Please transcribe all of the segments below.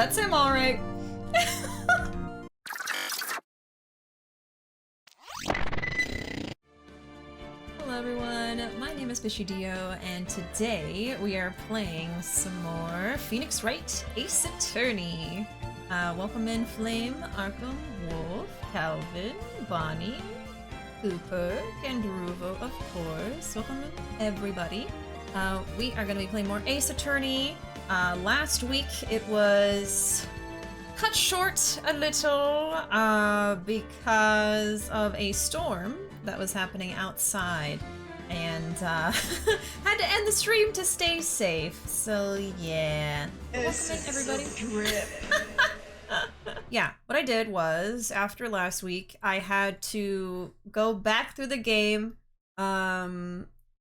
That's him, all right. Hello everyone, my name is BishiDio, and today we are playing some more Phoenix Wright Ace Attorney. Welcome in Flame, Arkham, Wolf, Calvin, Bonnie, Cooper, and Ruuuvo, of course. Welcome everybody. We are going to be playing more Ace Attorney. Last week it was cut short a little because of a storm that was happening outside, and had to end the stream to stay safe. So yeah, welcome in everybody. Yeah, what I did was, after last week, I had to go back through the game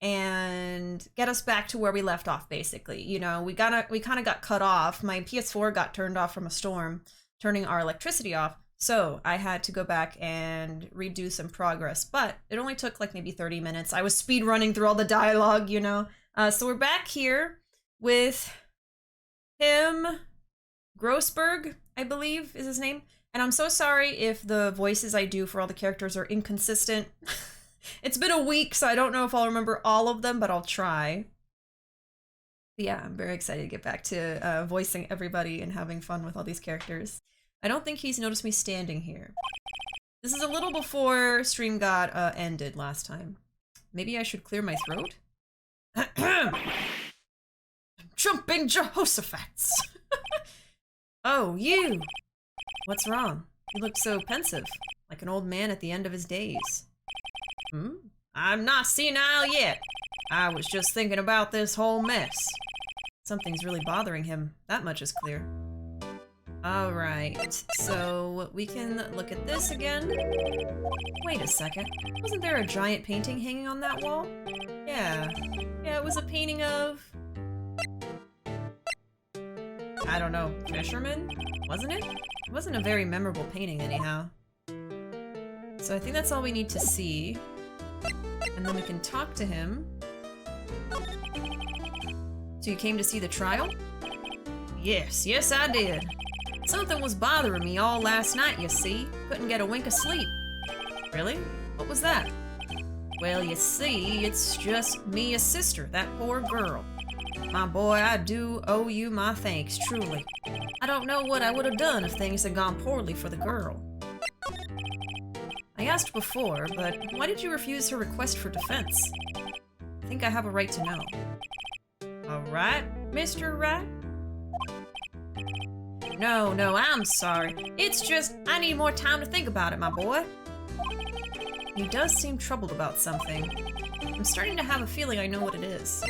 and get us back to where we left off, basically. You know, we kind of got cut off. My PS4 got turned off from a storm, turning our electricity off. So I had to go back and redo some progress, but it only took like maybe 30 minutes. I was speed running through all the dialogue, you know. So we're back here with him, Grossberg, I believe is his name. And I'm so sorry if the voices I do for all the characters are inconsistent. It's been a week, so I don't know if I'll remember all of them, but I'll try. But yeah, I'm very excited to get back to voicing everybody and having fun with all these characters. I don't think he's noticed me standing here. This is a little before stream got ended last time. Maybe I should clear my throat? Jumping Jehoshaphat's! Oh, you! What's wrong? You look so pensive, like an old man at the end of his days. Hmm? I'm not senile yet. I was just thinking about this whole mess. Something's really bothering him. That much is clear. Alright, so we can look at this again. Wait a second. Wasn't there a giant painting hanging on that wall? Yeah. Yeah, it was a painting of... I don't know, fisherman? Wasn't it? It wasn't a very memorable painting anyhow. So I think that's all we need to see. And then we can talk to him. So you came to see the trial? Yes, yes I did. Something was bothering me all last night, you see. Couldn't get a wink of sleep. Really? What was that? Well, you see, it's just Mia's sister, that poor girl. My boy, I do owe you my thanks, truly. I don't know what I would have done if things had gone poorly for the girl. I asked before, but why did you refuse her request for defense? I think I have a right to know. Alright, Mr. Wright? No, I'm sorry. It's just, I need more time to think about it, my boy. He does seem troubled about something. I'm starting to have a feeling I know what it is.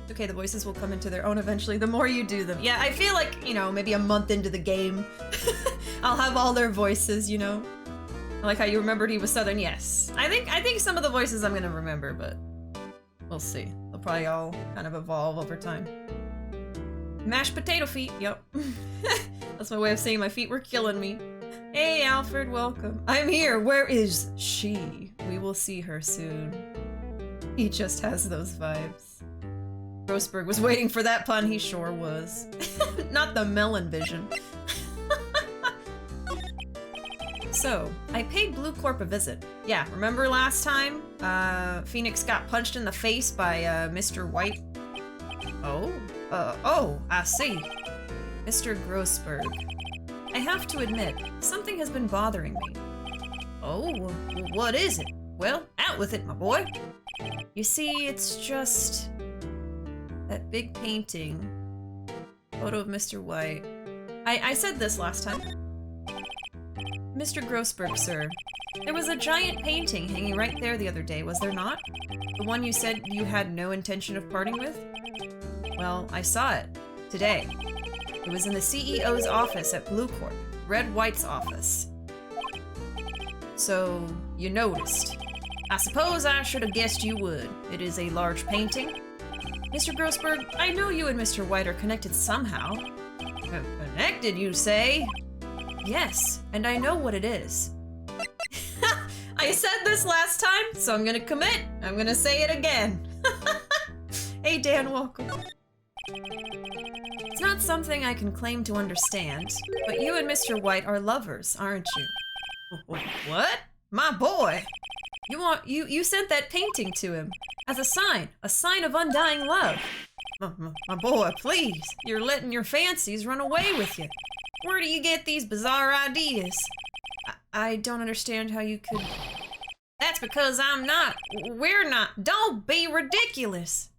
Okay, the voices will come into their own eventually, the more you do them. Yeah, I feel like, you know, maybe a month into the game, I'll have all their voices, you know? I like how you remembered he was Southern, yes. I think some of the voices I'm gonna remember, but we'll see. They'll probably all kind of evolve over time. Mashed potato feet, yep. That's my way of saying my feet were killing me. Hey, Alfred, welcome. I'm here, where is she? We will see her soon. He just has those vibes. Grossberg was waiting for that pun, he sure was. Not the melon vision. So, I paid Blue Corp a visit. Yeah, remember last time? Phoenix got punched in the face by Mr. White? Oh, I see. Mr. Grossberg. I have to admit, something has been bothering me. Oh, what is it? Well, out with it, my boy. You see, it's just... that big painting. Photo of Mr. White. I said this last time. Mr. Grossberg, sir. There was a giant painting hanging right there the other day, was there not? The one you said you had no intention of parting with? Well, I saw it. Today. It was in the CEO's office at Blue Corp. Red White's office. So, you noticed. I suppose I should have guessed you would. It is a large painting. Mr. Grossberg, I know you and Mr. White are connected somehow. Connected, you say? Yes, and I know what it is. I said this last time, so I'm gonna commit. I'm gonna say it again. Hey Dan, welcome. It's not not something I can claim to understand, but you and Mr. White are lovers, aren't you? What? My boy! You sent that painting to him as a sign of undying love. My boy, please, you're letting your fancies run away with you. Where do you get these bizarre ideas? I don't understand how you could... That's because I'm not. We're not. Don't be ridiculous.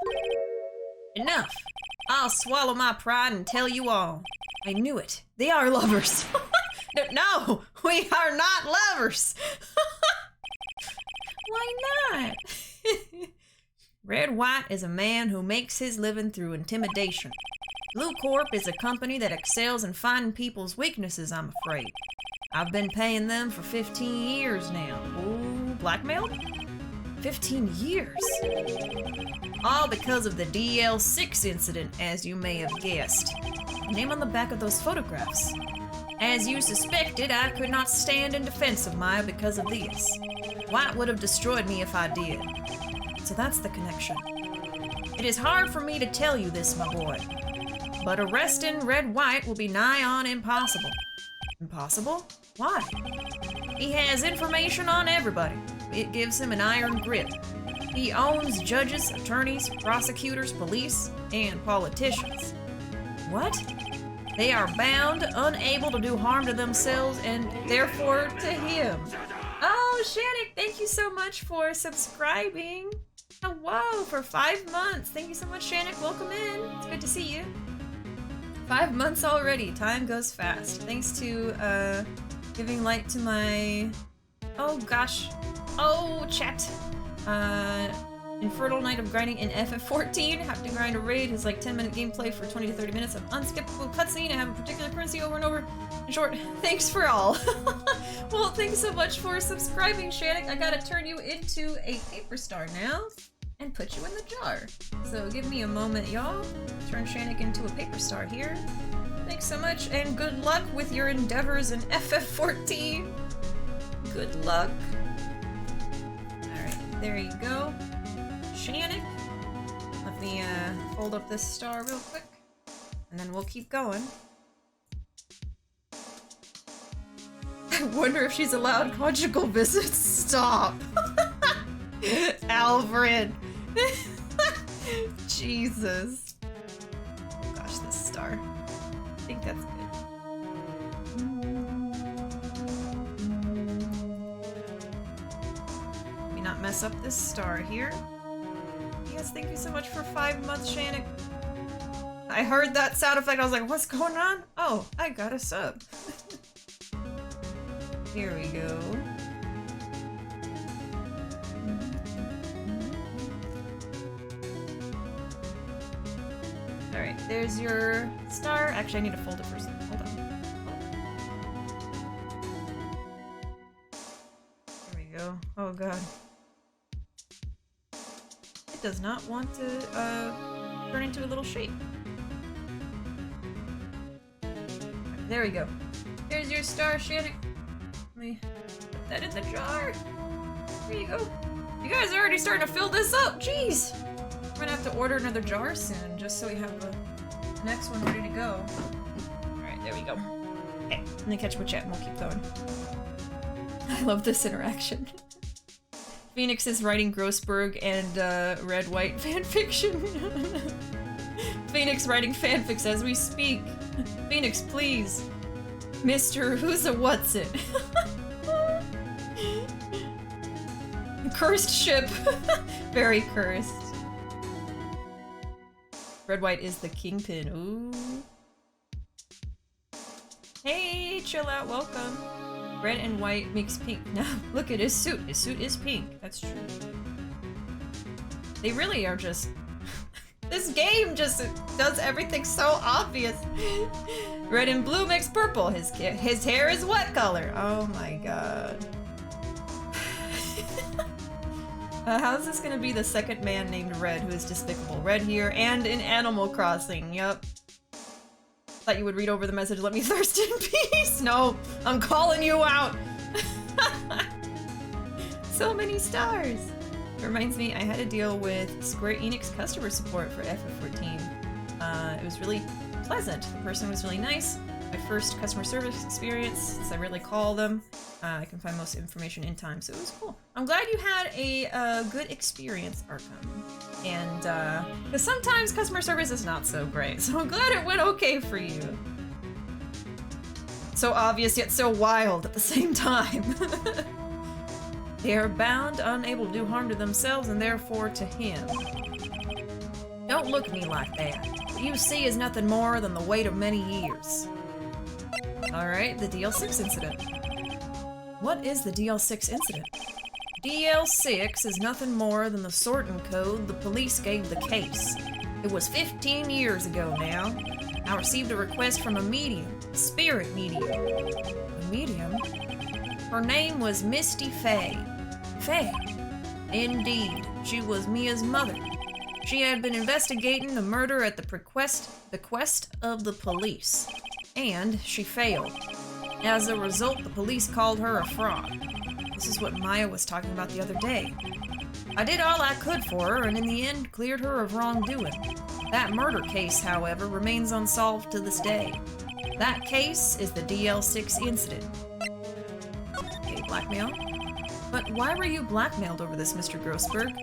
Enough. I'll swallow my pride and tell you all. I knew it. They are lovers. No, we are not lovers. Why not? Red White is a man who makes his living through intimidation. Blue Corp is a company that excels in finding people's weaknesses, I'm afraid. I've been paying them for 15 years now. Ooh, blackmail? 15 years? All because of the DL6 incident, as you may have guessed. Name on the back of those photographs. As you suspected, I could not stand in defense of Maya because of this. White would have destroyed me if I did. So that's the connection. It is hard for me to tell you this, my boy. But arresting Red White will be nigh on impossible. Impossible? Why? He has information on everybody. It gives him an iron grip. He owns judges, attorneys, prosecutors, police, and politicians. What? They are bound, unable to do harm to themselves, and therefore to him. Oh, Shannick, thank you so much for subscribing. Whoa, for 5 months. Thank you so much, Shannick. Welcome in. It's good to see you. 5 months already. Time goes fast. Thanks to giving light to my... Oh, gosh. Oh, chat. Infernal Night of Grinding in FF14. Have to grind a raid. It's like 10-minute gameplay for 20 to 30 minutes of unskippable cutscene. I have a particular currency over and over. In short, thanks for all. Well, thanks so much for subscribing, Shannick. I gotta turn you into a paper star now and put you in the jar. So give me a moment, y'all. Turn Shannick into a paper star here. Thanks so much, and good luck with your endeavors in FF14. Good luck. Alright, there you go. Shannick. Let me fold up this star real quick, and then we'll keep going. I wonder if she's allowed conjugal visits. Stop! Alfred! Jesus. Oh gosh, this star. I think that's good. Let me not mess up this star here. Yes, thank you so much for 5 months, Shannick. I heard that sound effect, I was like, what's going on? Oh, I got a sub. Here we go. Alright, there's your star. Actually, I need to fold it first. Hold on. There we go. Oh god. It does not want to turn into a little shape. There we go. There's your star, Shannick. Let me put that in the jar. There you go. You guys are already starting to fill this up. Jeez. We're gonna have to order another jar soon, just so we have the next one ready to go. Alright, there we go. Okay, let me catch up with chat and we'll keep going. I love this interaction. Phoenix is writing Grossberg and Red White fanfiction. Phoenix writing fanfics as we speak. Phoenix, please. Mr. Who's a What's It? Cursed ship. Very cursed. Red White is the kingpin. Ooh. Hey, chill out, welcome. Red and white makes pink. Now, look at his suit. His suit is pink. That's true. They really are just... This game just does everything so obvious. Red and blue makes purple. His hair is what color? Oh my god. How's this gonna be the second man named Red who is despicable? Red here and in Animal Crossing. Yup. Thought you would read over the message. Let me thirst in peace. No, I'm calling you out. So many stars. It reminds me, I had to deal with Square Enix customer support for FF14. It was really pleasant. The person was really nice. My first customer service experience, since I rarely call them. I can find most information in time, so it was cool. I'm glad you had a good experience, Arkham. And, because sometimes customer service is not so great, so I'm glad it went okay for you. So obvious yet so wild at the same time. They are bound, unable to do harm to themselves and therefore to him. Don't look at me like that. What you see is nothing more than the weight of many years. Alright, the DL6 incident. What is the DL6 incident? DL6 is nothing more than the sorting code the police gave the case. It was 15 years ago now. I received a request from a medium, a spirit medium. A medium? Her name was Misty Faye. Faye? Indeed, she was Mia's mother. She had been investigating the murder at the bequest of the police. And she failed. As a result, the police called her a fraud. This is what Maya was talking about the other day. I did all I could for her, and in the end, cleared her of wrongdoing. That murder case, however, remains unsolved to this day. That case is the DL6 incident. Okay, blackmail? But why were you blackmailed over this, Mr. Grossberg?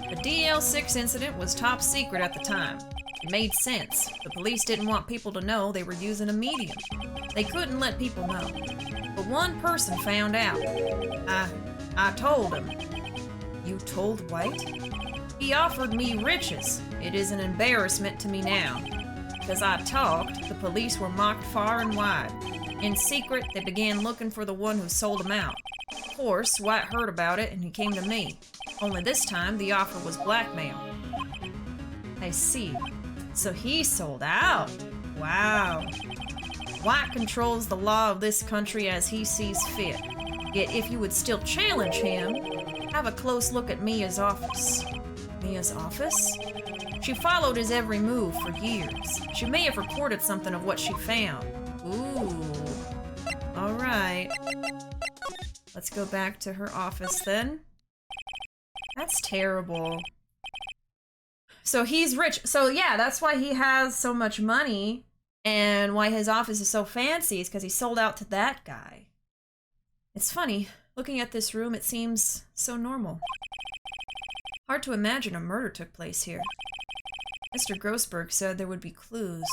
The DL6 incident was top secret at the time. It made sense. The police didn't want people to know they were using a medium. They couldn't let people know. But one person found out. I told him. You told Wright? He offered me riches. It is an embarrassment to me now. As I talked, the police were mocked far and wide. In secret, they began looking for the one who sold them out. Of course, White heard about it and he came to me. Only this time, the offer was blackmail. I see. So he sold out. Wow. White controls the law of this country as he sees fit. Yet if you would still challenge him, have a close look at Mia's office. Mia's office? She followed his every move for years. She may have reported something of what she found. Ooh. Alright. Let's go back to her office then. That's terrible. So he's rich. So yeah, that's why he has so much money and why his office is so fancy is because he sold out to that guy. It's funny. Looking at this room, it seems so normal. Hard to imagine a murder took place here. Mr. Grossberg said there would be clues.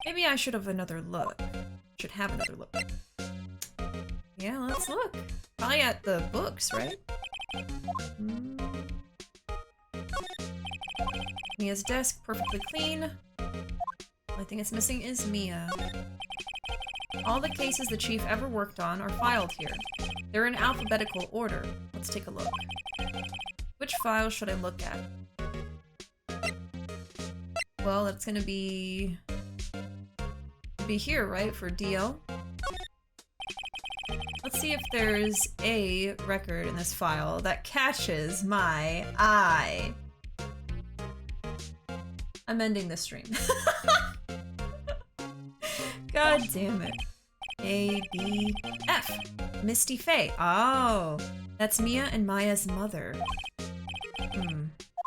Maybe I should have another look. Should have another look. Yeah, let's look. Probably at the books, right? Mia's desk, perfectly clean. Only thing it's missing is Mia. All the cases the chief ever worked on are filed here. They're in alphabetical order. Let's take a look. Which file should I look at? Well, it's gonna be here, right, for DL? Let's see if there's a record in this file that catches my eye. I'm ending this stream. God damn it. A, B, F. Misty Faye. Oh, that's Mia and Maya's mother.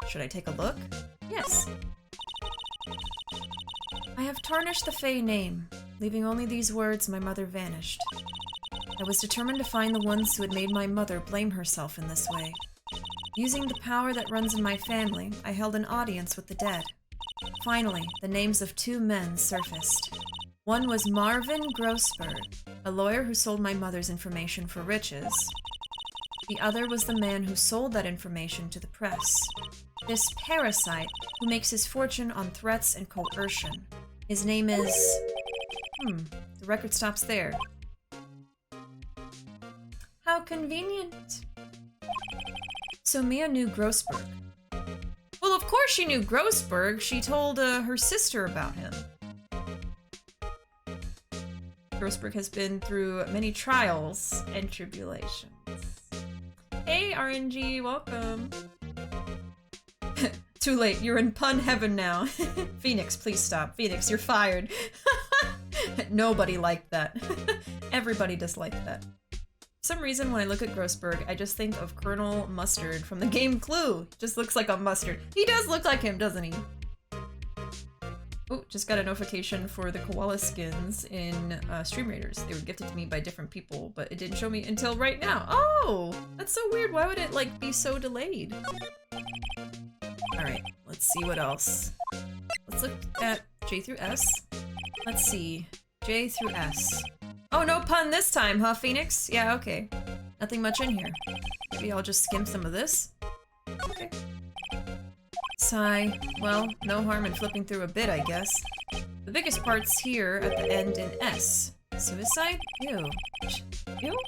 Should I take a look? Yes. I have tarnished the Faye name, leaving only these words, my mother vanished. I was determined to find the ones who had made my mother blame herself in this way. Using the power that runs in my family, I held an audience with the dead. Finally, the names of two men surfaced. One was Marvin Grossberg, a lawyer who sold my mother's information for riches. The other was the man who sold that information to the press. This parasite, who makes his fortune on threats and coercion. His name is... the record stops there. How convenient. So Mia knew Grossberg. Well, of course she knew Grossberg. She told her sister about him. Grossberg has been through many trials and tribulations. Hey, RNG, welcome. Too late, you're in pun heaven now. Phoenix, please stop. Phoenix, you're fired. Nobody liked that. Everybody disliked that. For some reason, when I look at Grossberg, I just think of Colonel Mustard from the game Clue. Just looks like a mustard. He does look like him, doesn't he? Oh, just got a notification for the koala skins in Stream Raiders. They were gifted to me by different people, but it didn't show me until right now. Oh, that's so weird. Why would it like be so delayed? All right, let's see what else. Let's look at J through S. Let's see, J through S. Oh, no pun this time, huh, Phoenix? Yeah, okay. Nothing much in here. Maybe I'll just skim some of this. Okay. Sigh. Well, no harm in flipping through a bit, I guess. The biggest part's here at the end in S. Suicide? Ew. Ew?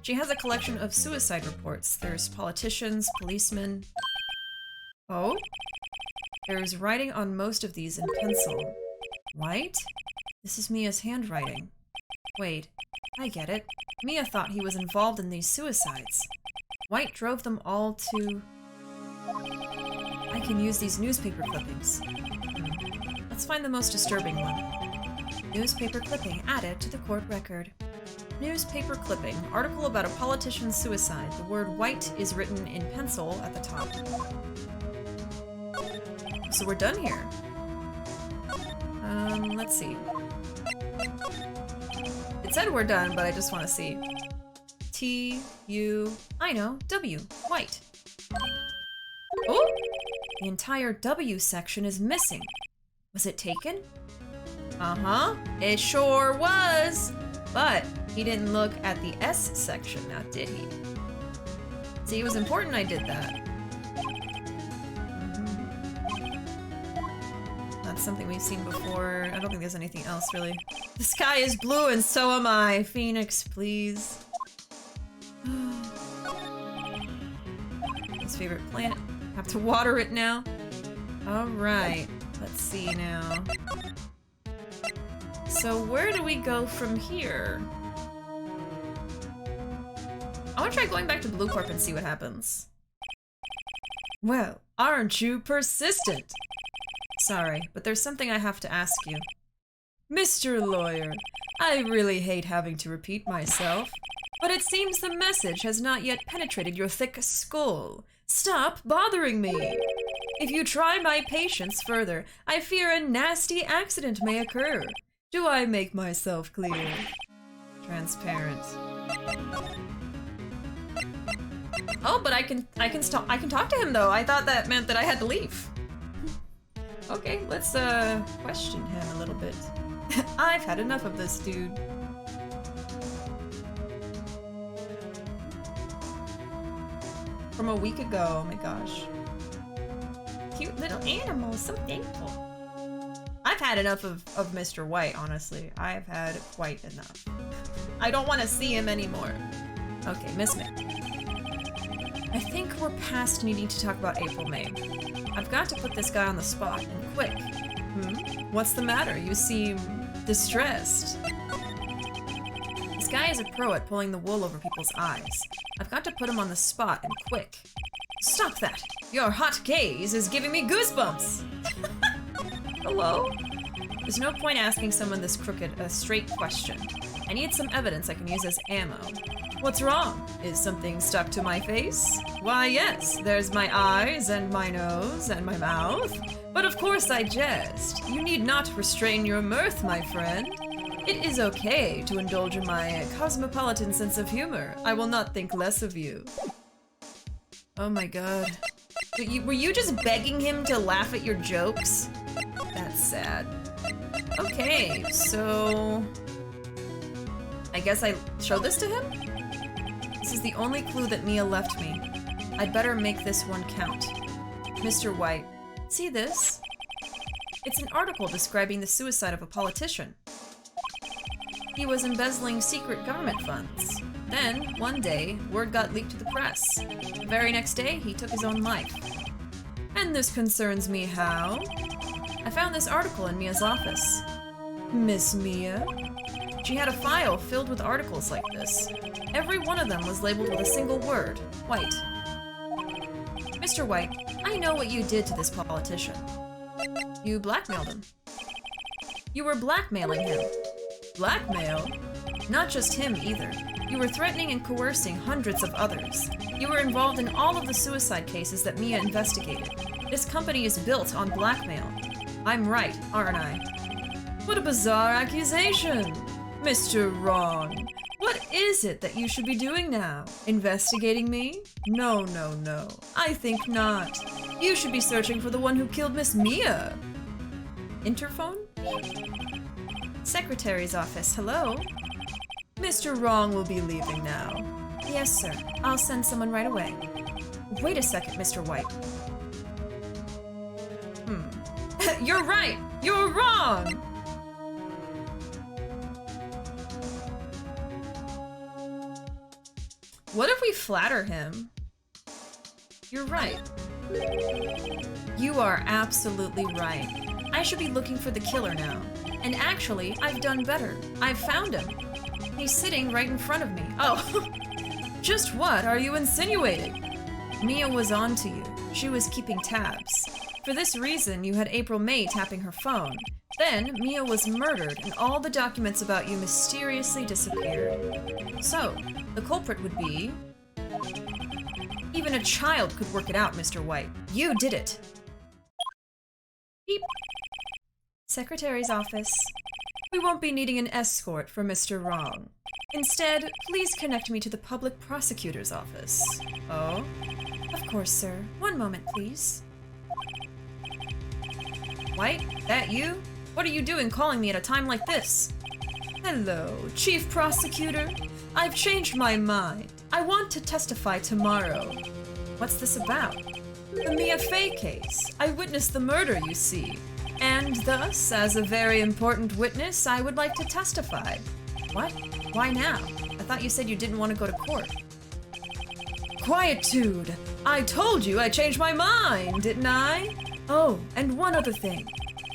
She has a collection of suicide reports. There's politicians, policemen. Oh? There's writing on most of these in pencil. White? This is Mia's handwriting. Wait, I get it. Mia thought he was involved in these suicides. White drove them all to... I can use these newspaper clippings. Let's find the most disturbing one. Newspaper clipping added to the court record. Newspaper clipping. Article about a politician's suicide. The word white is written in pencil at the top. So we're done here. Let's see. It said we're done, but I just want to see. T-U... I know. W. White. Oh! The entire W section is missing. Was it taken? Uh-huh. It sure was! But he didn't look at the S section, now did he? See, it was important I did that. That's something we've seen before. I don't think there's anything else, really. The sky is blue and so am I. Phoenix, please. His favorite plant. Have to water it now. Alright. Let's see now. So where do we go from here? I want to try going back to Blue Corp and see what happens. Well, aren't you persistent? Sorry, but there's something I have to ask you. Mr. Lawyer, I really hate having to repeat myself, but it seems the message has not yet penetrated your thick skull. Stop bothering me! If you try my patience further, I fear a nasty accident may occur. Do I make myself clear? Transparent. Oh, but I can talk to him though. I thought that meant that I had to leave. Okay, let's question him a little bit. I've had enough of this dude. From a week ago, oh my gosh. Cute little animal, so thankful. I've had enough of Mr. White, honestly. I've had quite enough. I don't want to see him anymore. Okay, Miss May. I think we're past needing to talk about April May. I've got to put this guy on the spot, and quick. What's the matter? You seem distressed. This guy is a pro at pulling the wool over people's eyes. I've got to put him on the spot, and quick. Stop that! Your hot gaze is giving me goosebumps! Hello? There's no point asking someone this crooked a straight question. I need some evidence I can use as ammo. What's wrong? Is something stuck to my face? Why, yes, there's my eyes and my nose and my mouth. But of course I jest. You need not restrain your mirth, my friend. It is okay to indulge in my cosmopolitan sense of humor. I will not think less of you. Oh my god. Were you just begging him to laugh at your jokes? That's sad. Okay, so... I guess I show this to him? This is the only clue that Mia left me. I'd better make this one count. Mr. White, see this? It's an article describing the suicide of a politician. He was embezzling secret government funds. Then, one day, word got leaked to the press. The very next day, he took his own life. And this concerns me how? I found this article in Mia's office. Miss Mia? She had a file filled with articles like this. Every one of them was labeled with a single word, White. Mr. White, I know what you did to this politician. You blackmailed him. You were blackmailing him. Blackmail? Not just him either. You were threatening and coercing hundreds of others. You were involved in all of the suicide cases that Mia investigated. This company is built on blackmail. I'm right, aren't I? What a bizarre accusation! Mr. Wrong. What is it that you should be doing now? Investigating me? No, no, no. I think not. You should be searching for the one who killed Miss Mia. Interphone? Secretary's office, hello? Mr. Wrong will be leaving now. Yes, sir. I'll send someone right away. Wait a second, Mr. White. You're right! You're wrong! What if we flatter him? You're right. You are absolutely right. I should be looking for the killer now. And actually, I've done better. I've found him. He's sitting right in front of me. Oh, just what are you insinuating? Mia was on to you. She was keeping tabs. For this reason, you had April May tapping her phone. Then, Mia was murdered, and all the documents about you mysteriously disappeared. So, the culprit would be... Even a child could work it out, Mr. White. You did it. Beep. Secretary's office. We won't be needing an escort for Mr. Wrong. Instead, please connect me to the public prosecutor's office. Oh? Of course, sir. One moment, please. White, that you? What are you doing calling me at a time like this? Hello, Chief Prosecutor. I've changed my mind. I want to testify tomorrow. What's this about? The Mia Fey case. I witnessed the murder, you see. And thus, as a very important witness, I would like to testify. What? Why now? I thought you said you didn't want to go to court. Quietude! I told you I changed my mind, didn't I? Oh, and one other thing.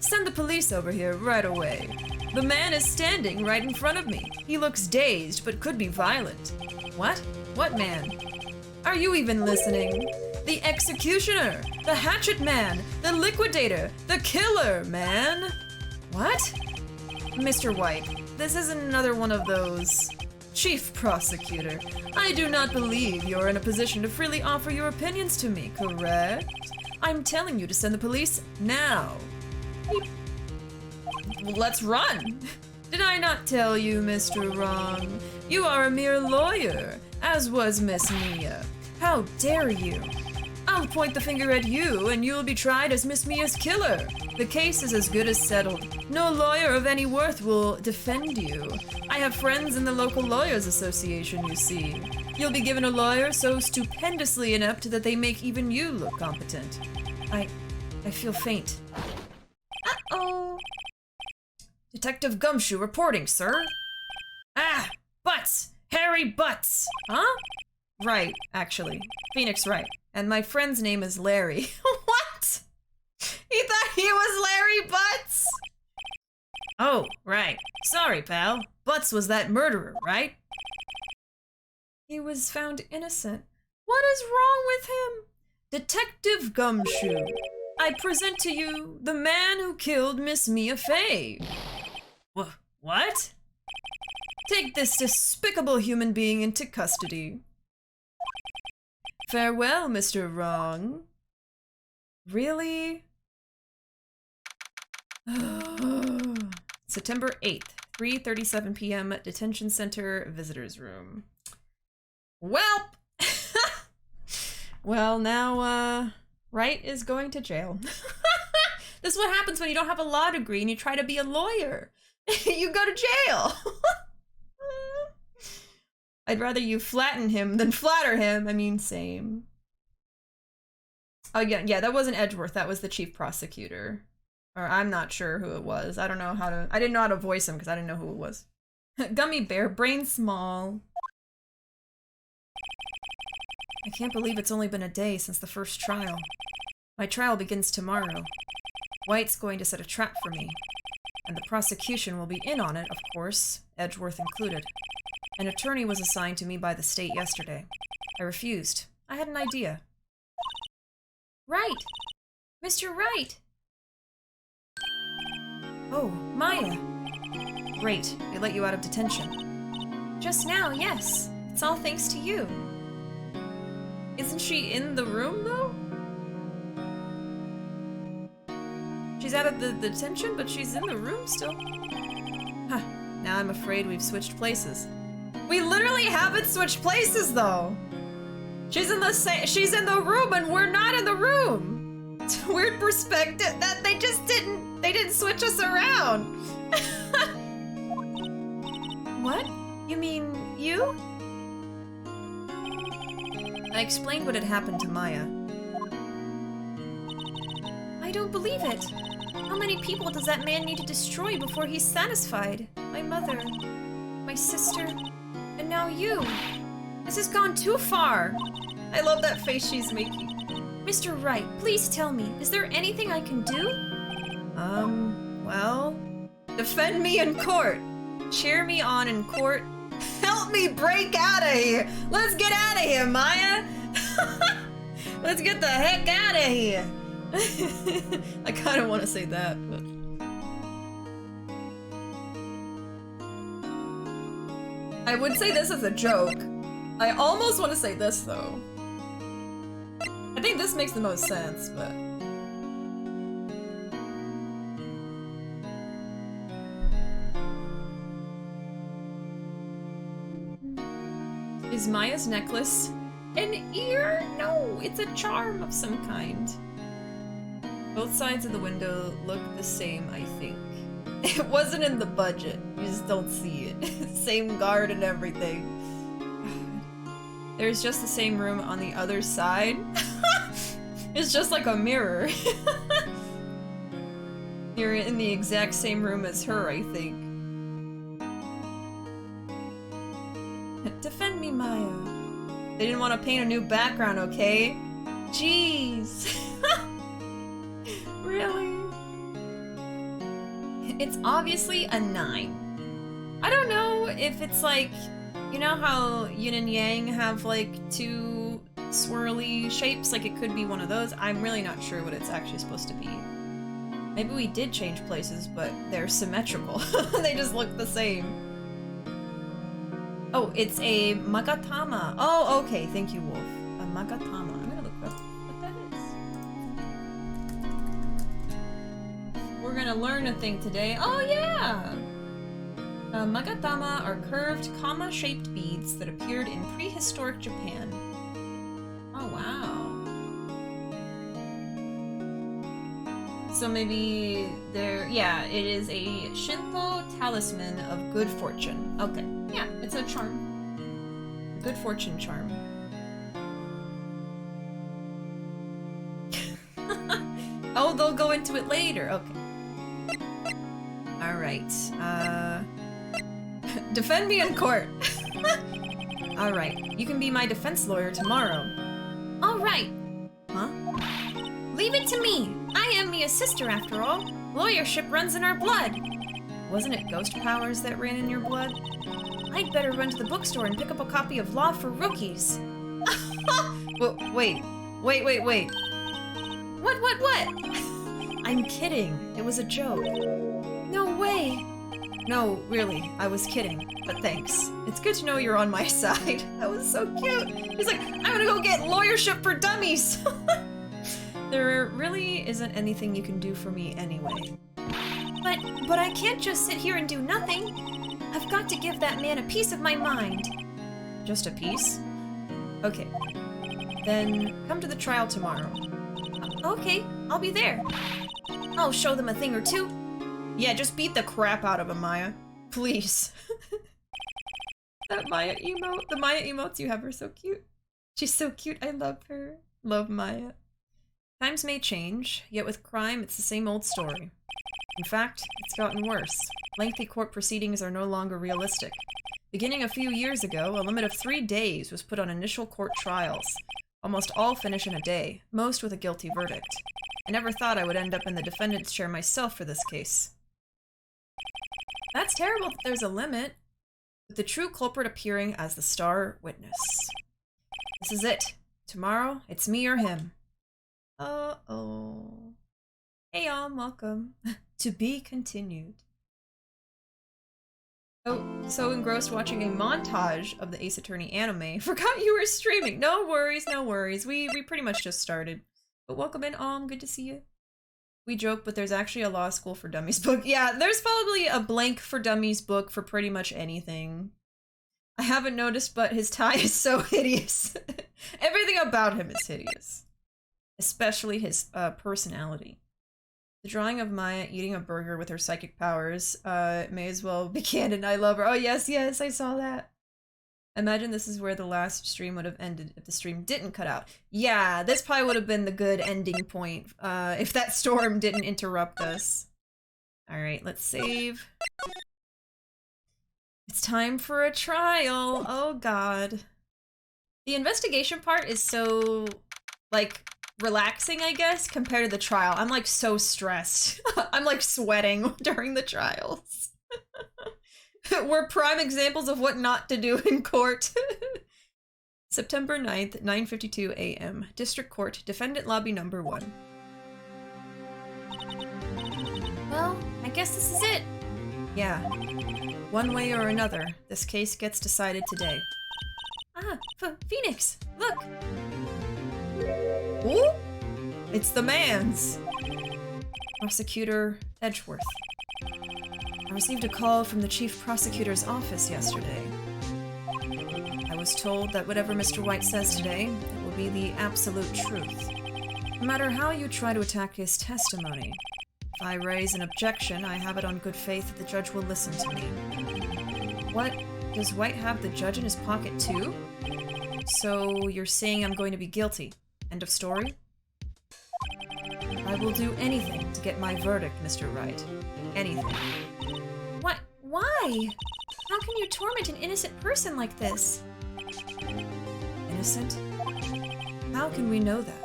Send the police over here right away. The man is standing right in front of me. He looks dazed, but could be violent. What? What man? Are you even listening? The executioner! The hatchet man! The liquidator! The killer, man! What? Mr. White, this isn't another one of those... Chief Prosecutor, I do not believe you're in a position to freely offer your opinions to me, correct? I'm telling you to send the police now. Well, let's run. Did I not tell you, Mr. Wrong? You are a mere lawyer, as was Miss Mia. How dare you? I'll point the finger at you, and you'll be tried as Miss Mia's killer. The case is as good as settled. No lawyer of any worth will defend you. I have friends in the local lawyers association, you see. You'll be given a lawyer so stupendously inept that they make even you look competent. I feel faint. Uh-oh. Detective Gumshoe reporting, sir. Ah, Butts! Harry Butts! Huh? Right, actually. Phoenix Wright. And my friend's name is Larry. What? He thought he was Larry Butts? Oh, right. Sorry, pal. Butts was that murderer, right? He was found innocent. What is wrong with him? Detective Gumshoe, I present to you the man who killed Miss Mia Fey. What? Take this despicable human being into custody. Farewell, Mr. Wrong. Really? September 8th, 3:37 p.m. Detention Center Visitors Room. Well, well, now, Wright is going to jail. This is what happens when you don't have a law degree and you try to be a lawyer. You go to jail. I'd rather you flatten him than flatter him. I mean, same. Oh, yeah, that wasn't Edgeworth. That was the chief prosecutor. Or I'm not sure who it was. I don't know how to... I didn't know how to voice him because I didn't know who it was. Gummy bear, brain small. I can't believe it's only been a day since the first trial. My trial begins tomorrow. White's going to set a trap for me. And the prosecution will be in on it, of course, Edgeworth included. An attorney was assigned to me by the state yesterday. I refused. I had an idea. Wright! Mr. Wright! Oh, Maya! Great, they let you out of detention. Just now, yes. It's all thanks to you. Isn't she in the room, though? She's out of the detention, but she's in the room still. Huh. Now I'm afraid we've switched places. We literally haven't switched places though. She's in the room and we're not in the room. It's a weird perspective that they didn't switch us around. What? You mean you? I explained what had happened to Maya. I don't believe it. How many people does that man need to destroy before he's satisfied? My mother, my sister, and now you. This has gone too far. I love that face she's making. Mr. Wright, please tell me, is there anything I can do? Well, defend me in court. Cheer me on in court. Help me break out of here. Let's get out of here, Maya. Let's get the heck out of here. I kind of want to say that, but... I would say this as a joke. I almost want to say this, though. I think this makes the most sense, but... Is Maya's necklace an ear? No, it's a charm of some kind. Both sides of the window look the same, I think. It wasn't in the budget. You just don't see it. Same guard and everything. There's just the same room on the other side. It's just like a mirror. You're in the exact same room as her, I think. Defend me, Maya. They didn't want to paint a new background, okay? Jeez. Really? It's obviously a 9. I don't know if it's like, you know how yin and yang have like two swirly shapes? Like it could be one of those. I'm really not sure what it's actually supposed to be. Maybe we did change places, but they're symmetrical. They just look the same. Oh, it's a Magatama. Oh, okay. Thank you, Wolf. A Magatama. I'm gonna look up what that is. We're gonna learn a thing today. Oh, yeah! Magatama are curved, comma-shaped beads that appeared in prehistoric Japan. Oh, wow. So maybe they're... Yeah, it is a Shinto talisman of good fortune. Okay. Yeah, it's a charm. Good fortune charm. Oh, they'll go into it later. Okay. Alright. Defend me in court. Alright. You can be my defense lawyer tomorrow. Alright. Huh? Leave it to me. I am Mia's sister after all. Lawyership runs in our blood. Wasn't it ghost powers that ran in your blood? I'd better run to the bookstore and pick up a copy of Law for Rookies. Wait. What? I'm kidding. It was a joke. No way. No, really, I was kidding, but thanks. It's good to know you're on my side. That was so cute. He's like, I'm gonna go get lawyership for dummies. There really isn't anything you can do for me anyway. But I can't just sit here and do nothing. I've got to give that man a piece of my mind. Just a piece? Okay. Then come to the trial tomorrow. Okay, I'll be there. I'll show them a thing or two. Yeah, just beat the crap out of him, Maya. Please. That Maya emote. The Maya emotes you have are so cute. She's so cute. I love her. Love Maya. Times may change, yet with crime, it's the same old story. In fact, it's gotten worse. Lengthy court proceedings are no longer realistic. Beginning a few years ago, a limit of 3 days was put on initial court trials. Almost all finish in a day, most with a guilty verdict. I never thought I would end up in the defendant's chair myself for this case. That's terrible that there's a limit, with the true culprit appearing as the star witness. This is it. Tomorrow, it's me or him. Uh-oh. Hey y'all, welcome. To be continued. Oh, so engrossed watching a montage of the Ace Attorney anime. Forgot you were streaming. No worries, no worries. We pretty much just started. But welcome in, good to see you. We joke, but there's actually a law school for dummies book. Yeah, there's probably a blank for dummies book for pretty much anything. I haven't noticed, but his tie is so hideous. Everything about him is hideous. Especially his personality. The drawing of Maya eating a burger with her psychic powers may as well be canon. I love her. Oh, yes, yes, I saw that. Imagine this is where the last stream would have ended if the stream didn't cut out. Yeah, this probably would have been the good ending point if that storm didn't interrupt us. Alright, let's save. It's time for a trial. Oh god. The investigation part is so, like, relaxing, I guess, compared to the trial. I'm, like, so stressed. I'm, like, sweating during the trials. We're prime examples of what not to do in court. September 9th, 9:52 a.m. District Court, Defendant Lobby Number 1. Well, I guess this is it. Yeah. One way or another, this case gets decided today. Ah, Phoenix, look! Ooh? It's the man's! Prosecutor Edgeworth. I received a call from the Chief Prosecutor's office yesterday. I was told that whatever Mr. White says today, it will be the absolute truth. No matter how you try to attack his testimony, if I raise an objection, I have it on good faith that the judge will listen to me. What? Does White have the judge in his pocket too? So you're saying I'm going to be guilty? End of story? I will do anything to get my verdict, Mr. Wright. Anything. What? Why? How can you torment an innocent person like this? Innocent? How can we know that?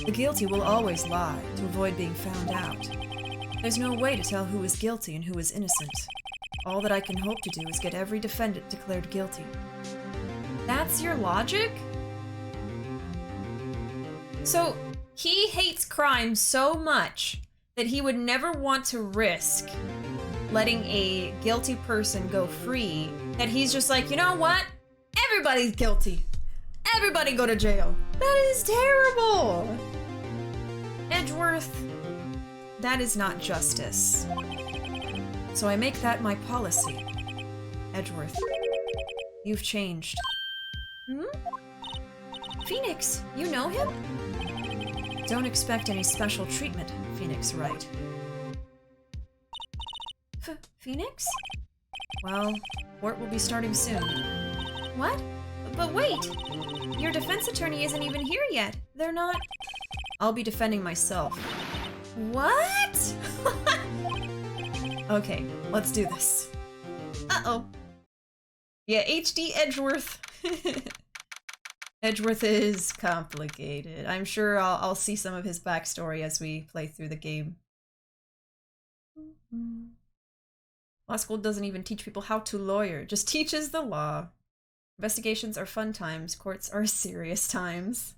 The guilty will always lie to avoid being found out. There's no way to tell who is guilty and who is innocent. All that I can hope to do is get every defendant declared guilty. That's your logic? So, he hates crime so much that he would never want to risk letting a guilty person go free, that he's just like, you know what? Everybody's guilty. Everybody go to jail. That is terrible. Edgeworth, that is not justice. So I make that my policy. Edgeworth, you've changed. Hmm? Phoenix, you know him? Don't expect any special treatment, Phoenix Wright. Phoenix? Well, court will be starting soon. What? But wait! Your defense attorney isn't even here yet. They're not... I'll be defending myself. What? Okay, let's do this. Uh-oh. Yeah, HD Edgeworth. Edgeworth is complicated. I'm sure I'll see some of his backstory as we play through the game. Law school doesn't even teach people how to lawyer, just teaches the law. Investigations are fun times, courts are serious times.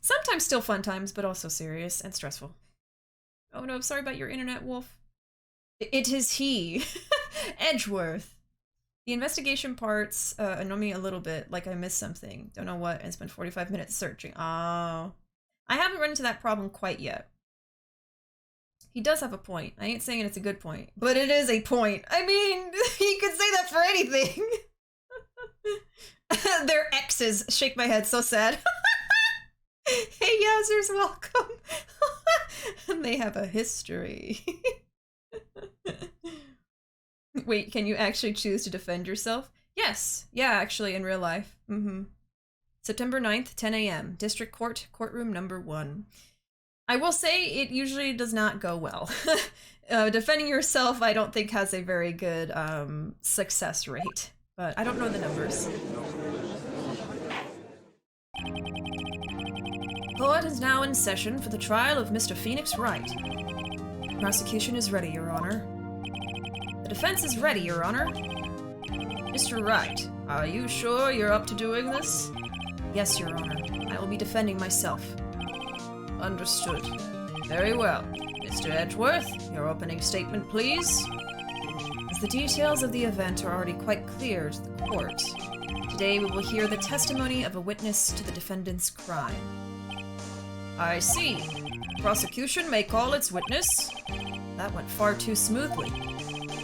Sometimes still fun times, but also serious and stressful. Oh no, I'm sorry about your internet, Wolf. It is he. Edgeworth. The investigation parts annoy me a little bit, like I missed something. Don't know what, and spent 45 minutes searching. Oh. I haven't run into that problem quite yet. He does have a point. I ain't saying it's a good point, but it is a point. I mean, you could say that for anything. They're exes. Shake my head, so sad. Hey, Yowzers, welcome. And they have a history. Wait, can you actually choose to defend yourself? Yes. Yeah, actually, in real life. September 9th, 10 a.m. District Court, Courtroom Number 1. I will say it usually does not go well. Defending yourself, I don't think has a very good success rate, but I don't know the numbers. Court is now in session for the trial of Mr. Phoenix Wright. Prosecution is ready, Your Honor. The defense is ready, Your Honor. Mr. Wright, are you sure you're up to doing this? Yes, Your Honor. I will be defending myself. Understood. Very well. Mr. Edgeworth, your opening statement, please. As the details of the event are already quite clear to the court, today we will hear the testimony of a witness to the defendant's crime. I see. Prosecution may call its witness. That went far too smoothly.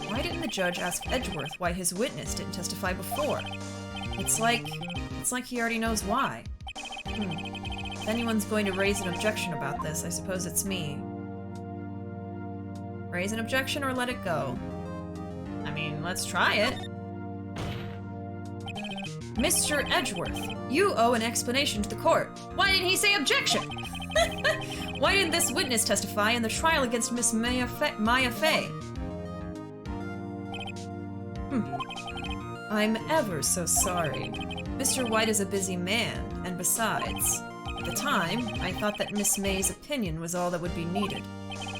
Why didn't the judge ask Edgeworth why his witness didn't testify before? It's like he already knows why. If anyone's going to raise an objection about this, I suppose it's me. Raise an objection or let it go? I mean, let's try it. Mr. Edgeworth, you owe an explanation to the court. Why didn't he say objection? Why didn't this witness testify in the trial against Miss Maya Fey? I'm ever so sorry. Mr. White is a busy man, and besides, at the time, I thought that Miss May's opinion was all that would be needed.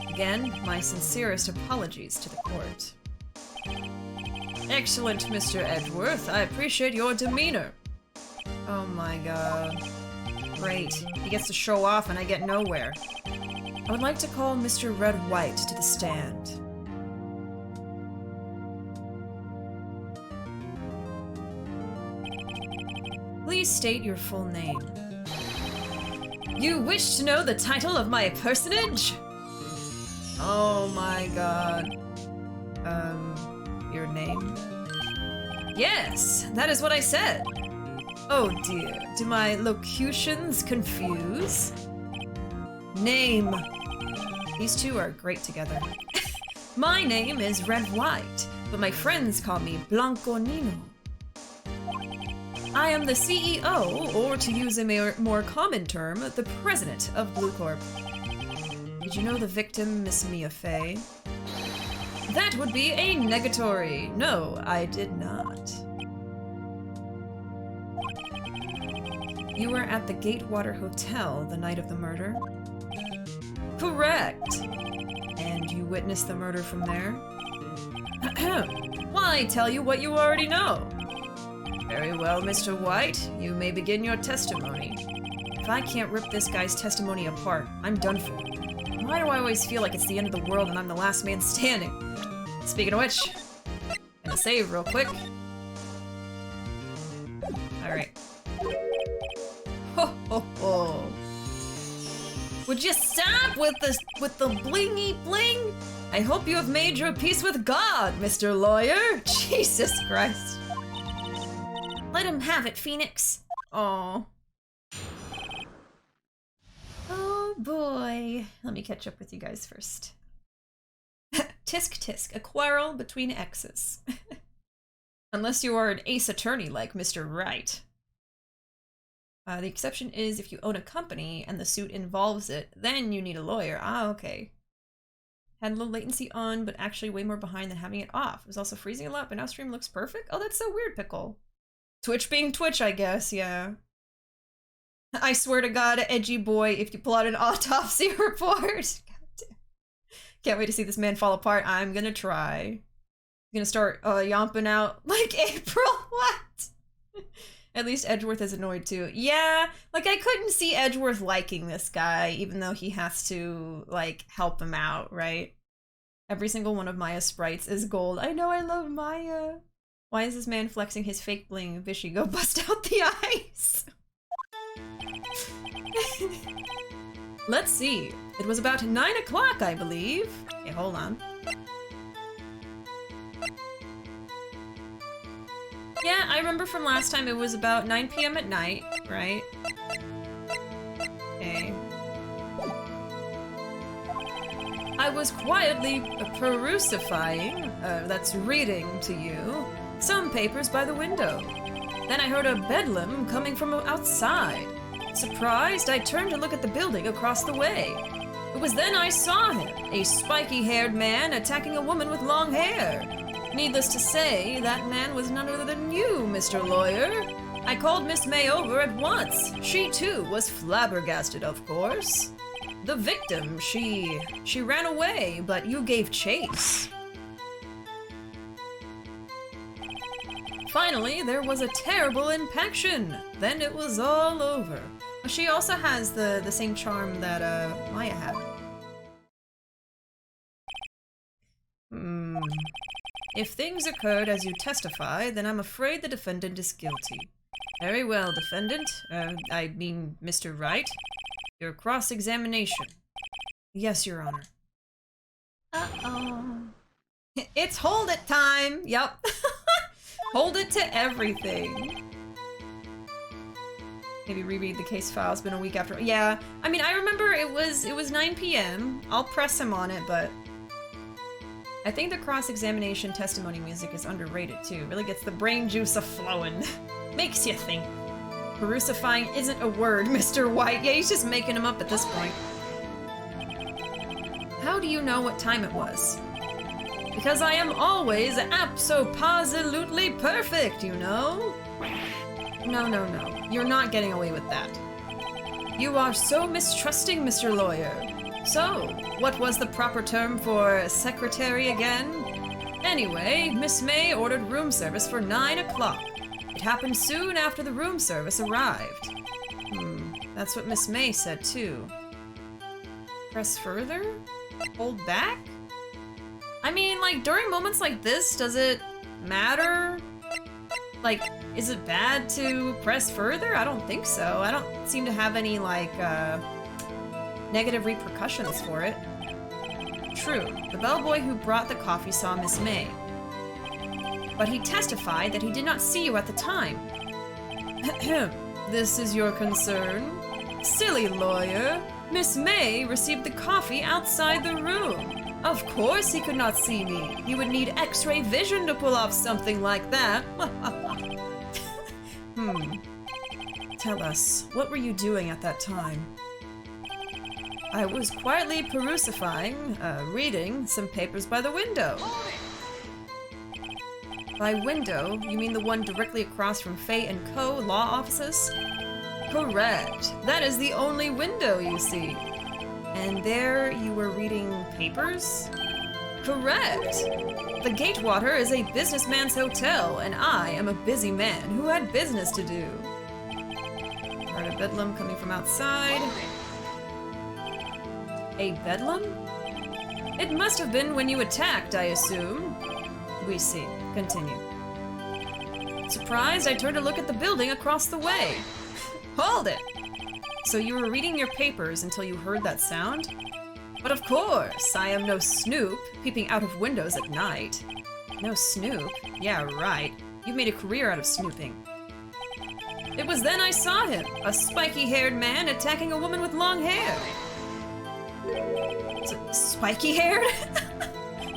Again, my sincerest apologies to the court. Excellent, Mr. Edgeworth. I appreciate your demeanor. Oh my god. Great. He gets to show off and I get nowhere. I would like to call Mr. Red White to the stand. Please state your full name. You wish to know the title of my personage? Oh my god. Your name? Yes, that is what I said. Oh dear, do my locutions confuse? Name. These two are great together. My name is Red White, but my friends call me Blanco Nino. I am the CEO, or to use a more common term, the president of Blue Corp. Did you know the victim, Miss Mia Fey? That would be a negatory. No, I did not. You were at the Gatewater Hotel the night of the murder? Correct. And you witnessed the murder from there? Why tell you what you already know? Very well, Mr. White. You may begin your testimony. If I can't rip this guy's testimony apart, I'm done for. Why do I always feel like it's the end of the world and I'm the last man standing? Speaking of which, gonna save real quick. Alright. Ho ho ho. Would you stop with the blingy bling? I hope you have made your peace with God, Mr. Lawyer. Jesus Christ. Let him have it, Phoenix. Oh. Oh boy. Let me catch up with you guys first. Tisk tisk, a quarrel between exes. Unless you are an ace attorney like Mr. Wright. The exception is if you own a company and the suit involves it, then you need a lawyer. Ah, okay. Had low latency on, but actually way more behind than having it off. It was also freezing a lot, but now stream looks perfect. Oh, that's so weird, Pickle. Twitch being Twitch, I guess, yeah. I swear to God, edgy boy, if you pull out an autopsy report. Can't wait to see this man fall apart. I'm gonna try. I'm gonna start yomping out like April. What? At least Edgeworth is annoyed too. Yeah, like I couldn't see Edgeworth liking this guy, even though he has to like help him out, right? Every single one of Maya's sprites is gold. I know, I love Maya. Why is this man flexing his fake bling? Bishi, go bust out the eyes. Let's see. It was about 9 o'clock, I believe. Okay, hold on. Yeah, I remember from last time it was about 9 p.m. at night, right? Okay. I was quietly perusifying, that's reading to you, some papers by the window. Then I heard a bedlam coming from outside. Surprised, I turned to look at the building across the way. It was then I saw him, a spiky-haired man attacking a woman with long hair. Needless to say, that man was none other than you, Mr. Lawyer. I called Miss May over at once. She, too, was flabbergasted, of course. The victim, she ran away, but you gave chase. Finally, there was a terrible impaction. Then it was all over. She also has the same charm that Maya had. If things occurred as you testify, then I'm afraid the defendant is guilty. Very well, defendant. I mean, Mr. Wright. Your cross-examination. Yes, Your Honor. Uh-oh. It's hold it time! Yup. Hold it to everything. Maybe reread the case file. It's been a week after. Yeah, I mean, I remember it was 9 p.m. I'll press him on it, but I think the cross-examination testimony music is underrated too. Really gets the brain juice a-flowing. Makes you think. Perusifying isn't a word, Mr. White. Yeah, he's just making them up at this point. How do you know what time it was? Because I am always abso-positively perfect, you know? No, no, no. You're not getting away with that. You are so mistrusting, Mr. Lawyer. So, what was the proper term for secretary again? Anyway, Miss May ordered room service for 9 o'clock. It happened soon after the room service arrived. That's what Miss May said too. Press further? Hold back? I mean, like, during moments like this, does it matter? Like, is it bad to press further? I don't think so. I don't seem to have any, like, negative repercussions for it. True, the bellboy who brought the coffee saw Miss May. But he testified that he did not see you at the time. This is your concern? Silly lawyer. Miss May received the coffee outside the room. Of course he could not see me. He would need X-ray vision to pull off something like that. Tell us, what were you doing at that time? I was quietly perusifying, reading some papers by the window. By window, you mean the one directly across from Fay & Co. law offices? Correct. That is the only window you see. And there you were reading papers? Correct! The Gatewater is a businessman's hotel, and I am a busy man who had business to do. Heard a bedlam coming from outside. A bedlam? It must have been when you attacked, I assume. We see. Continue. Surprised, I turned to look at the building across the way. Hold it! So you were reading your papers until you heard that sound? But of course, I am no snoop, peeping out of windows at night. No snoop? Yeah, right. You've made a career out of snooping. It was then I saw him, a spiky-haired man attacking a woman with long hair. Spiky-haired?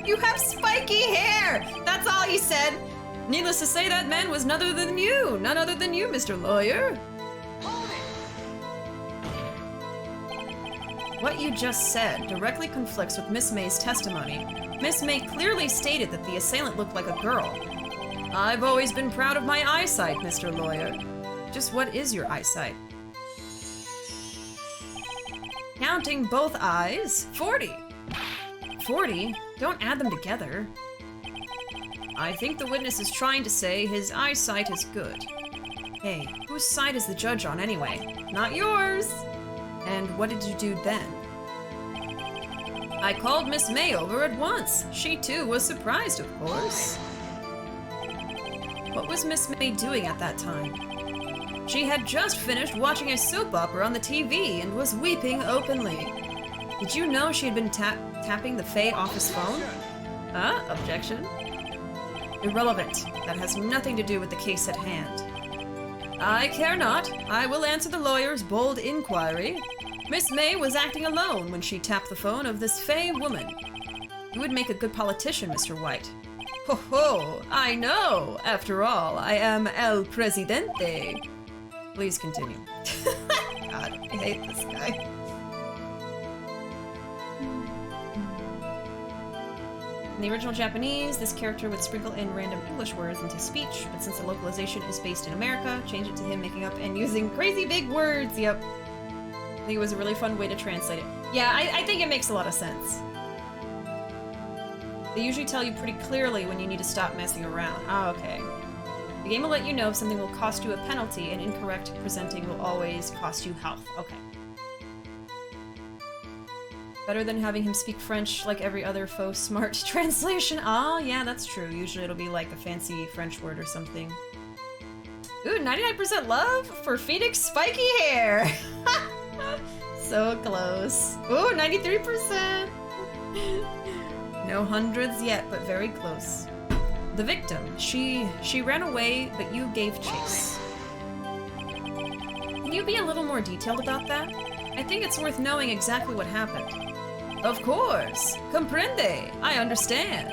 You have spiky hair! That's all he said! Needless to say, that man was none other than you, Mr. Lawyer. What you just said directly conflicts with Miss May's testimony. Miss May clearly stated that the assailant looked like a girl. I've always been proud of my eyesight, Mr. Lawyer. Just what is your eyesight? Counting both eyes, 40. 40? Don't add them together. I think the witness is trying to say his eyesight is good. Hey, whose side is the judge on anyway? Not yours! And what did you do then? I called Miss May over at once. She too was surprised, of course. What was Miss May doing at that time? She had just finished watching a soap opera on the TV and was weeping openly. Did you know she had been tapping the Faye office phone? Objection. Irrelevant. That has nothing to do with the case at hand. I care not. I will answer the lawyer's bold inquiry. Miss May was acting alone when she tapped the phone of this Faye woman. You would make a good politician, Mr. White. Ho ho! I know! After all, I am El Presidente. Please continue. God, I hate this guy. In the original Japanese, this character would sprinkle in random English words into speech, but since the localization is based in America, change it to him making up and using crazy big words. Yep. I think it was a really fun way to translate it. Yeah, I think it makes a lot of sense. They usually tell you pretty clearly when you need to stop messing around. Ah, okay. The game will let you know if something will cost you a penalty, and incorrect presenting will always cost you health. Okay. Better than having him speak French like every other faux smart translation. Ah, yeah, that's true. Usually it'll be like a fancy French word or something. Ooh, 99% love for Phoenix spiky hair! So close. Ooh, 93%! No hundreds yet, but very close. The victim, she ran away, but you gave chase. Can you be a little more detailed about that? I think it's worth knowing exactly what happened. Of course! Comprende! I understand.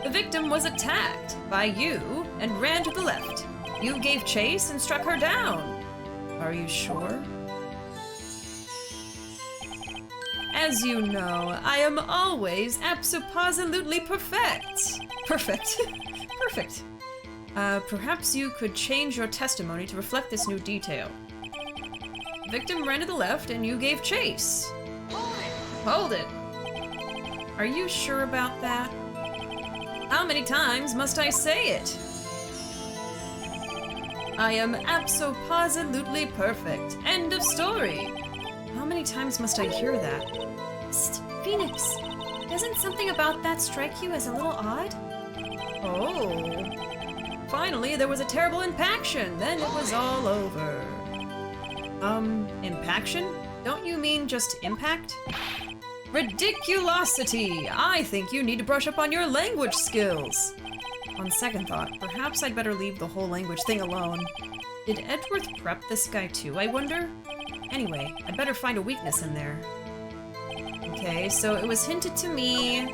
The victim was attacked by you and ran to the left. You gave chase and struck her down. Are you sure? As you know, I am always absolutely perfect. Perfect. Perfect. Perhaps you could change your testimony to reflect this new detail. The victim ran to the left and you gave chase. Hold it. Are you sure about that? How many times must I say it? I am absolutely perfect. End of story. How many times must I hear that? Psst, Phoenix. Doesn't something about that strike you as a little odd? Oh. Finally, there was a terrible impaction. Then it was all over. Impaction? Don't you mean just impact? Ridiculosity! I think you need to brush up on your language skills. On second thought, perhaps I'd better leave the whole language thing alone. Did Edgeworth prep this guy too, I wonder? Anyway, I'd better find a weakness in there. Okay, so it was hinted to me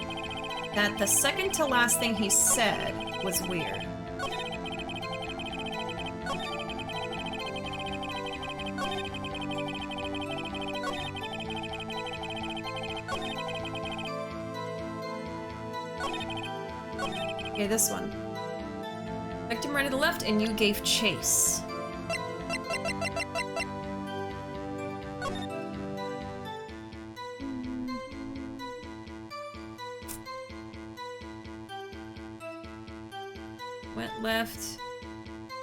that the second to last thing he said was weird. Okay, this one. Victim ran to the left and you gave chase. Went left,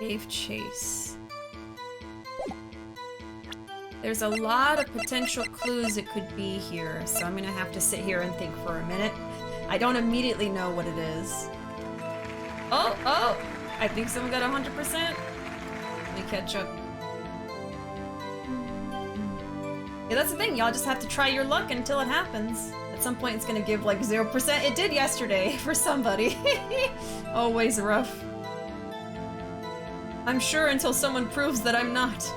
gave chase. There's a lot of potential clues it could be here, so I'm gonna have to sit here and think for a minute. I don't immediately know what it is. Oh! I think someone got 100%. Let me catch up. Yeah, that's the thing. Y'all just have to try your luck until it happens. At some point, it's gonna give like 0%. It did yesterday for somebody. Always rough. I'm sure until someone proves that I'm not.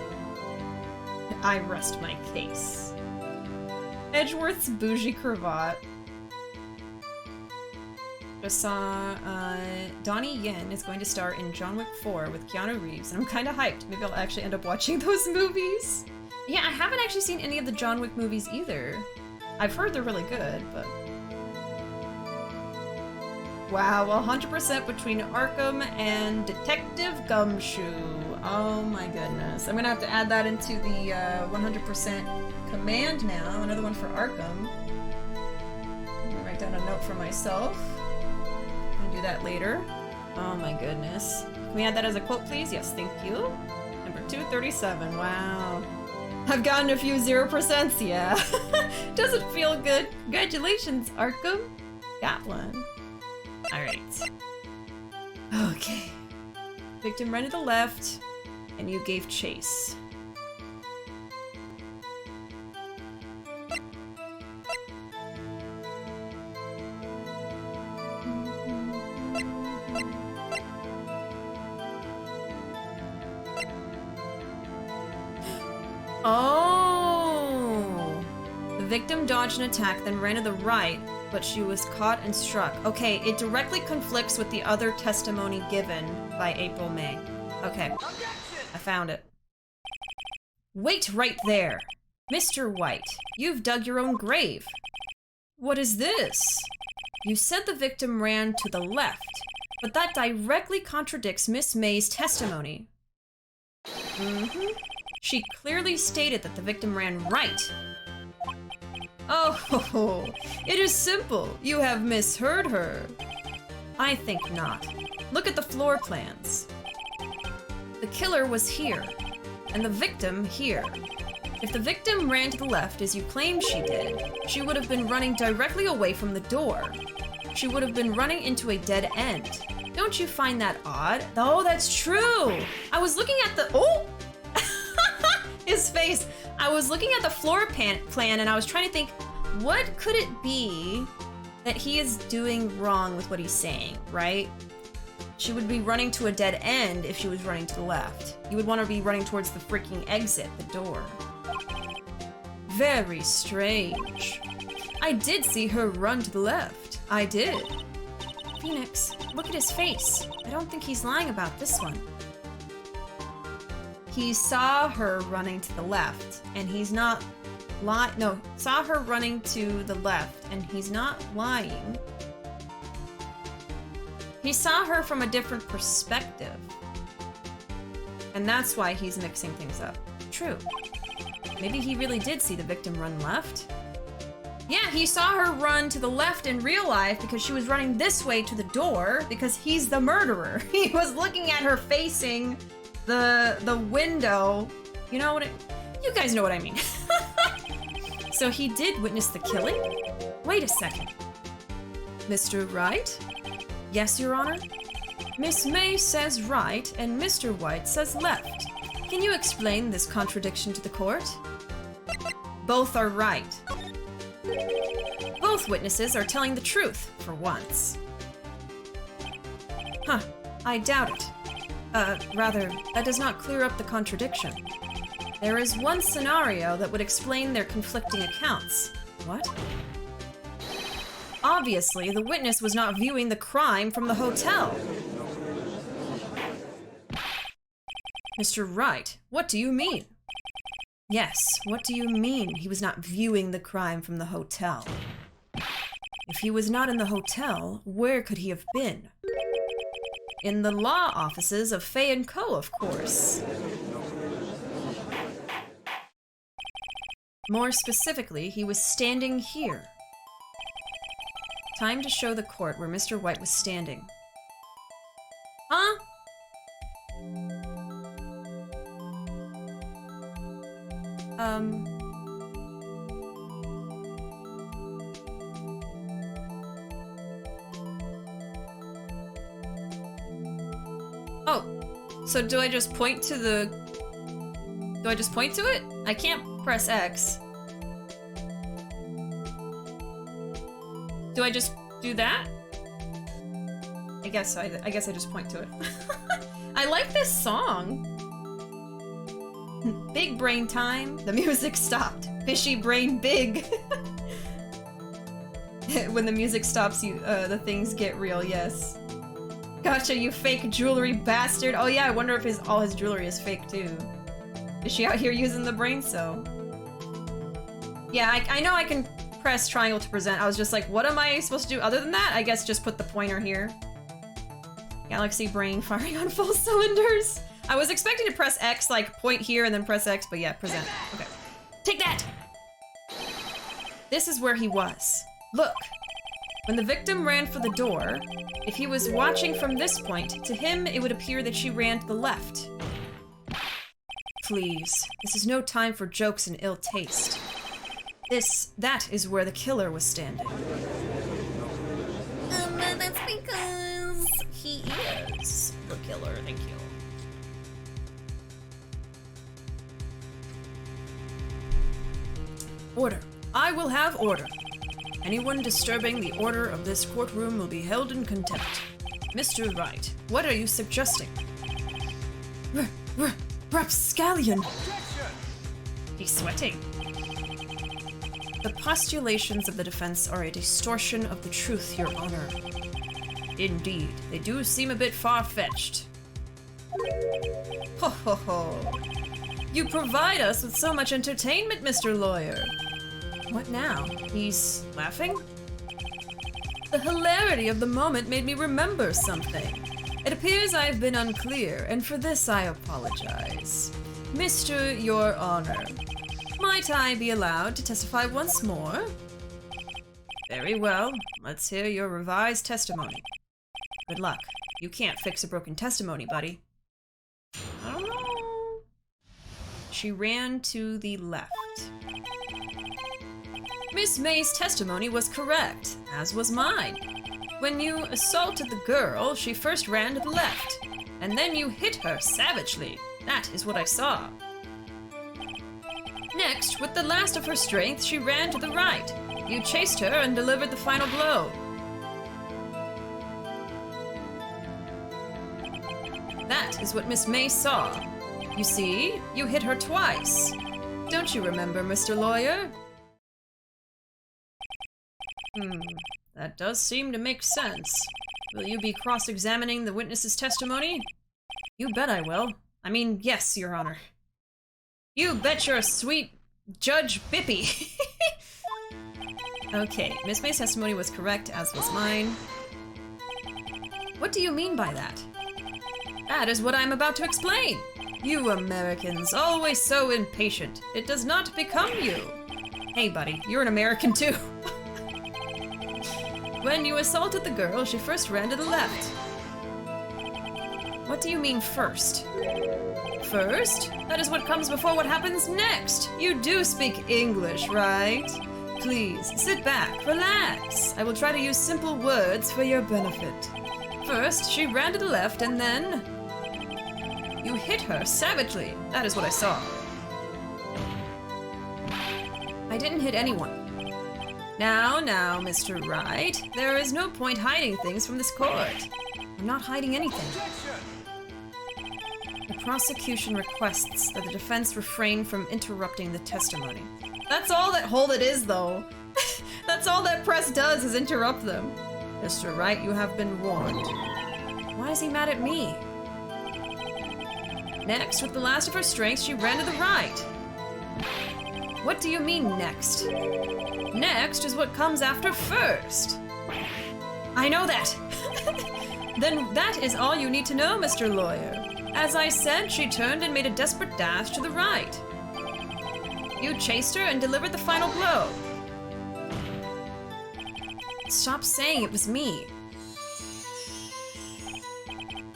I rest my case. Edgeworth's bougie cravat. Just saw Donnie Yen is going to star in John Wick 4 with Keanu Reeves, and I'm kind of hyped. Maybe I'll actually end up watching those movies. Yeah, I haven't actually seen any of the John Wick movies either. I've heard they're really good, but... Wow, 100% between Arkham and Detective Gumshoe. Oh my goodness. I'm gonna have to add that into the 100% command now. Another one for Arkham. I'm gonna write down a note for myself. Do that later. Oh my goodness. Can we add that as a quote, please? Yes, thank you. Number 237. Wow. I've gotten a few 0%, yeah. Doesn't feel good. Congratulations, Arkham. Got one. Alright. Okay. Victim ran to the left, and you gave chase. Oh! The victim dodged an attack, then ran to the right, but she was caught and struck. Okay, it directly conflicts with the other testimony given by April May. Okay, I found it. Wait right there! Mr. White, you've dug your own grave. What is this? You said the victim ran to the left, but that directly contradicts Miss May's testimony. Mm-hmm. She clearly stated that the victim ran right. Oh, it is simple. You have misheard her. I think not. Look at the floor plans. The killer was here, and the victim here. If the victim ran to the left as you claimed she did, she would have been running directly away from the door. She would have been running into a dead end. Don't you find that odd? Oh, that's true! I was looking at the- oh! His face. I was looking at the floor plan and I was trying to think, what could it be that he is doing wrong with what he's saying, right? She would be running to a dead end if she was running to the left. You would want to be running towards the freaking exit, the door. Very strange. I did see her run to the left. I did. Phoenix, look at his face. I don't think he's lying about this one. He saw her running to the left, and he's not saw her running to the left, and he's not lying. He saw her from a different perspective. And that's why he's mixing things up. True. Maybe he really did see the victim run left? Yeah, he saw her run to the left in real life because she was running this way to the door because he's the murderer. He was looking at her facing the window. You know what you guys know what I mean. So he did witness the killing? Wait a second. Mr. Wright? Yes, Your Honor? Miss May says right and Mr. White says left. Can you explain this contradiction to the court? Both are right. Both witnesses are telling the truth, for once. Huh, I doubt it. Rather, that does not clear up the contradiction. There is one scenario that would explain their conflicting accounts. What? Obviously, the witness was not viewing the crime from the hotel. Mr. Wright, what do you mean? Yes, what do you mean he was not viewing the crime from the hotel? If he was not in the hotel, where could he have been? In the law offices of Fay & Co., of course. More specifically, he was standing here. Time to show the court where Mr. White was standing. Huh? Oh, so do I just point to the... Do I just point to it? I can't press X. Do I just do that? I guess I just point to it. I like this song. Big brain time. The music stopped. Fishy brain big. When the music stops, the things get real. Yes. Gotcha, you fake jewelry bastard. Oh yeah, I wonder if all his jewelry is fake too. Is she out here using the brain cell? Yeah, I know I can press triangle to present. I was just like, what am I supposed to do other than that? I guess just put the pointer here. Galaxy brain firing on full cylinders. I was expecting to press X, like point here and then press X, but yeah, present. Okay. Take that! This is where he was. Look. When the victim ran for the door, if he was watching from this point, to him it would appear that she ran to the left. Please, this is no time for jokes and ill taste. That is where the killer was standing. That's because he is the killer, thank you. Order. I will have order. Anyone disturbing the order of this courtroom will be held in contempt. Mr. Wright, what are you suggesting? Rapscallion! He's sweating. The postulations of the defense are a distortion of the truth, Your Honor. Indeed, they do seem a bit far-fetched. Ho ho ho. You provide us with so much entertainment, Mr. Lawyer. What now? He's laughing? The hilarity of the moment made me remember something. It appears I've been unclear, and for this I apologize. Mr. Your Honor, might I be allowed to testify once more? Very well. Let's hear your revised testimony. Good luck. You can't fix a broken testimony, buddy. I don't know. She ran to the left. Miss May's testimony was correct, as was mine. When you assaulted the girl, she first ran to the left, and then you hit her savagely. That is what I saw. Next, with the last of her strength, she ran to the right. You chased her and delivered the final blow. That is what Miss May saw. You see, you hit her twice. Don't you remember, Mr. Lawyer? That does seem to make sense. Will you be cross-examining the witness's testimony? You bet I will. I mean, yes, Your Honor. You bet you're a sweet Judge Bippy. Okay, Miss May's testimony was correct, as was mine. What do you mean by that? That is what I'm about to explain. You Americans, always so impatient. It does not become you. Hey, buddy, you're an American too. When you assaulted the girl, she first ran to the left. What do you mean first? First? That is what comes before what happens next. You do speak English, right? Please, sit back, relax. I will try to use simple words for your benefit. First, she ran to the left and then... You hit her savagely. That is what I saw. I didn't hit anyone. Now, Mr. Wright, there is no point hiding things from this court. I'm not hiding anything. The prosecution requests that the defense refrain from interrupting the testimony. That's all that hold it is, though. That's all that press does is interrupt them. Mr. Wright, you have been warned. Why is he mad at me? Next, with the last of her strength, she ran to the right. What do you mean, next? Next is what comes after first. I know that. Then that is all you need to know, Mr. Lawyer. As I said, she turned and made a desperate dash to the right. You chased her and delivered the final blow. Stop saying it was me.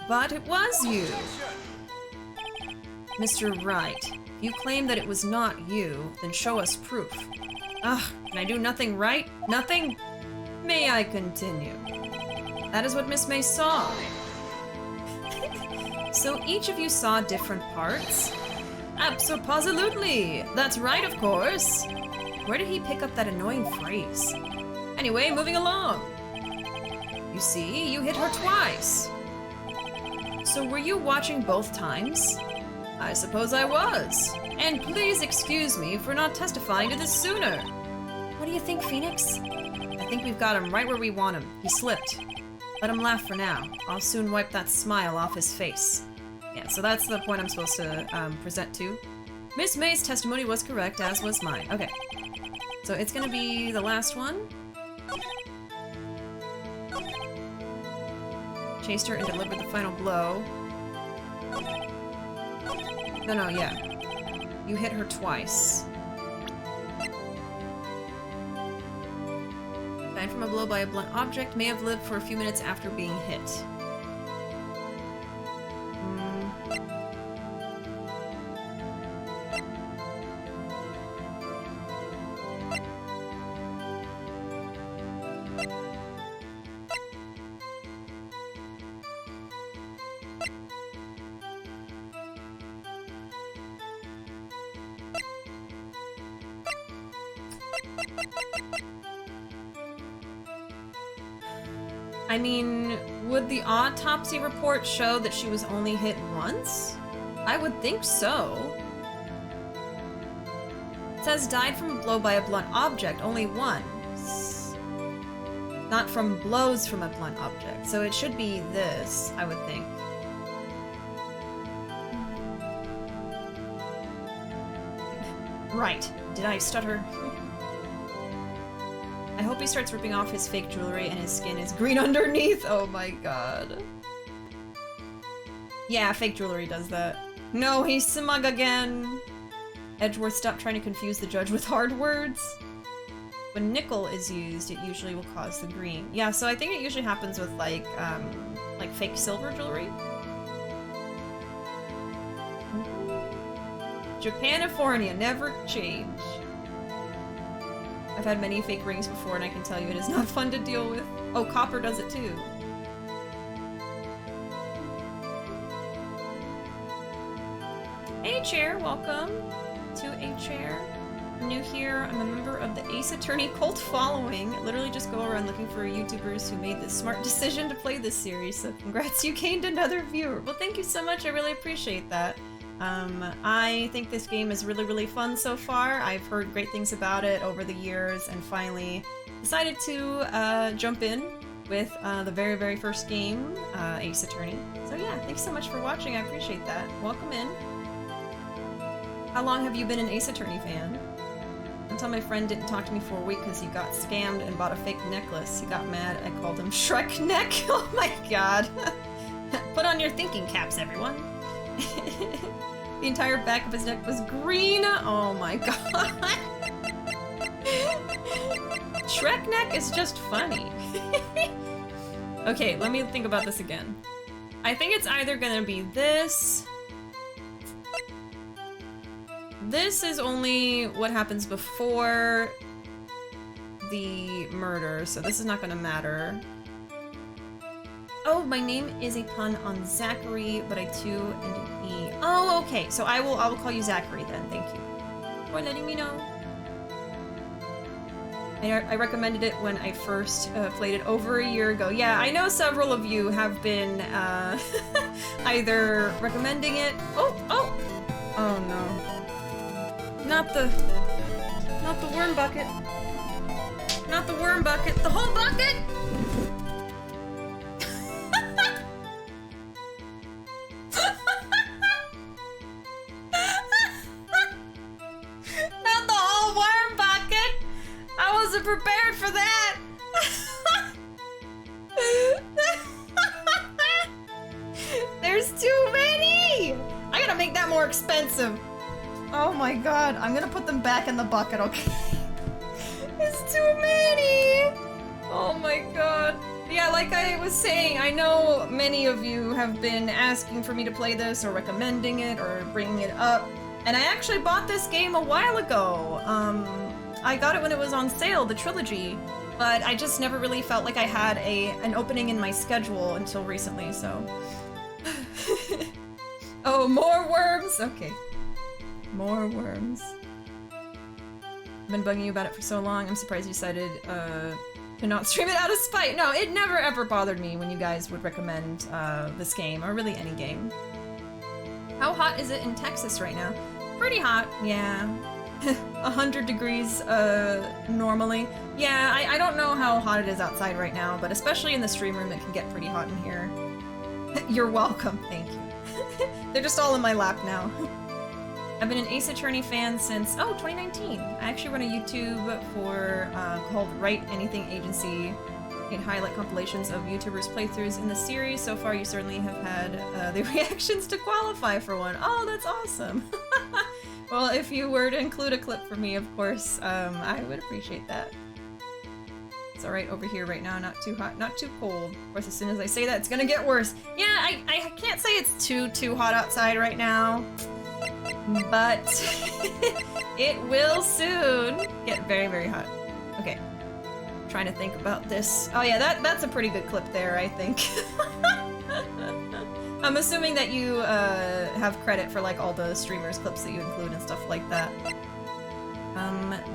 But it was you. Mr. Wright, if you claim that it was not you, then show us proof. Ugh, can I do nothing right? Nothing? May I continue? That is what Miss May saw. So each of you saw different parts? Abso-positively! That's right, of course! Where did he pick up that annoying phrase? Anyway, moving along. You see, you hit her twice. So were you watching both times? I suppose I was. And please excuse me for not testifying to this sooner. What do you think, Phoenix? I think we've got him right where we want him. He slipped. Let him laugh for now. I'll soon wipe that smile off his face. Yeah, so that's the point I'm supposed to present to. Miss May's testimony was correct, as was mine. Okay. So it's gonna be the last one. Chased her and delivered the final blow. No, yeah. You hit her twice. Died from a blow by a blunt object, may have lived for a few minutes after being hit. I mean, would the autopsy report show that she was only hit once? I would think so. It says died from a blow by a blunt object, only once. Not from blows from a blunt object, so it should be this, I would think. Right. Did I stutter? I hope he starts ripping off his fake jewelry and his skin is green underneath. Oh my god. Yeah, fake jewelry does that. No, he's smug again. Edgeworth, stop trying to confuse the judge with hard words. When nickel is used, it usually will cause the green. Yeah, so I think it usually happens with like fake silver jewelry. Japanifornia, never change. I've had many fake rings before and I can tell you it is not fun to deal with. Oh, copper does it too. Hey Chair, welcome. to a chair. I'm new here. I'm a member of the Ace Attorney cult following. I literally just go around looking for YouTubers who made the smart decision to play this series, so congrats, you gained another viewer. Well, thank you so much, I really appreciate that. I think this game is really, really fun so far. I've heard great things about it over the years, and finally decided to jump in with the very, very first game, Ace Attorney. So yeah, thanks so much for watching, I appreciate that. Welcome in. How long have you been an Ace Attorney fan? Until my friend didn't talk to me for a week because he got scammed and bought a fake necklace. He got mad, I called him Shrek Neck. Oh my god. Put on your thinking caps, everyone. The entire back of his neck was green. Oh my god. Shrek Neck is just funny. Okay, let me think about this again. I think it's either gonna be this. This is only what happens before the murder, so this is not gonna matter. Oh, my name is a pun on Zachary, but I too and an E. Oh, okay. So I will call you Zachary then. Thank you for letting me know. I recommended it when I first played it over a year ago. Yeah, I know several of you have been either recommending it. Oh no. Not the worm bucket. Not the worm bucket. The whole bucket. Not the whole worm bucket. I wasn't prepared for that. There's too many. I gotta make that more expensive. Oh my god, I'm gonna put them back in the bucket, okay? It's too many! Oh my god. Yeah, like I was saying, I know many of you have been asking for me to play this, or recommending it, or bringing it up. And I actually bought this game a while ago. I got it when it was on sale, the trilogy. But I just never really felt like I had an opening in my schedule until recently, so... Oh, more worms? Okay. More worms. I've been bugging you about it for so long, I'm surprised you decided to not stream it out of spite. No, it never ever bothered me when you guys would recommend this game, or really any game. How hot is it in Texas right now? Pretty hot, yeah. 100 degrees normally. Yeah, I don't know how hot it is outside right now, but especially in the stream room it can get pretty hot in here. You're welcome, thank you. They're just all in my lap now. I've been an Ace Attorney fan since, 2019. I actually run a YouTube for called Wright Anything Agency. It highlight compilations of YouTubers' playthroughs in the series. So far, you certainly have had the reactions to qualify for one. Oh, that's awesome. Well, if you were to include a clip for me, of course, I would appreciate that. It's alright over here right now, not too hot, not too cold. Of course, as soon as I say that, it's gonna get worse. Yeah, I can't say it's too hot outside right now. But it will soon get very, very hot. Okay. Trying to think about this. Oh yeah, that's a pretty good clip there, I think. I'm assuming that you have credit for like all the streamers' clips that you include and stuff like that.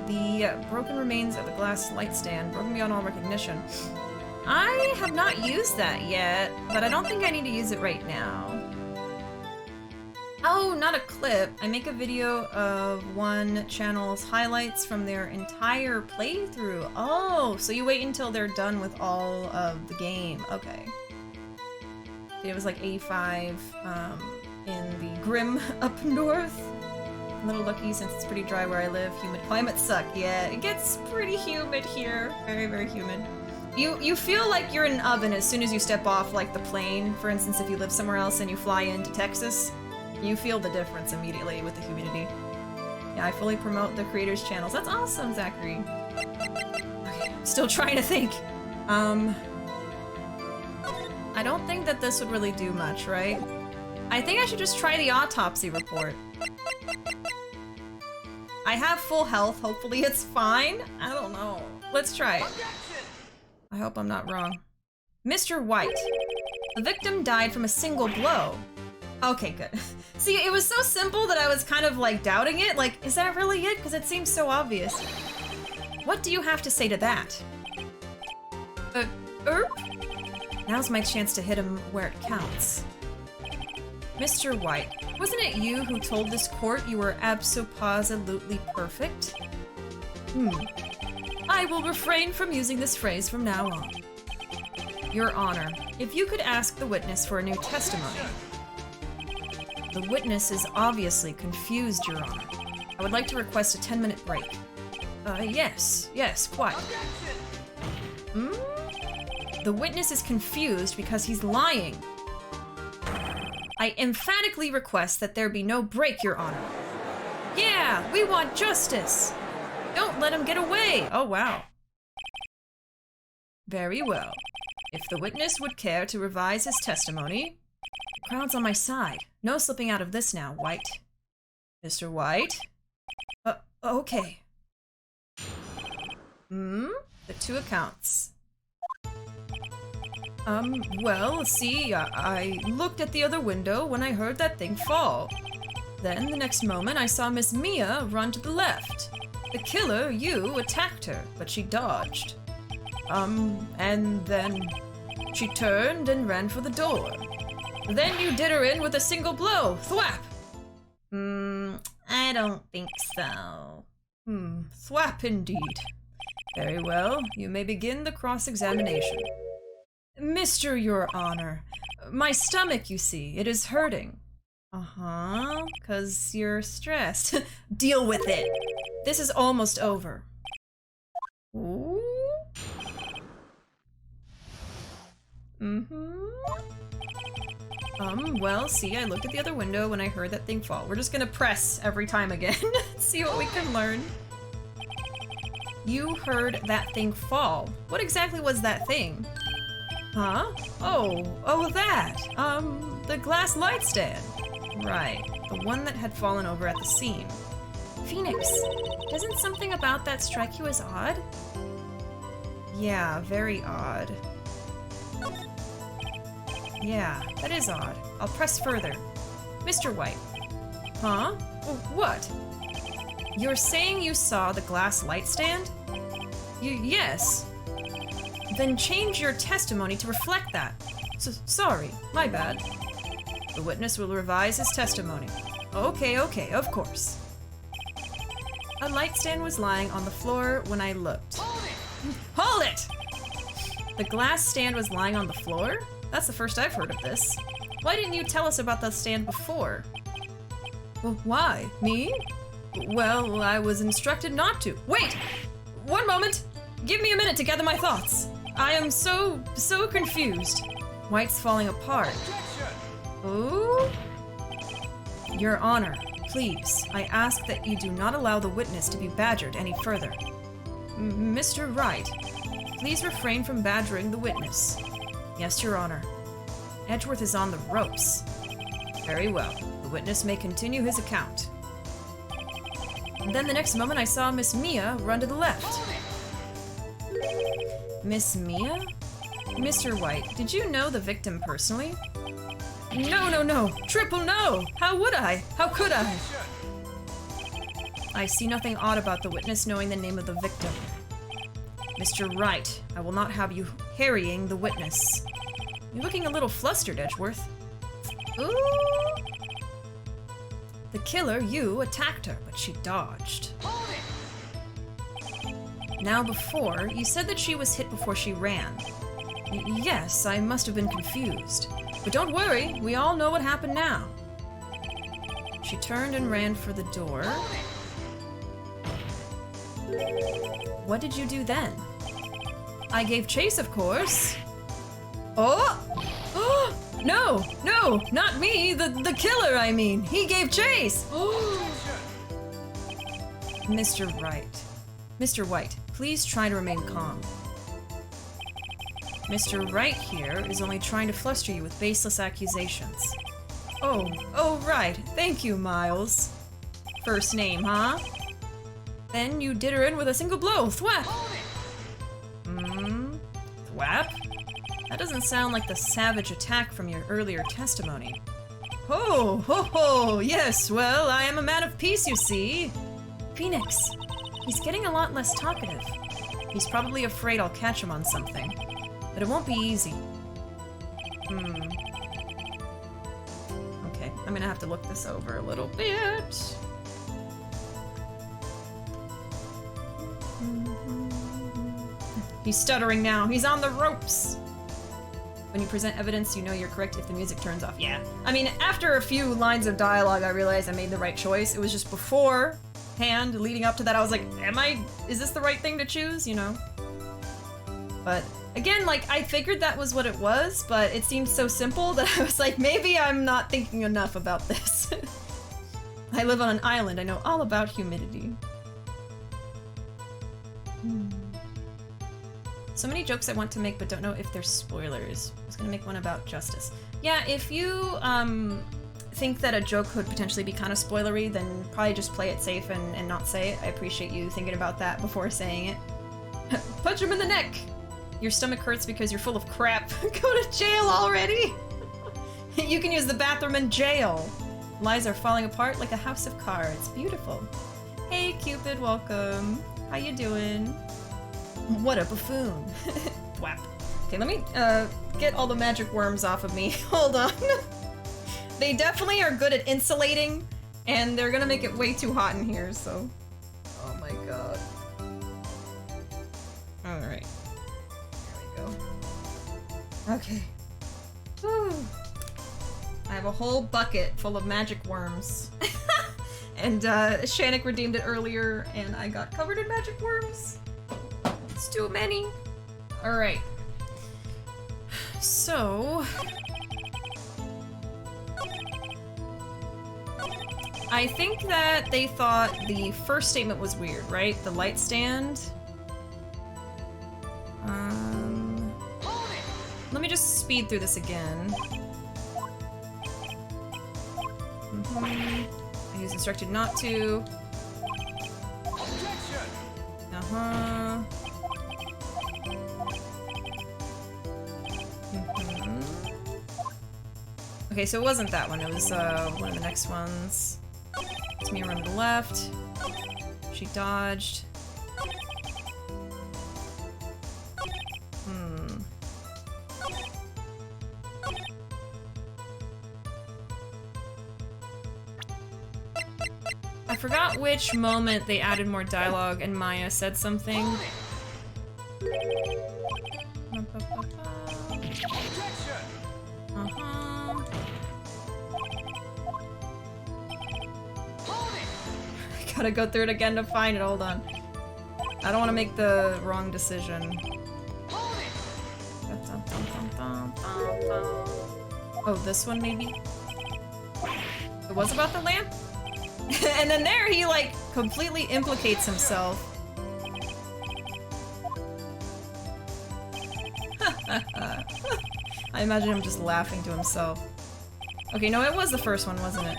The broken remains of the glass light stand, broken beyond all recognition. I have not used that yet, but I don't think I need to use it right now. Oh, not a clip. I make a video of one channel's highlights from their entire playthrough. Oh, so you wait until they're done with all of the game. Okay. It was like 85 in the Grim up north. I'm a little lucky since it's pretty dry where I live. Humid climates suck. Yeah, it gets pretty humid here. Very, very humid. You feel like you're in an oven as soon as you step off like the plane. For instance, if you live somewhere else and you fly into Texas, you feel the difference immediately with the humidity. Yeah, I fully promote the creators' channels. That's awesome, Zachary. Okay, I'm still trying to think. I don't think that this would really do much, right? I think I should just try the autopsy report. I have full health. Hopefully it's fine. I don't know. Let's try it. I hope I'm not wrong. Mr. White. The victim died from a single blow. Okay, good. See, it was so simple that I was kind of like doubting it. Like, is that really it? Because it seems so obvious. What do you have to say to that? Now's my chance to hit him where it counts. Mr. White, wasn't it you who told this court you were abso-positively perfect? I will refrain from using this phrase from now on. Your Honor, if you could ask the witness for a new testimony. The witness is obviously confused, Your Honor. I would like to request a 10-minute break. Yes, quite. The witness is confused because he's lying. I emphatically request that there be no break, Your Honor. Yeah, we want justice. Don't let him get away. Oh, wow. Very well. If the witness would care to revise his testimony, the crowd's on my side. No slipping out of this now, White. Mr. White? Okay. The two accounts. Well, see, I looked at the other window when I heard that thing fall. Then, the next moment, I saw Miss Mia run to the left. The killer, you, attacked her, but she dodged. And then she turned and ran for the door. Then you did her in with a single blow. Thwap! I don't think so. Thwap indeed. Very well, you may begin the cross-examination. Mr. Your Honor, my stomach, you see, it is hurting. 'Cause you're stressed. Deal with it. This is almost over. Ooh. Well, see, I looked at the other window when I heard that thing fall. We're just gonna press every time again. See what we can learn. You heard that thing fall. What exactly was that thing? Huh? Oh, that. The glass light stand. Right, the one that had fallen over at the scene. Phoenix, doesn't something about that strike you as odd? Yeah, very odd. Yeah, that is odd. I'll press further. Mr. White. Huh? What? You're saying you saw the glass light stand? Yes. Then change your testimony to reflect that. Sorry, my bad. The witness will revise his testimony. Okay, of course. A light stand was lying on the floor when I looked. Hold it! The glass stand was lying on the floor? That's the first I've heard of this. Why didn't you tell us about the stand before? Well, why? Me? Well, I was instructed not to. Wait! One moment! Give me a minute to gather my thoughts. I am so confused. White's falling apart. Ooh? Your Honor, please, I ask that you do not allow the witness to be badgered any further. Mr. Wright, please refrain from badgering the witness. Yes, Your Honor. Edgeworth is on the ropes. Very well. The witness may continue his account. And then the next moment I saw Miss Mia run to the left. Miss Mia? Mr. White, did you know the victim personally? No. Triple no! How would I? How could I? I see nothing odd about the witness knowing the name of the victim. Mr. Wright, I will not have you harrying the witness. You're looking a little flustered, Edgeworth. Ooh! The killer, you, attacked her, but she dodged. Now before, you said that she was hit before she ran. Yes, I must have been confused. But don't worry, we all know what happened now. She turned and ran for the door. What did you do then? I gave chase, of course. Oh! No, not me, the killer, I mean. He gave chase! Mr. White, please try to remain calm. Mr. Wright here is only trying to fluster you with baseless accusations. Oh, right. Thank you, Miles. First name, huh? Then you did her in with a single blow. Thwap! Thwap? That doesn't sound like the savage attack from your earlier testimony. Oh, ho, ho, yes, well, I am a man of peace, you see. Phoenix, he's getting a lot less talkative. He's probably afraid I'll catch him on something. But it won't be easy. Okay, I'm gonna have to look this over a little bit. He's stuttering now. He's on the ropes. When you present evidence, you know you're correct if the music turns off. Yeah. I mean, after a few lines of dialogue, I realized I made the right choice. It was just beforehand, leading up to that, I was like, is this the right thing to choose, you know? But again, like, I figured that was what it was, but it seemed so simple that I was like, maybe I'm not thinking enough about this. I live on an island. I know all about humidity. So many jokes I want to make, but don't know if they're spoilers. I was gonna make one about justice. Yeah, if you think that a joke could potentially be kind of spoilery, then probably just play it safe and not say it. I appreciate you thinking about that before saying it. Punch him in the neck! Your stomach hurts because you're full of crap. Go to jail already! You can use the bathroom in jail. Lies are falling apart like a house of cards. Beautiful. Hey Cupid, welcome. How you doing? What a buffoon. Whap. Okay, let me get all the magic worms off of me. Hold on. They definitely are good at insulating, and they're gonna make it way too hot in here, so... Oh my god. Alright. There we go. Okay. Whew. I have a whole bucket full of magic worms. And Shannick redeemed it earlier, and I got covered in magic worms. It's too many. Alright. So... I think that they thought the first statement was weird, right? The light stand. Let me just speed through this again. I was instructed not to. Uh-huh. Okay, so it wasn't that one. It was one of the next ones. It's me around to the left. She dodged. I forgot which moment they added more dialogue and Maya said something. I gotta go through it again to find it, hold on. I don't want to make the wrong decision. Oh, this one maybe? It was about the lamp? And then there he like completely implicates himself. I imagine him just laughing to himself. Okay, no, it was the first one, wasn't it?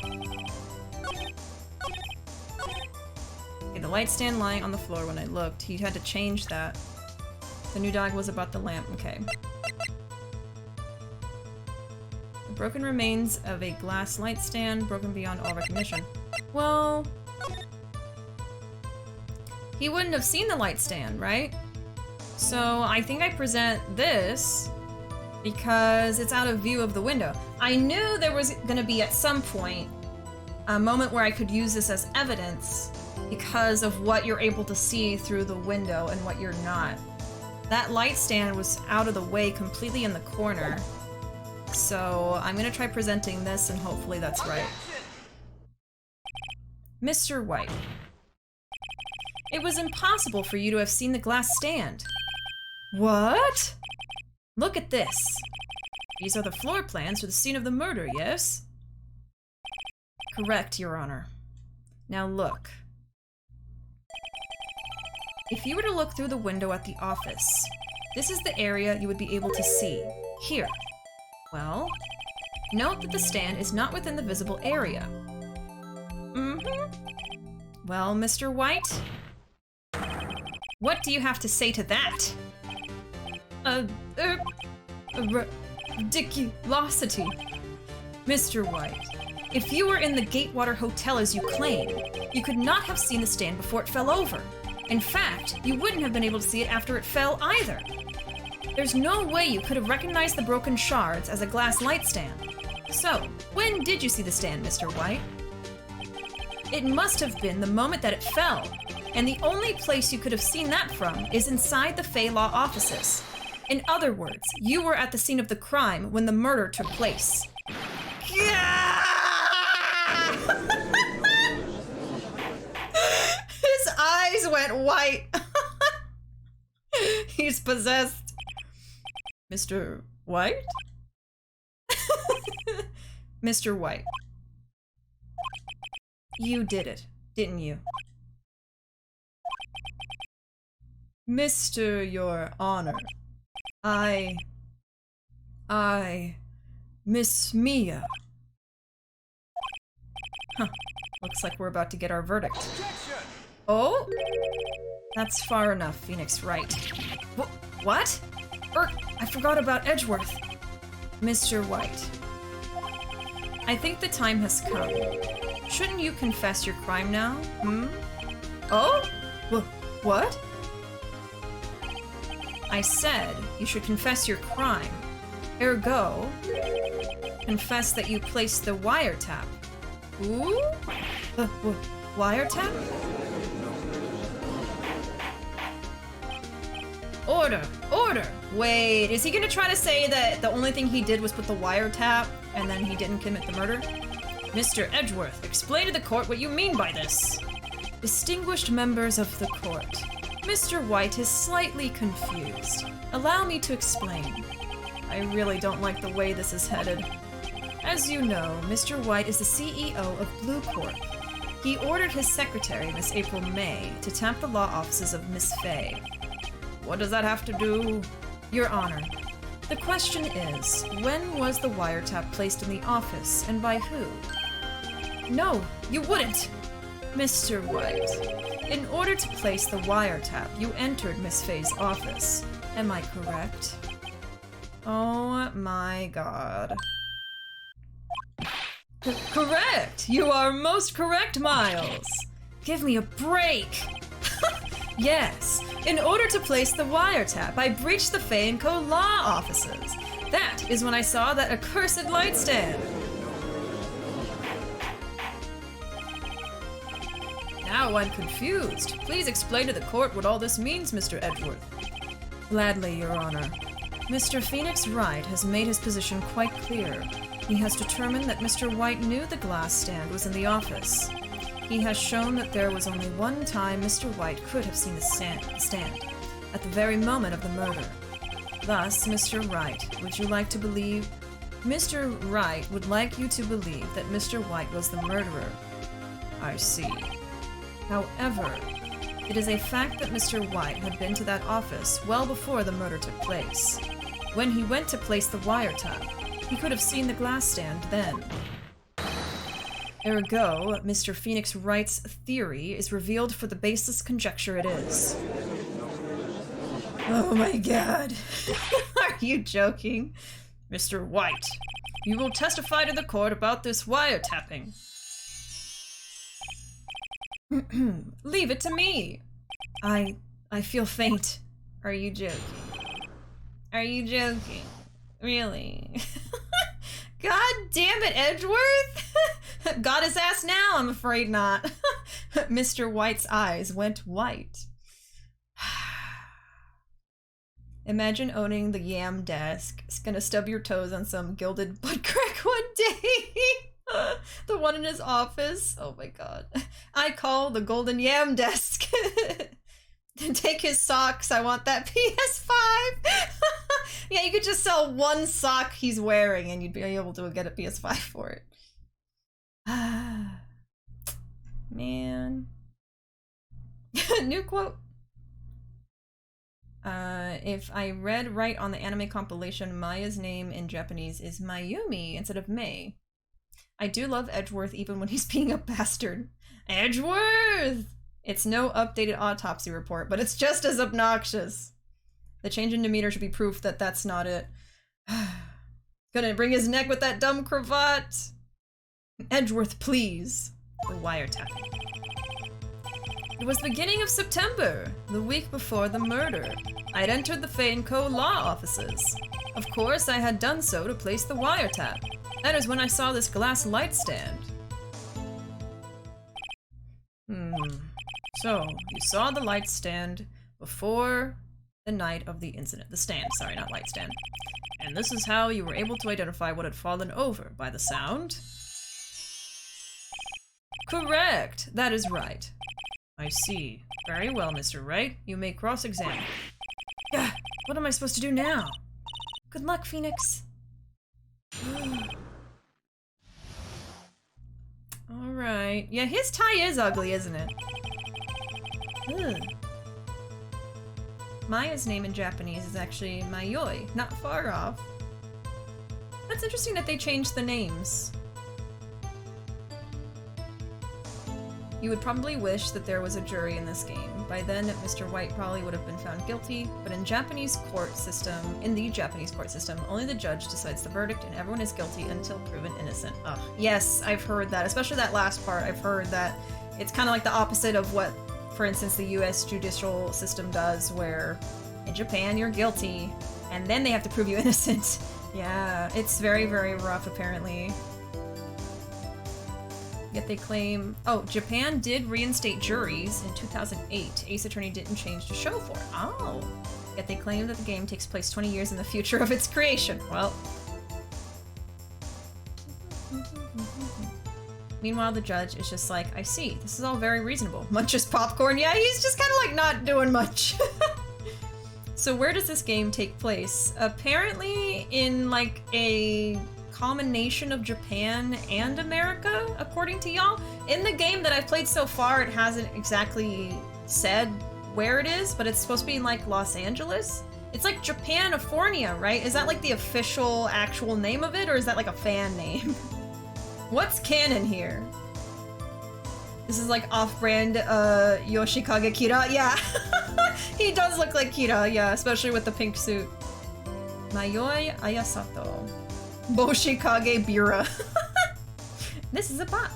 Okay, the light stand lying on the floor when I looked. He had to change that. The new dog was about the lamp, okay. The broken remains of a glass light stand, broken beyond all recognition. Well, he wouldn't have seen the light stand, right? So I think I present this because it's out of view of the window. I knew there was gonna be at some point a moment where I could use this as evidence because of what you're able to see through the window and what you're not. That light stand was out of the way, completely in the corner. So I'm gonna try presenting this and hopefully that's right. Mr. White. It was impossible for you to have seen the glass stand. What? Look at this. These are the floor plans for the scene of the murder, yes? Correct, Your Honor. Now look. If you were to look through the window at the office, this is the area you would be able to see. Here. Well, note that the stand is not within the visible area. Well, Mr. White? What do you have to say to that? Ridiculosity. Mr. White, If you were in the Gatewater Hotel as you claim, you could not have seen the stand before it fell over. In fact, you wouldn't have been able to see it after it fell either. There's no way you could have recognized the broken shards as a glass light stand. So, when did you see the stand, Mr. White? It must have been the moment that it fell, and the only place you could have seen that from is inside the Fey Law offices. In other words, you were at the scene of the crime when the murder took place. His eyes went white. He's possessed. Mr. White? Mr. White. You did it, didn't you? Mr. Your Honor, Miss Mia. Huh. Looks like we're about to get our verdict. Objection! Oh? That's far enough, Phoenix Wright. What? I forgot about Edgeworth. Mr. White. I think the time has come. Shouldn't you confess your crime now? Oh? What? I said you should confess your crime. Ergo, confess that you placed the wiretap. Ooh? The wiretap? Order! Order! Wait, is he gonna try to say that the only thing he did was put the wiretap and then he didn't commit the murder? Mr. Edgeworth, explain to the court what you mean by this. Distinguished members of the court, Mr. White is slightly confused. Allow me to explain. I really don't like the way this is headed. As you know, Mr. White is the CEO of Blue Corp. He ordered his secretary, Miss April May, to tap the law offices of Miss Fay. What does that have to do? Your Honor, the question is, when was the wiretap placed in the office, and by who? No, you wouldn't! Mr. White, in order to place the wiretap, you entered Miss Fay's office. Am I correct? Oh my god. Correct! You are most correct, Miles! Give me a break! Yes, in order to place the wiretap, I breached the Fay & Co. law offices. That is when I saw that accursed light stand. Now I'm confused. Please explain to the court what all this means, Mr. Edgeworth. Gladly, Your Honor. Mr. Phoenix Wright has made his position quite clear. He has determined that Mr. White knew the glass stand was in the office. He has shown that there was only one time Mr. White could have seen the stand, at the very moment of the murder. Thus, Mr. Wright, would you like to believe? Mr. Wright would like you to believe that Mr. White was the murderer. I see. However, it is a fact that Mr. White had been to that office well before the murder took place. When he went to place the wiretap, he could have seen the glass stand then. Ergo, Mr. Phoenix Wright's theory is revealed for the baseless conjecture it is. Oh my god. Are you joking? Mr. White, you will testify to the court about this wiretapping. Leave it to me. I feel faint. Are you joking? Are you joking? Really? God damn it, Edgeworth! Got his ass now, I'm afraid not. Mr. White's eyes went white. Imagine owning the yam desk. It's gonna stub your toes on some gilded butt crack one day. The one in his office. Oh my god. I call the golden yam desk. Take his socks. I want that PS5. Yeah, you could just sell one sock he's wearing and you'd be able to get a PS5 for it. Man. New quote. If I read right on the anime compilation, Maya's name in Japanese is Mayumi instead of May. I do love Edgeworth even when he's being a bastard. Edgeworth! It's no updated autopsy report, but it's just as obnoxious. The change in demeanor should be proof that that's not it. Couldn't bring his neck with that dumb cravat. Edgeworth, please. The wiretapping. It was the beginning of September, the week before the murder. I had entered the Fane Co. law offices. Of course, I had done so to place the wiretap. That is when I saw this glass light stand. So, you saw the light stand before the night of the incident. The stand, sorry, not light stand. And this is how you were able to identify what had fallen over, by the sound? Correct! That is right. I see. Very well, Mr. Wright. You may cross-examine. What am I supposed to do now? Good luck, Phoenix. Alright. Yeah, his tie is ugly, isn't it? Ugh. Maya's name in Japanese is actually Mayoi, not far off. That's interesting that they changed the names. You would probably wish that there was a jury in this game. By then, Mr. White probably would have been found guilty, but in the Japanese court system, only the judge decides the verdict and everyone is guilty until proven innocent. Ugh. Yes, I've heard that, especially that last part. I've heard that it's kind of like the opposite of what, for instance, the US judicial system does, where in Japan you're guilty and then they have to prove you innocent. Yeah, it's very, very rough apparently. Yet they claim... Oh, Japan did reinstate juries in 2008. Ace Attorney didn't change the show for it. Oh. Yet they claim that the game takes place 20 years in the future of its creation. Well. Meanwhile, the judge is just like, I see, this is all very reasonable. Munches popcorn. Yeah, he's just kind of like not doing much. So where does this game take place? Apparently in like a combination of Japan and America, according to y'all. In the game that I've played so far, it hasn't exactly said where it is, but it's supposed to be in like Los Angeles. It's like Japanifornia, right? Is that like the official actual name of it, or is that like a fan name? What's canon here? This is like off-brand Yoshikage Kira. Yeah, he does look like Kira, yeah, especially with the pink suit. Mayoi Ayasato. Boshikage Bira. This is a bot.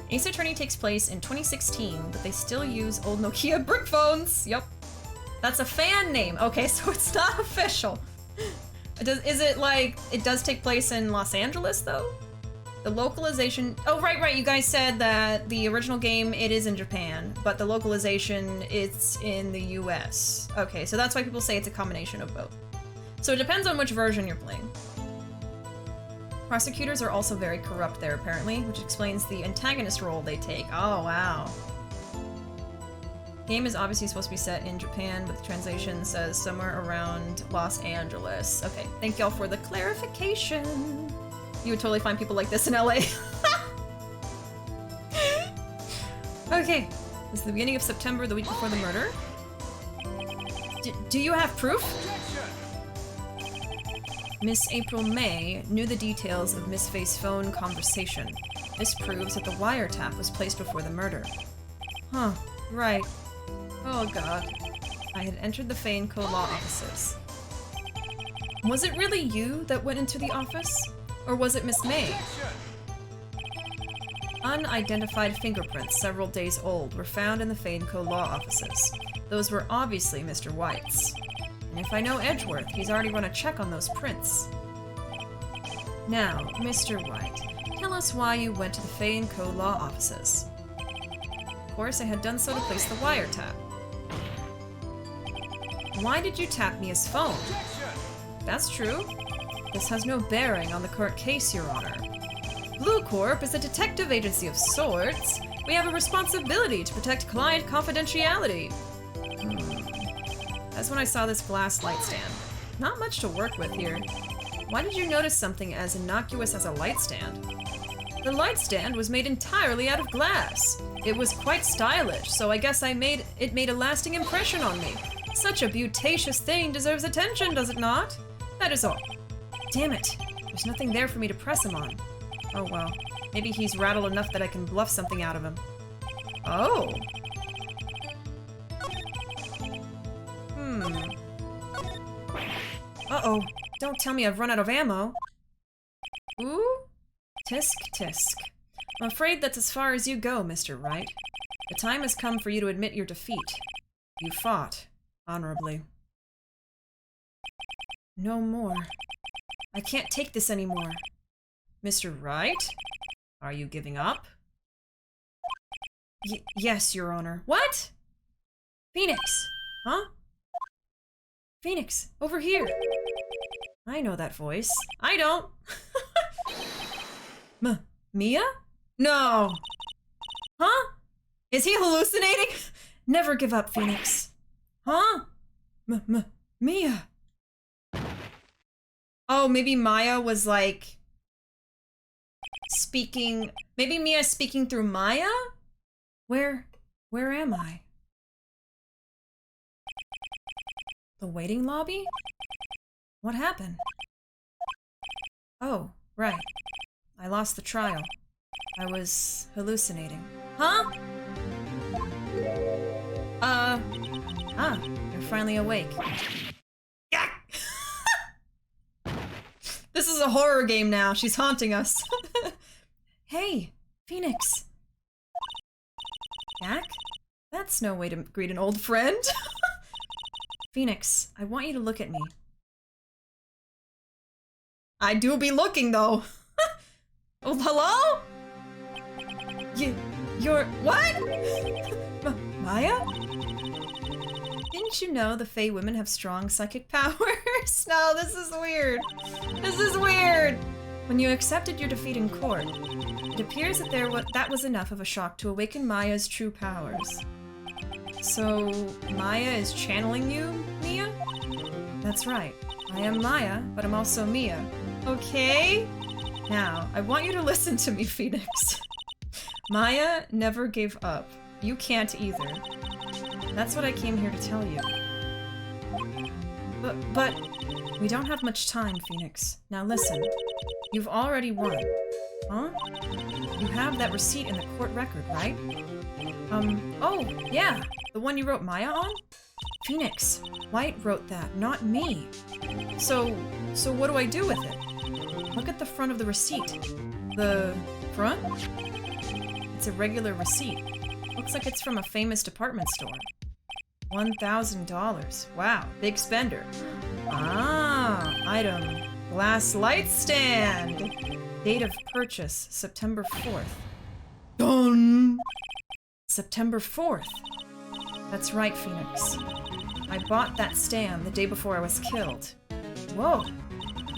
Ace Attorney takes place in 2016, but they still use old Nokia brick phones. Yep. That's a fan name. Okay, so it's not official. Is it like, it does take place in Los Angeles though? The localization, oh right, you guys said that the original game, it is in Japan, but the localization, it's in the US. Okay, so that's why people say it's a combination of both. So it depends on which version you're playing. Prosecutors are also very corrupt there, apparently, which explains the antagonist role they take. Oh, wow. The game is obviously supposed to be set in Japan, but the translation says somewhere around Los Angeles. Okay, thank y'all for the clarification. You would totally find people like this in LA. Okay, this is the beginning of September, the week before the murder. Do you have proof? Miss April May knew the details of Miss Faye's phone conversation. This proves that the wiretap was placed before the murder. Huh, right. Oh god. I had entered the Fane Co. law offices. Was it really you that went into the office? Or was it Miss May? Unidentified fingerprints several days old were found in the Fane Co. law offices. Those were obviously Mr. White's. And if I know Edgeworth, he's already run a check on those prints. Now, Mr. White, tell us why you went to the Fane Co. law offices. Of course, I had done so to place the wiretap. Why did you tap Mia's phone? That's true. This has no bearing on the current case, Your Honor. Blue Corp is a detective agency of sorts. We have a responsibility to protect client confidentiality. That's when I saw this glass light stand. Not much to work with here. Why did you notice something as innocuous as a light stand? The light stand was made entirely out of glass. It was quite stylish, so I guess it made a lasting impression on me. Such a beautacious thing deserves attention, does it not? That is all. Damn it. There's nothing there for me to press him on. Oh well. Maybe he's rattled enough that I can bluff something out of him. Oh. Uh-oh. Don't tell me I've run out of ammo. Ooh? Tisk, tisk. I'm afraid that's as far as you go, Mr. Wright. The time has come for you to admit your defeat. You fought honorably. No more. I can't take this anymore. Mr. Wright? Are you giving up? Yes, Your Honor. What? Phoenix! Huh? Phoenix, over here! I know that voice. I don't! Mia? No! Huh? Is he hallucinating? Never give up, Phoenix. Huh? Mia. Oh, maybe Maya was like speaking. Maybe Mia's speaking through Maya? Where am I? The waiting lobby? What happened? Oh, right. I lost the trial. I was hallucinating. Huh? You're finally awake. This is a horror game now. She's haunting us. Hey, Phoenix. Jack? That's no way to greet an old friend. Phoenix, I want you to look at me. I do be looking, though. Oh, hello? You're... what? Maya? Didn't you know the Fae women have strong psychic powers? No, this is weird. This is weird. When you accepted your defeat in court, it appears that that was enough of a shock to awaken Maya's true powers. So, Maya is channeling you, Mia? That's right. I am Maya, but I'm also Mia. Okay? Now, I want you to listen to me, Phoenix. Maya never gave up. You can't either. That's what I came here to tell you. But we don't have much time, Phoenix. Now listen. You've already won. Huh? You have that receipt in the court record, right? Oh, yeah. The one you wrote Maya on? Phoenix, White wrote that, not me. So what do I do with it? Look at the front of the receipt. The front? It's a regular receipt. Looks like it's from a famous department store. $1,000. Wow, big spender. Ah, item. Glass light stand. Date of purchase, September 4th. Done! September 4th. That's right, Phoenix. I bought that stand the day before I was killed. Whoa.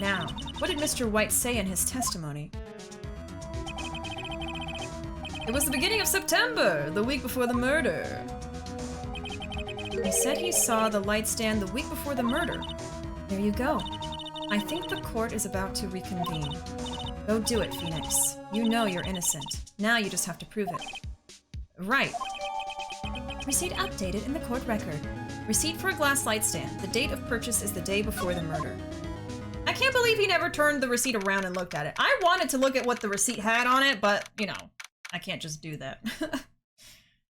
Now, what did Mr. White say in his testimony? It was the beginning of September, the week before the murder. He said he saw the light stand the week before the murder. There you go. I think the court is about to reconvene. Go do it, Phoenix. You know you're innocent. Now you just have to prove it. Right. Receipt updated in the court record. Receipt for a glass light stand. The date of purchase is the day before the murder. I can't believe he never turned the receipt around and looked at it. I wanted to look at what the receipt had on it, but, you know, I can't just do that.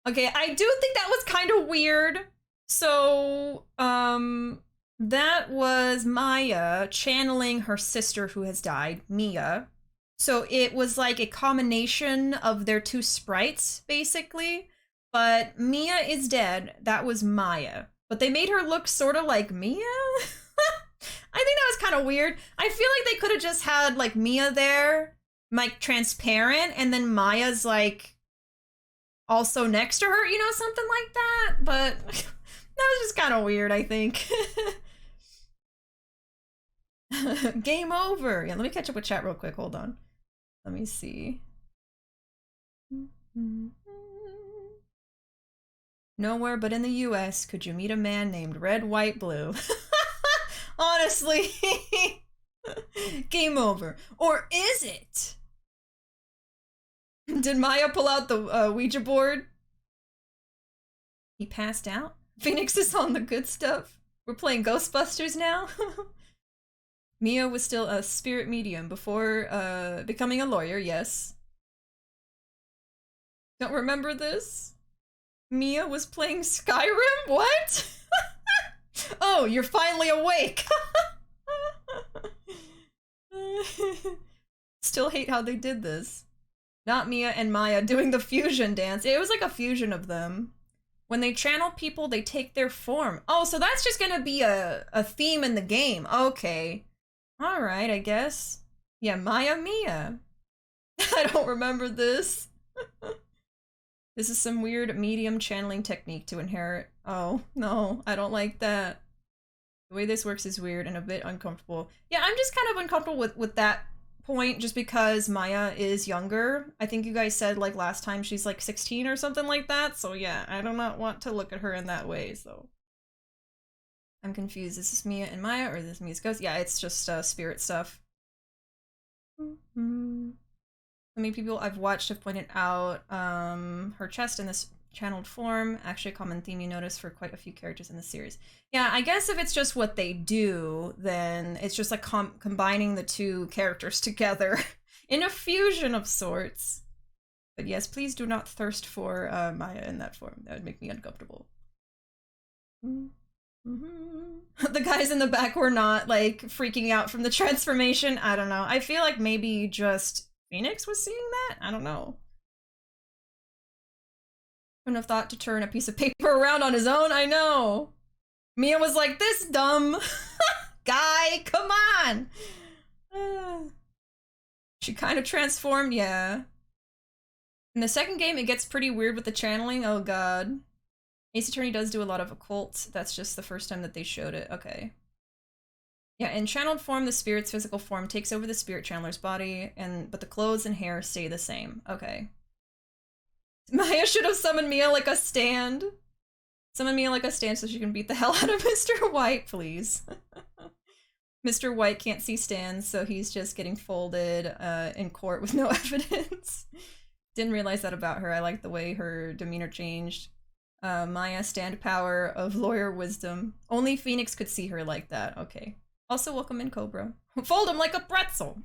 Okay, I do think that was kind of weird. So, that was Maya channeling her sister who has died, Mia. So it was like a combination of their two sprites, basically. But Mia is dead. That was Maya. But they made her look sort of like Mia? I think that was kind of weird. I feel like they could have just had, like, Mia there, like, transparent, and then Maya's, like, also next to her, you know, something like that. But that was just kind of weird, I think. Game over. Yeah, let me catch up with chat real quick. Hold on. Let me see. Nowhere but in the US could you meet a man named Red, White, Blue. Honestly. Game over. Or is it? Did Maya pull out the Ouija board? He passed out? Phoenix is on the good stuff. We're playing Ghostbusters now? Mia was still a spirit medium before becoming a lawyer, yes. Don't remember this? Mia was playing Skyrim? What? Oh, you're finally awake! Still hate how they did this. Not Mia and Maya doing the fusion dance. It was like a fusion of them. When they channel people, they take their form. Oh, so that's just gonna be a theme in the game. Okay. Alright, I guess. Yeah, Maya Mia. I don't remember this. This is some weird medium channeling technique to inherit. Oh, no, I don't like that. The way this works is weird and a bit uncomfortable. Yeah, I'm just kind of uncomfortable with that point just because Maya is younger. I think you guys said like last time she's like 16 or something like that. So yeah, I do not want to look at her in that way, so. I'm confused. Is this Mia and Maya or is this Mia's ghost? Yeah, it's just spirit stuff. So many people I've watched have pointed out her chest in this channeled form. Actually a common theme you notice for quite a few characters in the series. Yeah, I guess if it's just what they do, then it's just like combining the two characters together in a fusion of sorts. But yes, please do not thirst for Maya in that form. That would make me uncomfortable. The guys in the back were not like freaking out from the transformation. I don't know. I feel like maybe just Phoenix was seeing that? I don't know. Wouldn't have thought to turn a piece of paper around on his own. I know. Mia was like, this dumb guy, come on. She kind of transformed, yeah. In the second game, it gets pretty weird with the channeling. Oh god. Ace Attorney does do a lot of occult. That's just the first time that they showed it. Okay. Yeah, in channeled form, the spirit's physical form takes over the spirit channeler's body, but the clothes and hair stay the same. Okay. Maya should have summoned Mia like a stand. Summon Mia like a stand so she can beat the hell out of Mr. White, please. Mr. White can't see stands, so he's just getting folded in court with no evidence. Didn't realize that about her. I like the way her demeanor changed. Maya, stand power of lawyer wisdom. Only Phoenix could see her like that. Okay. Also, welcome in, Cobra. Fold him like a pretzel!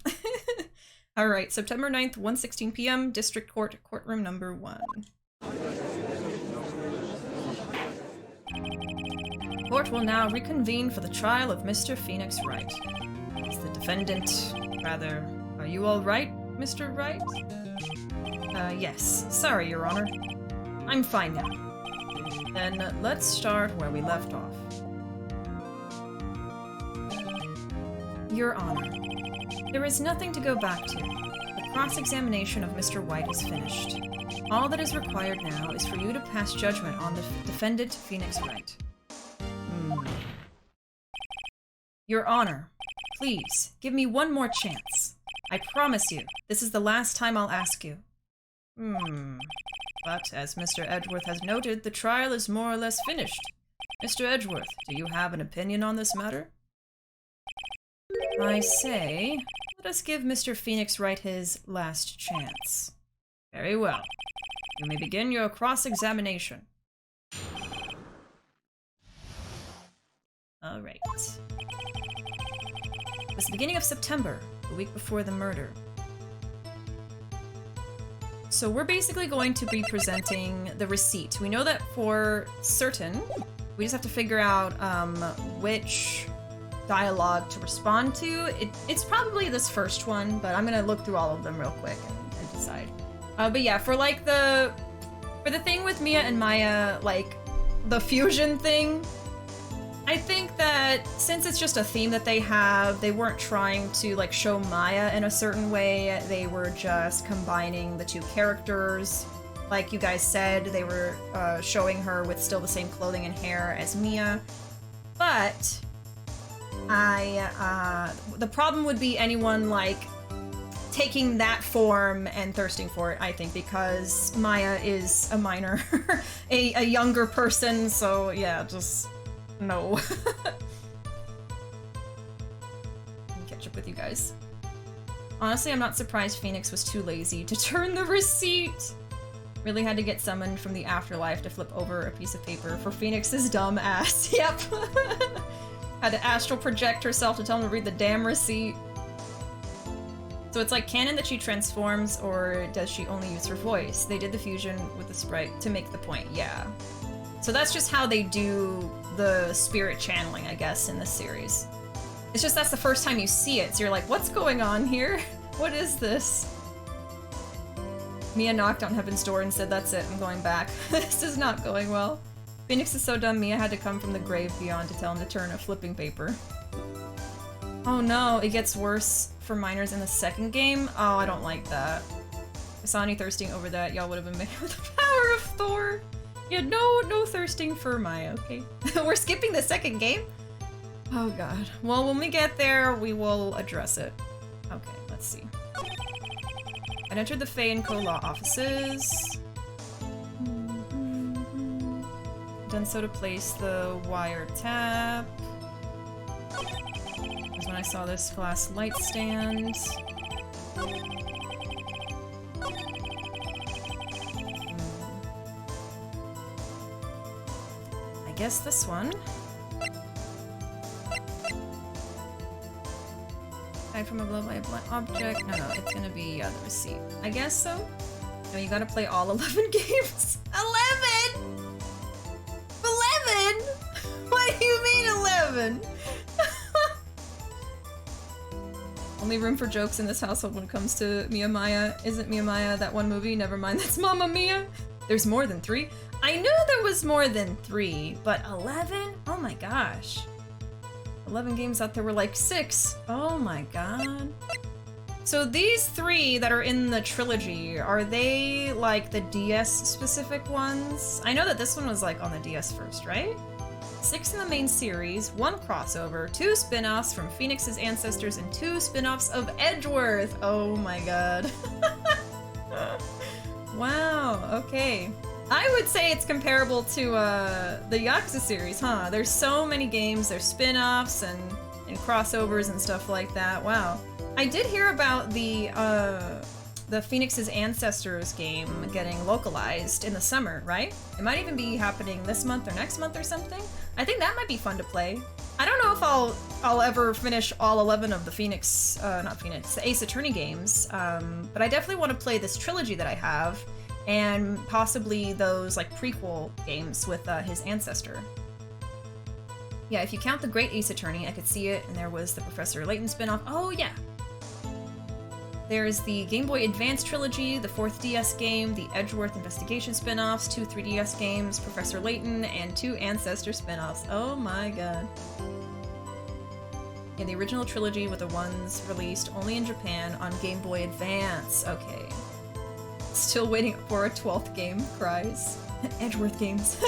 Alright, September 9th, 1:16 p.m., District Court, courtroom number 1. Court will now reconvene for the trial of Mr. Phoenix Wright. Is the defendant... rather... Are you all right, Mr. Wright? Yes. Sorry, Your Honor. I'm fine now. Then let's start where we left off. Your Honor, there is nothing to go back to. The cross-examination of Mr. White is finished. All that is required now is for you to pass judgment on the defendant, Phoenix Wright. Your Honor, please, give me one more chance. I promise you, this is the last time I'll ask you. But, as Mr. Edgeworth has noted, the trial is more or less finished. Mr. Edgeworth, do you have an opinion on this matter? I say, let us give Mr. Phoenix Wright his last chance. Very well. You may begin your cross-examination. Alright. It was the beginning of September, the week before the murder. So we're basically going to be presenting the receipt. We know that for certain. We just have to figure out which dialogue to respond to. It's probably this first one, but I'm gonna look through all of them real quick and decide. But yeah, for like the thing with Mia and Maya, like the fusion thing, I think that since it's just a theme that they have, they weren't trying to like show Maya in a certain way. They were just combining the two characters. Like you guys said, they were showing her with still the same clothing and hair as Mia. But the problem would be anyone like taking that form and thirsting for it, I think, because Maya is a minor, a younger person, so yeah, just no. Catch up with you guys. Honestly, I'm not surprised Phoenix was too lazy to turn the receipt. Really had to get summoned from the afterlife to flip over a piece of paper for Phoenix's dumb ass. Yep. Had to astral project herself to tell him to read the damn receipt. So it's like canon that she transforms, or does she only use her voice? They did the fusion with the sprite to make the point, yeah. So that's just how they do the spirit channeling, I guess, in this series. It's just that's the first time you see it, so you're like, what's going on here? What is this? Mia knocked on heaven's door and said, "That's it, I'm going back." This is not going well. Phoenix is so dumb, Mia had to come from the grave beyond to tell him to turn a flipping paper. Oh no, it gets worse for minors in the second game? Oh, I don't like that. I saw any thirsting over that, y'all would have been made with the power of Thor. Yeah, no thirsting for Maya, okay? We're skipping the second game? Oh god. Well, when we get there, we will address it. Okay, let's see. I entered the Faye and Co. law offices. Done so to place the wiretap. That's when I saw this glass light stand. I guess this one. From a blow by a blunt object. No, it's gonna be the receipt. I guess so. No, you gotta play all 11 games. 11? 11? What do you mean 11? Only room for jokes in this household when it comes to Mia Maya. Isn't Mia Maya that one movie? Never mind, that's Mamma Mia. There's more than 3. I knew there was more than 3, but 11? Oh my gosh. 11 games out there were like 6. Oh my god. So these 3 that are in the trilogy, are they like the DS specific ones? I know that this one was like on the DS first, right? 6 in the main series, 1 crossover, 2 spin-offs from Phoenix's ancestors, and 2 spin-offs of Edgeworth. Oh my god. Wow, okay. I would say it's comparable to the Yakuza series, huh? There's so many games, there's spin-offs and crossovers and stuff like that. Wow. I did hear about the Phoenix's Ancestors game getting localized in the summer, right? It might even be happening this month or next month or something. I think that might be fun to play. I don't know if I'll ever finish all 11 of the the Ace Attorney games, but I definitely want to play this trilogy that I have, and possibly those like prequel games with his ancestor. Yeah, if you count the Great Ace Attorney, I could see it, and there was the Professor Layton spinoff. Oh yeah! There's the Game Boy Advance trilogy, the 4th DS game, the Edgeworth Investigation spin-offs, 2 3DS games, Professor Layton, and 2 Ancestor spin-offs. Oh my god. Yeah, the original trilogy with the ones released only in Japan on Game Boy Advance. Okay. Still waiting for a 12th game, cries. Edgeworth games.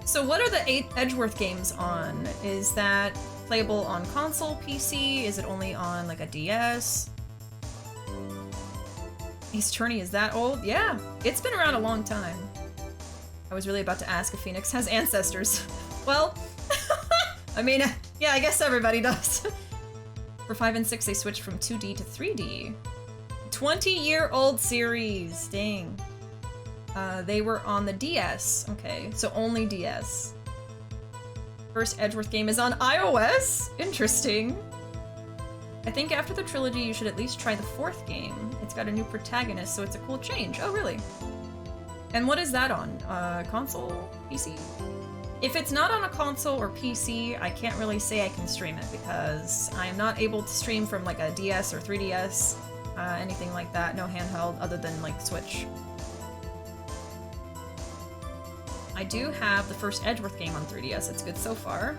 So what are the 8 Edgeworth games on? Is that playable on console, PC? Is it only on like a DS? Ace Attorney is that old? Yeah, it's been around a long time. I was really about to ask if Phoenix has ancestors. Well, I mean, yeah, I guess everybody does. For 5 and 6, they switched from 2D to 3D. 20-year-old series, dang. They were on the DS. Okay, so only DS. First Edgeworth game is on iOS? Interesting. I think after the trilogy, you should at least try the 4th game. It's got a new protagonist, so it's a cool change. Oh, really? And what is that on? Console? PC? If it's not on a console or PC, I can't really say I can stream it because I am not able to stream from like a DS or 3DS, anything like that. No handheld other than like Switch. I do have the first Edgeworth game on 3DS. It's good so far.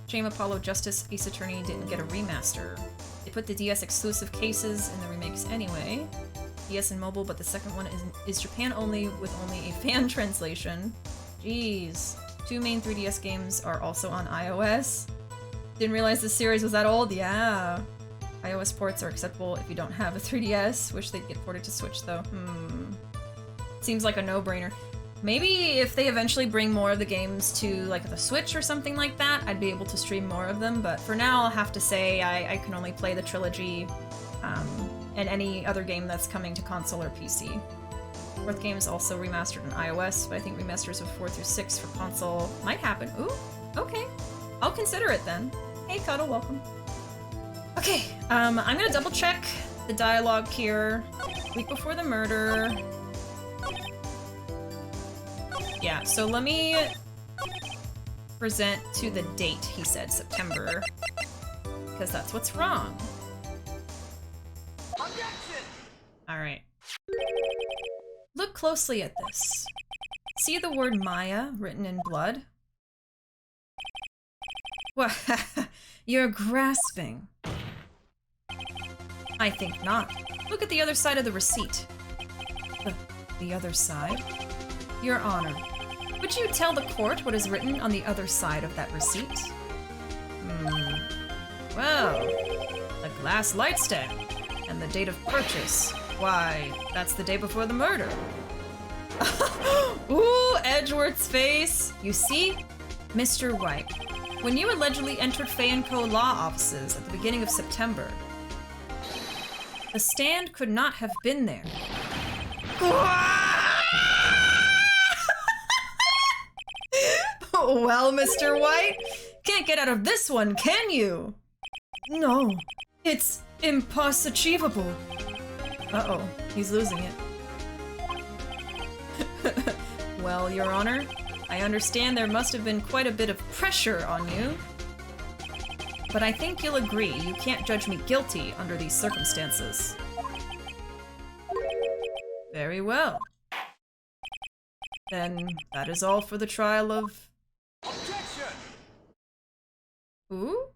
Shame Apollo Justice Ace Attorney didn't get a remaster. They put the DS exclusive cases in the remakes anyway. DS and mobile, but the second one is Japan only with only a fan translation. Jeez. 2 main 3DS games are also on iOS. Didn't realize this series was that old? Yeah. iOS ports are acceptable if you don't have a 3DS. Wish they'd get ported to Switch though. Seems like a no-brainer. Maybe if they eventually bring more of the games to like the Switch or something like that, I'd be able to stream more of them, but for now I'll have to say I can only play the trilogy and any other game that's coming to console or PC. 4th game is also remastered on iOS, but I think remasters of 4 through 6 for console might happen. Ooh, okay. I'll consider it then. Hey Cuddle, welcome. Okay, I'm gonna double check the dialogue here. Week before the murder. Yeah, so let me present to the date, he said, September, because that's what's wrong. Look closely at this. See the word Maya written in blood? Well, you're grasping. I think not. Look at the other side of the receipt. The other side? Your Honor, would you tell the court what is written on the other side of that receipt? Well, a glass light stand, and the date of purchase. Why, that's the day before the murder. Ooh, Edgeworth's face. You see? Mr. Wright, when you allegedly entered Fay & Co. law offices at the beginning of September, the stand could not have been there. Well, Mr. White, can't get out of this one, can you? No, it's impossible. Uh-oh, he's losing it. Well, Your Honor, I understand there must have been quite a bit of pressure on you. But I think you'll agree you can't judge me guilty under these circumstances. Very well. Then that is all for the trial of... Objection! Ooh?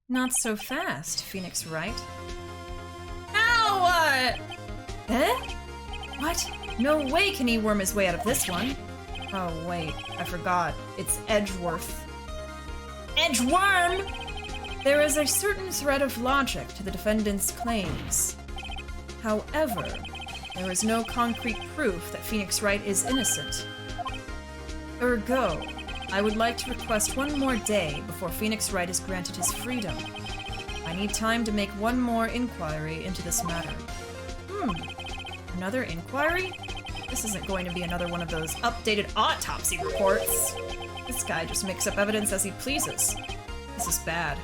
Not so fast, Phoenix Wright. Ow! Eh? What? No way can he worm his way out of this one. Oh, wait. I forgot. It's Edgeworth. Edgeworm! There is a certain thread of logic to the defendant's claims. However, there is no concrete proof that Phoenix Wright is innocent. Ergo, I would like to request one more day before Phoenix Wright is granted his freedom. I need time to make one more inquiry into this matter. Another inquiry? This isn't going to be another one of those updated autopsy reports. This guy just makes up evidence as he pleases. This is bad.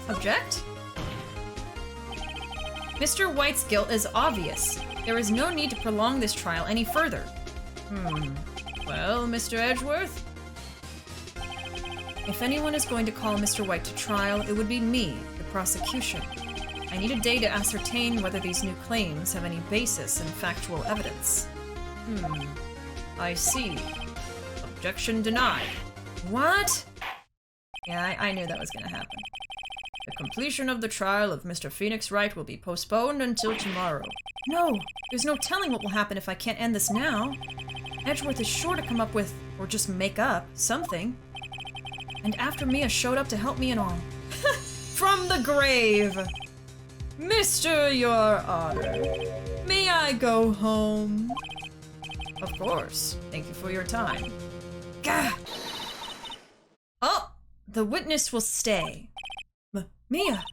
Object? Mr. White's guilt is obvious. There is no need to prolong this trial any further. Well, Mr. Edgeworth? If anyone is going to call Mr. White to trial, it would be me, the prosecution. I need a day to ascertain whether these new claims have any basis in factual evidence. I see. Objection denied. What? Yeah, I knew that was gonna happen. The completion of the trial of Mr. Phoenix Wright will be postponed until tomorrow. No, there's no telling what will happen if I can't end this now. Edgeworth is sure to come up with, or just make up, something. And after Mia showed up to help me and all. From the grave! Mr. Your Honor, may I go home? Of course. Thank you for your time. Gah! Oh! The witness will stay. Mia!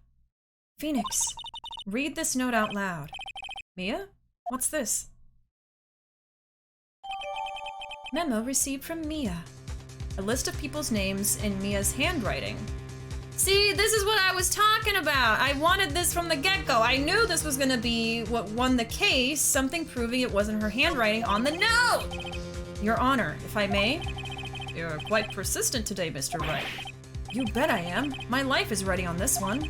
Phoenix, read this note out loud. Mia? What's this? Memo received from Mia. A list of people's names in Mia's handwriting. See, this is what I was talking about. I wanted this from the get-go. I knew this was gonna be what won the case, something proving it wasn't her handwriting on the note! Your Honor, if I may? You're quite persistent today, Mr. Wright. You bet I am. My life is ready on this one.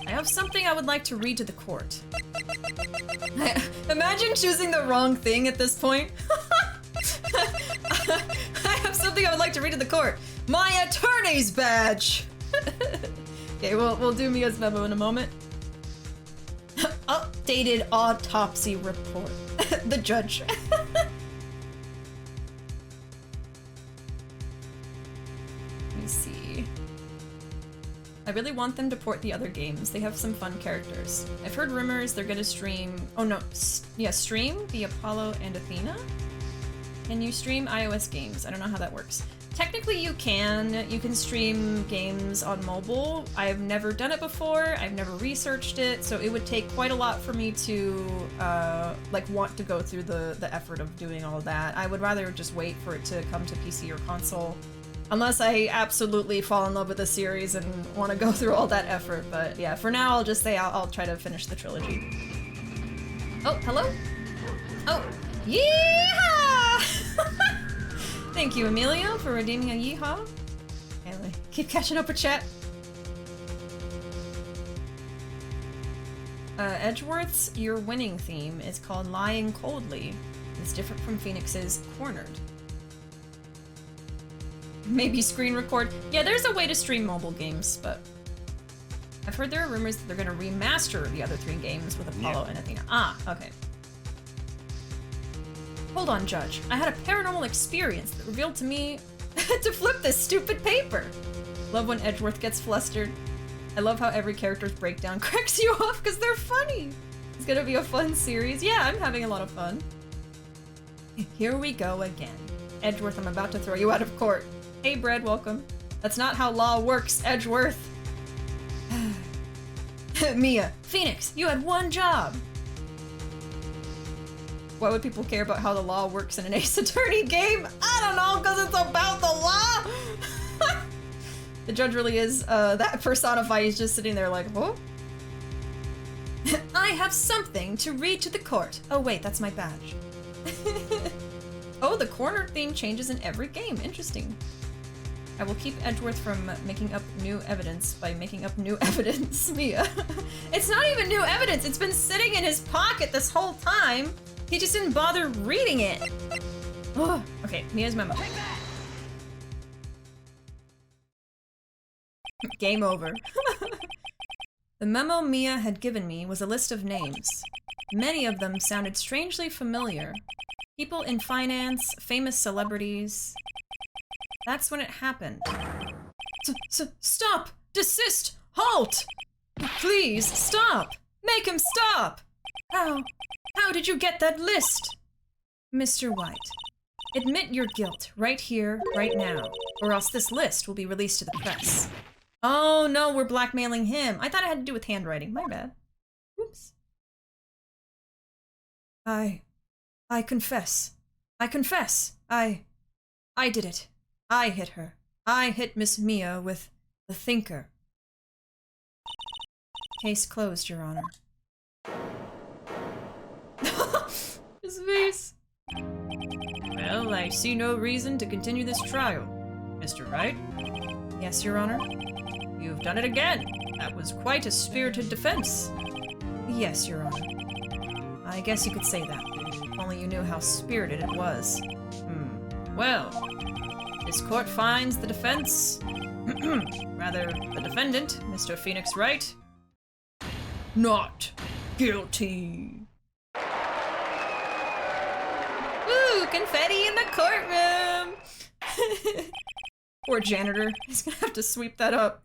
I have something I would like to read to the court. Imagine choosing the wrong thing at this point. I have something I would like to read to the court. My attorney's badge! Okay, we'll do Mia's memo in a moment. Updated autopsy report. The judge. Let me see. I really want them to port the other games. They have some fun characters. I've heard rumors they're gonna stream... Oh no, yeah, stream the Apollo and Athena? Can you stream iOS games? I don't know how that works. Technically you can. You can stream games on mobile. I've never done it before. I've never researched it, so it would take quite a lot for me to like want to go through the effort of doing all that. I would rather just wait for it to come to PC or console. Unless I absolutely fall in love with the series and want to go through all that effort, but yeah, for now I'll just say I'll try to finish the trilogy. Oh, hello? Oh, yeehaw! Thank you, Emilio, for redeeming a yeehaw. Anyway, keep catching up with chat. Edgeworth's Your Winning theme is called Lying Coldly. It's different from Phoenix's Cornered. Maybe screen record. Yeah, there's a way to stream mobile games, but I've heard there are rumors that they're gonna remaster the other 3 games with Apollo and Athena. Ah, okay. Hold on, Judge. I had a paranormal experience that revealed to me to flip this stupid paper. Love when Edgeworth gets flustered. I love how every character's breakdown cracks you off because they're funny. It's gonna be a fun series. Yeah, I'm having a lot of fun. Here we go again. Edgeworth, I'm about to throw you out of court. Hey, Bread, welcome. That's not how law works, Edgeworth. Mia, Phoenix, you had one job. Why would people care about how the law works in an Ace Attorney game? I don't know, because it's about the law! The judge really is, that personified. He's just sitting there like, oh? I have something to read to the court. Oh wait, that's my badge. Oh, the corner theme changes in every game. Interesting. I will keep Edgeworth from making up new evidence by making up new evidence, Mia. It's not even new evidence. It's been sitting in his pocket this whole time. He just didn't bother reading it. Oh, okay, Mia's memo. Game over. The memo Mia had given me was a list of names. Many of them sounded strangely familiar. People in finance, famous celebrities. That's when it happened. Stop! Desist! Halt! Please, stop! Make him stop! How did you get that list? Mr. White, admit your guilt right here, right now, or else this list will be released to the press. Oh no, we're blackmailing him. I thought it had to do with handwriting. My bad. Oops. I confess. I confess. I did it. I hit her. I hit Miss Mia with the thinker. Case closed, Your Honor. His face. Well, I see no reason to continue this trial. Mr. Wright? Yes, Your Honor. You've done it again. That was quite a spirited defense. Yes, Your Honor. I guess you could say that. If only you knew how spirited it was. Well, this court finds the defense, rather, the defendant, Mr. Phoenix Wright, not guilty. Ooh, confetti in the courtroom! Poor janitor. He's gonna have to sweep that up.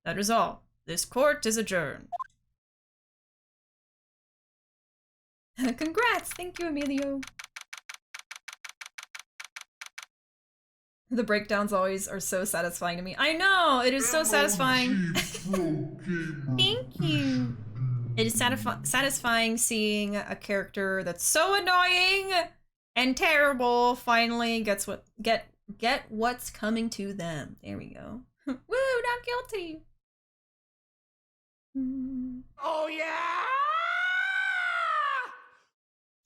That is all. This court is adjourned. Congrats! Thank you, Emilio. The breakdowns always are so satisfying to me. I know! It is so satisfying. Thank you! It is satisfying seeing a character that's so annoying and terrible finally gets get what's coming to them. There we go. Woo! Not guilty! Oh yeah!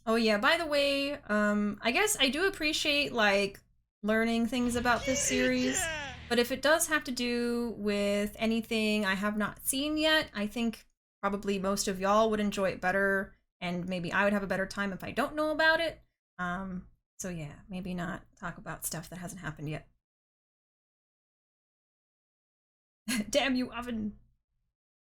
Oh yeah, by the way, I guess I do appreciate, like, learning things about this series, but if it does have to do with anything I have not seen yet, I think probably most of y'all would enjoy it better, and maybe I would have a better time if I don't know about it. So yeah, maybe not talk about stuff that hasn't happened yet. Damn you, Oven!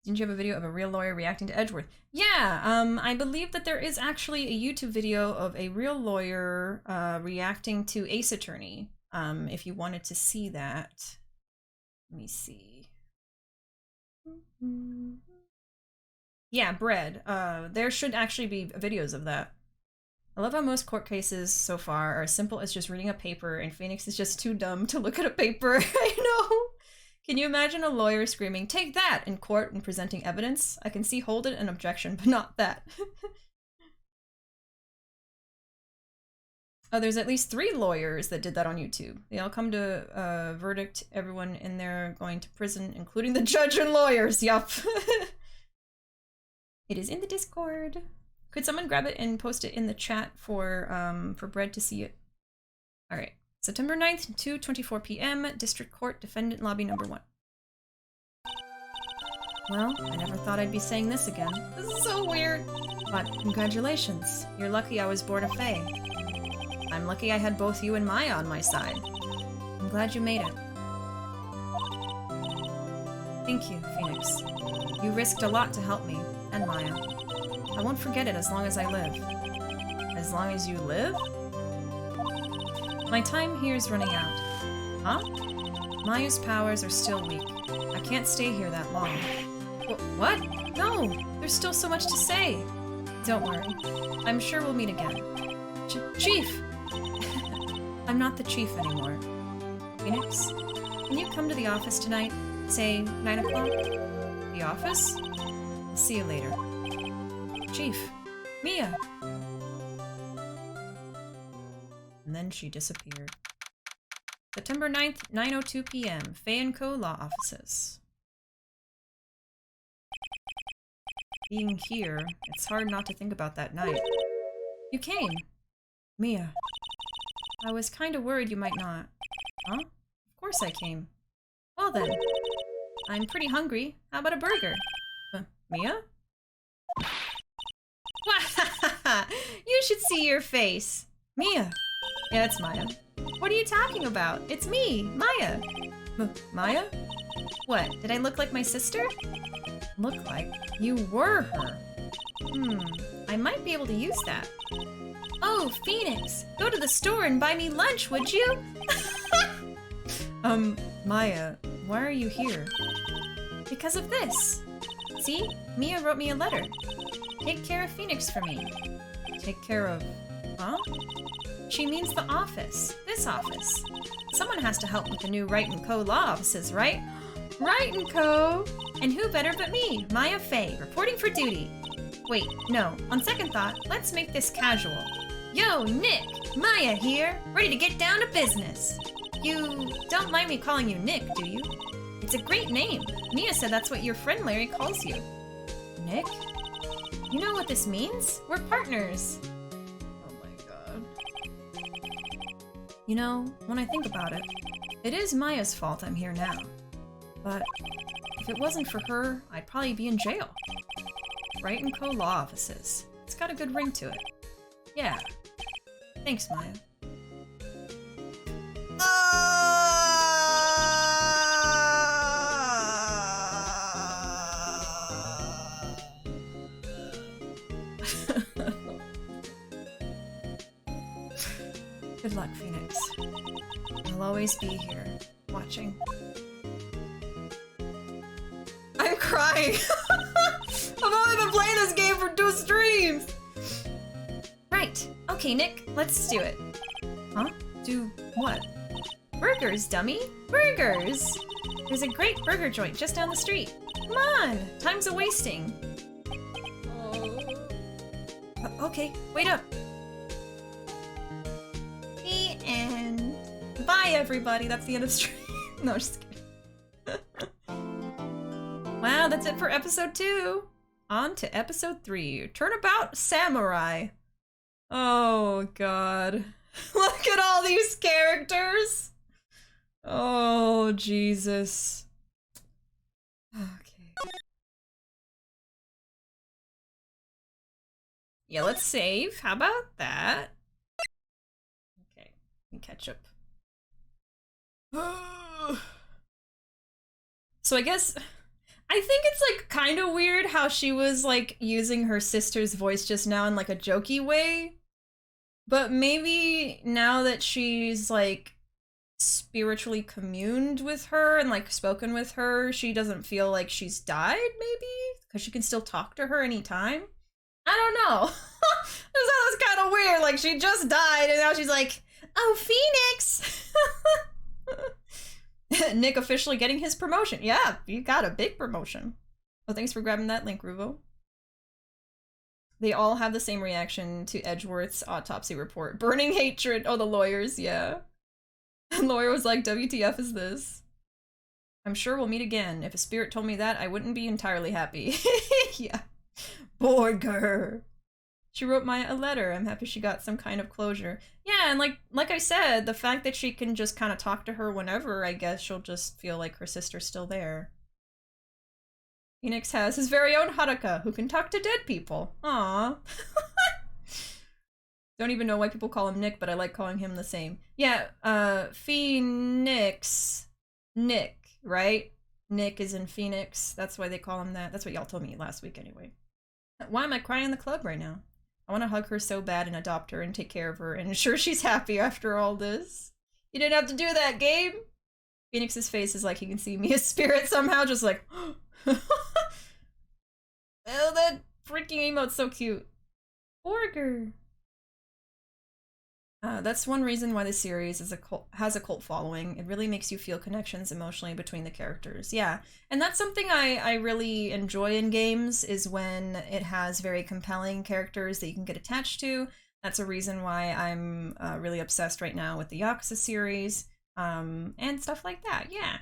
Didn't you have a video of a real lawyer reacting to Edgeworth? Yeah, I believe that there is actually a YouTube video of a real lawyer reacting to Ace Attorney, if you wanted to see that. Let me see. Yeah, Bread. There should actually be videos of that. I love how most court cases so far are as simple as just reading a paper, and Phoenix is just too dumb to look at a paper. I know! Can you imagine a lawyer screaming, "Take that!" in court and presenting evidence? I can see hold it and objection, but not that. Oh, there's at least 3 lawyers that did that on YouTube. They all come to verdict, everyone in there going to prison, including the judge and lawyers. Yup. It is in the Discord. Could someone grab it and post it in the chat for Bread to see it? All right. September 9th, 2:24 p.m. District Court, Defendant Lobby number 1. Well, I never thought I'd be saying this again. This is so weird. But congratulations. You're lucky I was born a fae. I'm lucky I had both you and Maya on my side. I'm glad you made it. Thank you, Phoenix. You risked a lot to help me, and Maya. I won't forget it as long as I live. As long as you live? My time here is running out. Huh? Maya's powers are still weak. I can't stay here that long. What? No! There's still so much to say! Don't worry. I'm sure we'll meet again. Chief! I'm not the chief anymore. Phoenix, can you come to the office tonight? Say, 9 o'clock? The office? I'll see you later. Chief! Mia! And then she disappeared. September 9th, 9:02 p.m. Fae & Co. Law Offices. Being here, it's hard not to think about that night. You came! Mia. I was kinda worried you might not. Huh? Of course I came. Well then. I'm pretty hungry. How about a burger? Mia? You should see your face! Mia! Yeah, it's Maya. What are you talking about? It's me, Maya! Maya? What, did I look like my sister? Look like? You were her. I might be able to use that. Oh, Phoenix! Go to the store and buy me lunch, would you? Maya, why are you here? Because of this. See? Mia wrote me a letter. Take care of Phoenix for me. Take care of... Huh? She means the office. This office. Someone has to help with the new Wright & Co. law offices, right? Wright & Co. And who better but me, Maya Faye, reporting for duty. Wait, no. On second thought, let's make this casual. Yo, Nick! Maya here, ready to get down to business. You don't mind me calling you Nick, do you? It's a great name. Mia said that's what your friend Larry calls you. Nick? You know what this means? We're partners. Oh my god. You know, when I think about it, it is Maya's fault I'm here now. But if it wasn't for her, I'd probably be in jail. Wright & Co. Law Offices. It's got a good ring to it. Yeah. Thanks, Maya. Good luck, Phoenix. I'll always be here, watching. I'm crying! I've only been playing this game for 2 streams! Right. Okay, Nick, let's do it. Huh? Do what? Burgers, dummy! Burgers! There's a great burger joint just down the street. Come on! Time's a-wasting. Okay, wait up. The end. Bye, everybody. That's the end of stream. No, just kidding. Wow, that's it for episode 2. On to episode 3. Turnabout Samurai. Oh, God. Look at all these characters. Oh, Jesus. Okay. Yeah, let's save. How about that? Okay, let me catch up. So I guess... I think it's like kind of weird how she was like using her sister's voice just now in like a jokey way. But maybe now that she's like spiritually communed with her and like spoken with her, she doesn't feel like she's died, maybe? Because she can still talk to her anytime? I don't know. That was kind of weird. Like she just died and now she's like, oh, Phoenix! Nick officially getting his promotion. Yeah, you got a big promotion. Oh, thanks for grabbing that link, Ruuuvo. They all have the same reaction to Edgeworth's autopsy report. Burning hatred. Oh, the lawyers, yeah. The lawyer was like, WTF is this? I'm sure we'll meet again. If a spirit told me that, I wouldn't be entirely happy. Yeah. Borger. She wrote Maya a letter. I'm happy she got some kind of closure. Yeah, and like I said, the fact that she can just kind of talk to her whenever, I guess she'll just feel like her sister's still there. Phoenix has his very own Haruka, who can talk to dead people. Aww. Don't even know why people call him Nick, but I like calling him the same. Yeah, Phoenix. Nick, right? Nick is in Phoenix. That's why they call him that. That's what y'all told me last week anyway. Why am I crying in the club right now? I want to hug her so bad and adopt her and take care of her and ensure she's happy after all this. You didn't have to do that, Gabe. Phoenix's face is like he can see me as spirit somehow, just like... Oh, that freaking emote's so cute. Borger. That's one reason why the series has a cult following. It really makes you feel connections emotionally between the characters. Yeah, and that's something I really enjoy in games, is when it has very compelling characters that you can get attached to. That's a reason why I'm really obsessed right now with the Yakuza series, and stuff like that. Yeah,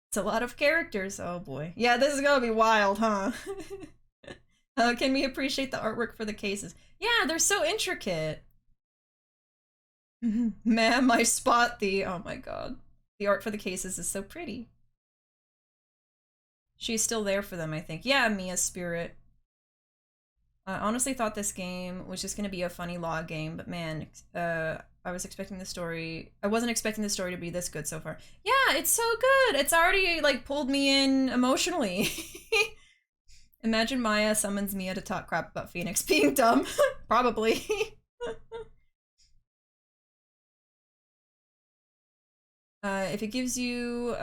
it's a lot of characters. Oh boy. Yeah, this is gonna be wild, huh? Can we appreciate the artwork for the cases? Yeah, they're so intricate. Ma'am, I spot thee. Oh my god. The art for the cases is so pretty. She's still there for them, I think. Yeah, Mia's spirit. I honestly thought this game was just gonna be a funny log game, but man, I was expecting the story... I wasn't expecting the story to be this good so far. Yeah, it's so good! It's already, like, pulled me in emotionally. Imagine Maya summons Mia to talk crap about Phoenix being dumb. Probably. If it gives you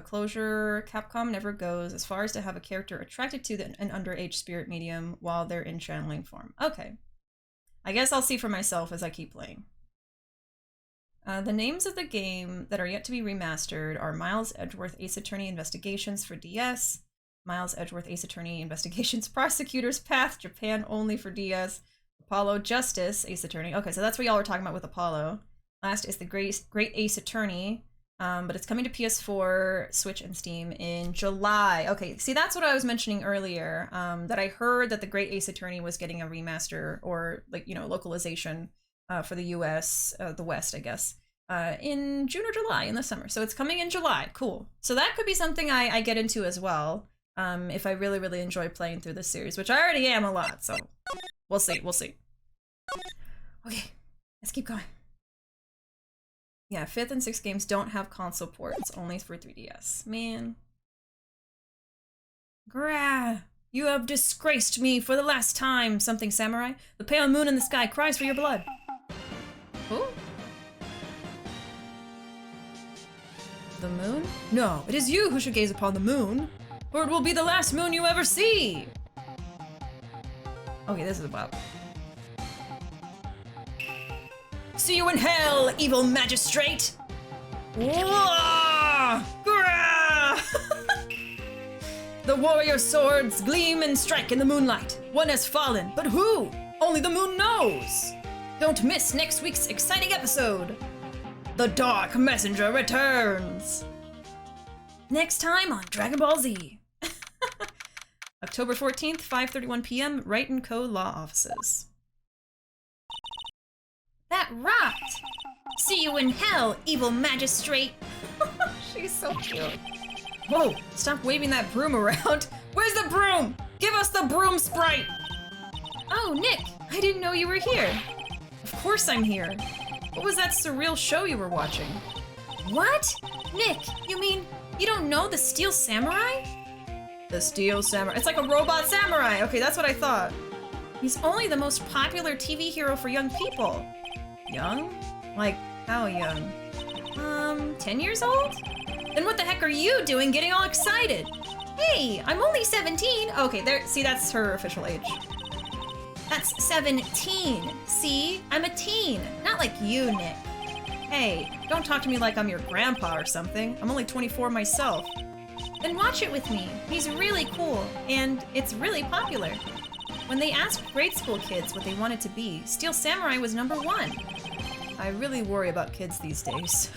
closure, Capcom never goes as far as to have a character attracted to an underage spirit medium while they're in channeling form. Okay. I guess I'll see for myself as I keep playing. The names of the game that are yet to be remastered are Miles Edgeworth Ace Attorney Investigations for DS, Miles Edgeworth Ace Attorney Investigations Prosecutor's Path, Japan only for DS, Apollo Justice Ace Attorney. Okay, so that's what y'all were talking about with Apollo. Last is the Great Ace Attorney, but it's coming to PS4, Switch, and Steam in July. Okay, see, that's what I was mentioning earlier, that I heard that the Great Ace Attorney was getting a remaster, or, like, you know, localization for the US, the West, I guess, in June or July, in the summer. So it's coming in July. Cool. So that could be something I get into as well, if I really, really enjoy playing through this series, which I already am a lot, so we'll see, we'll see. Okay, let's keep going. Yeah, 5th and 6th games don't have console ports, only for 3DS. Man. Grah! You have disgraced me for the last time, something samurai. The pale moon in the sky cries for your blood. Who? The moon? No, it is you who should gaze upon the moon, for it will be the last moon you ever see! Okay, this is about... See you in hell, evil magistrate! Whoa! The warrior swords gleam and strike in the moonlight. One has fallen, but who? Only the moon knows! Don't miss next week's exciting episode! The Dark Messenger returns! Next time on Dragon Ball Z. October 14th, 5:31 p.m., Wright & Co. Law Offices. That rocked! See you in hell, evil magistrate! She's so cute. Whoa, stop waving that broom around. Where's the broom? Give us the broom sprite! Oh, Nick, I didn't know you were here. Of course I'm here. What was that surreal show you were watching? What? Nick, you mean you don't know the Steel Samurai? The Steel Samurai. It's like a robot samurai. Okay, that's what I thought. He's only the most popular TV hero for young people. Young? Like, how young? 10 years old? Then what the heck are you doing getting all excited? Hey, I'm only 17. Okay, there, see, that's her official age. That's 17. See, I'm a teen, not like you, Nick. Hey, don't talk to me like I'm your grandpa or something. I'm only 24 myself. Then watch it with me. He's really cool, and it's really popular. When they asked grade school kids what they wanted to be, Steel Samurai was #1. I really worry about kids these days.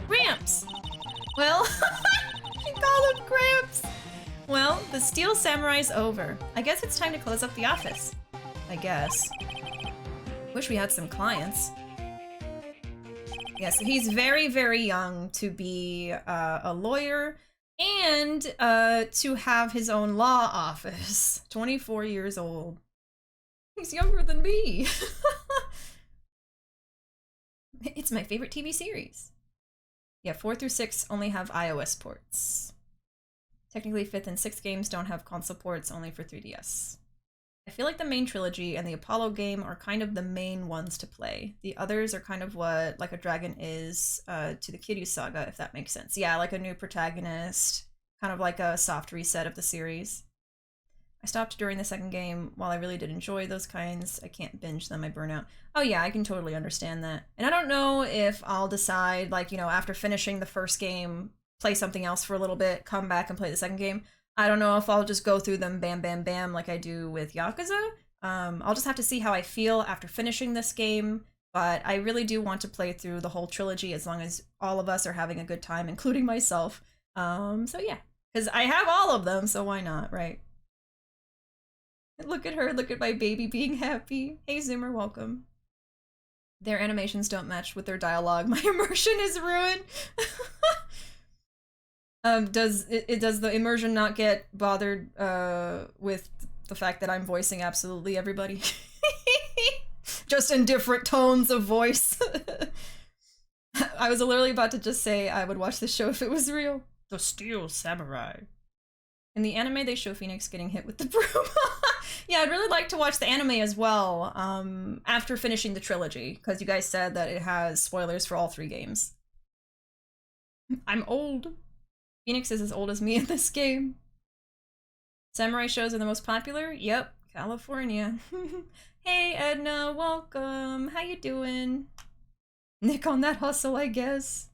Gramps! Well, she called him Gramps! Well, the Steel Samurai's over. I guess it's time to close up the office. I guess. Wish we had some clients. Yes, he's very, very young to be a lawyer, And to have his own law office. 24 years old. He's younger than me. It's my favorite TV series. Yeah, 4 through 6 only have iOS ports. Technically, 5th and 6th games don't have console ports, only for 3DS. I feel like the main trilogy and the Apollo game are kind of the main ones to play. The others are kind of what Like a Dragon is to the Kiryu Saga, if that makes sense. Yeah, like a new protagonist, kind of like a soft reset of the series. I stopped during the second game. While I really did enjoy those kinds, I can't binge them, I burn out. Oh yeah, I can totally understand that. And I don't know if I'll decide, like, you know, after finishing the first game, play something else for a little bit, come back and play the second game. I don't know if I'll just go through them bam bam bam like I do with Yakuza. I'll just have to see how I feel after finishing this game, but I really do want to play through the whole trilogy as long as all of us are having a good time, including myself. So yeah, because I have all of them, so why not, right? Look at her, look at my baby being happy. Hey Zoomer, welcome. Their animations don't match with their dialogue. My immersion is ruined. Does the immersion not get bothered with the fact that I'm voicing absolutely everybody? Just in different tones of voice. I was literally about to just say I would watch the show if it was real. The Steel Samurai. In the anime, they show Phoenix getting hit with the broom. Yeah, I'd really like to watch the anime as well after finishing the trilogy, because you guys said that it has spoilers for all 3 games. I'm old. Phoenix is as old as me in this game. Samurai shows are the most popular? Yep, California. Hey Edna, welcome. How you doing? Nick on that hustle, I guess.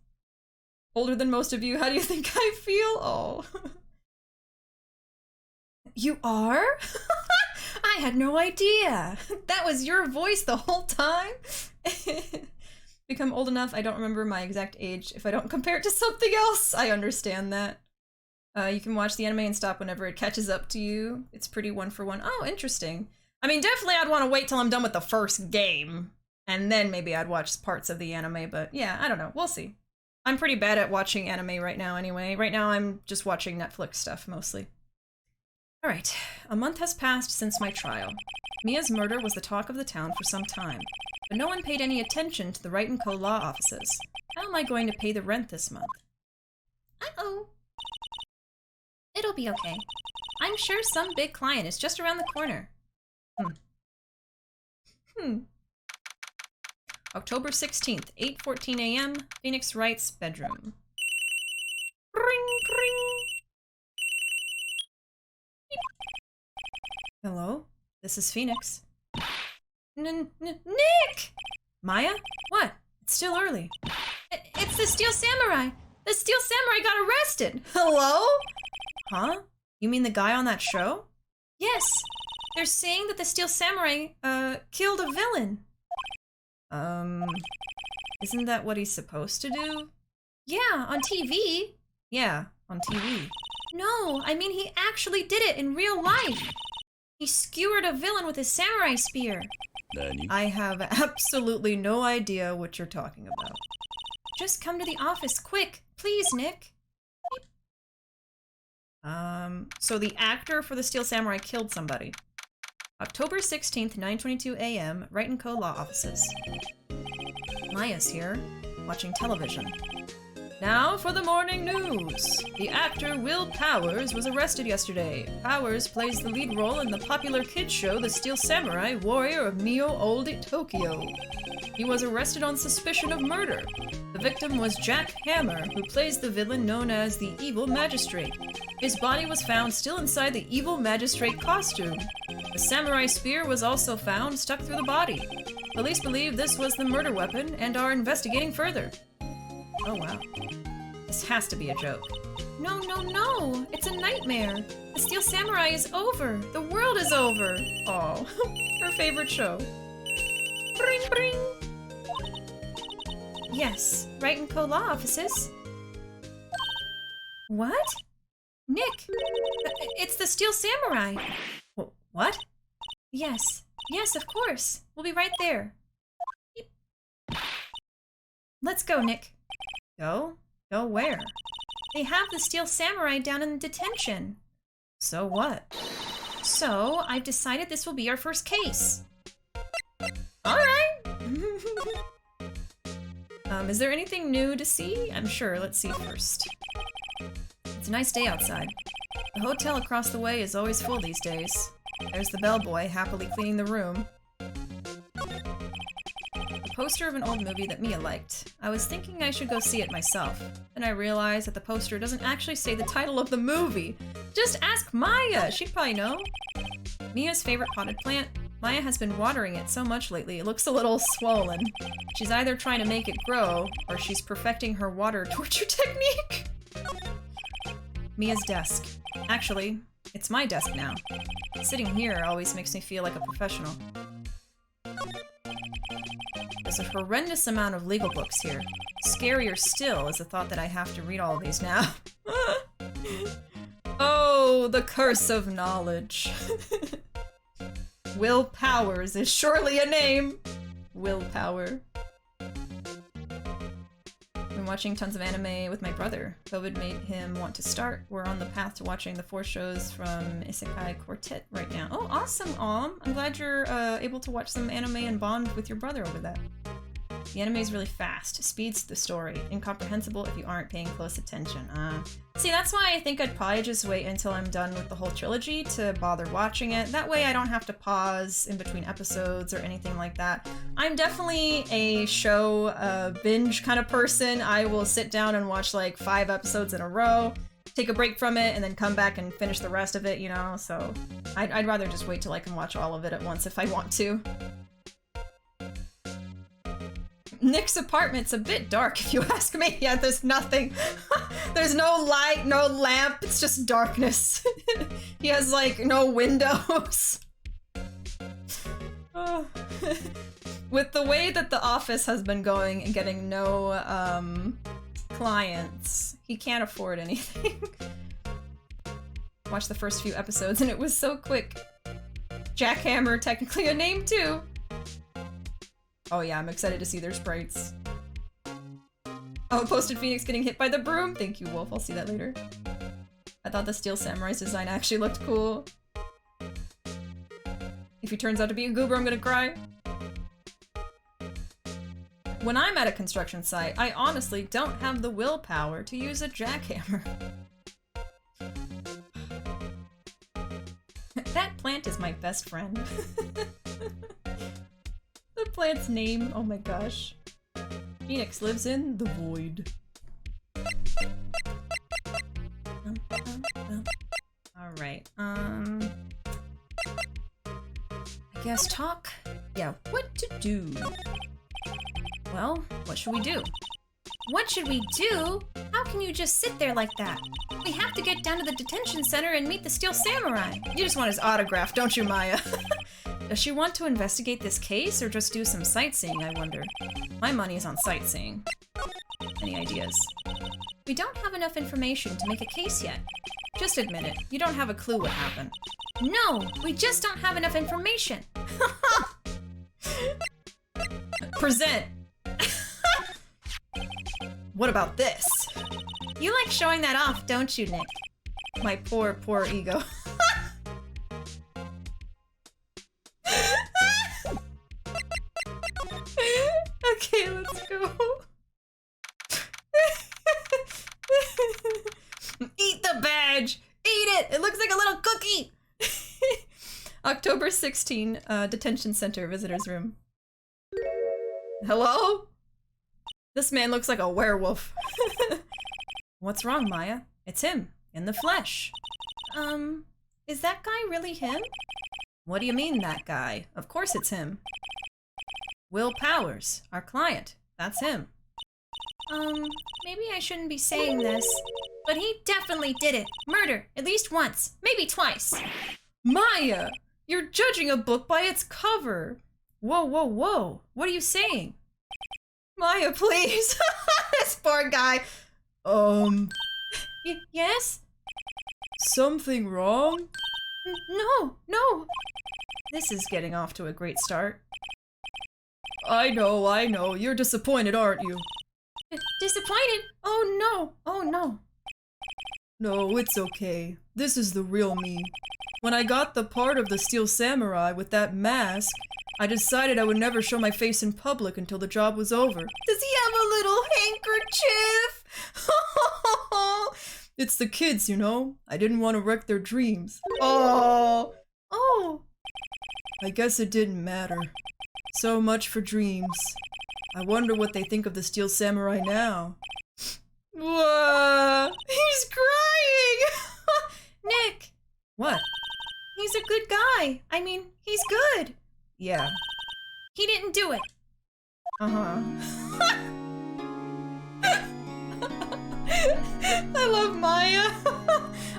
Older than most of you, how do you think I feel? Oh. You are? I had no idea. That was your voice the whole time? Become old enough, I don't remember my exact age. If I don't compare it to something else, I understand that. You can watch the anime and stop whenever it catches up to you. It's pretty 1-for-1. Oh, interesting. I mean, definitely I'd want to wait till I'm done with the first game, and then maybe I'd watch parts of the anime, but yeah, I don't know. We'll see. I'm pretty bad at watching anime right now anyway. Right now I'm just watching Netflix stuff, mostly. Alright, a month has passed since my trial. Mia's murder was the talk of the town for some time, but no one paid any attention to the Wright & Co. law offices. How am I going to pay the rent this month? Uh-oh. It'll be okay. I'm sure some big client is just around the corner. October 16th, 8:14 a.m., Phoenix Wright's bedroom. Ring, ring. Hello? This is Phoenix. Nick! Maya? What? It's still early. It's the Steel Samurai! The Steel Samurai got arrested! Hello? Huh? You mean the guy on that show? Yes! They're saying that the Steel Samurai, killed a villain. Isn't that what he's supposed to do? Yeah, on TV. Yeah, on TV. No, I mean he actually did it in real life. He skewered a villain with his samurai spear. Nani? I have absolutely no idea what you're talking about. Just come to the office, quick. Please, Nick. So the actor for the Steel Samurai killed somebody. October 16th, 9:22 a.m., Wright & Co. law offices. Maya's here, watching television. Now for the morning news. The actor Will Powers was arrested yesterday. Powers plays the lead role in the popular kids show The Steel Samurai, Warrior of Neo Old Tokyo. He was arrested on suspicion of murder. The victim was Jack Hammer, who plays the villain known as the Evil Magistrate. His body was found still inside the Evil Magistrate costume. The samurai spear was also found stuck through the body. Police believe this was the murder weapon and are investigating further. Oh wow. This has to be a joke. No, no, no! It's a nightmare! The Steel Samurai is over! The world is over! Oh, her favorite show. Bring, bring! Yes, Wright & Co. law offices. What? Nick! It's the Steel Samurai! What? Yes. Yes, of course. We'll be right there. Let's go, Nick. Go? Go where? They have the Steel Samurai down in detention. So what? So, I've decided this will be our first case. Alright! Is there anything new to see? I'm sure. Let's see first. It's a nice day outside. The hotel across the way is always full these days. There's the bellboy happily cleaning the room. A poster of an old movie that Mia liked. I was thinking I should go see it myself. Then I realized that the poster doesn't actually say the title of the movie. Just ask Maya! She'd probably know. Mia's favorite potted plant. Maya has been watering it so much lately, it looks a little swollen. She's either trying to make it grow, or she's perfecting her water torture technique. Mia's desk. Actually, it's my desk now. Sitting here always makes me feel like a professional. There's a horrendous amount of legal books here. Scarier still is the thought that I have to read all of these now. Oh, the curse of knowledge. Will Powers is surely a name! Willpower. I've been watching tons of anime with my brother. COVID made him want to start. We're on the path to watching the 4 shows from Isekai Quartet right now. Oh, awesome, Om! I'm glad you're able to watch some anime and bond with your brother over that. The anime is really fast, speeds the story, incomprehensible if you aren't paying close attention. See, that's why I think I'd probably just wait until I'm done with the whole trilogy to bother watching it. That way I don't have to pause in between episodes or anything like that. I'm definitely a show binge kind of person. I will sit down and watch like 5 episodes in a row, take a break from it, and then come back and finish the rest of it, you know? So I'd rather just wait till I can watch all of it at once if I want to. Nick's apartment's a bit dark, if you ask me. Yeah, there's nothing. There's no light, no lamp, it's just darkness. He has, like, no windows. Oh. With the way that the office has been going and getting no, clients, he can't afford anything. Watched the first few episodes and it was so quick. Jackhammer, technically a name too. Oh yeah, I'm excited to see their sprites. Oh, posted Phoenix getting hit by the broom. Thank you, Wolf. I'll see that later. I thought the Steel Samurai's design actually looked cool. If he turns out to be a goober, I'm gonna cry. When I'm at a construction site, I honestly don't have the willpower to use a jackhammer. That plant is my best friend. The plant's name, oh my gosh. Phoenix lives in the void. Alright, I guess talk? Yeah, what to do? Well, what should we do? What should we do? How can you just sit there like that? We have to get down to the detention center and meet the Steel Samurai. You just want his autograph, don't you, Maya? Does she want to investigate this case or just do some sightseeing, I wonder? My money is on sightseeing. Any ideas? We don't have enough information to make a case yet. Just admit it, you don't have a clue what happened. No, we just don't have enough information. Present. What about this? You like showing that off, don't you, Nick? My poor, poor ego. Okay, let's go. Eat the badge! Eat it! It looks like a little cookie! October 16, detention center, visitor's room. Hello? This man looks like a werewolf. What's wrong, Maya? It's him, in the flesh. Is that guy really him? What do you mean, that guy? Of course it's him. Will Powers, our client. That's him. Maybe I shouldn't be saying this, but he definitely did it. Murder, at least once, maybe twice. Maya, you're judging a book by its cover. Whoa, whoa, whoa. What are you saying? Maya, please. This poor guy. Yes? Something wrong? No, no. This is getting off to a great start. I know. You're disappointed, aren't you? Disappointed? Oh no, oh no. No, it's okay. This is the real me. When I got the part of the Steel Samurai with that mask, I decided I would never show my face in public until the job was over. Does he have a little handkerchief? It's the kids, you know? I didn't want to wreck their dreams. Oh. Oh. I guess it didn't matter. So much for dreams. I wonder what they think of the Steel Samurai now. Whoa. He's crying. Nick. What? He's a good guy. I mean, he's good. Yeah. He didn't do it. Uh-huh. I love Maya.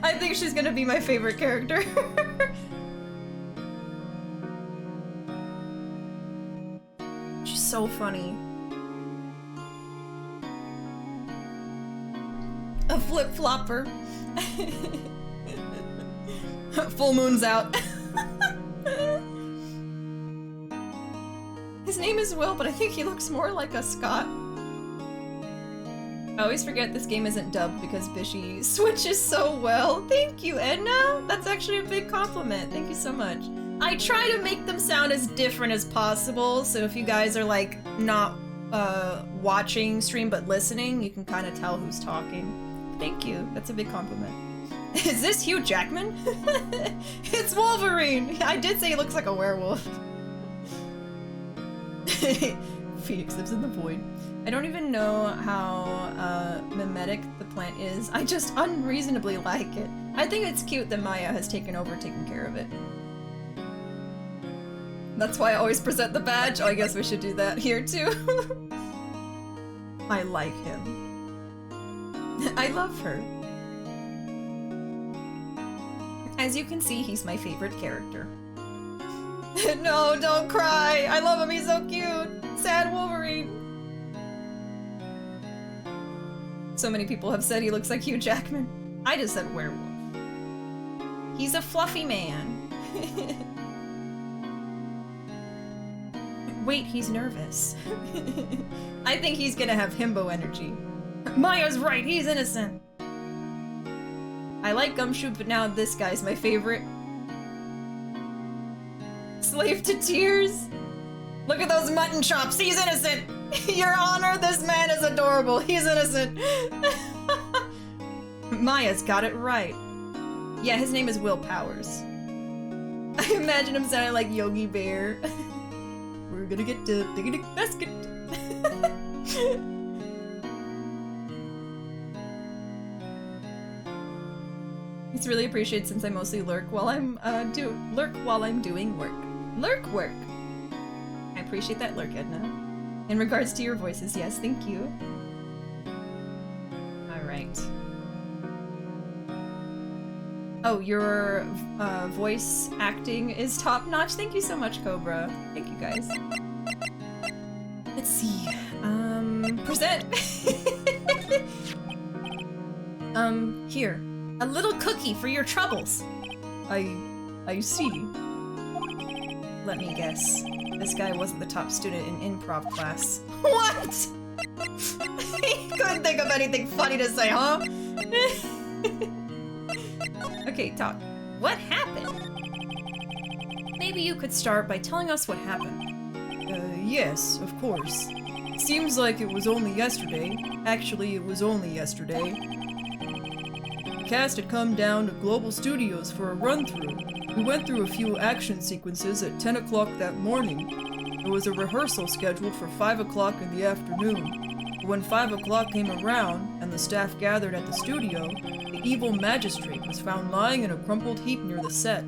I think she's gonna be my favorite character. She's so funny. A flip-flopper. Full moon's out. His name is Will, but I think he looks more like a Scott. I always forget this game isn't dubbed because Bishi switches so well. Thank you, Edna! That's actually a big compliment. Thank you so much. I try to make them sound as different as possible, so if you guys are like not watching stream but listening, you can kind of tell who's talking. Thank you. That's a big compliment. Is this Hugh Jackman? It's Wolverine! I did say he looks like a werewolf. Phoenix lives in the void. I don't even know how mimetic the plant is. I just unreasonably like it. I think it's cute that Maya has taken over taking care of it. That's why I always present the badge. Oh, I guess we should do that here too. I like him. I love her. As you can see, he's my favorite character. No, don't cry! I love him, he's so cute! Sad Wolverine! So many people have said he looks like Hugh Jackman. I just said werewolf. He's a fluffy man. Wait, he's nervous. I think he's gonna have himbo energy. Maya's right, he's innocent! I like Gumshoe, but now this guy's my favorite. Slave to tears? Look at those mutton chops, he's innocent! Your Honor, this man is adorable, he's innocent! Maya's got it right. Yeah, his name is Will Powers. I imagine him sounding like Yogi Bear. We're gonna get to picnic basket. It's really appreciated since I mostly lurk while I'm doing work. Lurk work. I appreciate that lurk, Edna. In regards to your voices, yes, thank you. All right. Oh, your voice acting is top notch. Thank you so much, Cobra. Thank you, guys. Let's see. Present. Here. A little cookie for your troubles. I see. Let me guess. This guy wasn't the top student in improv class. What? He couldn't think of anything funny to say, huh? Okay, talk. What happened? Maybe you could start by telling us what happened. Yes, of course. Seems like it was only yesterday. Actually, it was only yesterday. The cast had come down to Global Studios for a run-through. We went through a few action sequences at 10 o'clock that morning. There was a rehearsal scheduled for 5 o'clock in the afternoon. But when 5 o'clock came around, and the staff gathered at the studio, the evil magistrate was found lying in a crumpled heap near the set.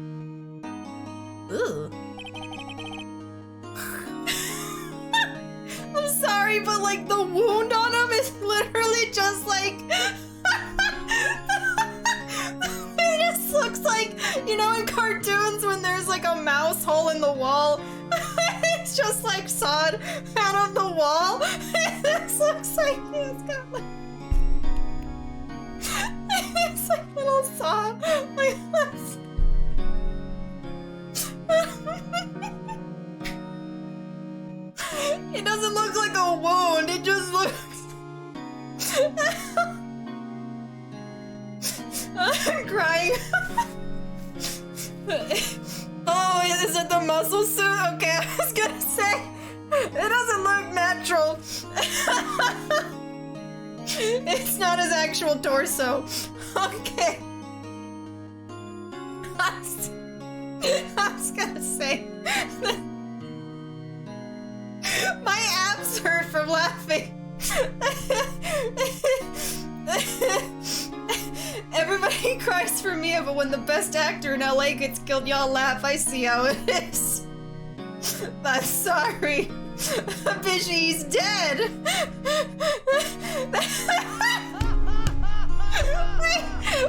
Ugh. I'm sorry, but like the wound on him is literally just like... It just looks like, you know, in cartoons when there's like a mouse hole in the wall. It's just like sawed out of the wall. It just looks like he's got like... It's like little saw. Like this. It doesn't look like a wound, it just looks... Crying. Oh, is it the muscle suit? Okay, I was gonna say, it doesn't look natural. It's not his actual torso. Okay. I was gonna say, my abs hurt from laughing. Everybody cries for Mia, but when the best actor in LA gets killed, y'all laugh. I see how it is. I'm sorry. Bishi, he's dead.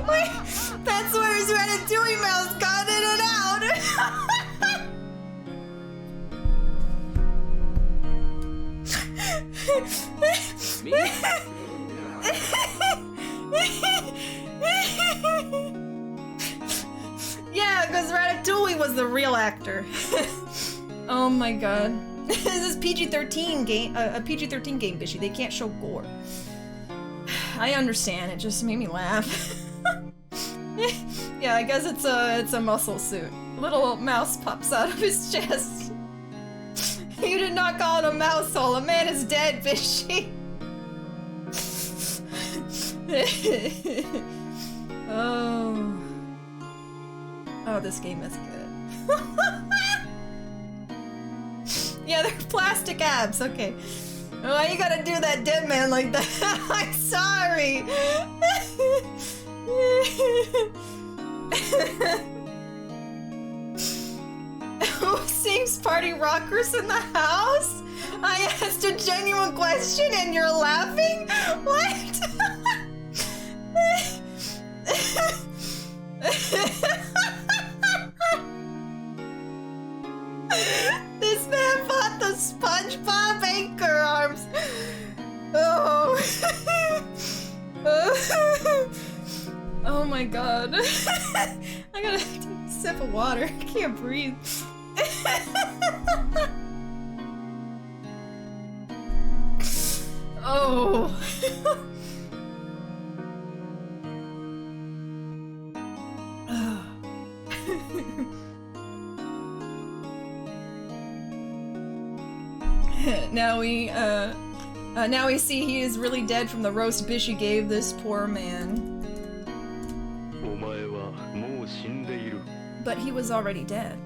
wait. That's where his ratatouille mouth got in and out. Yeah, because Ratatouille was the real actor. Oh my god. This is PG-13 game, a PG-13 game, Bishi. They can't show gore. I understand. It just made me laugh. Yeah, I guess it's a muscle suit. A little mouse pops out of his chest. You did not call it a mouse hole. A man is dead, Bishi. Oh. Oh, this game is good. Yeah, they're plastic abs. Okay. Why you gotta do that dead man like that? I'm sorry. Who sings party rockers in the house? I asked a genuine question and you're laughing? What? This man bought the SpongeBob anchor arms. Oh. Oh my god. I gotta take a sip of water. I can't breathe. Oh. Now we see he is really dead from the roast Bishi gave this poor man. But he was already dead.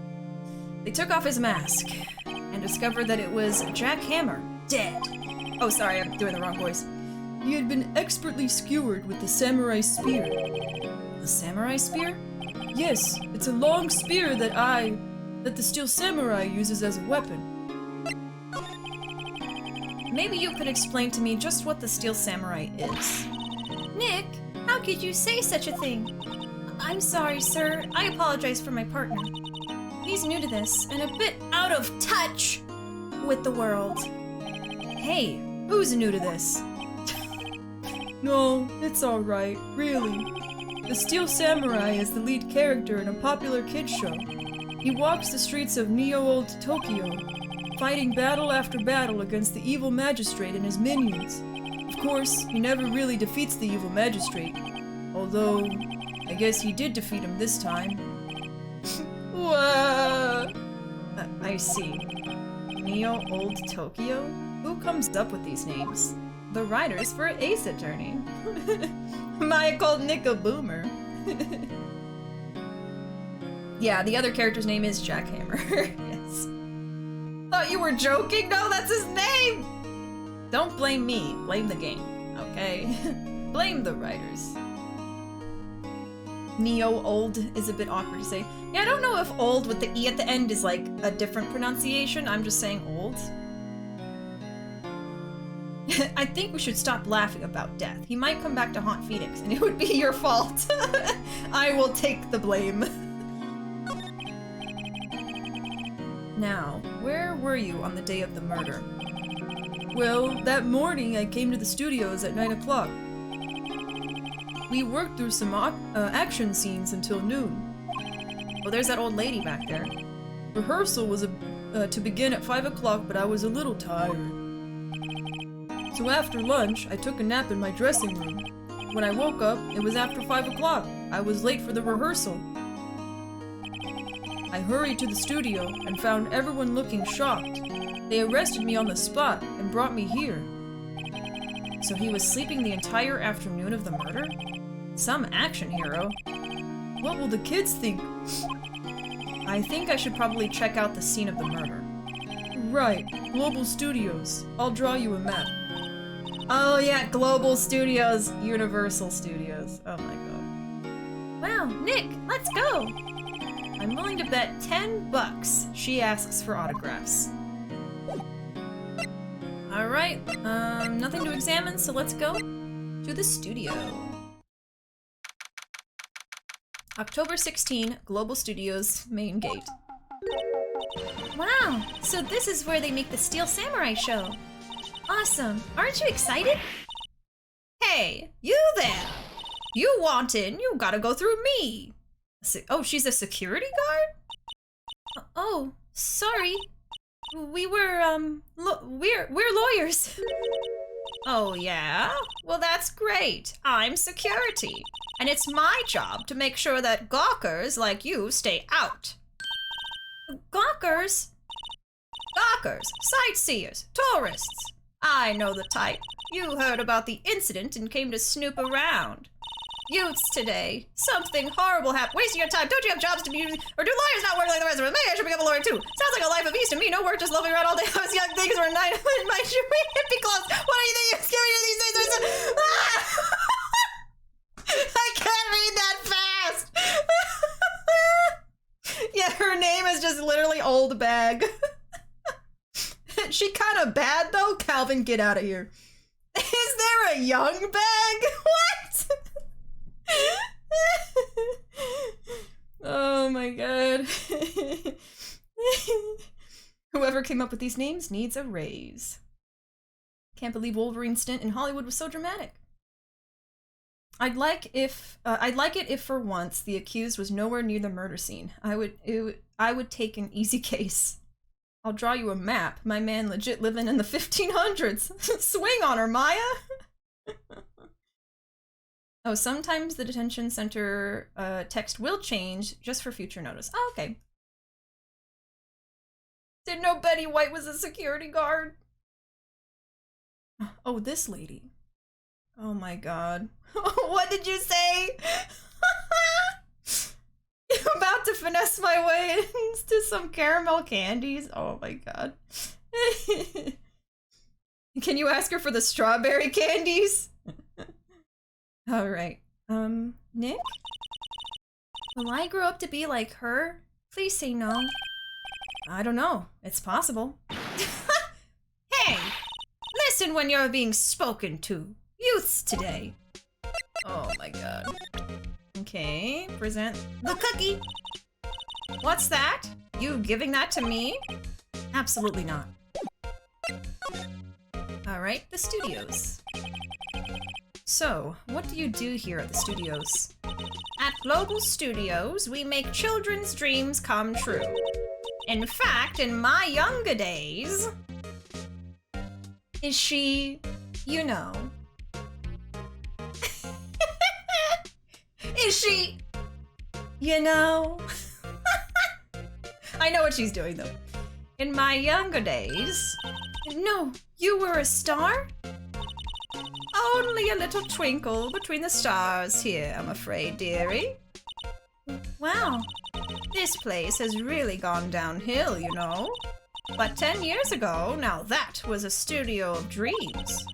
They took off his mask and discovered that it was Jack Hammer, dead. Oh, sorry, I'm doing the wrong voice. He had been expertly skewered with the samurai spear. The samurai spear? Yes, it's a long spear that the steel samurai uses as a weapon. Maybe you could explain to me just what the steel samurai is. Nick, how could you say such a thing? I'm sorry, sir. I apologize for my partner. He's new to this and a bit out of touch with the world. Hey, who's new to this? No, it's alright, really. The Steel Samurai is the lead character in a popular kids show. He walks the streets of Neo-Old Tokyo, fighting battle after battle against the evil magistrate and his minions. Of course, he never really defeats the evil magistrate, although I guess he did defeat him this time. Whoa! I see. Neo-Old Tokyo? Who comes up with these names? The writers for Ace Attorney. Maya called Nick a boomer. Yeah, the other character's name is Jack Hammer. Yes. Thought you were joking? No, that's his name! Don't blame me, blame the game, okay? Blame the writers. Neo-old is a bit awkward to say. Yeah, I don't know if old with the E at the end is like a different pronunciation. I'm just saying old. I think we should stop laughing about death. He might come back to haunt Phoenix, and it would be your fault. I will take the blame. Now, where were you on the day of the murder? Well, that morning I came to the studios at 9 o'clock. We worked through some action scenes until noon. Oh, there's that old lady back there. Rehearsal was to begin at 5 o'clock, but I was a little tired. So after lunch, I took a nap in my dressing room. When I woke up, it was after 5 o'clock. I was late for the rehearsal. I hurried to the studio and found everyone looking shocked. They arrested me on the spot and brought me here. So he was sleeping the entire afternoon of the murder? Some action hero. What will the kids think? I think I should probably check out the scene of the murder. Right, Global Studios. I'll draw you a map. Oh yeah, Global Studios, Universal Studios. Oh my god. Wow, Nick, let's go! I'm willing to bet 10 bucks she asks for autographs. Alright, nothing to examine, so let's go to the studio. October 16, Global Studios, main gate. Wow, so this is where they make the Steel Samurai show. Awesome, aren't you excited? Hey, you there! You want in, you gotta go through me! Oh, she's a security guard? Oh, sorry. We were, we're lawyers. Oh yeah? Well that's great. I'm security. And it's my job to make sure that gawkers like you stay out. Gawkers? Gawkers, sightseers, tourists. I know the type. You heard about the incident and came to snoop around. Youths today, something horrible happened. Wasting your time. Don't you have jobs to be, or do lawyers not work like the rest of us? Maybe I should become a lawyer too. Sounds like a life of ease to me. No work, just loafing around all day. I was young, things were nine. My hippie clothes. What do you think you're giving me these days? I can't read that fast. Yeah, her name is just literally Old Bag. She kind of bad though? Calvin, get out of here. Is there a young Bag? What? Oh my god. Whoever came up with these names needs a raise. Can't believe Wolverine's stint in Hollywood was so dramatic. I'd like it if for once the accused was nowhere near the murder scene. I would take an easy case. I'll draw you a map. My man legit living in the 1500s. Swing on her, Maya! Oh, sometimes the detention center text will change just for future notice. Oh, okay. Didn't know Betty White was a security guard. Oh, this lady. Oh my god. What did you say? You're about to finesse my way into some caramel candies? Oh my god. Can you ask her for the strawberry candies? Alright. Nick? Will I grow up to be like her? Please say no. I don't know. It's possible. Hey! Listen when you're being spoken to. Youths today. Oh my god. Okay, present the cookie. What's that? You giving that to me? Absolutely not. Alright, the studios. So, what do you do here at the studios? At Global Studios, we make children's dreams come true. In fact, in my younger days... Is she, you know... Is she, you know... I know what she's doing, though. In my younger days... No, you were a star? Only a little twinkle between the stars here, I'm afraid, dearie. Wow, this place has really gone downhill, you know. But 10 years ago, now that was a studio of dreams.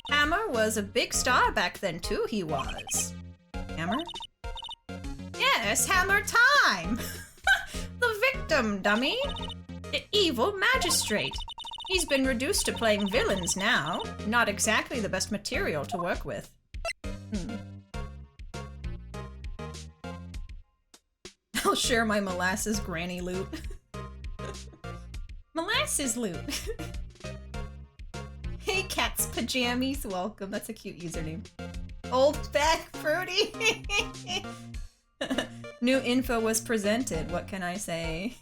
Hammer was a big star back then too, he was. Hammer? Yes, Hammer Time! The victim, dummy! The evil magistrate. He's been reduced to playing villains now. Not exactly the best material to work with. I'll share my molasses granny loot. Molasses loot. Hey cats pajamas, welcome. That's a cute username. Old Bag Fruity. New info was presented, what can I say?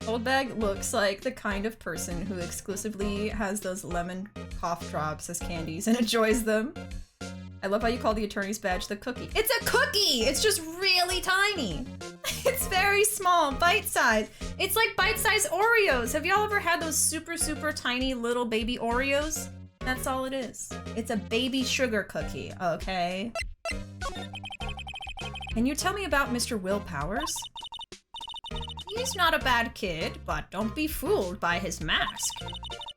Old Bag looks like the kind of person who exclusively has those lemon cough drops as candies and enjoys them. I love how you call the attorney's badge the cookie. It's a cookie! It's just really tiny. It's very small, bite-sized. It's like bite-sized Oreos. Have y'all ever had those super, super tiny little baby Oreos? That's all it is. It's a baby sugar cookie, okay? Can you tell me about Mr. Will Powers? He's not a bad kid, but don't be fooled by his mask.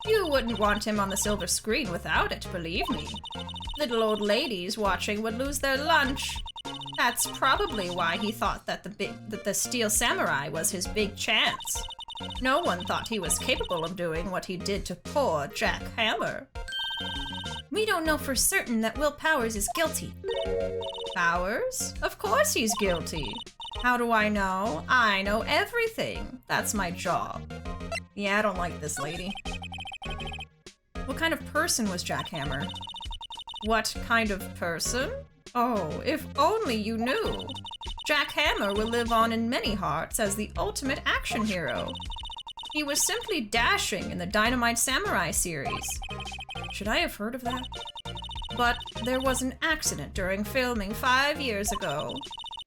You wouldn't want him on the silver screen without it, believe me. Little old ladies watching would lose their lunch. That's probably why he thought that the Steel Samurai was his big chance. No one thought he was capable of doing what he did to poor Jack Hammer. We don't know for certain that Will Powers is guilty. Powers? Of course he's guilty. How do I know? I know everything. That's my job. Yeah, I don't like this lady. What kind of person was Jack Hammer? What kind of person? Oh, if only you knew. Jack Hammer will live on in many hearts as the ultimate action hero. He was simply dashing in the Dynamite Samurai series. Should I have heard of that? But there was an accident during filming 5 years ago.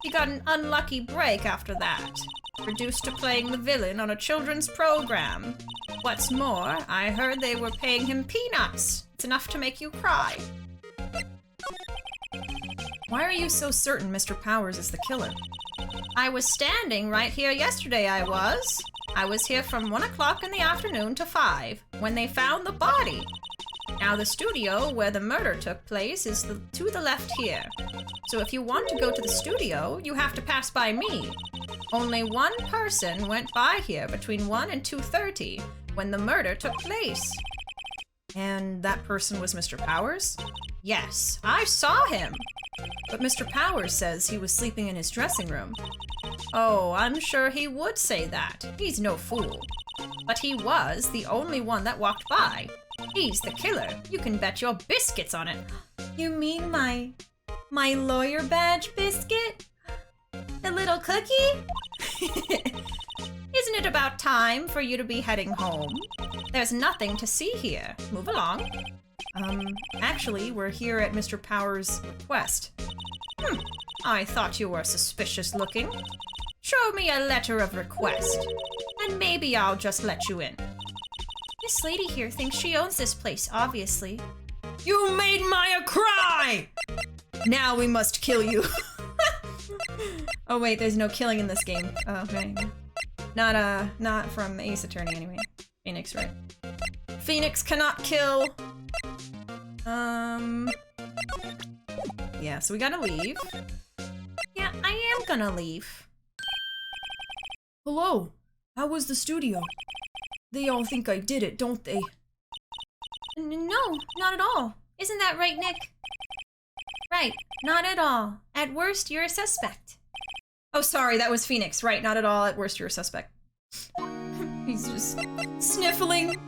He got an unlucky break after that, reduced to playing the villain on a children's program. What's more, I heard they were paying him peanuts. It's enough to make you cry. Why are you so certain Mr. Powers is the killer? I was standing right here yesterday, I was. I was here from 1 o'clock in the afternoon to 5, when they found the body. Now the studio where the murder took place is to the left here. So if you want to go to the studio, you have to pass by me. Only one person went by here between 1 and 2:30 when the murder took place. And that person was Mr. Powers? Yes, I saw him. But Mr. Powers says he was sleeping in his dressing room. Oh, I'm sure he would say that. He's no fool. But he was the only one that walked by. He's the killer. You can bet your biscuits on it. You mean my lawyer badge biscuit? The little cookie? Isn't it about time for you to be heading home? There's nothing to see here. Move along. Actually, we're here at Mr. Powers' request. I thought you were suspicious looking. Show me a letter of request, and maybe I'll just let you in. This lady here thinks she owns this place, obviously. You made Maya cry! Now we must kill you. Oh wait, there's no killing in this game. Oh, okay. Not from Ace Attorney anyway. Phoenix, right? Phoenix cannot kill. Yeah, so we gotta leave. Yeah, I am gonna leave. Hello, how was the studio? They all think I did it, don't they? No, not at all. Isn't that right, Nick? Right, not at all. At worst, you're a suspect. Oh, sorry, that was Phoenix. Right, not at all. At worst, you're a suspect. He's just sniffling.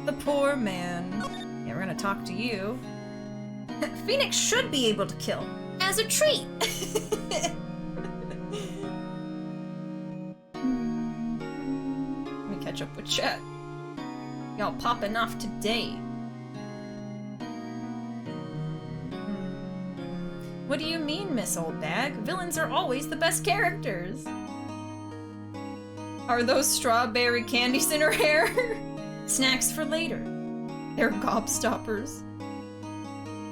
The poor man. Yeah, we're gonna talk to you. Phoenix should be able to kill. As a treat! Let me catch up with chat. Y'all popping off today. What do you mean, Miss Old Bag? Villains are always the best characters. Are those strawberry candies in her hair? Snacks for later. They're gobstoppers.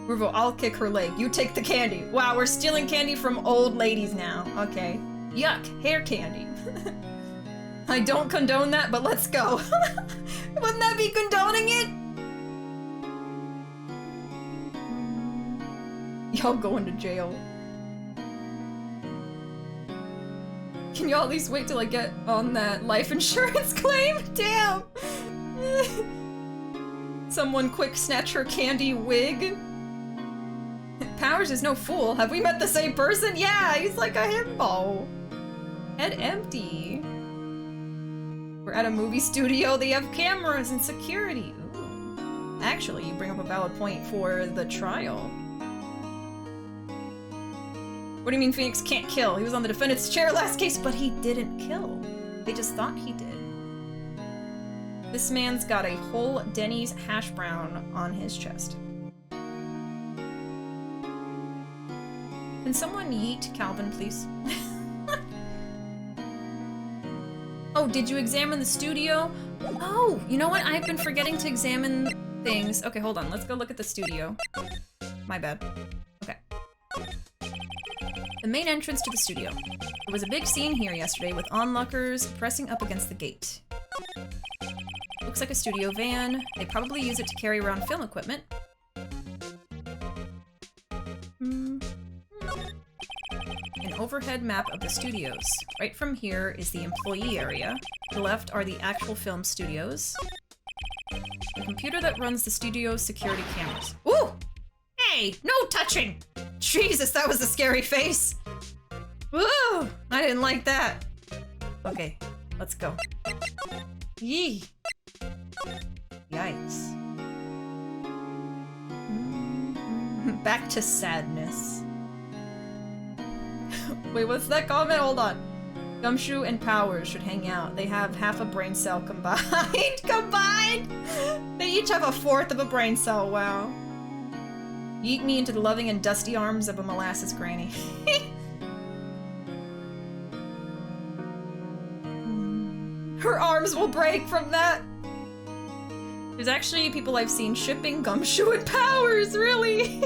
Ruuuvo, I'll kick her leg. You take the candy. Wow, we're stealing candy from old ladies now. Okay. Yuck, hair candy. I don't condone that, but let's go. Wouldn't that be condoning it? Y'all going to jail. Can y'all at least wait till I get on that life insurance claim? Damn! Someone quick snatch her candy wig. Powers is no fool. Have we met the same person? Yeah, he's like a himbo. Head empty. We're at a movie studio. They have cameras and security. Ooh. Actually, you bring up a valid point for the trial. What do you mean Phoenix can't kill? He was on the defendant's chair last case, but he didn't kill. They just thought he did. This man's got a whole Denny's hash brown on his chest. Can someone yeet Calvin, please? Oh, did you examine the studio? Oh, you know what? I've been forgetting to examine things. Okay, hold on. Let's go look at the studio. My bad. Okay. The main entrance to the studio. There was a big scene here yesterday with onlookers pressing up against the gate. Looks like a studio van. They probably use it to carry around film equipment. An overhead map of the studios. Right from here is the employee area. To the left are the actual film studios. The computer that runs the studio's security cameras. Ooh! Hey, no touching! Jesus, that was a scary face! Woo! I didn't like that. Okay, let's go. Yee! Yikes. Back to sadness. Wait, what's that comment? Hold on. Gumshoe and Powers should hang out. They have half a brain cell combined. Combined? They each have a fourth of a brain cell, wow. Yeet me into the loving and dusty arms of a molasses granny. Her arms will break from that. There's actually people I've seen shipping Gumshoe and Powers, really?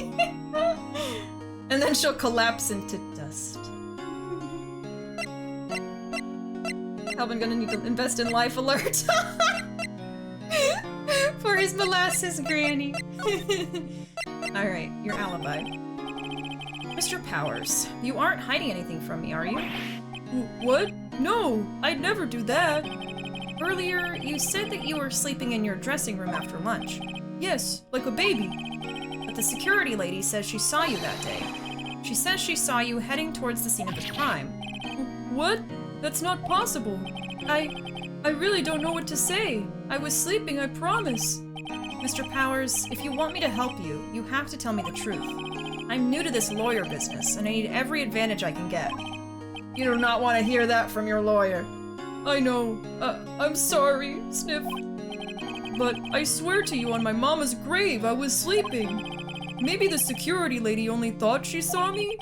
And then she'll collapse into dust. Calvin gonna need to invest in Life Alert. For his molasses granny. Alright, your alibi. Mr. Powers, you aren't hiding anything from me, are you? What? No, I'd never do that. Earlier, you said that you were sleeping in your dressing room after lunch. Yes, like a baby. But the security lady says she saw you that day. She says she saw you heading towards the scene of the crime. What? That's not possible. I really don't know what to say. I was sleeping, I promise. Mr. Powers, if you want me to help you, you have to tell me the truth. I'm new to this lawyer business, and I need every advantage I can get. You do not want to hear that from your lawyer. I know. I'm sorry, Sniff. But I swear to you on my mama's grave, I was sleeping. Maybe the security lady only thought she saw me?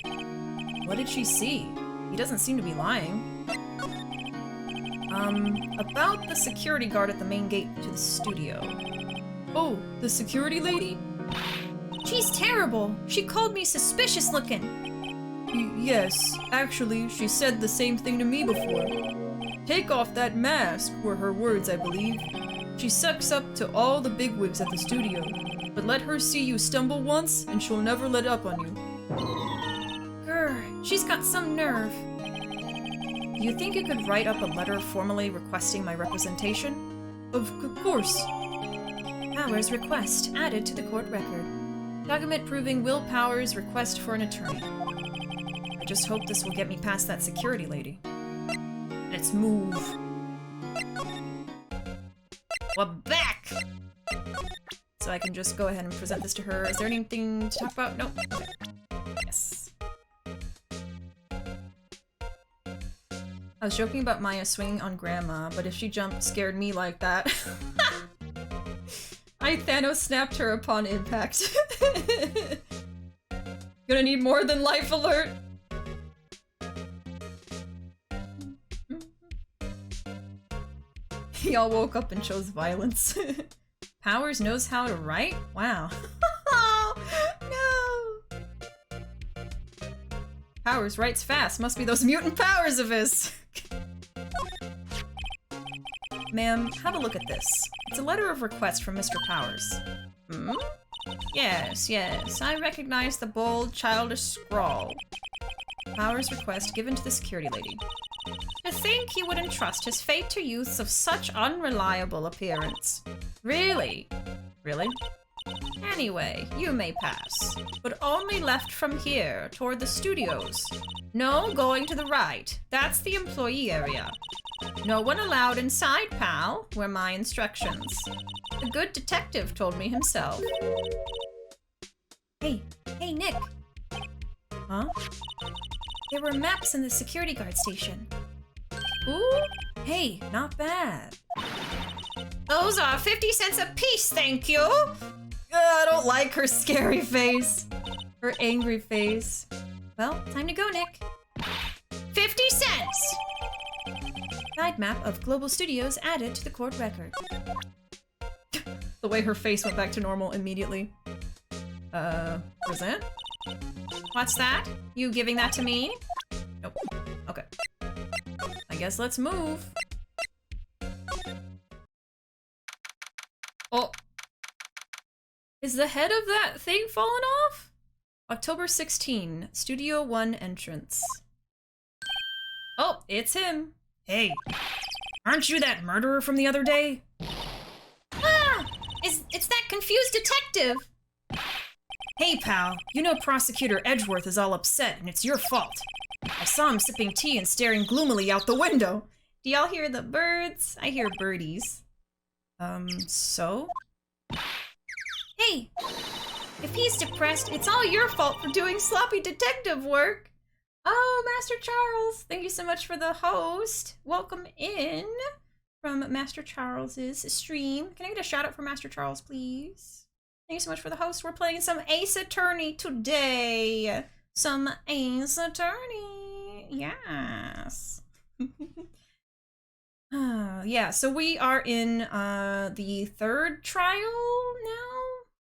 What did she see? He doesn't seem to be lying. About the security guard at the main gate to the studio. Oh, the security lady? She's terrible! She called me suspicious looking! Yes, actually, she said the same thing to me before. Take off that mask, were her words, I believe. She sucks up to all the bigwigs at the studio, but let her see you stumble once, and she'll never let up on you. Grr, she's got some nerve. Do you think you could write up a letter formally requesting my representation? Of course. Powers' request added to the court record. Document proving Will Powers' request for an attorney. I just hope this will get me past that security lady. Let's move. We're back! So I can just go ahead and present this to her. Is there anything to talk about? Nope. Okay. Yes. I was joking about Maya swinging on Grandma, but if she jumped scared me like that... I Thanos snapped her upon impact. Gonna need more than Life Alert! Y'all woke up and chose violence. Powers knows how to write? Wow. No! Powers writes fast. Must be those mutant powers of his. Ma'am, have a look at this. It's a letter of request from Mr. Powers. Hmm? Yes, yes. I recognize the bold, childish scrawl. Powers' request given to the security lady. To think he would entrust his fate to youths of such unreliable appearance. Really? Really? Anyway, you may pass. But only left from here, toward the studios. No going to the right. That's the employee area. No one allowed inside, pal, were my instructions. The good detective told me himself. Hey, Nick. Huh? There were maps in the security guard station. Ooh, hey, not bad. Those are 50 cents a piece, thank you! I don't like her scary face. Her angry face. Well, time to go, Nick. 50 cents! Guide map of global studios added to the court record. The way her face went back to normal immediately. Present? What's that? You giving that to me? Nope. Okay. I guess let's move. Oh. Is the head of that thing falling off? October 16, Studio 1 entrance. Oh, it's him. Hey, aren't you that murderer from the other day? Ah! It's that confused detective! Hey, pal, you know Prosecutor Edgeworth is all upset, and it's your fault. I saw him sipping tea and staring gloomily out the window. Do y'all hear the birds? I hear birdies. So? Hey! If he's depressed, it's all your fault for doing sloppy detective work! Oh, Master Charles, thank you so much for the host. Welcome in from Master Charles's stream. Can I get a shout out for Master Charles, please? Thank you so much for the host. We're playing some Ace Attorney today. Some Ace Attorney. Yes. Yeah, so we are in the third trial now?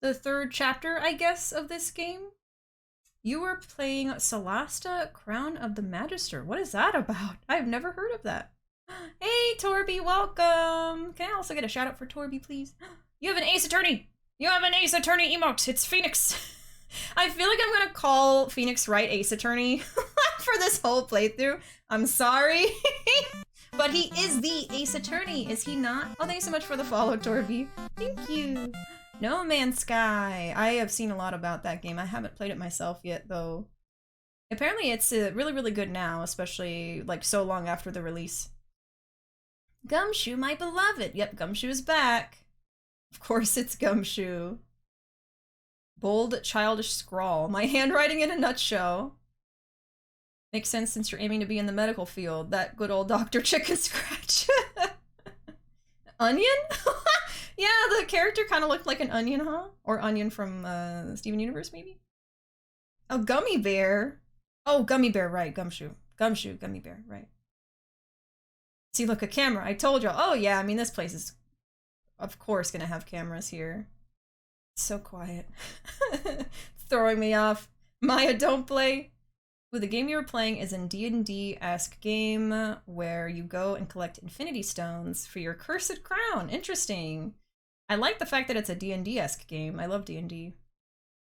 The third chapter, I guess, of this game. You were playing Solasta, Crown of the Magister. What is that about? I've never heard of that. Hey, Torby, welcome. Can I also get a shout out for Torby, please? You have an Ace Attorney. You have an Ace Attorney emote. It's Phoenix. I feel like I'm gonna call Phoenix Wright Ace Attorney for this whole playthrough. I'm sorry. But he is the Ace Attorney, is he not? Oh, thanks so much for the follow, Torby. Thank you. No Man's Sky. I have seen a lot about that game. I haven't played it myself yet, though. Apparently it's really, really good now, especially like so long after the release. Gumshoe, my beloved. Yep, Gumshoe is back. Of course it's Gumshoe. Bold, childish scrawl. My handwriting in a nutshell. Makes sense since you're aiming to be in the medical field. That good old Dr. Chicken Scratch. Onion? Yeah, the character kind of looked like an onion, huh? Or Onion from Steven Universe, maybe? Oh, Gummy Bear. Oh, Gummy Bear, right. Gumshoe. Gumshoe, Gummy Bear, right. See, look, a camera. I told you. Oh, yeah, I mean, this place is, of course, gonna have cameras here. It's so quiet. Throwing me off. Maya, don't play. Ooh, the game you were playing is a D&D-esque game where you go and collect infinity stones for your cursed crown. Interesting. I like the fact that it's a D&D-esque game. I love D&D.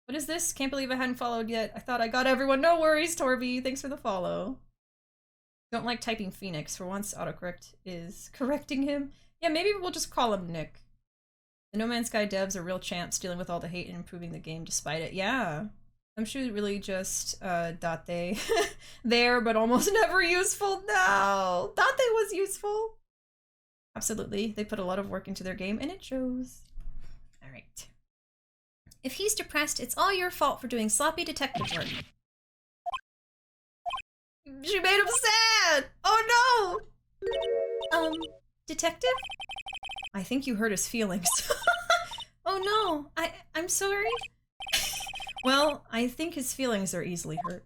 What is this? Can't believe I hadn't followed yet. I thought I got everyone. No worries, Torby. Thanks for the follow. Don't like typing Phoenix. For once, autocorrect is correcting him. Yeah, maybe we'll just call him Nick. The No Man's Sky devs are real champs dealing with all the hate and improving the game despite it. Yeah. I'm sure really just Date there, but almost never useful. No! Date was useful. Absolutely. They put a lot of work into their game, and it shows. Alright. If he's depressed, it's all your fault for doing sloppy detective work. She made him sad! Oh no! Detective? I think you hurt his feelings. Oh no! I'm sorry? Well, I think his feelings are easily hurt.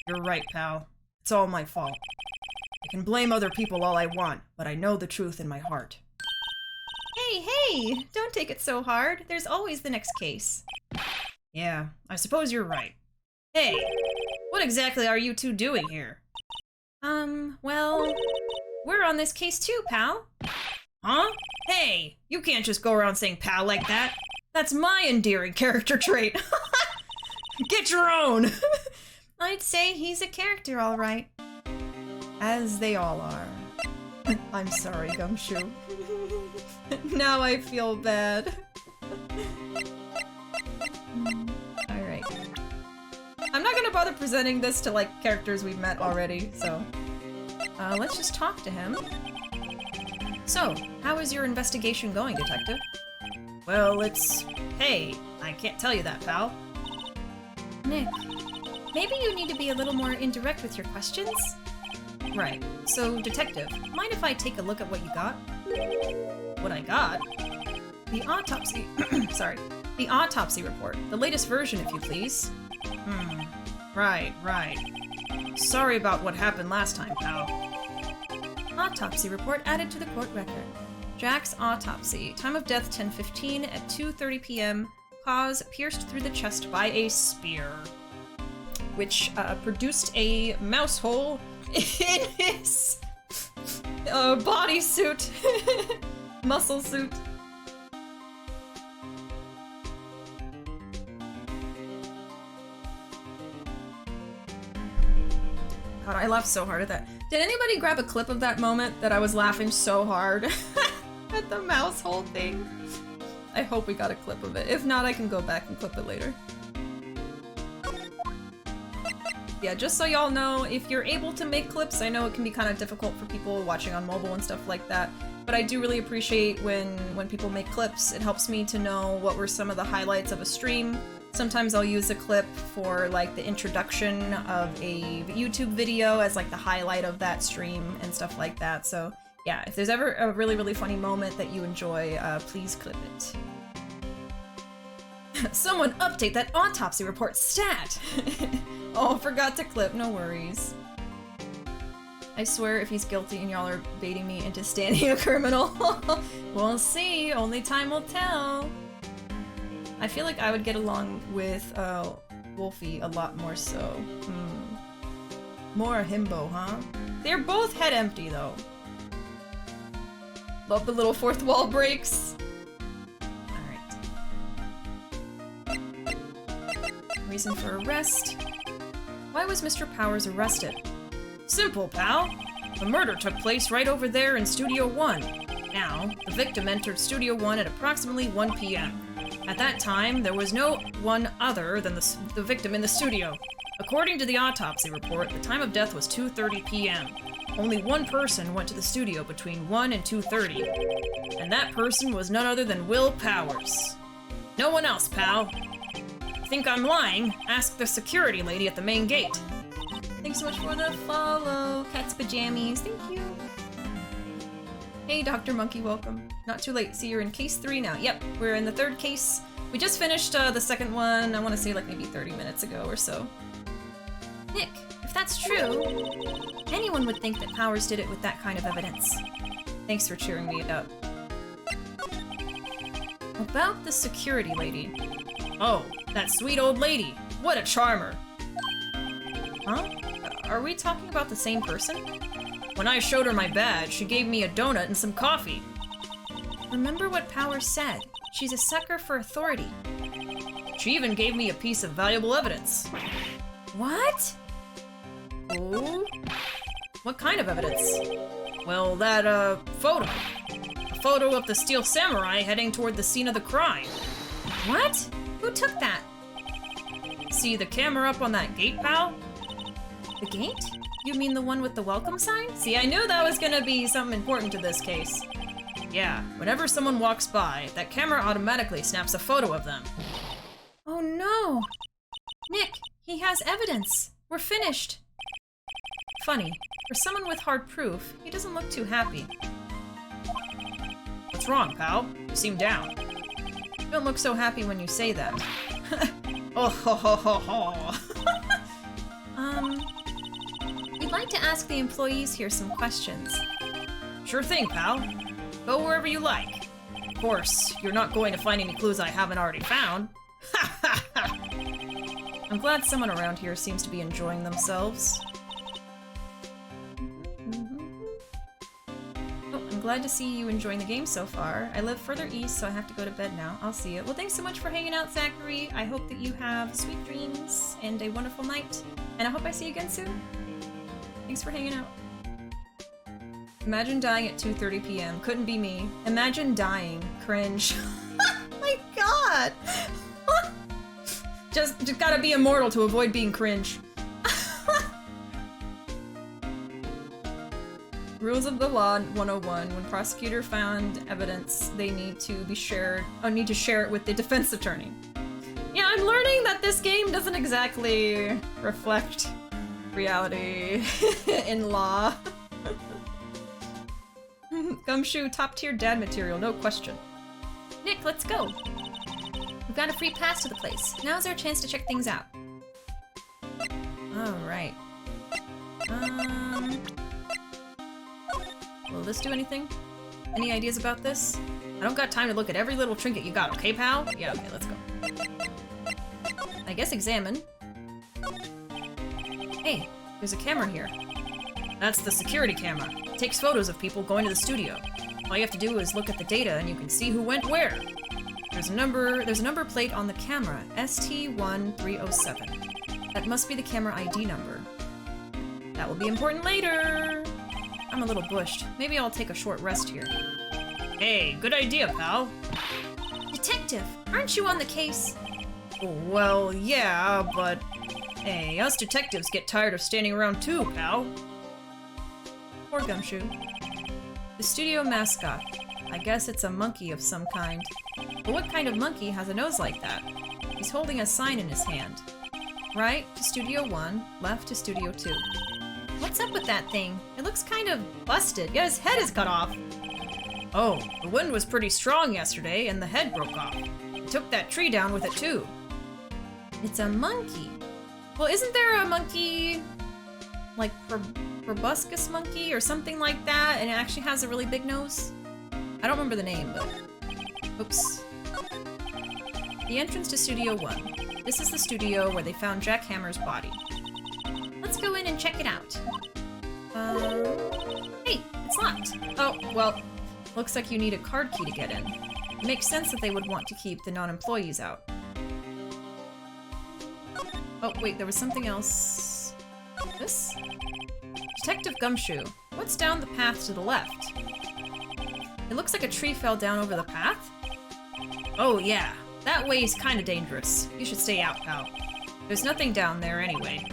You're right, pal. It's all my fault. I can blame other people all I want, but I know the truth in my heart. Hey, don't take it so hard. There's always the next case. Yeah, I suppose you're right. Hey, what exactly are you two doing here? Well, we're on this case too, pal. Huh? Hey, you can't just go around saying pal like that. That's my endearing character trait. Get your own. I'd say he's a character, all right. As they all are. I'm sorry, Gumshoe. Now I feel bad. Alright. I'm not gonna bother presenting this to, like, characters we've met already, so... let's just talk to him. So, how is your investigation going, Detective? Well, it's... Hey, I can't tell you that, pal. Nick, maybe you need to be a little more indirect with your questions? Right. So, Detective, mind if I take a look at what you got? What I got? The autopsy... sorry. The autopsy report. The latest version, if you please. Right. Sorry about what happened last time, pal. Autopsy report added to the court record. Jack's autopsy. Time of death 10:15 at 2:30 p.m. Cause pierced through the chest by a spear, which produced a mouse hole in his bodysuit, muscle suit. God, I laughed so hard at that. Did anybody grab a clip of that moment that I was laughing so hard at the mouse hole thing? I hope we got a clip of it. If not, I can go back and clip it later. Yeah, just so y'all know, if you're able to make clips, I know it can be kind of difficult for people watching on mobile and stuff like that, but I do really appreciate when people make clips. It helps me to know what were some of the highlights of a stream. Sometimes I'll use a clip for like the introduction of a YouTube video as like the highlight of that stream and stuff like that. So yeah, if there's ever a really, really funny moment that you enjoy, please clip it. Someone update that autopsy report stat! Oh, forgot to clip, no worries. I swear if he's guilty and y'all are baiting me into standing a criminal, we'll see, only time will tell. I feel like I would get along with Wolfie a lot more so. More Himbo, huh? They're both head empty though. Love the little fourth wall breaks. Alright. Reason for arrest. Why was Mr. Powers arrested? Simple, pal. The murder took place right over there in Studio 1. Now, the victim entered Studio 1 at approximately 1 p.m. At that time, there was no one other than the victim in the studio. According to the autopsy report, the time of death was 2:30 p.m. Only one person went to the studio between 1 and 2:30, and that person was none other than Will Powers. No one else, pal. Think I'm lying? Ask the security lady at the main gate. Thanks so much for the follow, Cat's Pajamas. Thank you. Hey, Dr. Monkey, welcome. Not too late. See, you're in case 3 now. Yep, we're in the 3rd case. We just finished the 2nd one, I want to say like maybe 30 minutes ago or so. Nick, if that's true, anyone would think that Powers did it with that kind of evidence. Thanks for cheering me up. About the security lady. Oh, that sweet old lady. What a charmer. Huh? Are we talking about the same person? When I showed her my badge, she gave me a donut and some coffee. Remember what Powers said. She's a sucker for authority. She even gave me a piece of valuable evidence. What? Oh? What kind of evidence? Well, that, photo. A photo of the Steel Samurai heading toward the scene of the crime. What? Who took that? See the camera up on that gate, pal? The gate? You mean the one with the welcome sign? See, I knew that was gonna be something important to this case. Yeah, whenever someone walks by, that camera automatically snaps a photo of them. Oh no! Nick, he has evidence. We're finished. Funny, for someone with hard proof, he doesn't look too happy. What's wrong, pal? You seem down. You don't look so happy when you say that. Oh ho ho ho ho. We'd like to ask the employees here some questions. Sure thing, pal. Go wherever you like. Of course, you're not going to find any clues I haven't already found. Ha ha ha! I'm glad someone around here seems to be enjoying themselves. Oh, I'm glad to see you enjoying the game so far. I live further east, so I have to go to bed now. I'll see you. Well, thanks so much for hanging out, Zachary. I hope that you have sweet dreams and a wonderful night. And I hope I see you again soon. Thanks for hanging out. Imagine dying at 2:30 p.m. Couldn't be me. Imagine dying. Cringe. My god! Just gotta be immortal to avoid being cringe. Rules of the Law 101. When prosecutor found evidence, they need to be shared. Oh, need to share it with the defense attorney. Yeah, I'm learning that this game doesn't exactly reflect reality in law. Gumshoe, top tier dad material, no question. Nick, let's go. We've got a free pass to the place. Now's our chance to check things out. Alright. Will this do anything? Any ideas about this? I don't got time to look at every little trinket you got, okay, pal? Yeah, okay, let's go. I guess examine. Hey, there's a camera here. That's the security camera. It takes photos of people going to the studio. All you have to do is look at the data and you can see who went where. There's a number plate on the camera, ST1307. That must be the camera ID number. That will be important later. I'm a little bushed. Maybe I'll take a short rest here. Hey, good idea, pal. Detective, aren't you on the case? Well, yeah, but... Hey, us detectives get tired of standing around too, pal. Poor Gumshoe. The studio mascot. I guess it's a monkey of some kind. But what kind of monkey has a nose like that? He's holding a sign in his hand. Right to Studio 1, left to Studio 2. What's up with that thing? It looks kind of busted. Yeah, his head is cut off. Oh, the wind was pretty strong yesterday and the head broke off. It took that tree down with it too. It's a monkey. Well, isn't there a monkey, like proboscis monkey or something like that, and it actually has a really big nose? I don't remember the name, but... Oops. The entrance to Studio 1. This is the studio where they found Jack Hammer's body. Let's go in and check it out. Hey, it's locked. Oh, well, looks like you need a card key to get in. It makes sense that they would want to keep the non-employees out. Oh, wait, there was something else. This? Detective Gumshoe, what's down the path to the left? It looks like a tree fell down over the path. Oh, yeah. That way's kinda dangerous. You should stay out, pal. There's nothing down there anyway.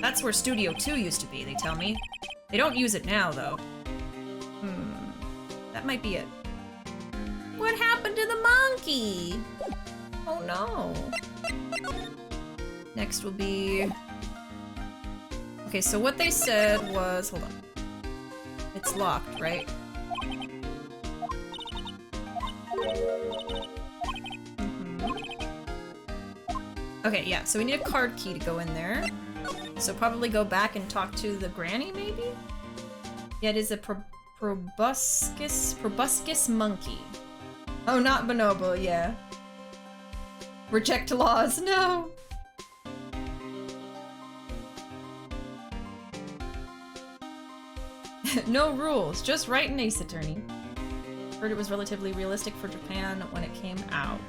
That's where Studio 2 used to be, they tell me. They don't use it now, though. That might be it. What happened to the monkey? Oh no. Next will be... Okay, so what they said was... Hold on. It's locked, right? Okay, yeah, so we need a card key to go in there. So probably go back and talk to the granny, maybe? Yeah, it is a proboscis monkey. Oh, not bonobo, yeah. Reject laws, no! No rules, just Wright and Ace Attorney. Heard it was relatively realistic for Japan when it came out.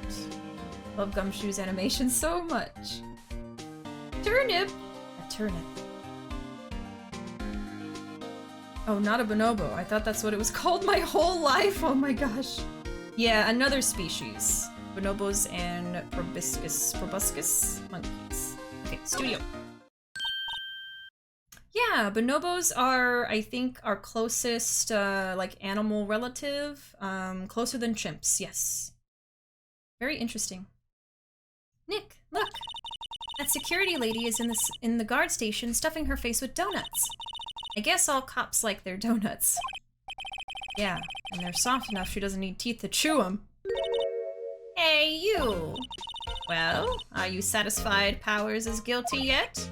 Love Gumshoe's animation so much. Turnip! A turnip. Oh, not a bonobo. I thought that's what it was called my whole life. Oh my gosh. Yeah, another species. Bonobos and proboscis monkeys. Okay, studio. Yeah, bonobos are, I think, our closest, like, animal relative. Closer than chimps, yes. Very interesting. Nick, look! That security lady is in the guard station stuffing her face with donuts. I guess all cops like their donuts. Yeah, and they're soft enough she doesn't need teeth to chew them. Hey, you! Well, are you satisfied Powers is guilty yet?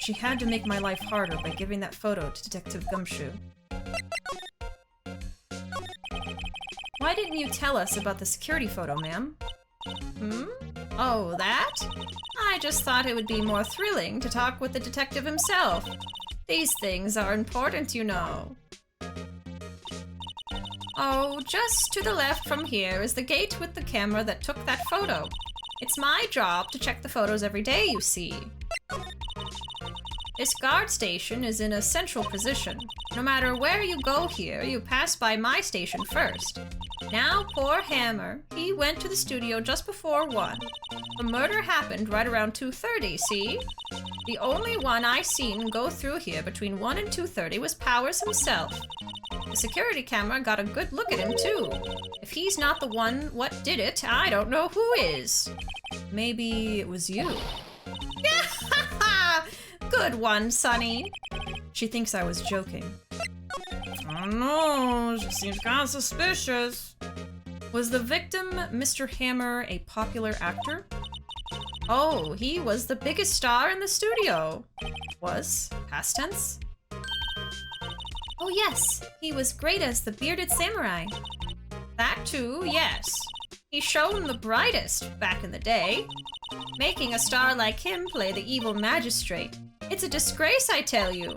She had to make my life harder by giving that photo to Detective Gumshoe. Why didn't you tell us about the security photo, ma'am? Oh, that? I just thought it would be more thrilling to talk with the detective himself. These things are important, you know. Oh, just to the left from here is the gate with the camera that took that photo. It's my job to check the photos every day, you see. This guard station is in a central position. No matter where you go here, you pass by my station first. Now, poor Hammer, he went to the studio just before 1. The murder happened right around 2:30, see? The only one I seen go through here between 1 and 2:30 was Powers himself. The security camera got a good look at him, too. If he's not the one what did it, I don't know who is. Maybe it was you. Good one, Sonny. She thinks I was joking. Oh no, she seems kind of suspicious. Was the victim, Mr. Hammer, a popular actor? Oh, he was the biggest star in the studio. Was? Past tense? Oh yes, he was great as the bearded samurai. That too, yes. He shone the brightest back in the day. Making a star like him play the evil magistrate. It's a disgrace, I tell you.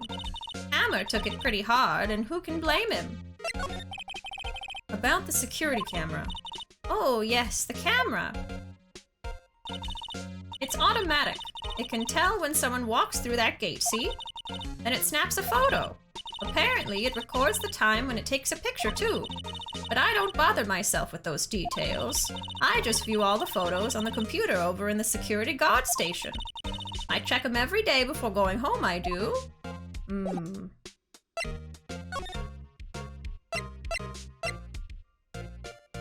Hammer took it pretty hard, and who can blame him? About the security camera. Oh yes, the camera. It's automatic. It can tell when someone walks through that gate, see? Then it snaps a photo. Apparently, it records the time when it takes a picture, too. But I don't bother myself with those details. I just view all the photos on the computer over in the security guard station. I check them every day before going home, I do.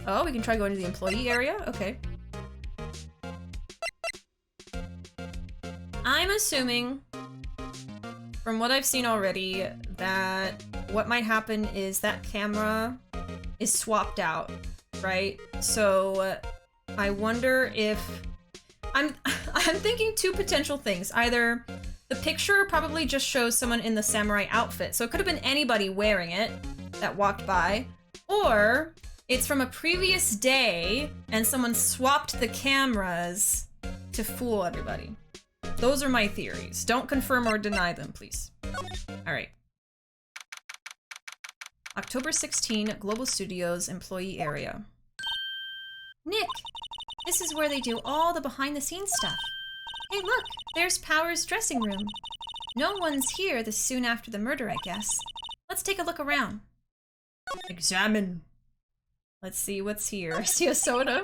Oh, we can try going to the employee area? Okay. I'm assuming, from what I've seen already, that what might happen is that camera is swapped out, right? So I wonder if I'm thinking two potential things. Either the picture probably just shows someone in the samurai outfit, so it could have been anybody wearing it that walked by, or it's from a previous day and someone swapped the cameras to fool everybody. Those are my theories. Don't confirm or deny them, please. All right. October 16, Global Studios employee area. Nick, this is where they do all the behind-the-scenes stuff. Hey, look, there's Power's dressing room. No one's here this soon after the murder, I guess. Let's take a look around. Examine. Let's see what's here. I see a soda.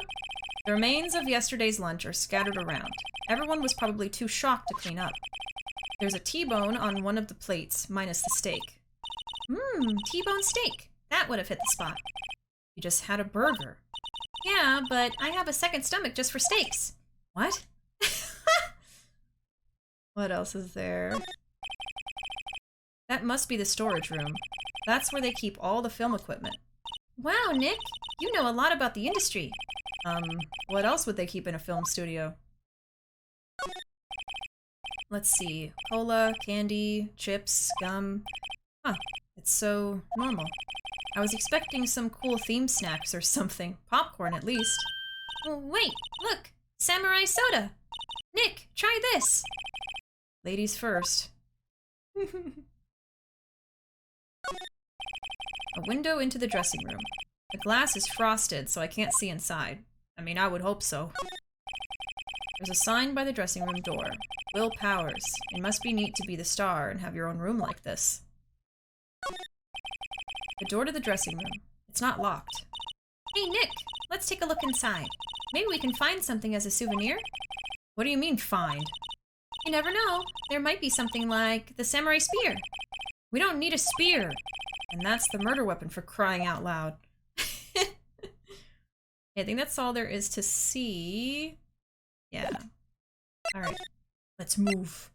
The remains of yesterday's lunch are scattered around. Everyone was probably too shocked to clean up. There's a T-bone on one of the plates, minus the steak. T-bone steak. That would have hit the spot. You just had a burger. Yeah, but I have a second stomach just for steaks. What? What else is there? That must be the storage room. That's where they keep all the film equipment. Wow, Nick! You know a lot about the industry. What else would they keep in a film studio? Let's see. Cola, candy, chips, gum. Huh. It's so normal. I was expecting some cool theme snacks or something. Popcorn, at least. Oh, wait! Look! Samurai soda! Nick, try this! Ladies first. A window into the dressing room. The glass is frosted, so I can't see inside. I mean, I would hope so. There's a sign by the dressing room door. Will Powers. It must be neat to be the star and have your own room like this. The door to the dressing room. It's not locked. Hey, Nick! Let's take a look inside. Maybe we can find something as a souvenir? What do you mean, find? You never know. There might be something like the samurai spear. We don't need a spear. And that's the murder weapon, for crying out loud. I think that's all there is to see. Yeah. Alright. Let's move.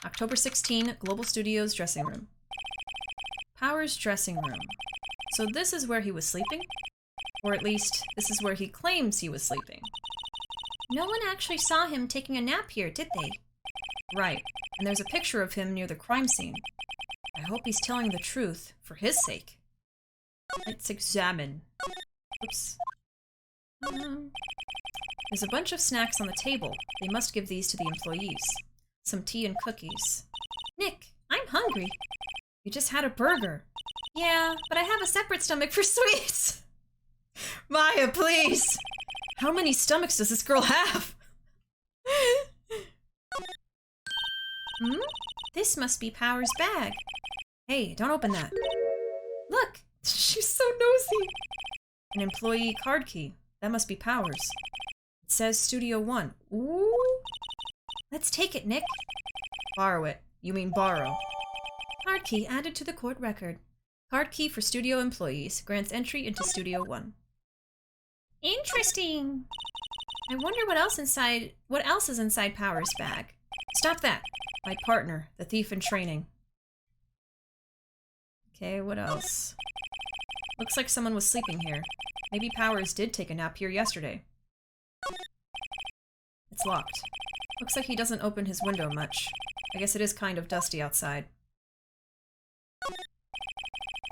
October 16, Global Studios dressing room. Power's dressing room. So this is where he was sleeping? Or at least, this is where he claims he was sleeping. No one actually saw him taking a nap here, did they? Right. And there's a picture of him near the crime scene. I hope he's telling the truth, for his sake. Let's examine. Oops. There's a bunch of snacks on the table. They must give these to the employees. Some tea and cookies. Nick, I'm hungry. You just had a burger. Yeah, but I have a separate stomach for sweets. Maya, please! How many stomachs does this girl have? This must be Power's bag. Hey, don't open that. Look, she's so nosy. An employee card key. That must be Power's. It says Studio 1. Ooh. Let's take it, Nick. Borrow it. You mean borrow. Card key added to the court record. Card key for studio employees. Grants entry into Studio 1. Interesting. I wonder what else is inside Power's bag. Stop that. My partner, the thief in training. Okay, what else? Looks like someone was sleeping here. Maybe Powers did take a nap here yesterday. It's locked. Looks like he doesn't open his window much. I guess it is kind of dusty outside.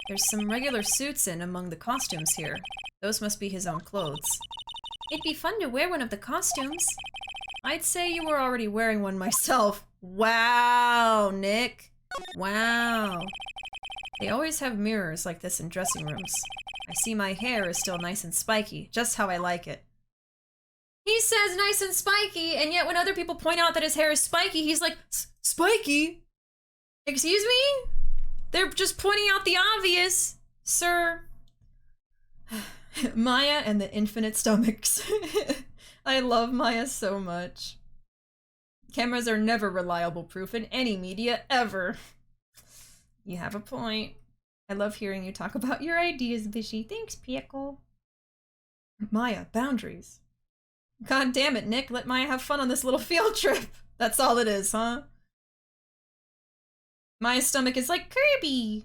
There's some regular suits in among the costumes here. Those must be his own clothes. It'd be fun to wear one of the costumes. I'd say you were already wearing one myself. Wow, Nick. Wow. They always have mirrors like this in dressing rooms. I see my hair is still nice and spiky, just how I like it. He says nice and spiky, and yet when other people point out that his hair is spiky, he's like, spiky? Excuse me? They're just pointing out the obvious, sir. Maya and the infinite stomachs. I love Maya so much. Cameras are never reliable proof in any media, ever. You have a point. I love hearing you talk about your ideas, Bishi. Thanks, Pickle. Maya, boundaries. God damn it, Nick. Let Maya have fun on this little field trip. That's all it is, huh? Maya's stomach is like Kirby.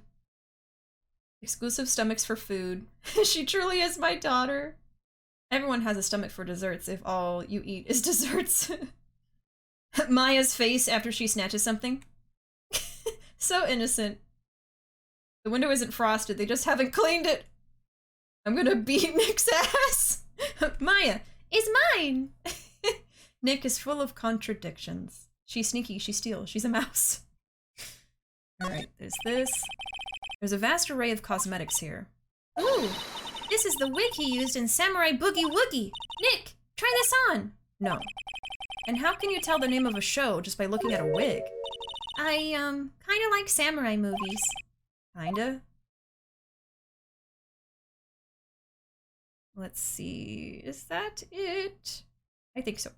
Exclusive stomachs for food. She truly is my daughter. Everyone has a stomach for desserts if all you eat is desserts. Maya's face after she snatches something. So innocent. The window isn't frosted, they just haven't cleaned it. I'm gonna beat Nick's ass. Maya, is mine. Nick is full of contradictions. She's sneaky, she steals, she's a mouse. Alright, there's this. There's a vast array of cosmetics here. Ooh, this is the wig he used in Samurai Boogie Woogie. Nick, try this on. No. And how can you tell the name of a show just by looking at a wig? I, kinda like samurai movies. Kinda. Let's see, is that it? I think so.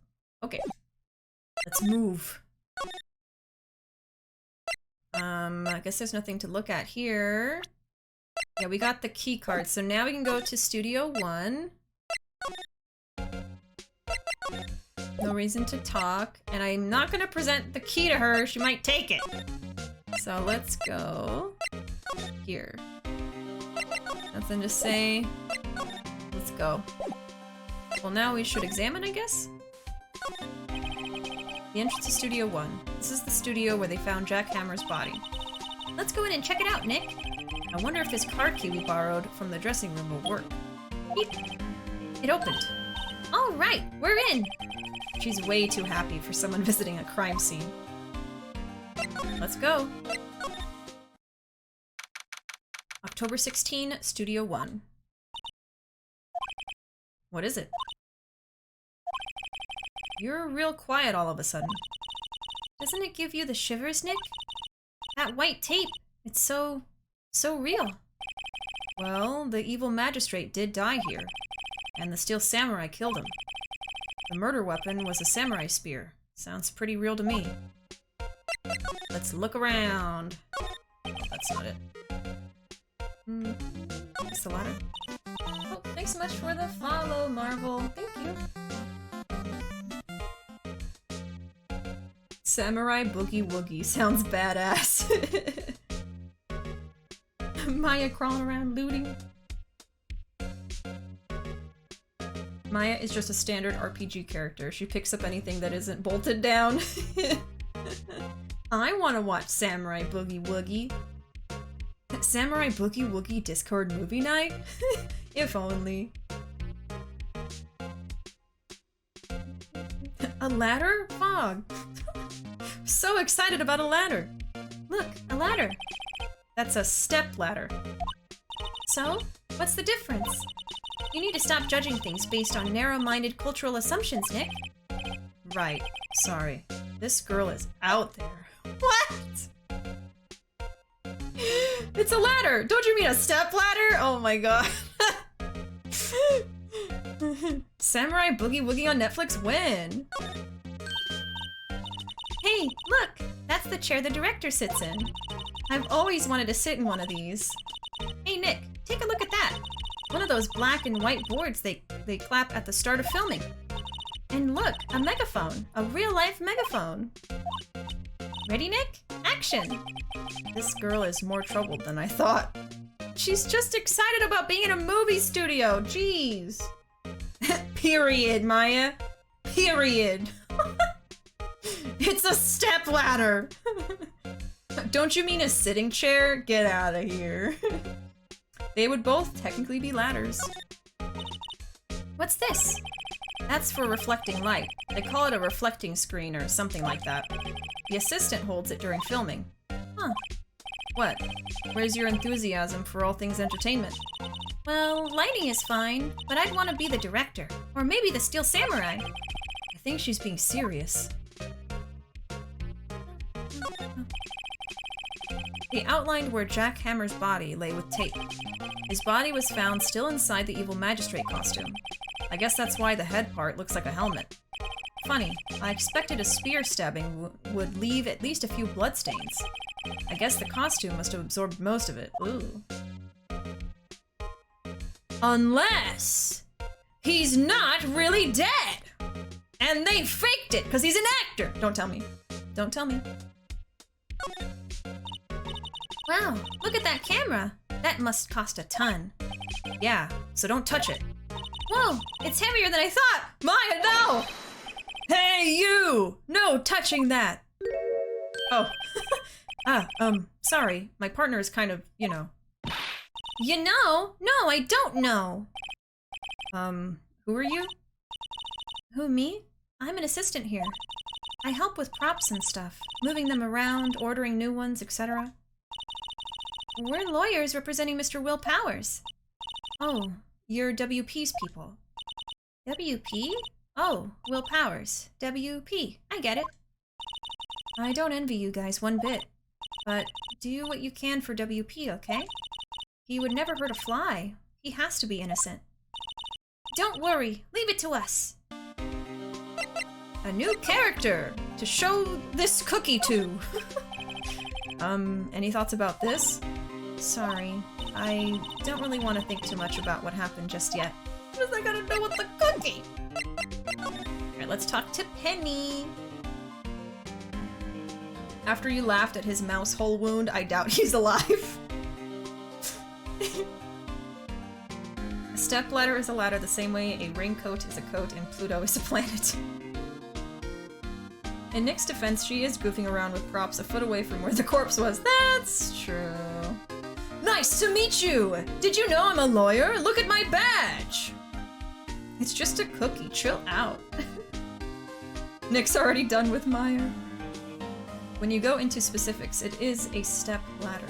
Okay. Let's move. I guess there's nothing to look at here. Yeah, we got the key card, so now we can go to Studio 1. No reason to talk, and I'm not gonna present the key to her, she might take it. So let's go here. Nothing to say. Let's go. Well, now we should examine, I guess? The entrance to Studio 1. This is the studio where they found Jack Hammer's body. Let's go in and check it out, Nick. I wonder if this card key we borrowed from the dressing room will work. Beep. It opened. All right, we're in. She's way too happy for someone visiting a crime scene. Let's go. October 16, Studio 1. What is it? You're real quiet all of a sudden. Doesn't it give you the shivers, Nick? That white tape, it's so real. Well, the evil magistrate did die here, and the steel samurai killed him. The murder weapon was a samurai spear. Sounds pretty real to me. Let's look around. Oh, that's not it. It's the ladder. Oh, thanks so much for the follow, Marvel. Thank you. Samurai Boogie Woogie sounds badass. Maya crawling around looting. Maya is just a standard RPG character. She picks up anything that isn't bolted down. I want to watch Samurai Boogie Woogie. Samurai Boogie Woogie Discord movie night? If only. A ladder? Fog. So excited about a ladder. Look, a ladder. That's a step ladder. So, what's the difference? You need to stop judging things based on narrow-minded cultural assumptions, Nick. Right. Sorry. This girl is out there. What? It's a ladder! Don't you mean a step ladder? Oh my god. Samurai Boogie Woogie on Netflix? When? Hey, look! That's the chair the director sits in. I've always wanted to sit in one of these. Hey Nick, take a look at that! One of those black and white boards they clap at the start of filming. And look, a megaphone. A real-life megaphone. Ready, Nick? Action! This girl is more troubled than I thought. She's just excited about being in a movie studio. Jeez. Period, Maya. Period. It's a stepladder! Don't you mean a sitting chair? Get out of here. They would both technically be ladders. What's this? That's for reflecting light. They call it a reflecting screen or something like that. The assistant holds it during filming. Huh. What? Where's your enthusiasm for all things entertainment? Well, lighting is fine, but I'd want to be the director. Or maybe the Steel Samurai. I think she's being serious. They outlined where Jack Hammer's body lay with tape. His body was found still inside the evil magistrate costume. I guess that's why the head part looks like a helmet. Funny, I expected a spear stabbing would leave at least a few bloodstains. I guess the costume must have absorbed most of it. Ooh. Unless he's not really dead! And they faked it because he's an actor! Don't tell me. Don't tell me. Wow, look at that camera. That must cost a ton. Yeah, so don't touch it. Whoa, it's heavier than I thought! Maya, no! Hey, you! No touching that! Oh. Sorry. My partner is kind of, you know. You know? No, I don't know. Who are you? Who, me? I'm an assistant here. I help with props and stuff. Moving them around, ordering new ones, etc. We're lawyers representing Mr. Will Powers. Oh, you're WP's people. WP? Oh, Will Powers. WP. I get it. I don't envy you guys one bit. But do what you can for WP, okay? He would never hurt a fly. He has to be innocent. Don't worry. Leave it to us. A new character to show this cookie to. Any thoughts about this? Sorry. I don't really want to think too much about what happened just yet. Because I gotta know what the cookie! Alright, let's talk to Penny. After you laughed at his mouse hole wound, I doubt he's alive. A stepladder is a ladder the same way a raincoat is a coat and Pluto is a planet. In Nick's defense, she is goofing around with props a foot away from where the corpse was. That's true. Nice to meet you! Did you know I'm a lawyer? Look at my badge! It's just a cookie, chill out. Nick's already done with Maya. When you go into specifics, it is a step ladder.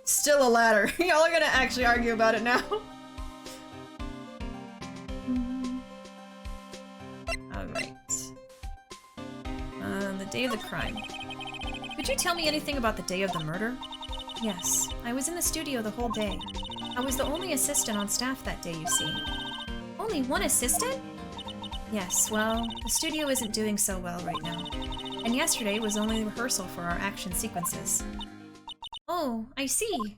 Still a ladder. Y'all are gonna actually argue about it now. Alright. The day of the crime. Could you tell me anything about the day of the murder? Yes, I was in the studio the whole day. I was the only assistant on staff that day, you see. Only one assistant? Yes, well, the studio isn't doing so well right now. And yesterday was only rehearsal for our action sequences. Oh, I see.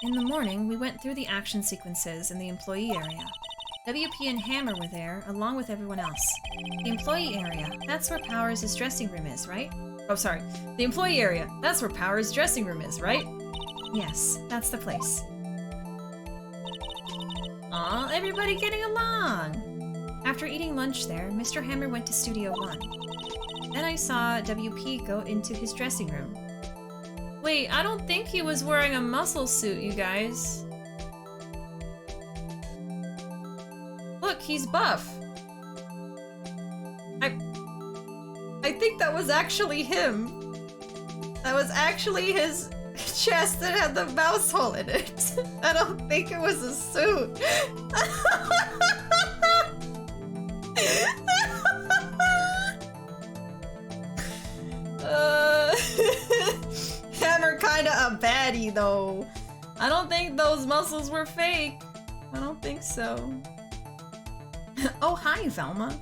In the morning, we went through the action sequences in the employee area. WP and Hammer were there, along with everyone else. The employee area, that's where Powers' dressing room is, right? Oh, sorry. The employee area, that's where Powers' dressing room is, right? Yes, that's the place. Aw, everybody getting along! After eating lunch there, Mr. Hammer went to Studio 1. Then I saw WP go into his dressing room. Wait, I don't think he was wearing a muscle suit, you guys. Look, he's buff. I think that was actually him. That was actually his chest that had the mouse hole in it. I don't think it was a suit. Hammer kinda a baddie though. I don't think those muscles were fake. I don't think so. Oh, hi, Velma.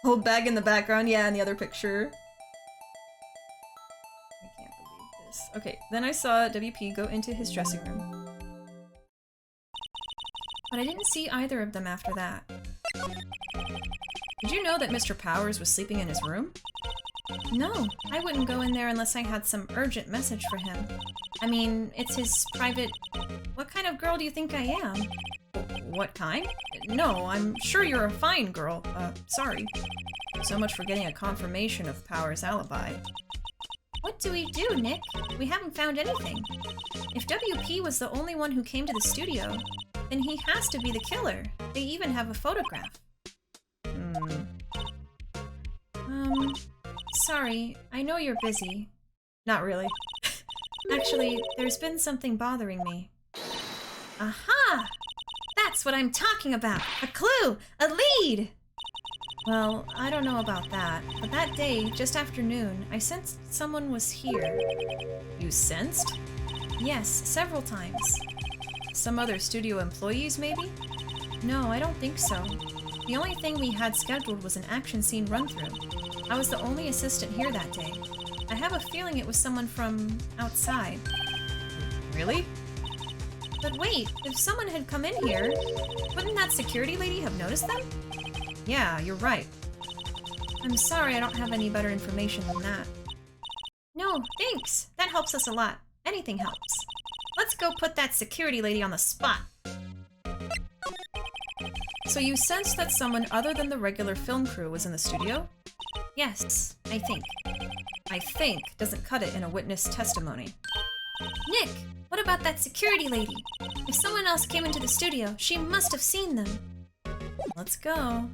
Old bag in the background, yeah, in the other picture. I can't believe this. Okay, then I saw WP go into his dressing room. But I didn't see either of them after that. Did you know that Mr. Powers was sleeping in his room? No, I wouldn't go in there unless I had some urgent message for him. I mean, it's his private... What kind of girl do you think I am? What kind? No, I'm sure you're a fine girl. Sorry. So much for getting a confirmation of Power's alibi. What do we do, Nick? We haven't found anything. If WP was the only one who came to the studio, then he has to be the killer. They even have a photograph. Sorry, I know you're busy. Not really. Actually, there's been something bothering me. Aha! That's what I'm talking about! A clue! A lead! Well, I don't know about that, but that day, just after noon, I sensed someone was here. You sensed? Yes, several times. Some other studio employees, maybe? No, I don't think so. The only thing we had scheduled was an action scene run-through. I was the only assistant here that day. I have a feeling it was someone from outside. Really? But wait, if someone had come in here, wouldn't that security lady have noticed them? Yeah, you're right. I'm sorry I don't have any better information than that. No, thanks. That helps us a lot. Anything helps. Let's go put that security lady on the spot. So you sensed that someone other than the regular film crew was in the studio? Yes, I think. I think doesn't cut it in a witness testimony. Nick, what about that security lady? If someone else came into the studio, she must have seen them. Let's go.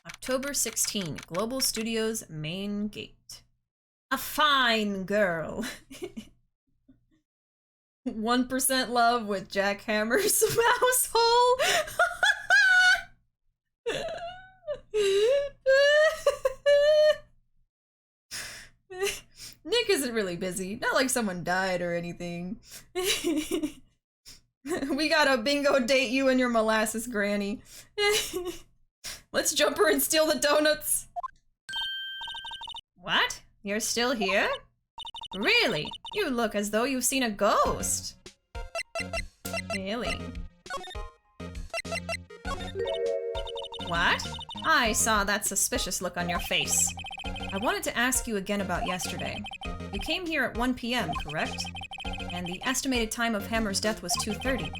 October 16, Global Studios main gate. A fine girl. 1% love with Jack Hammer's mouse hole. Nick isn't really busy. Not like someone died or anything. We gotta bingo date you and your molasses granny. Let's jump her and steal the donuts. What? You're still here? Really? You look as though you've seen a ghost. Really? What? I saw that suspicious look on your face. I wanted to ask you again about yesterday. You came here at 1 p.m., correct? And the estimated time of Hammer's death was 2:30.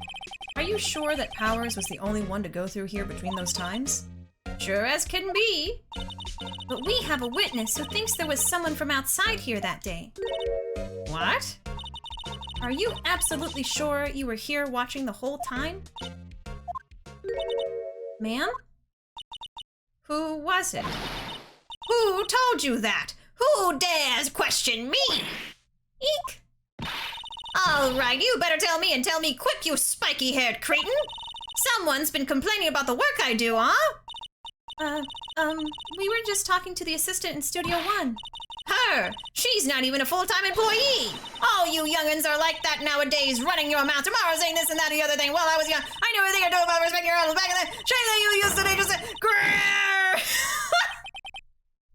Are you sure that Powers was the only one to go through here between those times? Sure as can be. But we have a witness who thinks there was someone from outside here that day. What? Are you absolutely sure you were here watching the whole time? Ma'am? Who was it? Who told you that? Who dares question me? Eek! Alright, you better tell me and tell me quick, you spiky-haired cretin! Someone's been complaining about the work I do, huh? We were just talking to the assistant in Studio 1. Her! She's not even a full-time employee! All you young'uns are like that nowadays, running your mouth, tomorrow saying this and that and the other thing. Well, I was young, I knew everything I do about respecting your elders back in the shame that you used to just say, grrrr!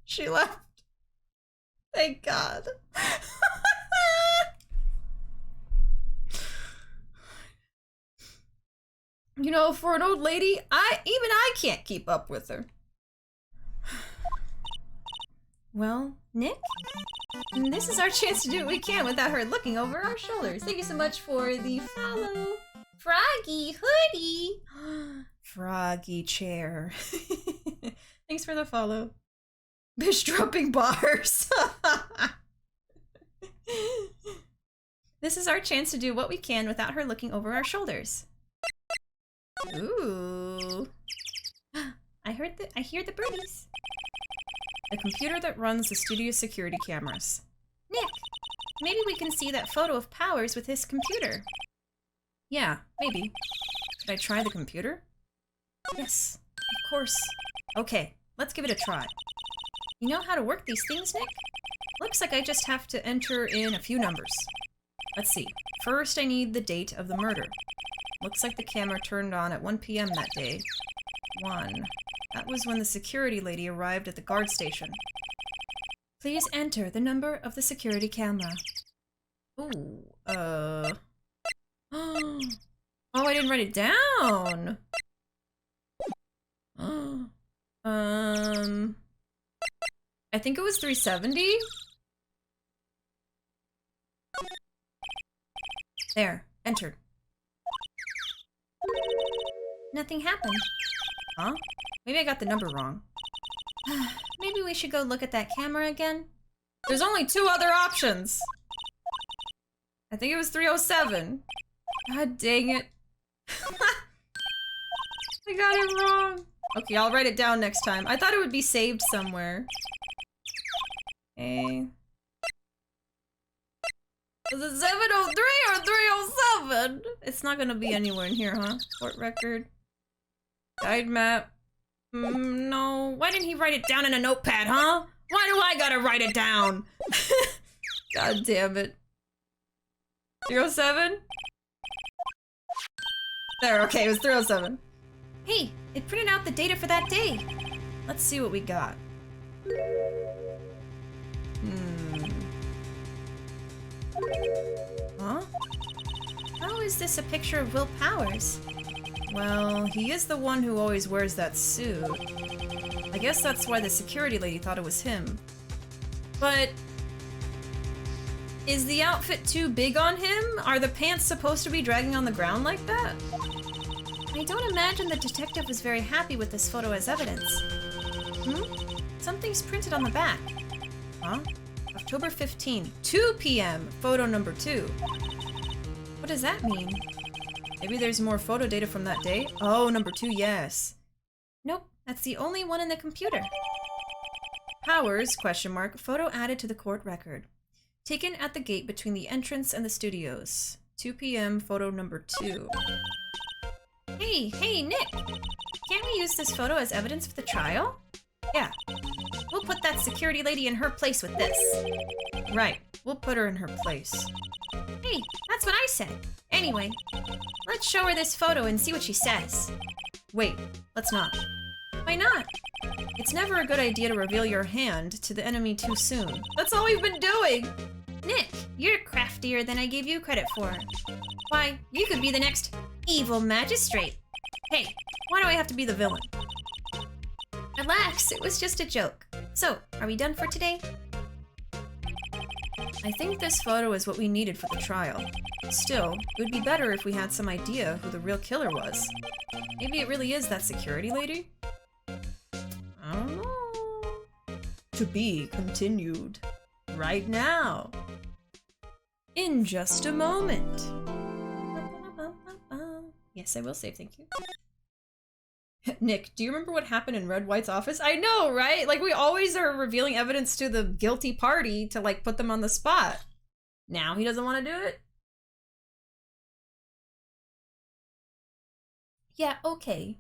She left. Thank God. You know, for an old lady, even I can't keep up with her. Well, Nick, this is our chance to do what we can without her looking over our shoulders. Thank you so much for the follow. Froggy hoodie. Froggy chair. Thanks for the follow. Bish dropping bars. This is our chance to do what we can without her looking over our shoulders. Ooh. I hear the birdies. The computer that runs the studio security cameras. Nick, maybe we can see that photo of Powers with his computer. Yeah, maybe. Should I try the computer? Yes, of course. Okay, let's give it a try. You know how to work these things, Nick? Looks like I just have to enter in a few numbers. Let's see. First, I need the date of the murder. Looks like the camera turned on at 1 p.m. that day. 1. That was when the security lady arrived at the guard station. Please enter the number of the security camera. Ooh, oh, I didn't write it down. I think it was 370. There. Entered. Nothing happened. Huh? Maybe I got the number wrong. Maybe we should go look at that camera again? There's only 2 other options! I think it was 307. God dang it. I got it wrong. Okay, I'll write it down next time. I thought it would be saved somewhere. Okay. Is it 703 or 307? It's not gonna be anywhere in here, huh? Court record. Guide map. No. Why didn't he write it down in a notepad, huh? Why do I gotta write it down? God damn it. 307? There, okay, it was 307. Hey, it printed out the data for that day. Let's see what we got. Huh? How is this a picture of Will Powers? Well, he is the one who always wears that suit. I guess that's why the security lady thought it was him. But... is the outfit too big on him? Are the pants supposed to be dragging on the ground like that? I don't imagine the detective was very happy with this photo as evidence. Something's printed on the back. Huh? October 15, 2 p.m., photo number 2. What does that mean? Maybe there's more photo data from that day? Oh, number 2, yes. Nope, that's the only one in the computer. Powers, question mark, photo added to the court record. Taken at the gate between the entrance and the studios. 2 p.m., photo number 2. Hey, Nick! Can't we use this photo as evidence for the trial? Yeah. We'll put that security lady in her place with this. Right. We'll put her in her place. Hey, that's what I said. Anyway, let's show her this photo and see what she says. Wait, let's not. Why not? It's never a good idea to reveal your hand to the enemy too soon. That's all we've been doing! Nick, you're craftier than I gave you credit for. Why, you could be the next evil magistrate. Hey, why do I have to be the villain? Relax, it was just a joke. So, are we done for today? I think this photo is what we needed for the trial. Still, it would be better if we had some idea who the real killer was. Maybe it really is that security lady? I don't know. To be continued. Right now. In just a moment. Yes, I will save, thank you. Nick, do you remember what happened in Red White's office? I know, right? Like, we always are revealing evidence to the guilty party to, like, put them on the spot. Now he doesn't want to do it? Yeah, okay.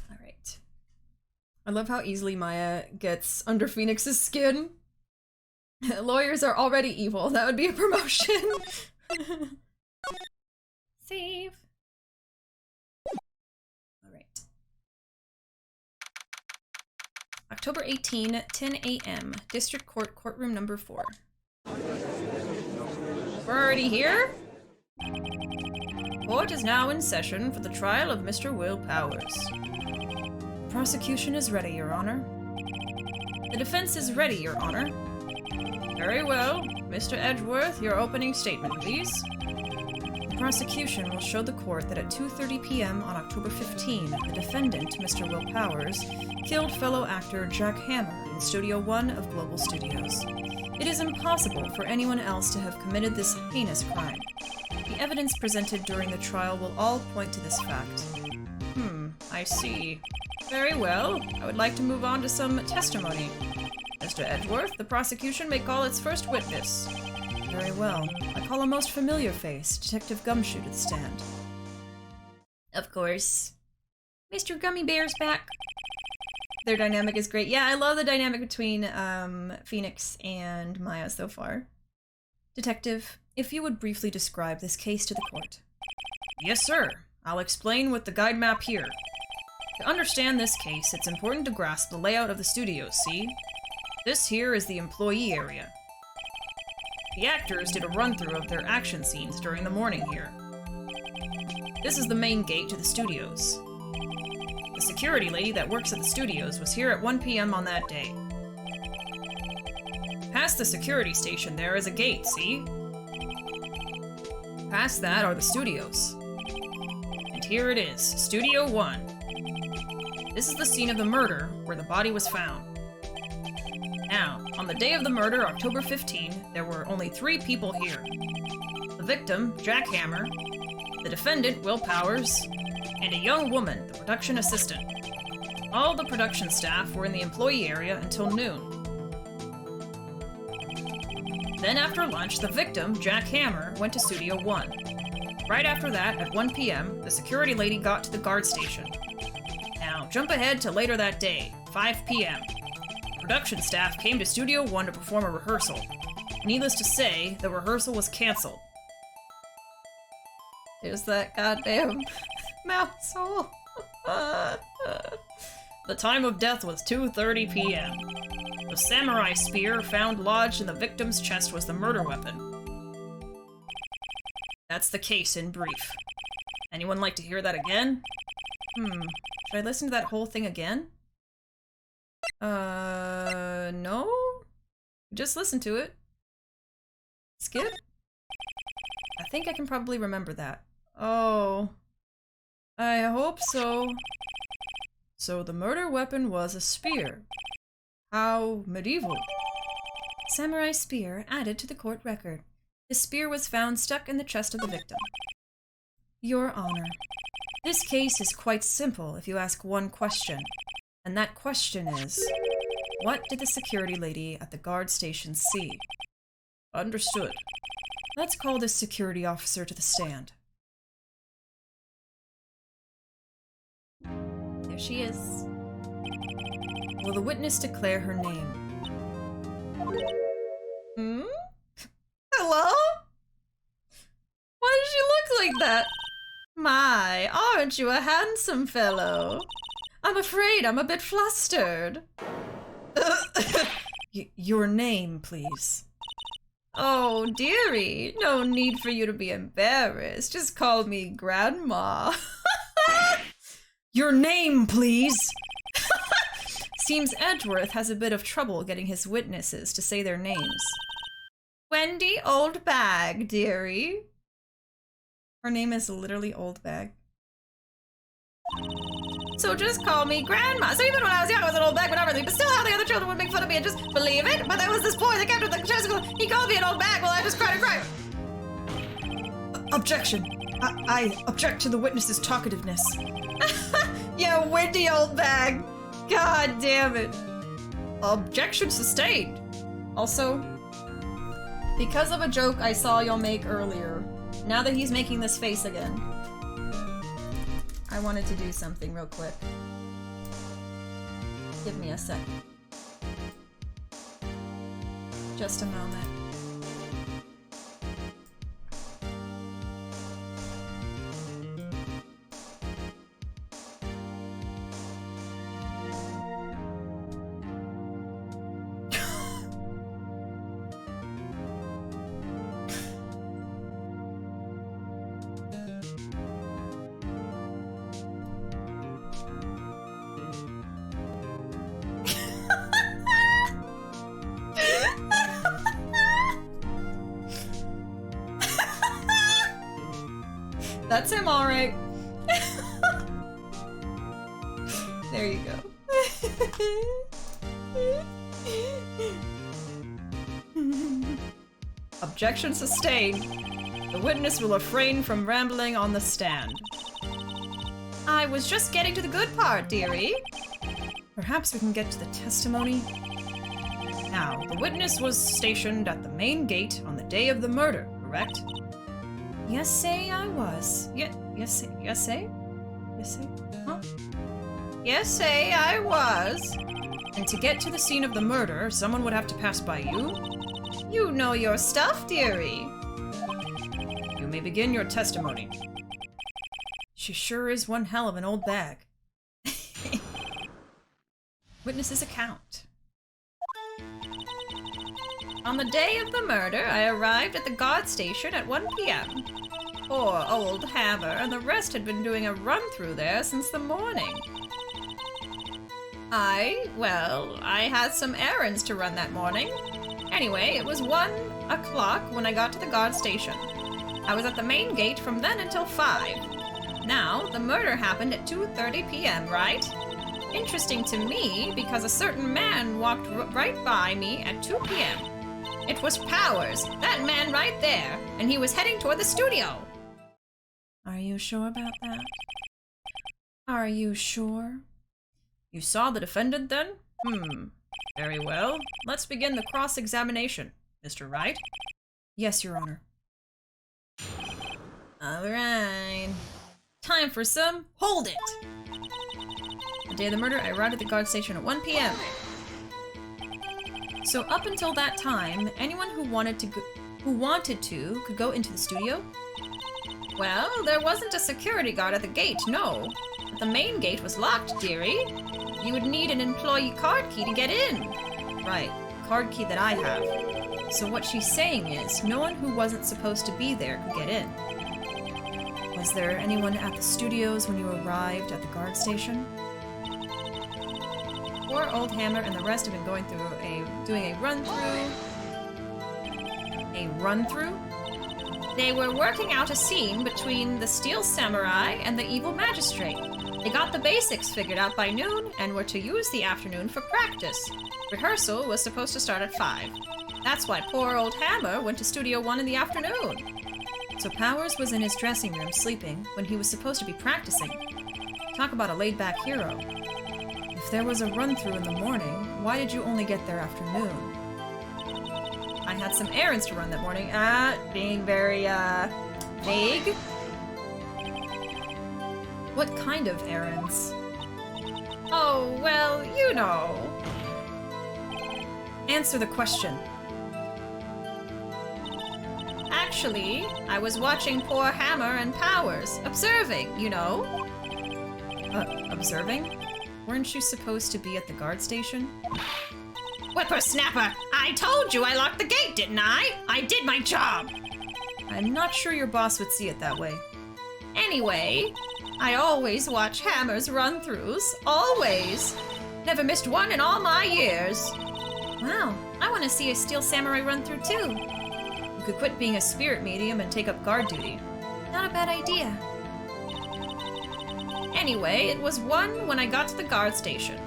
Alright. I love how easily Maya gets under Phoenix's skin. Lawyers are already evil. That would be a promotion. Save. Alright. October 18, 10 a.m. District Court, courtroom number 4. We're already here? Court is now in session for the trial of Mr. Will Powers. Prosecution is ready, Your Honor. The defense is ready, Your Honor. Very well. Mr. Edgeworth, your opening statement, please. The prosecution will show the court that at 2:30 p.m. on October 15, the defendant, Mr. Will Powers, killed fellow actor Jack Hammer in Studio 1 of Global Studios. It is impossible for anyone else to have committed this heinous crime. The evidence presented during the trial will all point to this fact. I see. Very well. I would like to move on to some testimony. Mr. Edgeworth, the prosecution may call its first witness. Very well. I call a most familiar face, Detective Gumshoe, to the stand. Of course. Mr. Gummy Bear's back. Their dynamic is great. Yeah, I love the dynamic between Phoenix and Maya so far. Detective, if you would briefly describe this case to the court. Yes, sir. I'll explain with the guide map here. To understand this case, it's important to grasp the layout of the studios, see? This here is the employee area. The actors did a run-through of their action scenes during the morning here. This is the main gate to the studios. The security lady that works at the studios was here at 1 p.m. on that day. Past the security station there is a gate, see? Past that are the studios. And here it is, Studio 1. This is the scene of the murder where the body was found. Now, on the day of the murder, October 15, there were only 3 people here. The victim, Jack Hammer, the defendant, Will Powers, and a young woman, the production assistant. All the production staff were in the employee area until noon. Then after lunch, the victim, Jack Hammer, went to Studio 1. Right after that, at 1 p.m., the security lady got to the guard station. Now, jump ahead to later that day, 5 p.m. Production staff came to Studio 1 to perform a rehearsal. Needless to say, the rehearsal was canceled. There's that goddamn mouse hole. The time of death was 2:30 p.m. The samurai spear found lodged in the victim's chest was the murder weapon. That's the case in brief. Anyone like to hear that again? Should I listen to that whole thing again? No? Just listen to it. Skip? I think I can probably remember that. Oh. I hope so. So the murder weapon was a spear. How medieval. Samurai spear added to the court record. The spear was found stuck in the chest of the victim. Your Honor, this case is quite simple if you ask one question. And that question is, what did the security lady at the guard station see? Understood. Let's call this security officer to the stand. There she is. Will the witness declare her name? Hello? Why does she look like that? My, aren't you a handsome fellow? I'm afraid I'm a bit flustered. Your name, please. Oh, dearie, no need for you to be embarrassed. Just call me Grandma. Your name, please! Seems Edgeworth has a bit of trouble getting his witnesses to say their names. Wendy Old Bag, dearie. Her name is literally Old Bag. So just call me Grandma. So even when I was young, I was an old bag, whatever. But still, how the other children would make fun of me and just believe it. But there was this boy that kept with the chest. He called me an old bag. Well, I just cried and cried. Objection. I object to the witness's talkativeness. Yeah, Wendy Old Bag. God damn it. Objection sustained. Also, because of a joke I saw y'all make earlier, now that he's making this face again, I wanted to do something real quick. Give me a second. Just a moment. That's him, all right. There you go. Objection sustained. The witness will refrain from rambling on the stand. I was just getting to the good part, dearie. Perhaps we can get to the testimony. Now, the witness was stationed at the main gate on the day of the murder, correct? Yes, say I was. Yes, say? Huh? Yes, say I was. And to get to the scene of the murder, someone would have to pass by you? You know your stuff, dearie. You may begin your testimony. She sure is one hell of an old bag. Witness's account. On the day of the murder, I arrived at the guard station at 1 p.m. Poor old Hammer and the rest had been doing a run-through there since the morning. I had some errands to run that morning, and Anyway, it was 1 o'clock when I got to the guard station. I was at the main gate from then until 5. Now, the murder happened at 2:30 p.m., right? Interesting to me, because a certain man walked right by me at 2 p.m. It was Powers, that man right there, and he was heading toward the studio. Are you sure about that? Are you sure? You saw the defendant then? Very well. Let's begin the cross-examination. Mr. Wright? Yes, Your Honor. Alright. Time for some Hold It! The day of the murder, I arrived at the guard station at 1 p.m. So up until that time, anyone who wanted to could go into the studio? Well, there wasn't a security guard at the gate, no. But the main gate was locked, dearie. You would need an employee card key to get in. Right, card key that I have. So what she's saying is, no one who wasn't supposed to be there could get in. Was there anyone at the studios when you arrived at the guard station? Poor old Hammer and the rest have been going through doing a run-through. A run-through? They were working out a scene between the Steel Samurai and the Evil Magistrate. They got the basics figured out by noon and were to use the afternoon for practice. Rehearsal was supposed to start at 5. That's why poor old Hammer went to Studio 1 in the afternoon. So Powers was in his dressing room sleeping when he was supposed to be practicing. Talk about a laid-back hero. If there was a run-through in the morning, why did you only get there after noon? I had some errands to run that morning. Being very, vague? What kind of errands? Oh, well, you know. Answer the question. Actually, I was watching poor Hammer and Powers, observing, you know. Observing? Weren't you supposed to be at the guard station? Whippersnapper! I told you I locked the gate, didn't I? I did my job! I'm not sure your boss would see it that way. Anyway, I always watch Hammer's run-throughs. Always! Never missed one in all my years. Wow, I want to see a Steel Samurai run-through too. You could quit being a spirit medium and take up guard duty. Not a bad idea. Anyway, it was 1 when I got to the guard station.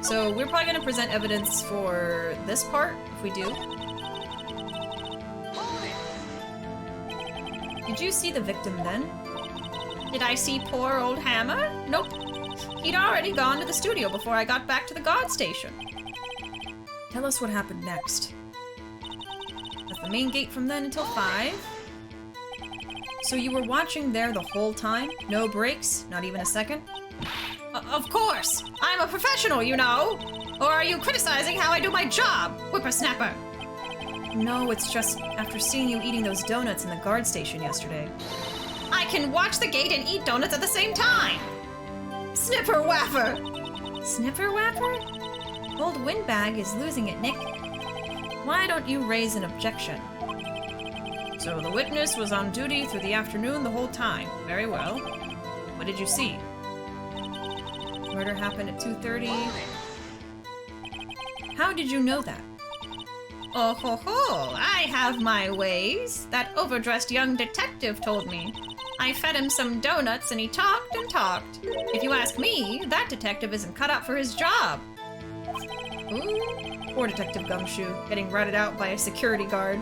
So we're probably gonna present evidence for this part, if we do. Did you see the victim then? Did I see poor old Hammer? Nope. He'd already gone to the studio before I got back to the guard station. Tell us what happened next. At the main gate from then until 5? So you were watching there the whole time? No breaks? Not even a second? Of course! I'm a professional, you know! Or are you criticizing how I do my job, whippersnapper? No, it's just after seeing you eating those donuts in the guard station yesterday. I can watch the gate and eat donuts at the same time! Snipper Waffer! Snipper Waffer? Old Windbag is losing it, Nick. Why don't you raise an objection? So the witness was on duty through the afternoon the whole time. Very well. What did you see? Murder happened at 2:30. How did you know that? Oh ho ho, I have my ways. That overdressed young detective told me. I fed him some donuts and he talked and talked. If you ask me, that detective isn't cut out for his job. Ooh, poor Detective Gumshoe, getting ratted out by a security guard.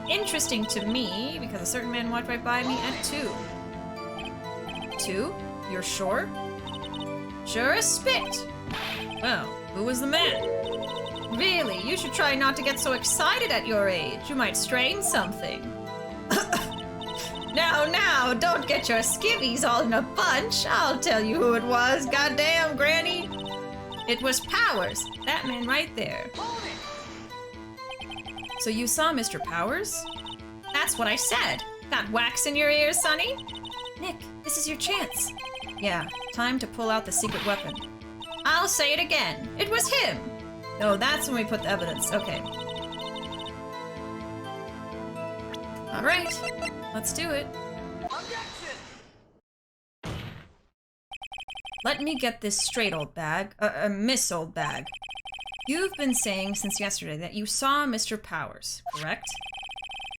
Interesting to me, because a certain man walked right by me at 2. 2? You're sure? Sure as spit! Well, who was the man? Really, you should try not to get so excited at your age. You might strain something. Now, don't get your skivvies all in a bunch. I'll tell you who it was, goddamn Granny. It was Powers, that man right there. So you saw Mr. Powers? That's what I said. Got wax in your ears, Sonny? Nick, this is your chance. Yeah, time to pull out the secret weapon. I'll say it again. It was him. No, that's when we put the evidence. Okay. All right, let's do it. Let me get this straight, old bag. Miss Old Bag. You've been saying since yesterday that you saw Mr. Powers, correct?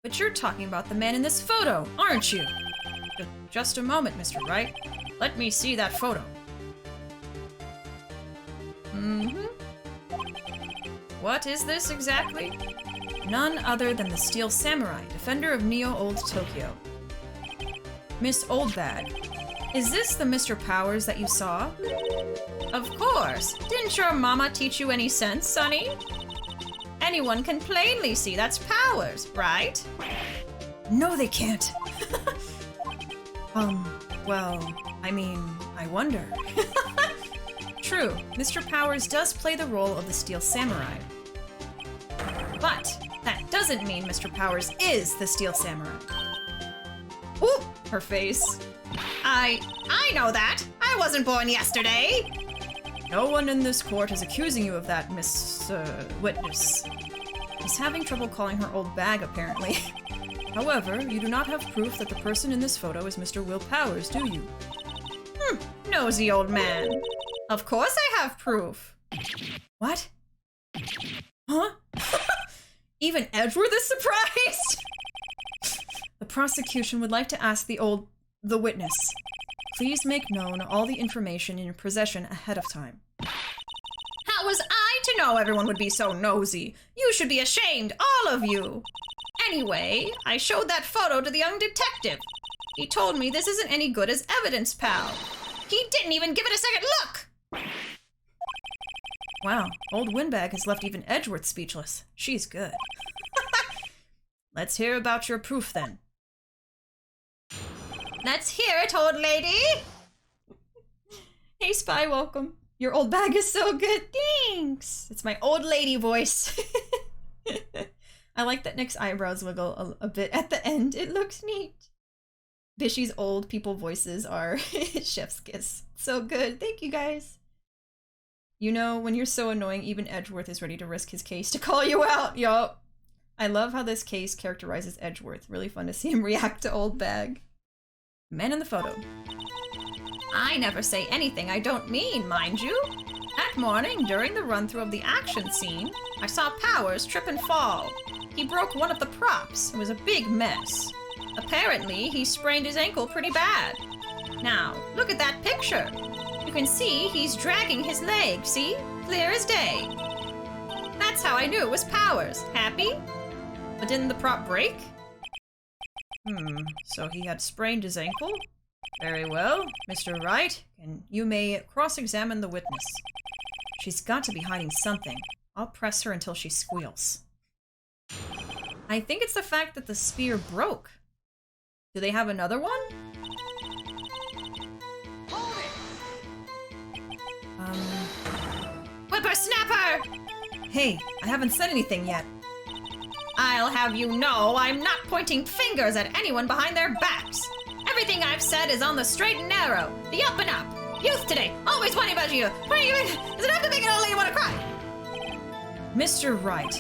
But you're talking about the man in this photo, aren't you? Just a moment, Mr. Wright. Let me see that photo. Mm-hmm. What is this exactly? None other than the Steel Samurai, defender of Neo-Old Tokyo. Miss Oldbag, is this the Mr. Powers that you saw? Of course. Didn't your mama teach you any sense, Sonny? Anyone can plainly see that's Powers, right? No, they can't. Well, I mean, I wonder. True, Mr. Powers does play the role of the Steel Samurai. But that doesn't mean Mr. Powers is the Steel Samurai. Ooh, her face. I know that. I wasn't born yesterday. No one in this court is accusing you of that, Miss, Witness. He's having trouble calling her old bag, apparently. However, you do not have proof that the person in this photo is Mr. Will Powers, do you? Nosy old man. Of course I have proof. What? Huh? Even Edgeworth is surprised? The prosecution would like to ask the witness. Please make known all the information in your possession ahead of time. How was I to know everyone would be so nosy? You should be ashamed, all of you. Anyway, I showed that photo to the young detective. He told me this isn't any good as evidence, pal. He didn't even give it a second look! Wow, old Windbag has left even Edgeworth speechless. She's good. Let's hear about your proof, then. Let's hear it, old lady! Hey, Spy, welcome. Your old bag is so good. Thanks! It's my old lady voice. I like that Nick's eyebrows wiggle a bit at the end. It looks neat. Bishy's old people voices are chef's kiss. So good. Thank you, guys. You know, when you're so annoying, even Edgeworth is ready to risk his case to call you out. Yup. I love how this case characterizes Edgeworth. Really fun to see him react to old bag. Man in the photo. I never say anything I don't mean, mind you. That morning, during the run-through of the action scene, I saw Powers trip and fall. He broke one of the props. It was a big mess. Apparently, he sprained his ankle pretty bad. Now, look at that picture. You can see he's dragging his leg, see? Clear as day. That's how I knew it was Powers. Happy? But didn't the prop break? So he had sprained his ankle? Very well, Mr. Wright, and you may cross-examine the witness. She's got to be hiding something. I'll press her until she squeals. I think it's the fact that the spear broke. Do they have another one? Whippersnapper! Hey, I haven't said anything yet. I'll have you know I'm not pointing fingers at anyone behind their backs. Everything I've said is on the straight and narrow, the up and up. Youth today, always whining about you. Is it enough to make an old lady want to cry? Mr. Wright,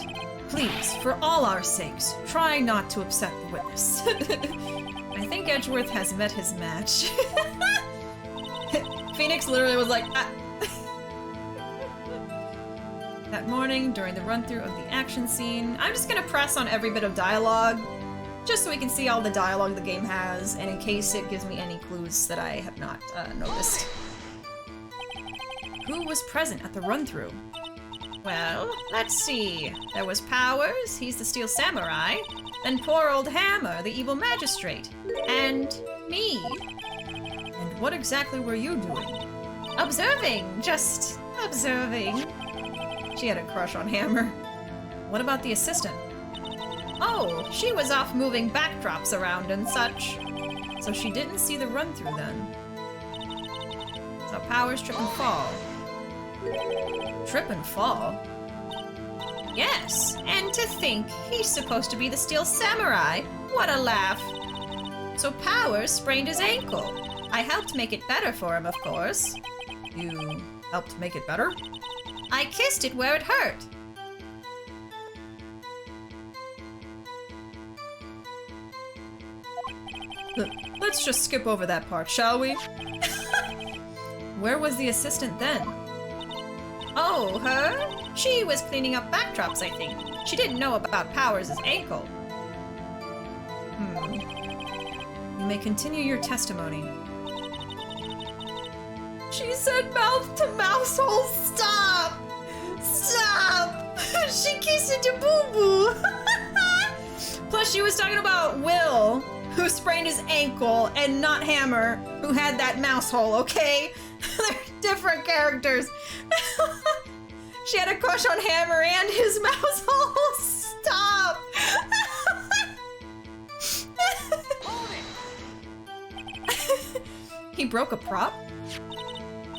please, for all our sakes, try not to upset the witness. I think Edgeworth has met his match. Phoenix literally was like, ah. That morning, during the run-through of the action scene, I'm just gonna press on every bit of dialogue, just so we can see all the dialogue the game has, and in case it gives me any clues that I have not noticed. Who was present at the run-through? Well, let's see. There was Powers, he's the Steel Samurai, then poor old Hammer, the evil magistrate, and me. And what exactly were you doing? Observing, just observing. She had a crush on Hammer. What about the assistant? Oh, she was off moving backdrops around and such. So she didn't see the run-through then. So Powers trip and fall. Trip and fall? Yes, and to think he's supposed to be the Steel Samurai. What a laugh. So Powers sprained his ankle. I helped make it better for him, of course. You helped make it better? I kissed it where it hurt. Let's just skip over that part, shall we? Where was the assistant then? Oh, her? She was cleaning up backdrops, I think. She didn't know about Powers' ankle. You may continue your testimony. She said mouth to mouse hole. Stop! Stop! She kissed into Boo Boo. Plus, she was talking about Will, who sprained his ankle, and not Hammer, who had that mouse hole, okay? They're different characters. She had a crush on Hammer and his mouse hole. Stop! He broke a prop?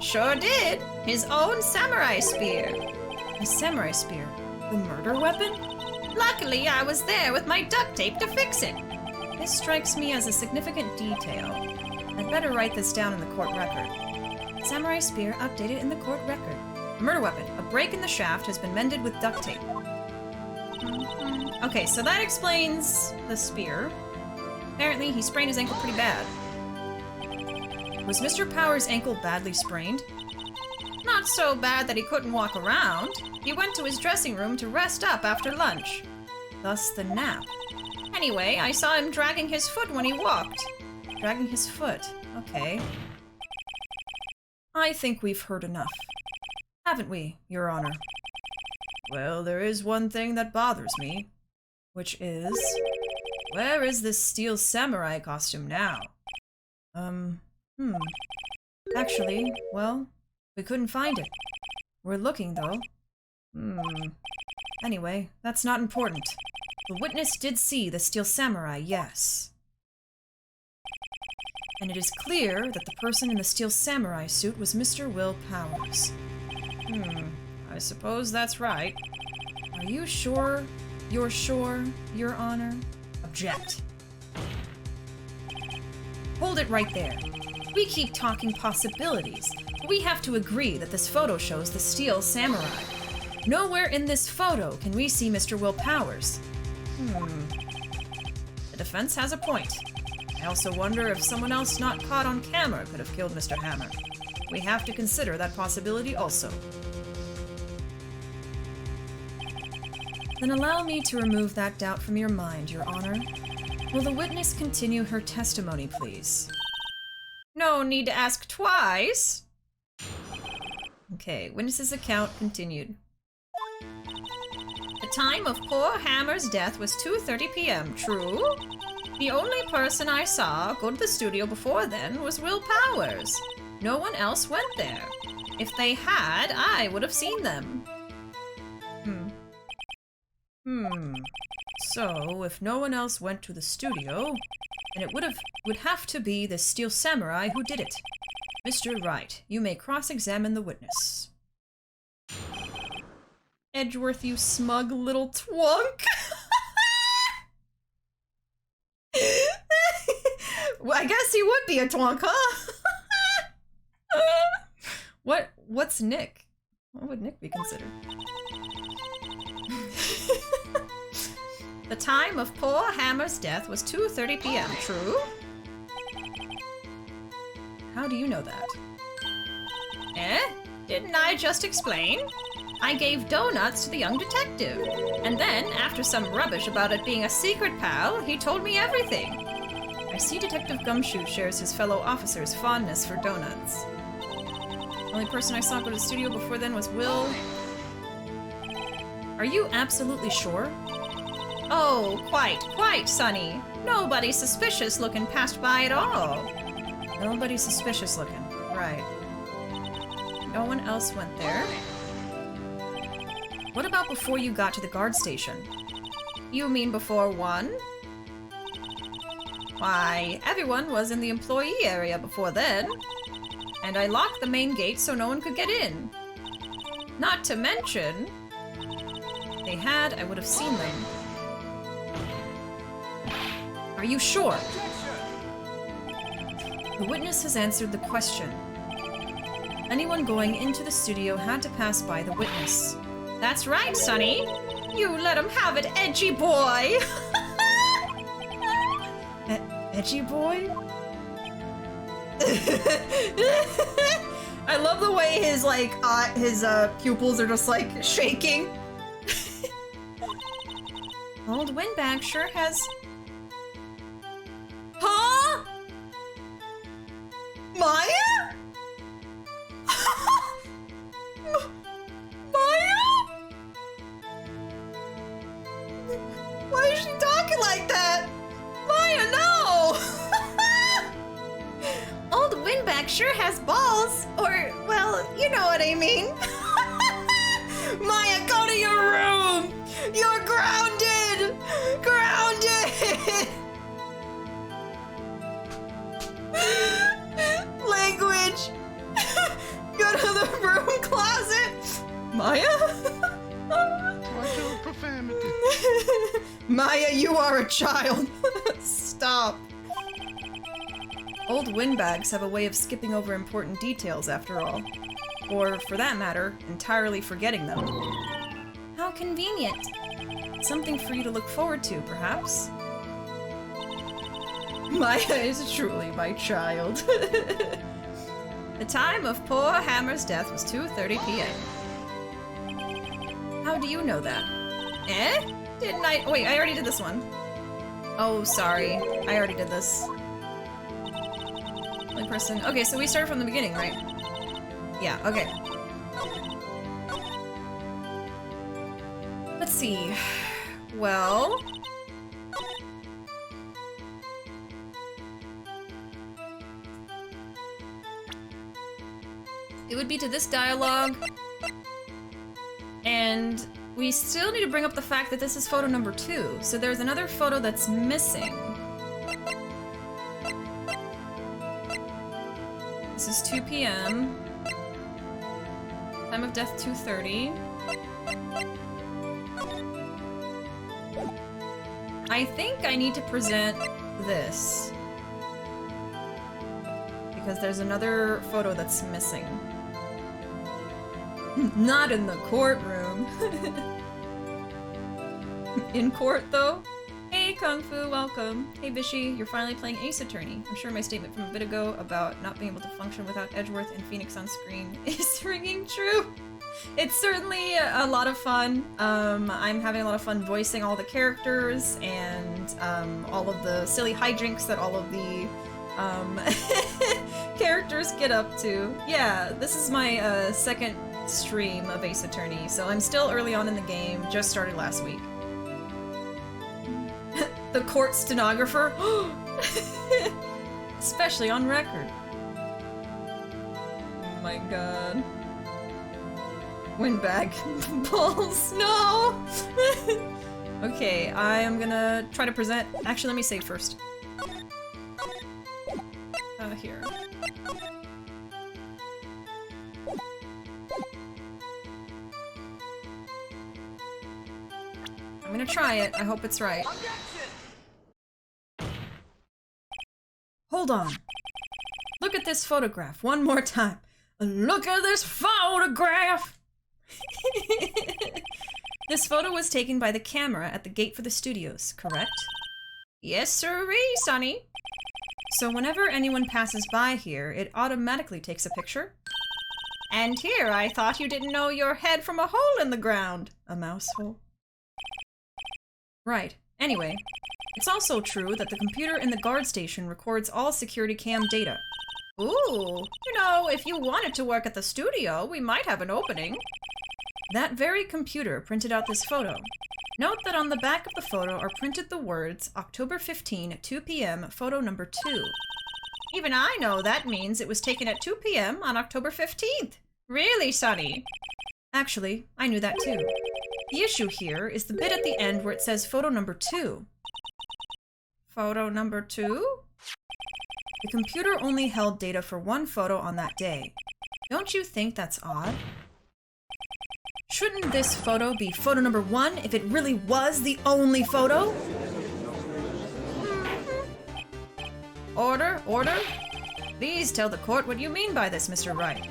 Sure did. His own samurai spear. A samurai spear? The murder weapon? Luckily, I was there with my duct tape to fix it. This strikes me as a significant detail. I'd better write this down in the court record. Samurai spear updated in the court record. Murder weapon. A break in the shaft has been mended with duct tape. Okay, so that explains the spear. Apparently, he sprained his ankle pretty bad. Was Mr. Powers' ankle badly sprained? Not so bad that he couldn't walk around. He went to his dressing room to rest up after lunch. Thus the nap. Anyway, I saw him dragging his foot when he walked. Dragging his foot. Okay. I think we've heard enough. Haven't we, Your Honor? Well, there is one thing that bothers me. Which is... where is this steel samurai costume now? Actually, well, we couldn't find it. We're looking, though. Anyway, that's not important. The witness did see the steel samurai, yes. And it is clear that the person in the steel samurai suit was Mr. Will Powers. I suppose that's right. Are you sure? You're sure, Your Honor? Object. Hold it right there. We keep talking possibilities, but we have to agree that this photo shows the steel samurai. Nowhere in this photo can we see Mr. Will Powers. The defense has a point. I also wonder if someone else not caught on camera could have killed Mr. Hammer. We have to consider that possibility also. Then allow me to remove that doubt from your mind, Your Honor. Will the witness continue her testimony, please? No need to ask twice. Okay, witness's account continued. The time of poor Hammer's death was 2:30 p.m., true? The only person I saw go to the studio before then was Will Powers. No one else went there. If they had, I would have seen them. So, if no one else went to the studio, then it would have to be the steel samurai who did it. Mr. Wright, you may cross-examine the witness. Edgeworth, you smug little twunk! Well, I guess he would be a twunk, huh? What's Nick? What would Nick be considered? The time of poor Hammer's death was 2:30 p.m., true? How do you know that? Didn't I just explain? I gave donuts to the young detective. And then, after some rubbish about it being a secret, pal, he told me everything. I see Detective Gumshoe shares his fellow officers' fondness for donuts. The only person I saw go to the studio before then was Will. Are you absolutely sure? Oh, quite, Sonny. Nobody suspicious looking passed by at all. Nobody suspicious looking. Right. No one else went there. What about before you got to the guard station? You mean before 1? Why, everyone was in the employee area before then. And I locked the main gate so no one could get in. Not to mention... If they had, I would have seen them. Are you sure? The witness has answered the question. Anyone going into the studio had to pass by the witness. That's right, Sonny. You let him have it, edgy boy. Edgy boy? I love the way his like his pupils are just like shaking. Old Windbag sure has. Huh? Maya? Maya? Why is she talking like that? Maya, no! Old Windbag sure has balls. Or, well, you know what I mean. Maya, go to your room! You're grounded! Grounded! Language! Go to the broom closet! Maya? Watch your profanity. Maya, you are a child. Stop. Old windbags have a way of skipping over important details, after all. Or, for that matter, entirely forgetting them. How convenient. Something for you to look forward to, perhaps? Maya is truly my child. The time of poor Hammer's death was 2:30 p.m. How do you know that? Eh? Didn't I? Wait, I already did this one. Oh, sorry. I already did this. Only person. Okay, so we started from the beginning, right? Yeah, okay. Let's see. Well... it would be to this dialogue. And we still need to bring up the fact that this is photo number 2. So there's another photo that's missing. This is 2 p.m. Time of death 2:30. I think I need to present this. Because there's another photo that's missing. Not in the courtroom. In court, though? Hey, Kung Fu, welcome. Hey, Bishi, you're finally playing Ace Attorney. I'm sure my statement from a bit ago about not being able to function without Edgeworth and Phoenix on screen is ringing true. It's certainly a lot of fun. I'm having a lot of fun voicing all the characters and all of the silly hijinks that all of the characters get up to. Yeah, this is my second stream of Ace Attorney, so I'm still early on in the game, just started last week. The court stenographer? Especially on record. Oh my god. Windbag. Balls, no! Okay, I am gonna try to present... Actually, let me save first. Here. I'm gonna try it. I hope it's right. Hold on. Look at this photograph one more time. Look at this photograph! This photo was taken by the camera at the gate for the studios, correct? Yes, sirree, Sonny. So whenever anyone passes by here, it automatically takes a picture? And here, I thought you didn't know your head from a hole in the ground. A mouse hole? Right. Anyway, it's also true that the computer in the guard station records all security cam data. Ooh, you know, if you wanted to work at the studio, we might have an opening. That very computer printed out this photo. Note that on the back of the photo are printed the words, October 15, 2 p.m., photo number 2. Even I know that means it was taken at 2 p.m. on October 15th. Really, Sonny? Actually, I knew that too. The issue here is the bit at the end where it says photo number 2. Photo number 2? The computer only held data for one photo on that day. Don't you think that's odd? Shouldn't this photo be photo number 1 if it really was the only photo? Order, order. Please tell the court what you mean by this, Mr. Wright.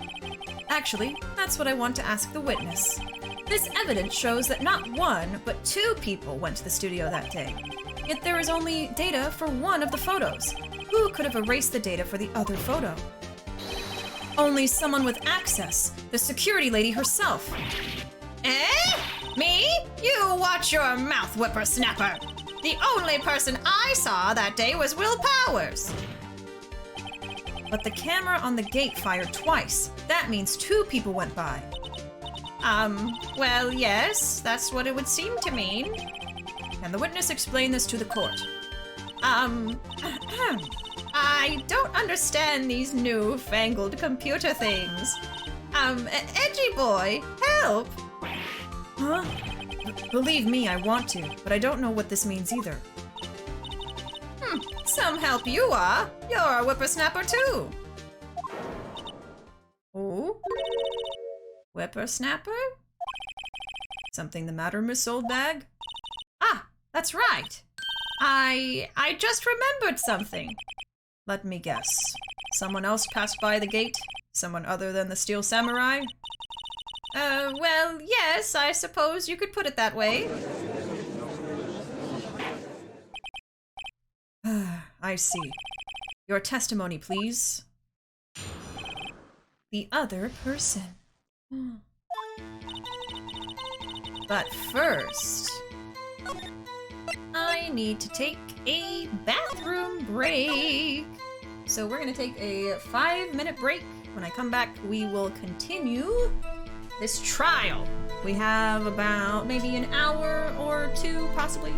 Actually, that's what I want to ask the witness. This evidence shows that not 1, but 2 people went to the studio that day. Yet there is only data for one of the photos. Who could have erased the data for the other photo? Only someone with access, the security lady herself. Eh? Me? You watch your mouth, whippersnapper. The only person I saw that day was Will Powers. But the camera on the gate fired twice. That means 2 people went by. Well, yes, that's what it would seem to mean. Can the witness explain this to the court? I don't understand these new-fangled computer things. Edgy boy, help! Huh? Believe me, I want to, but I don't know what this means either. Some help you are. You're a whippersnapper too. Oh? Whippersnapper? Something the matter, Miss Oldbag? Ah, that's right. I just remembered something. Let me guess. Someone else passed by the gate? Someone other than the Steel Samurai? Well, yes, I suppose you could put it that way. I see. Your testimony, please. The other person. But first, I need to take a bathroom break. So we're gonna take a 5-minute break. When I come back, we will continue this trial. We have about maybe an hour or 2, possibly,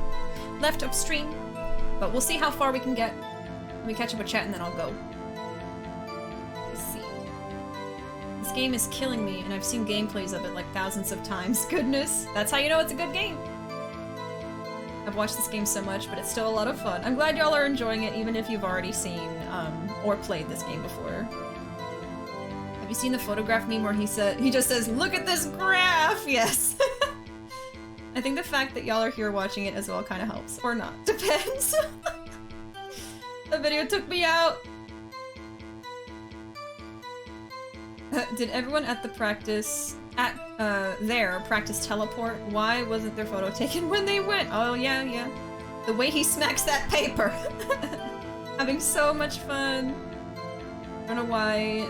left upstream. But we'll see how far we can get. Let me catch up with chat and then I'll go. Let's see. This game is killing me, and I've seen gameplays of it like thousands of times. Goodness, that's how you know it's a good game. I've watched this game so much, but it's still a lot of fun. I'm glad y'all are enjoying it, even if you've already seen or played this game before. Have you seen the photograph meme where he just says, "Look at this graph"? Yes. I think the fact that y'all are here watching it as well kind of helps, or not. Depends. The video took me out. Did everyone at the practice practice teleport? Why wasn't their photo taken when they went? Oh yeah. The way he smacks that paper. Having so much fun. I don't know why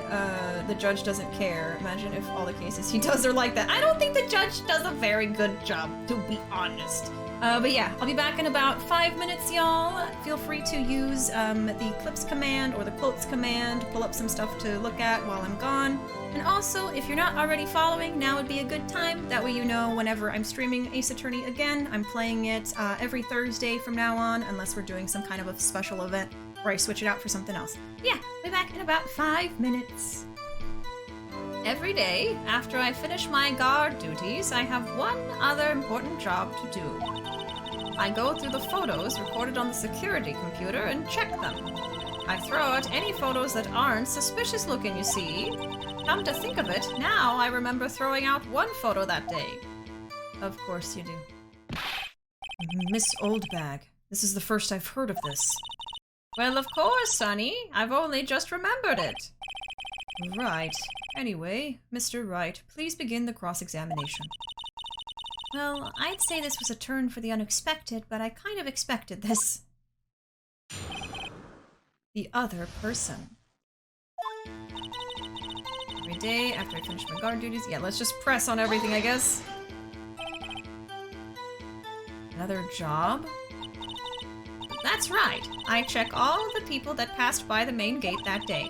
the judge doesn't care. Imagine if all the cases he does are like that. I don't think the judge does a very good job, to be honest. But yeah, I'll be back in about 5 minutes, y'all. Feel free to use the clips command or the quotes command to pull up some stuff to look at while I'm gone. And also, if you're not already following, now would be a good time. That way you know whenever I'm streaming Ace Attorney again. I'm playing it every Thursday from now on, unless we're doing some kind of a special event where I switch it out for something else. Yeah, be back in about 5 minutes. Every day, after I finish my guard duties, I have one other important job to do. I go through the photos recorded on the security computer and check them. I throw out any photos that aren't suspicious looking, you see. Come to think of it, now I remember throwing out one photo that day. Of course you do. Miss Oldbag, this is the first I've heard of this. Well, of course, Sonny. I've only just remembered it. Right. Anyway, Mr. Wright, please begin the cross-examination. Well, I'd say this was a turn for the unexpected, but I kind of expected this. The other person. Every day after I finish my guard duties. Yeah, let's just press on everything, I guess. Another job? That's right. I check all of the people that passed by the main gate that day.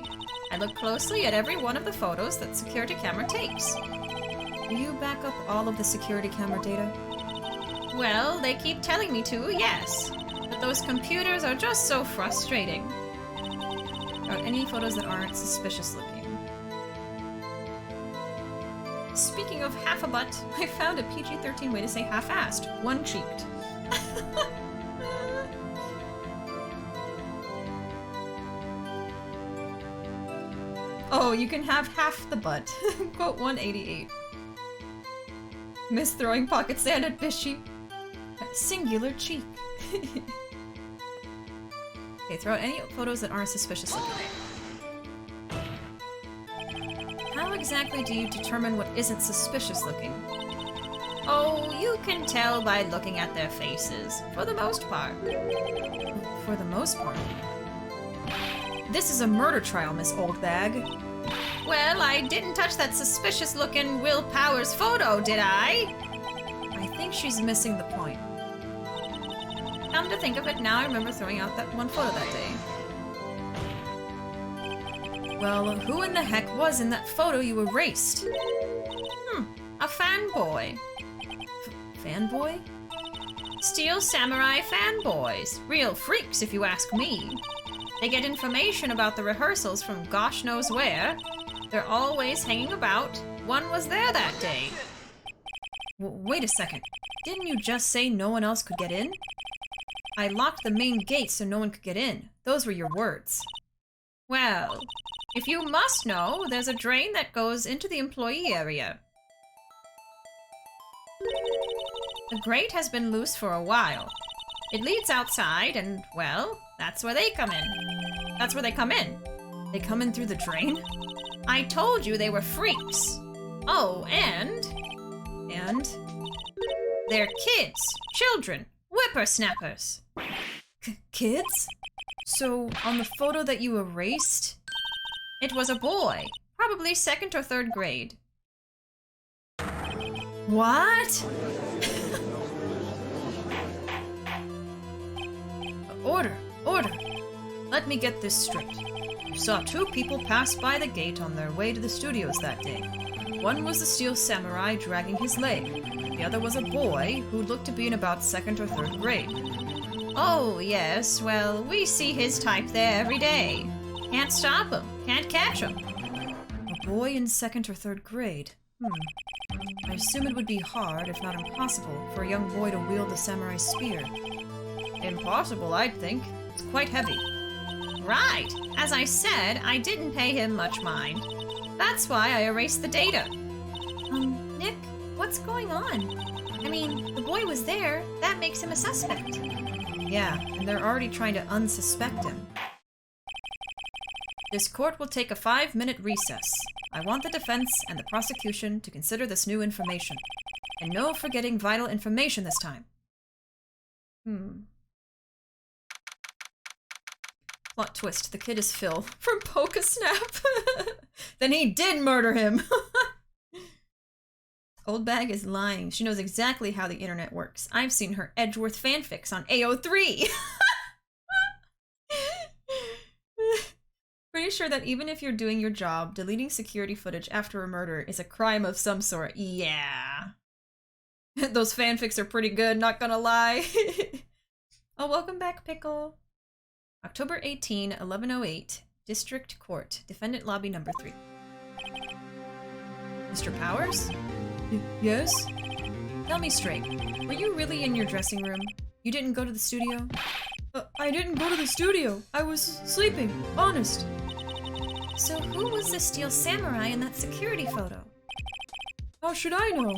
I look closely at every one of the photos that security camera takes. Do you back up all of the security camera data? Well, they keep telling me to, yes. But those computers are just so frustrating. About any photos that aren't suspicious looking. Speaking of half a butt, I found a PG-13 way to say half-assed. One-cheeked. Oh, you can have half the butt. Quote 188. Miss throwing pocket sand at Bishi. Singular cheek. Okay, throw out any photos that aren't suspicious looking. How exactly do you determine what isn't suspicious looking? Oh, you can tell by looking at their faces, for the most part. For the most part? This is a murder trial, Miss Oldbag. Well, I didn't touch that suspicious-looking Will Powers photo, did I? I think she's missing the point. Come to think of it, now I remember throwing out that one photo that day. Well, who in the heck was in that photo you erased? A fanboy. Fanboy? Steel Samurai fanboys. Real freaks, if you ask me. They get information about the rehearsals from gosh knows where. They're always hanging about. One was there that day. Wait a second. Didn't you just say no one else could get in? I locked the main gate so no one could get in. Those were your words. Well, if you must know, there's a drain that goes into the employee area. The grate has been loose for a while. It leads outside and, well, that's where they come in. That's where they come in. They come in through the drain? I told you they were freaks. Oh, and... They're kids, children, whippersnappers. Kids? So, on the photo that you erased? It was a boy, probably 2nd or 3rd grade. What? Order! Let me get this straight. You saw 2 people pass by the gate on their way to the studios that day. One was the Steel Samurai dragging his leg. The other was a boy who looked to be in about 2nd or 3rd grade. Oh, yes, well, we see his type there every day. Can't stop him, can't catch him. A boy in 2nd or 3rd grade? I assume it would be hard, if not impossible, for a young boy to wield the samurai spear. Impossible, I'd think. It's quite heavy. Right! As I said, I didn't pay him much mind. That's why I erased the data. Nick, what's going on? I mean, the boy was there. That makes him a suspect. Yeah, and they're already trying to unsuspect him. This court will take a 5-minute recess. I want the defense and the prosecution to consider this new information. And no forgetting vital information this time. Plot twist, the kid is Phil from Pokesnap. Then he did murder him. Old Bag is lying. She knows exactly how the internet works. I've seen her Edgeworth fanfics on AO3. Pretty sure that even if you're doing your job, deleting security footage after a murder is a crime of some sort. Yeah. Those fanfics are pretty good, not gonna lie. Oh, welcome back, Pickle. October 18, 1108, District Court, Defendant Lobby number 3. Mr. Powers? Yes? Tell me straight, were you really in your dressing room? You didn't go to the studio? I didn't go to the studio. I was sleeping, honest. So who was the Steel Samurai in that security photo? How should I know?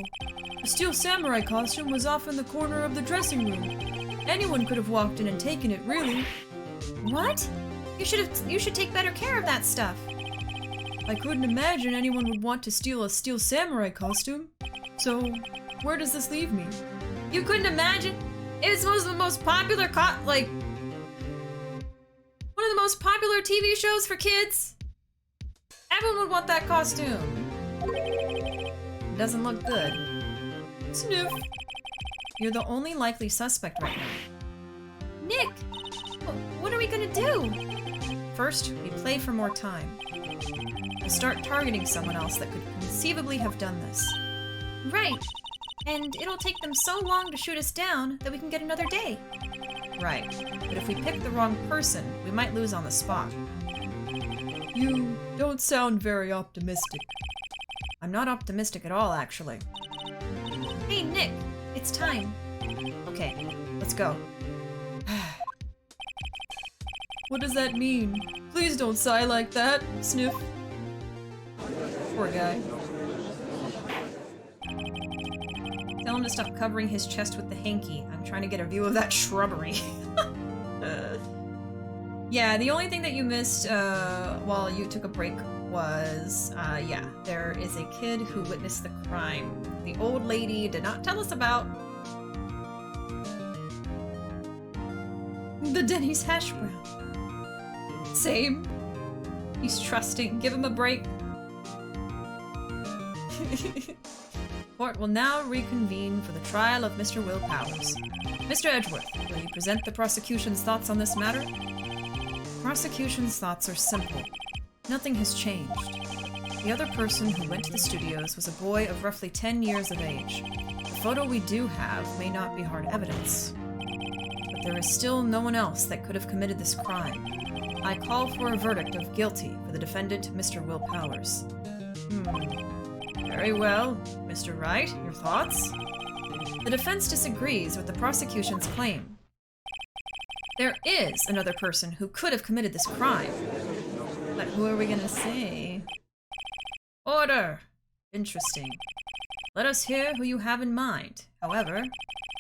The Steel Samurai costume was off in the corner of the dressing room. Anyone could have walked in and taken it, really. What? You should take better care of that stuff. I couldn't imagine anyone would want to steal a Steel Samurai costume. So, where does this leave me? You couldn't imagine? It's one of the most popular one of the most popular TV shows for kids. Everyone would want that costume. It doesn't look good. Sniff. You're the only likely suspect right now. Nick! What are we gonna do? First, we play for more time. We'll start targeting someone else that could conceivably have done this. Right. And it'll take them so long to shoot us down that we can get another day. Right. But if we pick the wrong person, we might lose on the spot. You don't sound very optimistic. I'm not optimistic at all, actually. Hey, Nick. It's time. Okay, let's go. What does that mean? Please don't sigh like that. Sniff. Poor guy. Tell him to stop covering his chest with the hanky. I'm trying to get a view of that shrubbery. Yeah, the only thing that you missed while you took a break was, yeah, there is a kid who witnessed the crime. The old lady did not tell us about. The Denny's hash brown. Same. He's trusting. Give him a break. Court will now reconvene for the trial of Mr. Will Powers. Mr. Edgeworth, will you present the prosecution's thoughts on this matter? Prosecution's thoughts are simple. Nothing has changed. The other person who went to the studios was a boy of roughly 10 years of age. The photo we do have may not be hard evidence, but there is still no one else that could have committed this crime. I call for a verdict of guilty for the defendant, Mr. Will Powers. Very well. Mr. Wright, your thoughts? The defense disagrees with the prosecution's claim. There is another person who could have committed this crime. But who are we gonna say? Order! Interesting. Let us hear who you have in mind. However,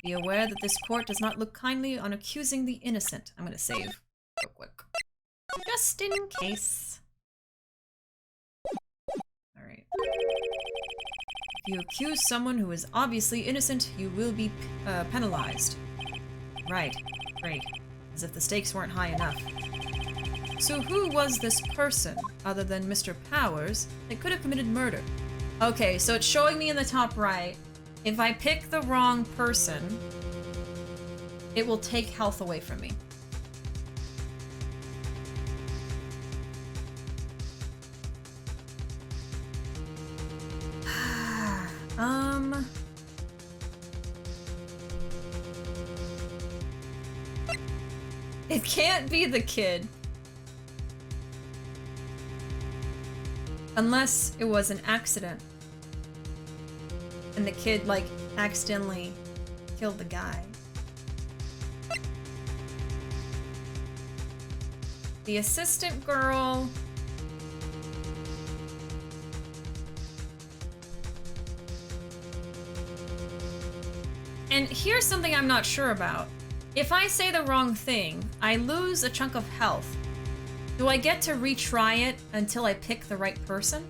be aware that this court does not look kindly on accusing the innocent. I'm gonna save real quick. Just in case. Alright. If you accuse someone who is obviously innocent, you will be penalized. Right. Great. As if the stakes weren't high enough. So who was this person, other than Mr. Powers, that could have committed murder? Okay, so it's showing me in the top right. If I pick the wrong person, it will take health away from me. It can't be the kid. Unless it was an accident. And the kid, like, accidentally killed the guy. The assistant girl... And here's something I'm not sure about. If I say the wrong thing, I lose a chunk of health. Do I get to retry it until I pick the right person?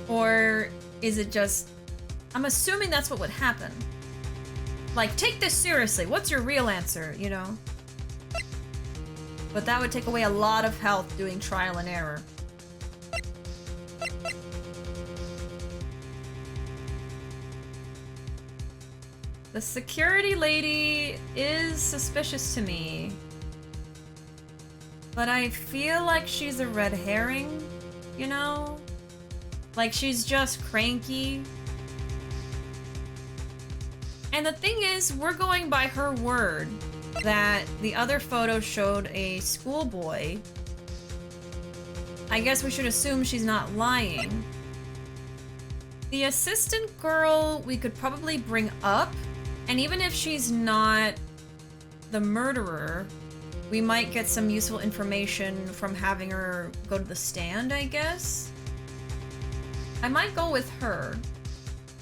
Or is it just... I'm assuming that's what would happen. Like, take this seriously. What's your real answer, you know? But that would take away a lot of health doing trial and error. The security lady is suspicious to me. But I feel like she's a red herring, you know? Like she's just cranky. And the thing is, we're going by her word that the other photo showed a schoolboy. I guess we should assume she's not lying. The assistant girl we could probably bring up, and even if she's not the murderer, we might get some useful information from having her go to the stand, I guess? I might go with her.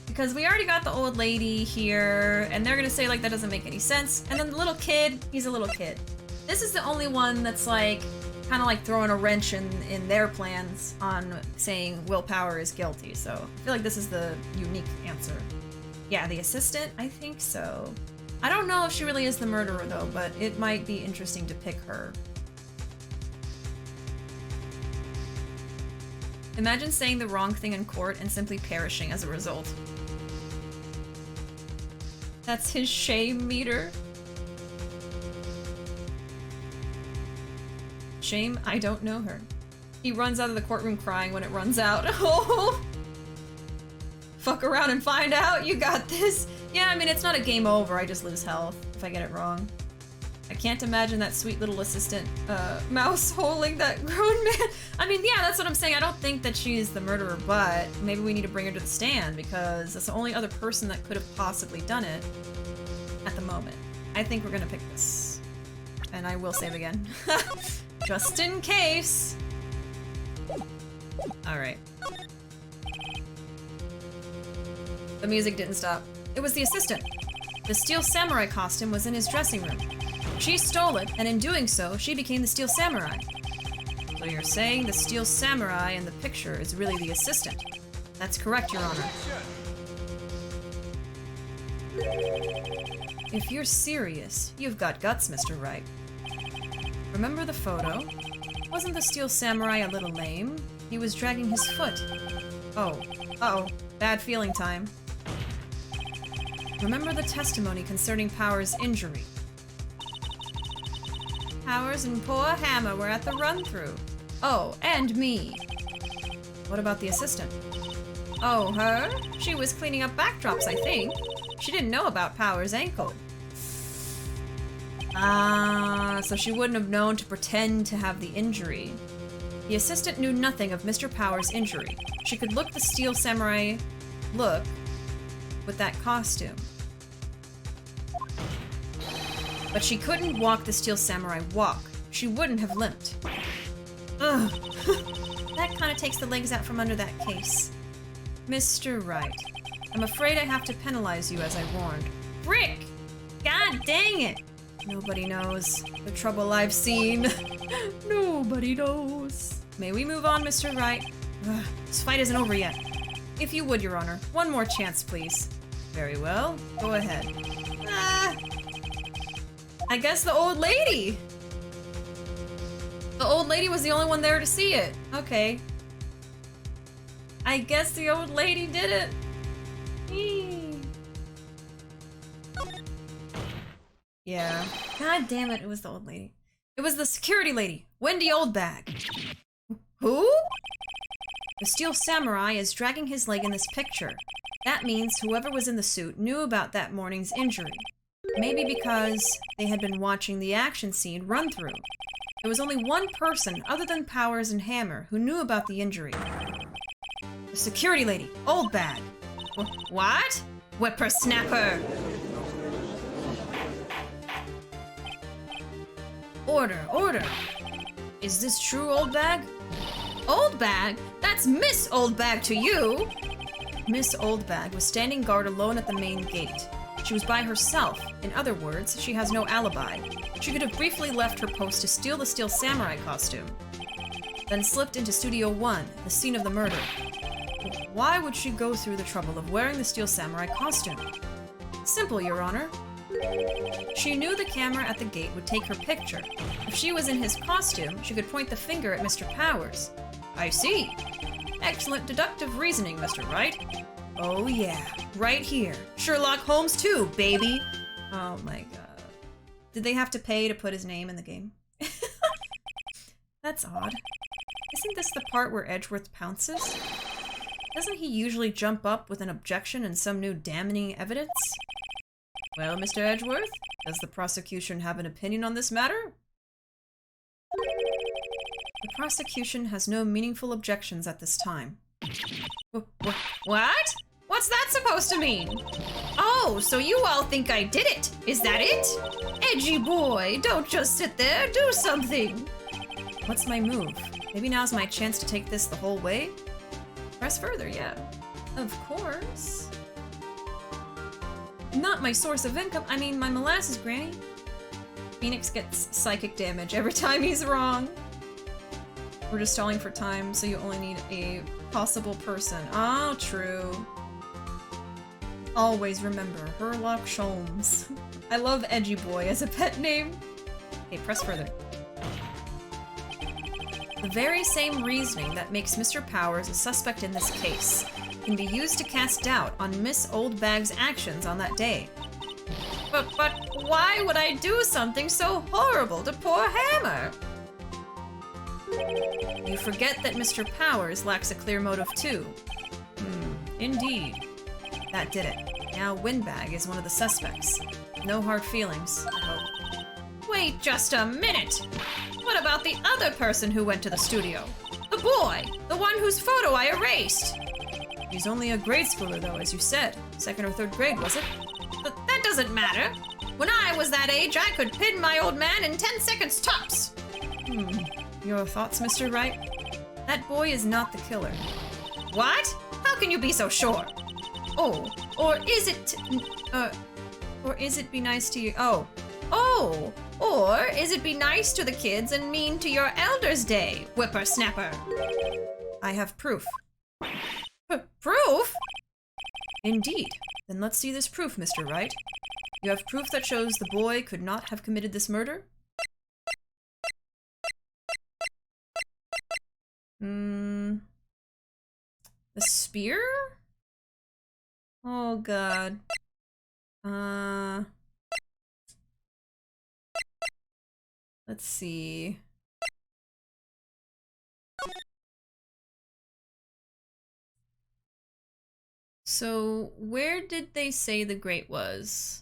Because we already got the old lady here, and they're gonna say, like, that doesn't make any sense. And then the little kid, he's a little kid. This is the only one that's, like, kind of like throwing a wrench in their plans on saying Will Power is guilty. So I feel like this is the unique answer. Yeah, the assistant? I think so. I don't know if she really is the murderer, though, but it might be interesting to pick her. Imagine saying the wrong thing in court and simply perishing as a result. That's his shame meter. Shame, I don't know her. He runs out of the courtroom crying when it runs out. Oh! Fuck around and find out, you got this. Yeah, I mean, it's not a game over, I just lose health if I get it wrong. I can't imagine that sweet little assistant mouse holding that grown man. I mean, yeah, that's what I'm saying. I don't think that she's the murderer, but maybe we need to bring her to the stand because that's the only other person that could have possibly done it at the moment. I think we're gonna pick this. And I will save again. Just in case. Alright. The music didn't stop. It was the assistant. The Steel Samurai costume was in his dressing room. She stole it, and in doing so, she became the Steel Samurai. So you're saying the Steel Samurai in the picture is really the assistant? That's correct, Your Honor. If you're serious, you've got guts, Mr. Wright. Remember the photo? Wasn't the Steel Samurai a little lame? He was dragging his foot. Oh. Uh-oh. Bad feeling time. Remember the testimony concerning Power's injury. Powers and poor Hammer were at the run-through. Oh, and me. What about the assistant? Oh, her? She was cleaning up backdrops, I think. She didn't know about Power's ankle. Ah, so she wouldn't have known to pretend to have the injury. The assistant knew nothing of Mr. Power's injury. She could look the Steel Samurai look with that costume. But she couldn't walk the Steel Samurai walk. She wouldn't have limped. Ugh. That kind of takes the legs out from under that case. Mr. Wright, I'm afraid I have to penalize you as I warned. Frick! God dang it! Nobody knows the trouble I've seen. Nobody knows. May we move on, Mr. Wright? Ugh, this fight isn't over yet. If you would, Your Honor, one more chance, please. Very well. Go ahead. Ah, I guess the old lady! The old lady was the only one there to see it. Okay. I guess the old lady did it. Eee. Yeah. God damn it, it was the old lady. It was the security lady, Wendy Oldbag. Who? The Steel Samurai is dragging his leg in this picture. That means whoever was in the suit knew about that morning's injury. Maybe because they had been watching the action scene run through. There was only one person other than Powers and Hammer who knew about the injury. The security lady, Oldbag. What? Whippersnapper! Order, order! Is this true, Oldbag? Oldbag? That's Miss Oldbag to you! Miss Oldbag was standing guard alone at the main gate. She was by herself. In other words, she has no alibi. She could have briefly left her post to steal the Steel Samurai costume, then slipped into Studio 1, the scene of the murder. Why would she go through the trouble of wearing the Steel Samurai costume? Simple, Your Honor. She knew the camera at the gate would take her picture. If she was in his costume, she could point the finger at Mr. Powers. I see. Excellent deductive reasoning, Mr. Wright. Oh yeah, right here. Sherlock Holmes too, baby! Oh my god. Did they have to pay to put his name in the game? That's odd. Isn't this the part where Edgeworth pounces? Doesn't he usually jump up with an objection and some new damning evidence? Well, Mr. Edgeworth, does the prosecution have an opinion on this matter? The prosecution has no meaningful objections at this time. What? What's that supposed to mean? Oh, so you all think I did it? Is that it? Edgy boy, don't just sit there, do something! What's my move? Maybe now's my chance to take this the whole way? Press further, yeah. Of course. Not my source of income, I mean my molasses granny. Phoenix gets psychic damage every time he's wrong. We're just stalling for time, so you only need a possible person. Oh, true. Always remember, Herlock Sholmes. I love Edgy Boy as a pet name. Okay, press further. The very same reasoning that makes Mr. Powers a suspect in this case can be used to cast doubt on Miss Oldbag's actions on that day. But why would I do something so horrible to poor Hammer? You forget that Mr. Powers lacks a clear motive too. Indeed. That did it. Now Windbag is one of the suspects. No hard feelings, I hope. Wait just a minute! What about the other person who went to the studio? The boy! The one whose photo I erased! He's only a grade schooler though, as you said. 2nd or 3rd grade, was it? But that doesn't matter. When I was that age, I could pin my old man in 10 seconds tops! Your thoughts, Mr. Wright? That boy is not the killer. What? How can you be so sure? Oh, or is it be nice to you? Oh, or is it be nice to the kids and mean to your elders' day, whippersnapper? I have proof. Proof? Indeed. Then let's see this proof, Mr. Wright. You have proof that shows the boy could not have committed this murder? The spear? Oh god. Let's see. So, where did they say the grate was?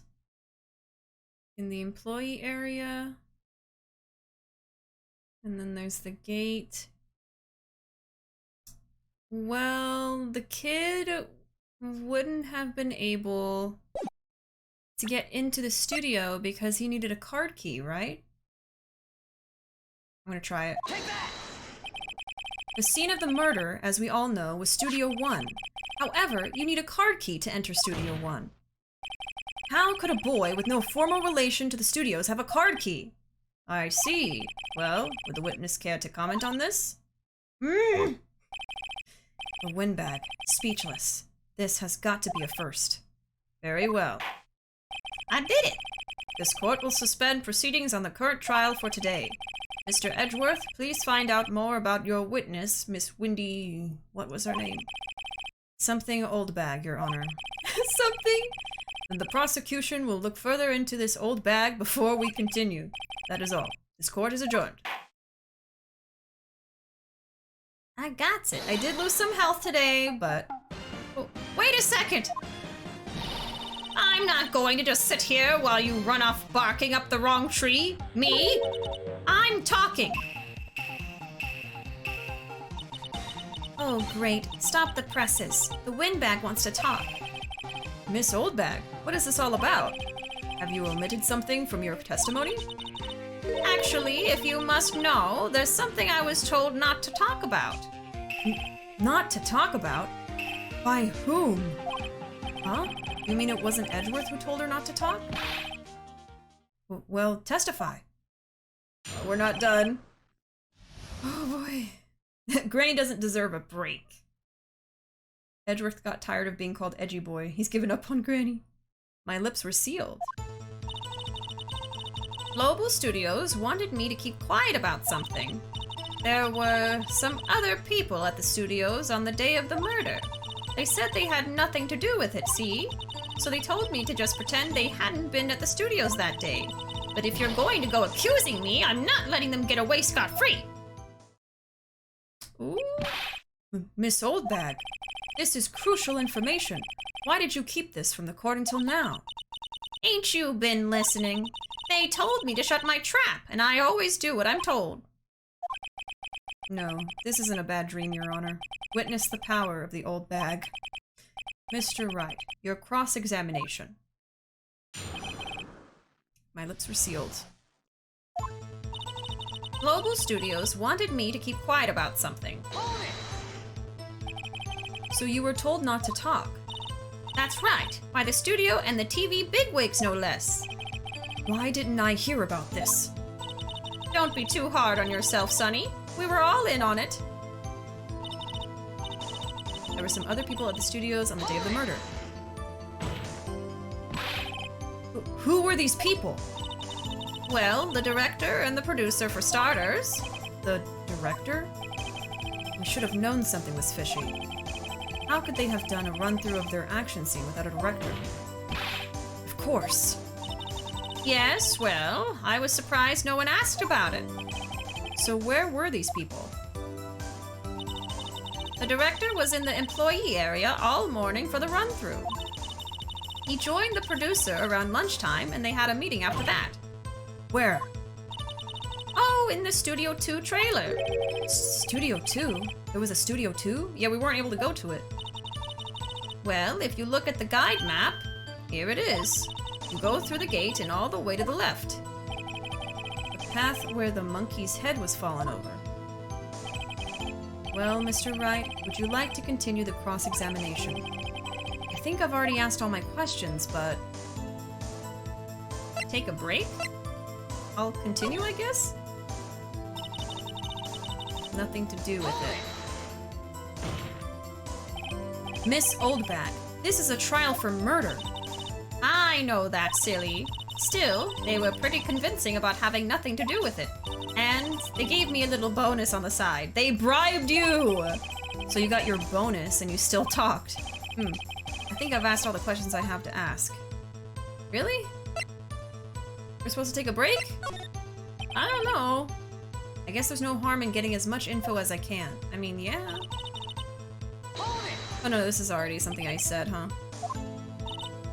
In the employee area? And then there's the gate. Well, the kid wouldn't have been able to get into the studio because he needed a card key, right? I'm gonna try it. The scene of the murder, as we all know, was Studio 1. However, you need a card key to enter Studio 1. How could a boy with no formal relation to the studios have a card key? I see. Well, would the witness care to comment on this? A windbag. Speechless. This has got to be a first. Very well. I did it! This court will suspend proceedings on the current trial for today. Mr. Edgeworth, please find out more about your witness, Miss Windy... what was her name? Something Oldbag, Your Honor. Something? And the prosecution will look further into this old bag before we continue. That is all. This court is adjourned. I got it. I did lose some health today, but... Oh, wait a second! I'm not going to just sit here while you run off barking up the wrong tree. Me? I'm talking! Oh, great. Stop the presses. The windbag wants to talk. Miss Oldbag, what is this all about? Have you omitted something from your testimony? Actually, if you must know, there's something I was told not to talk about. Not to talk about? By whom? Huh? You mean it wasn't Edgeworth who told her not to talk? Well, testify. We're not done. Oh boy. Granny doesn't deserve a break. Edgeworth got tired of being called Edgy Boy. He's given up on Granny. My lips were sealed. Global Studios wanted me to keep quiet about something. There were some other people at the studios on the day of the murder. They said they had nothing to do with it, see? So they told me to just pretend they hadn't been at the studios that day. But if you're going to go accusing me, I'm not letting them get away scot-free. Ooh. Miss Oldbag, this is crucial information. Why did you keep this from the court until now? Ain't you been listening? They told me to shut my trap, and I always do what I'm told. No, this isn't a bad dream, Your Honor. Witness the power of the old bag. Mr. Wright, your cross-examination. My lips were sealed. Global Studios wanted me to keep quiet about something. So you were told not to talk? That's right, by the studio and the TV bigwigs, no less. Why didn't I hear about this? Don't be too hard on yourself, Sonny. We were all in on it. There were some other people at the studios on the day of the murder. Who were these people? Well, the director and the producer for starters. The director? We should have known something was fishy. How could they have done a run-through of their action scene without a director? Of course. Yes, well, I was surprised no one asked about it. So where were these people? The director was in the employee area all morning for the run-through. He joined the producer around lunchtime and they had a meeting after that. Where? Oh, in the Studio 2 trailer. Studio 2? There was a Studio 2? Yeah, we weren't able to go to it. Well, if you look at the guide map, here it is. You go through the gate and all the way to the left. The path where the monkey's head was fallen over. Well, Mr. Wright, would you like to continue the cross-examination? I think I've already asked all my questions, but... Take a break? I'll continue, I guess? Nothing to do with it. Miss Oldbag, this is a trial for murder. I know that, silly. Still, they were pretty convincing about having nothing to do with it. And they gave me a little bonus on the side. They bribed you! So you got your bonus and you still talked. I think I've asked all the questions I have to ask. Really? We're supposed to take a break? I don't know. I guess there's no harm in getting as much info as I can. I mean, yeah. Oh no, this is already something I said, huh?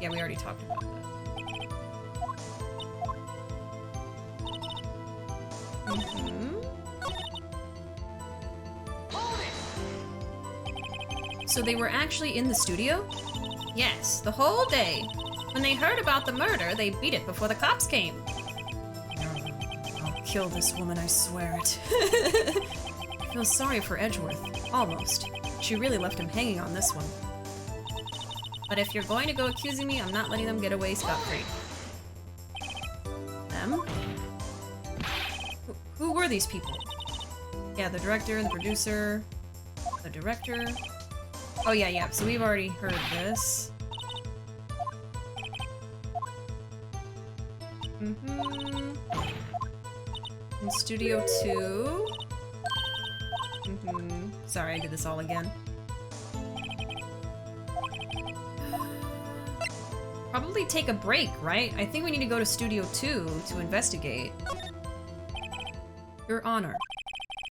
Yeah, we already talked about that. So they were actually in the studio? Yes, the whole day. When they heard about the murder, they beat it before the cops came. I'll kill this woman, I swear it. I feel sorry for Edgeworth. Almost. She really left him hanging on this one. But if you're going to go accusing me, I'm not letting them get away scot-free. Them? Who were these people? Yeah, the director and the producer. The director. Oh yeah, so we've already heard this. In Studio 2. Sorry, I did this all again. Probably take a break, right? I think we need to go to Studio 2 to investigate. Your Honor,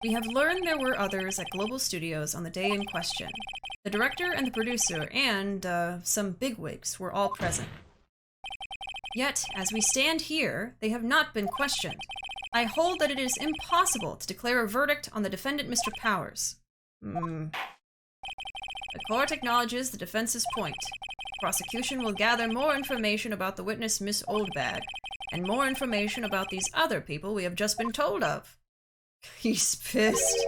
we have learned there were others at Global Studios on the day in question. The director and the producer and, some bigwigs were all present. Yet, as we stand here, they have not been questioned. I hold that it is impossible to declare a verdict on the defendant, Mr. Powers. The court acknowledges the defense's point. Prosecution will gather more information about the witness, Miss Oldbag, and more information about these other people we have just been told of. He's pissed.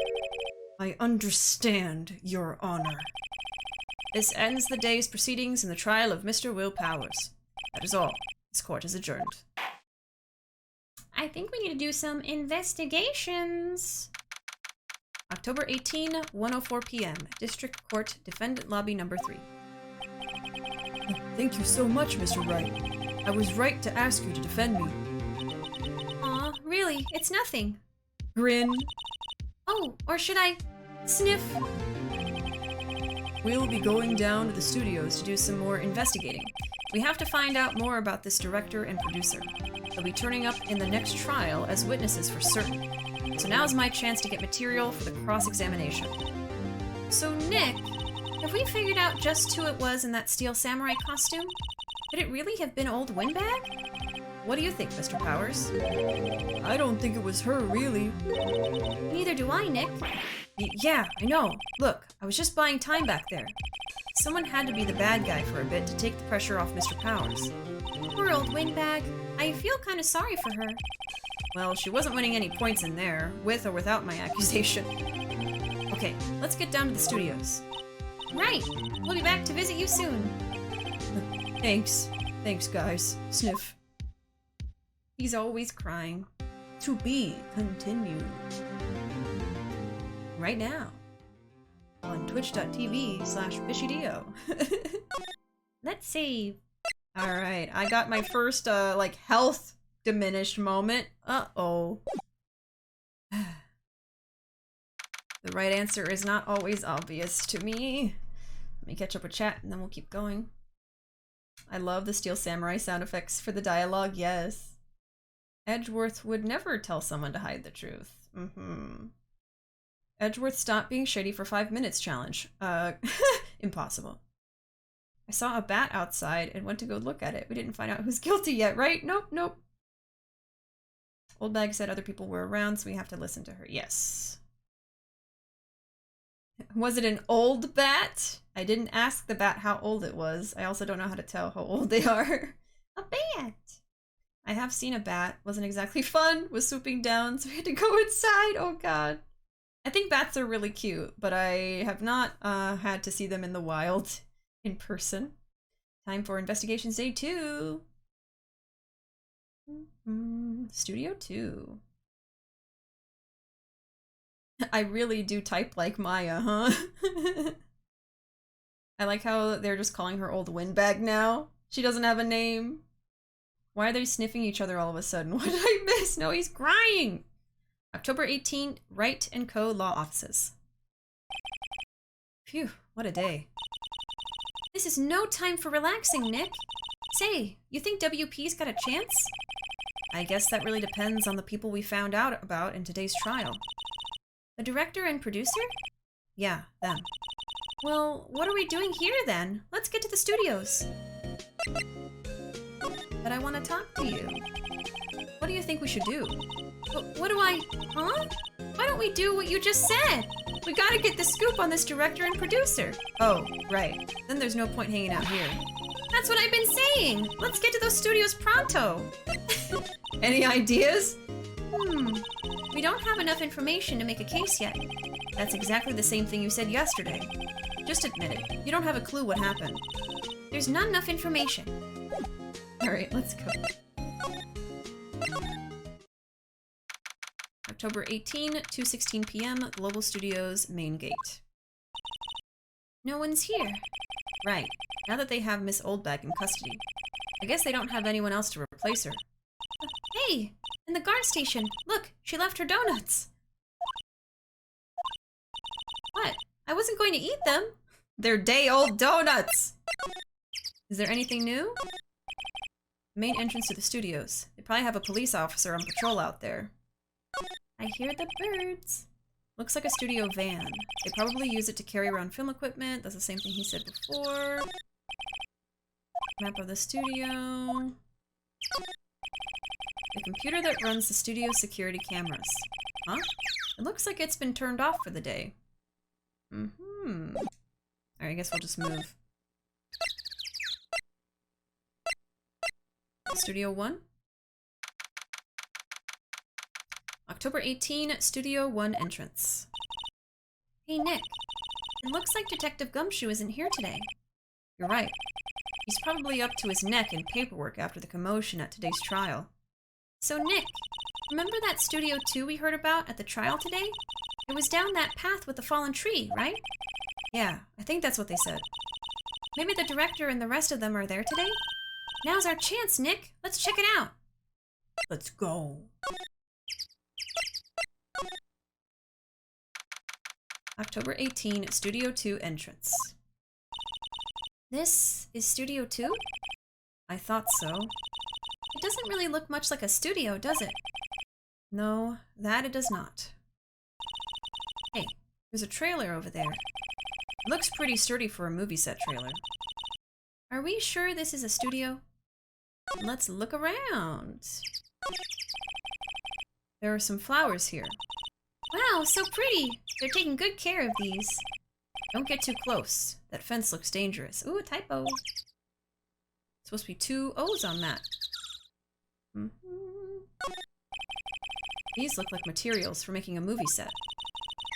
I understand, Your Honor. This ends the day's proceedings in the trial of Mr. Will Powers. That is all. This court is adjourned. I think we need to do some investigations. October 18, 1:04 p.m. District Court, Defendant Lobby Number 3. Thank you so much, Mr. Wright. I was right to ask you to defend me. Aw, really? It's nothing. Grin. Oh, or should I sniff? We'll be going down to the studios to do some more investigating. We have to find out more about this director and producer. They'll be turning up in the next trial as witnesses for certain. So now's my chance to get material for the cross-examination. So Nick, have we figured out just who it was in that steel samurai costume? Could it really have been old Windbag? What do you think, Mr. Powers? I don't think it was her, really. Neither do I, Nick. Yeah, I know. Look, I was just buying time back there. Someone had to be the bad guy for a bit to take the pressure off Mr. Powers. Poor old Windbag. I feel kind of sorry for her. Well, she wasn't winning any points in there, with or without my accusation. Okay, let's get down to the studios. Right. We'll be back to visit you soon. Thanks. Thanks, guys. Sniff. He's always crying. To be continued. Right now. On twitch.tv/BishiDio. Let's see. Alright, I got my first, like, health diminished moment. Uh-oh. The right answer is not always obvious to me. Let me catch up with chat and then we'll keep going. I love the Steel Samurai sound effects for the dialogue, yes. Edgeworth would never tell someone to hide the truth. Edgeworth stopped being shady for 5 minutes challenge. Impossible. I saw a bat outside and went to go look at it. We didn't find out who's guilty yet, right? Nope. Old Bag said other people were around, so we have to listen to her. Yes. Was it an old bat? I didn't ask the bat how old it was. I also don't know how to tell how old they are. A bat! I have seen a bat. Wasn't exactly fun. Was swooping down, so we had to go inside. Oh god. I think bats are really cute, but I have not had to see them in the wild in person. Time for Investigations Day 2. Studio 2. I really do type like Maya, huh? I like how they're just calling her Old Windbag now. She doesn't have a name. Why are they sniffing each other all of a sudden? What did I miss? No, he's crying! October 18th, Wright & Co. Law Offices. Phew, what a day. This is no time for relaxing, Nick. Say, you think WP's got a chance? I guess that really depends on the people we found out about in today's trial. The director and producer? Yeah, them. Well, what are we doing here then? Let's get to the studios. But I want to talk to you. What do you think we should do? What do I... Huh? Why don't we do what you just said? We gotta get the scoop on this director and producer. Oh, right. Then there's no point hanging out here. That's what I've been saying! Let's get to those studios pronto! Any ideas? We don't have enough information to make a case yet. That's exactly the same thing you said yesterday. Just admit it. You don't have a clue what happened. There's not enough information. Alright, let's go. October 18, 2:16 p.m., Global Studios, main gate. No one's here. Right. Now that they have Miss Oldbag in custody. I guess they don't have anyone else to replace her. Hey! In the guard station! Look! She left her donuts! What? I wasn't going to eat them! They're day-old donuts! Is there anything new? Main entrance to the studios. They probably have a police officer on patrol out there. I hear the birds. Looks like a studio van. They probably use it to carry around film equipment. That's the same thing he said before. Map of the studio. The computer that runs the studio security cameras. Huh? It looks like it's been turned off for the day. Alright, I guess we'll just move. Studio 1? October 18, Studio 1 entrance. Hey Nick, it looks like Detective Gumshoe isn't here today. You're right. He's probably up to his neck in paperwork after the commotion at today's trial. So Nick, remember that Studio 2 we heard about at the trial today? It was down that path with the fallen tree, right? Yeah, I think that's what they said. Maybe the director and the rest of them are there today? Now's our chance, Nick. Let's check it out. Let's go. October 18, Studio 2 entrance. This is Studio 2? I thought so. It doesn't really look much like a studio, does it? No, that it does not. Hey, there's a trailer over there. It looks pretty sturdy for a movie set trailer. Are we sure this is a studio? Let's look around. There are some flowers here. Wow, so pretty! They're taking good care of these. Don't get too close. That fence looks dangerous. Ooh, a typo. It's supposed to be 2 O's on that. These look like materials for making a movie set.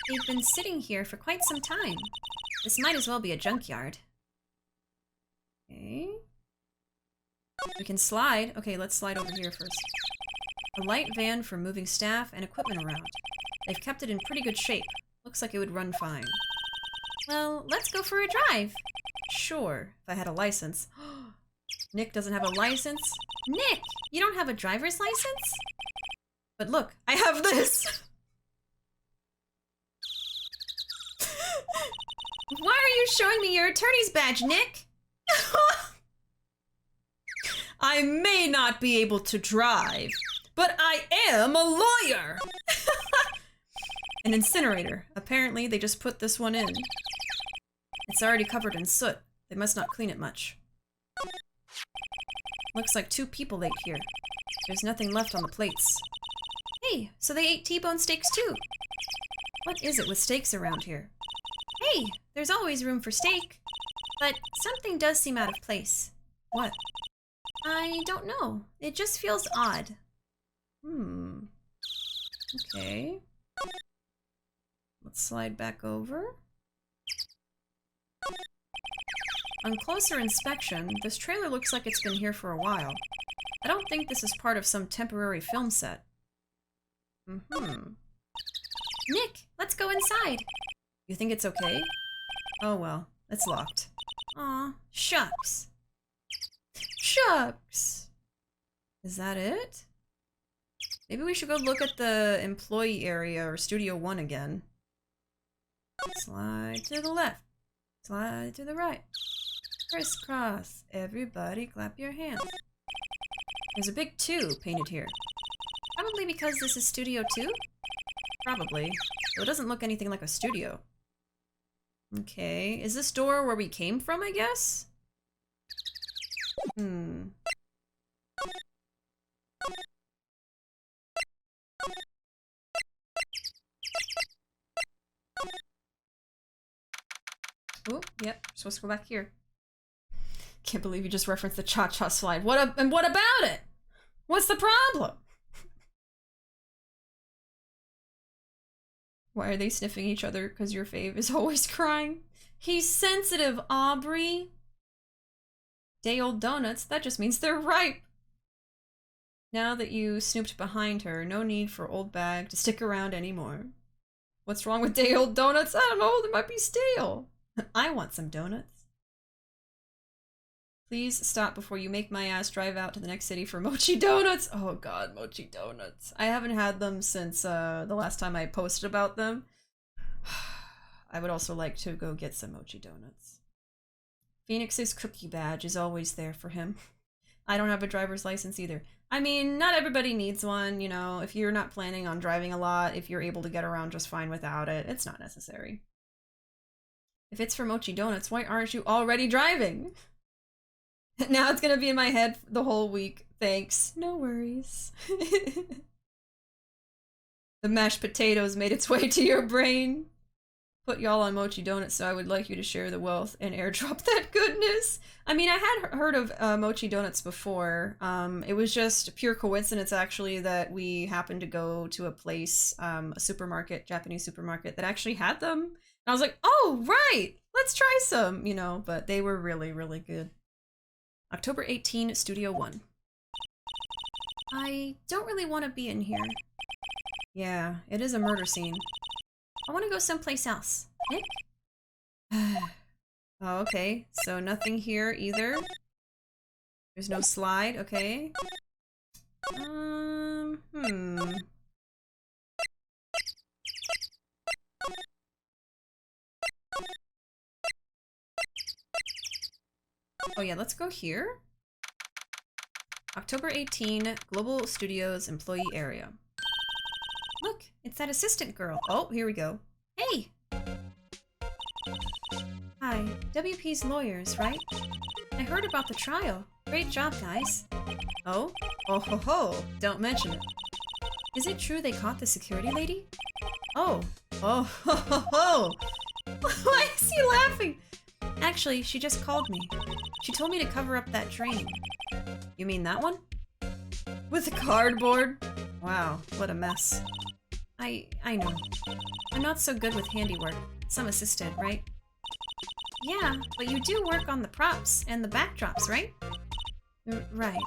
They've been sitting here for quite some time. This might as well be a junkyard. Okay. We can slide. Okay, let's slide over here first. A light van for moving staff and equipment around. They've kept it in pretty good shape. Looks like it would run fine. Well, let's go for a drive. Sure, if I had a license. Nick doesn't have a license? Nick, you don't have a driver's license? But look, I have this! Why are you showing me your attorney's badge, Nick? I may not be able to drive, but I am a lawyer! An incinerator. Apparently, they just put this one in. It's already covered in soot. They must not clean it much. Looks like 2 people ate here. There's nothing left on the plates. Hey, so they ate T-bone steaks too. What is it with steaks around here? Hey, there's always room for steak. But something does seem out of place. What? I don't know. It just feels odd. Okay. Let's slide back over. On closer inspection, this trailer looks like it's been here for a while. I don't think this is part of some temporary film set. Nick, let's go inside. You think it's okay? Oh well, it's locked. Aw, shucks. Shucks! Is that it? Maybe we should go look at the employee area or Studio 1 again. Slide to the left. Slide to the right. Crisscross. Everybody clap your hands. There's a big 2 painted here. Probably because this is Studio 2? Probably. Well, it doesn't look anything like a studio. Okay, is this door where we came from, I guess? Oh, yep, supposed to go back here. Can't believe you just referenced the cha-cha slide. What about it? What's the problem? Why are they sniffing each other? Because your fave is always crying. He's sensitive, Aubrey. Day-old donuts, that just means they're ripe. Now that you snooped behind her, no need for old bag to stick around anymore. What's wrong with day-old donuts? I don't know, they might be stale. I want some donuts. Please stop before you make my ass drive out to the next city for mochi donuts. Oh god, mochi donuts. I haven't had them since the last time I posted about them. I would also like to go get some mochi donuts. Phoenix's cookie badge is always there for him. I don't have a driver's license either. I mean, not everybody needs one, you know. If you're not planning on driving a lot, if you're able to get around just fine without it, it's not necessary. If it's for mochi donuts, why aren't you already driving? Now it's gonna be in my head the whole week. Thanks. No worries. The mashed potatoes made its way to your brain. Put y'all on mochi donuts, so I would like you to share the wealth and airdrop that goodness. I mean, I had heard of mochi donuts before. It was just pure coincidence, actually, that we happened to go to a place, a supermarket, Japanese supermarket, that actually had them. And I was like, oh, right, let's try some, you know, but they were really, really good. October 18, Studio 1. I don't really want to be in here. Yeah, it is a murder scene. I want to go someplace else. Nick? Oh, okay. So nothing here either. There's no slide, okay. Oh yeah, let's go here. October 18, Global Studios Employee Area. Look, it's that assistant girl. Oh, here we go. Hey! Hi, WP's lawyers, right? I heard about the trial. Great job, guys. Oh? Oh ho ho! Don't mention it. Is it true they caught the security lady? Oh. Oh ho ho ho! Why is he laughing? Actually, she just called me. She told me to cover up that drain. You mean that one? With the cardboard? Wow, what a mess. I know. I'm not so good with handiwork. Some assistant, right? Yeah, but you do work on the props and the backdrops, right? Right.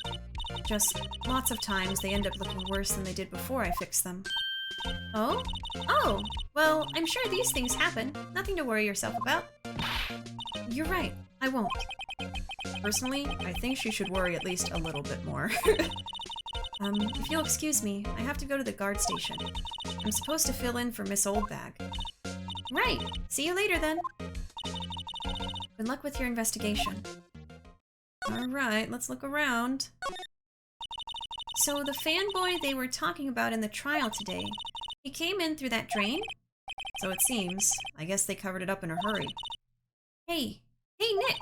Just lots of times they end up looking worse than they did before I fixed them. Oh? Oh! Well, I'm sure these things happen. Nothing to worry yourself about. You're right. I won't. Personally, I think she should worry at least a little bit more. If you'll excuse me, I have to go to the guard station. I'm supposed to fill in for Miss Oldbag. Right. See you later, then. Good luck with your investigation. Alright, let's look around. So the fanboy they were talking about in the trial today, he came in through that drain? So it seems. I guess they covered it up in a hurry. Hey, Nick!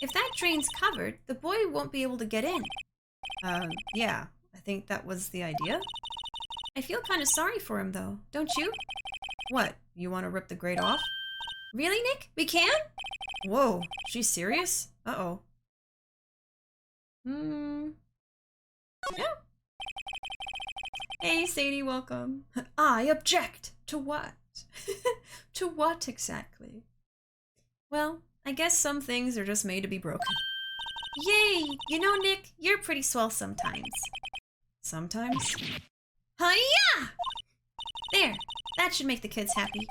If that drain's covered, the boy won't be able to get in. Yeah, I think that was the idea. I feel kind of sorry for him, though, don't you? What, you want to rip the grate off? Really, Nick? We can? Whoa, she's serious? Uh-oh. Yeah. Hey, Sadie, welcome. I object! To what? To what exactly? Well, I guess some things are just made to be broken. Yay! You know, Nick, you're pretty swell sometimes. Sometimes? Hi-ya! There! That should make the kids happy.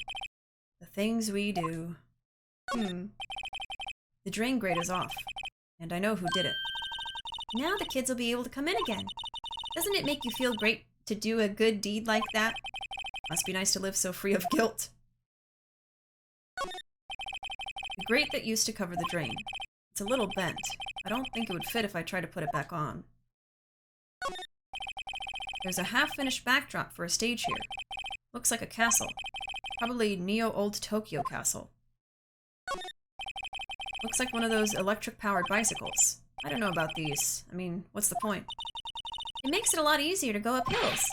The things we do. The drain grate is off. And I know who did it. Now the kids will be able to come in again. Doesn't it make you feel great to do a good deed like that? Must be nice to live so free of guilt. The grate that used to cover the drain. It's a little bent. I don't think it would fit if I tried to put it back on. There's a half-finished backdrop for a stage here. Looks like a castle. Probably Neo Old Tokyo Castle. Looks like one of those electric-powered bicycles. I don't know about these. I mean, what's the point? It makes it a lot easier to go up hills.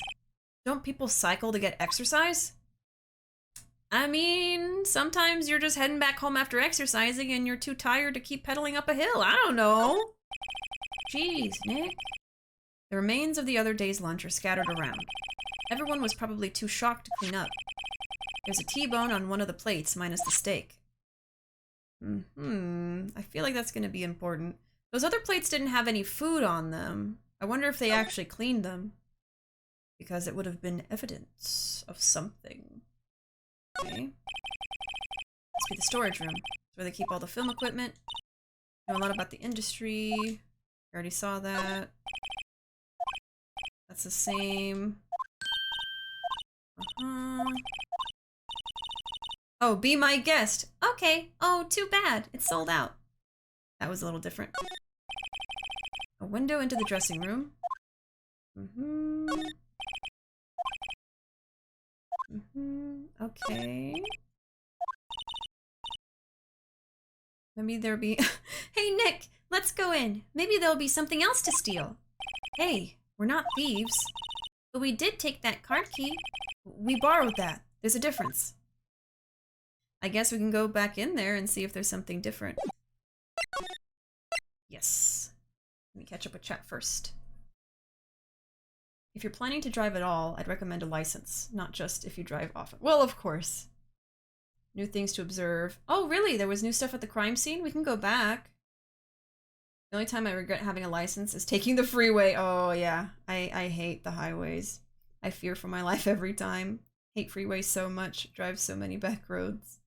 Don't people cycle to get exercise? I mean, sometimes you're just heading back home after exercising and you're too tired to keep pedaling up a hill. I don't know. Jeez, Nick. The remains of the other day's lunch are scattered around. Everyone was probably too shocked to clean up. There's a T-bone on one of the plates, minus the steak. I feel like that's going to be important. Those other plates didn't have any food on them. I wonder if they actually cleaned them. Because it would have been evidence of something. Okay. Must be the storage room. It's where they keep all the film equipment. Know a lot about the industry. We already saw that. That's the same. Oh, be my guest. Okay. Oh, too bad. It's sold out. That was a little different. A window into the dressing room. Okay. Maybe there'll be... Hey, Nick! Let's go in. Maybe there'll be something else to steal. Hey, we're not thieves. But we did take that card key. We borrowed that. There's a difference. I guess we can go back in there and see if there's something different. Yes. Let me catch up with chat first. If you're planning to drive at all, I'd recommend a license, not just if you drive often. Well, of course. New things to observe. Oh, really? There was new stuff at the crime scene? We can go back. The only time I regret having a license is taking the freeway. Oh, yeah. I hate the highways. I fear for my life every time. Hate freeways so much. Drive so many back roads.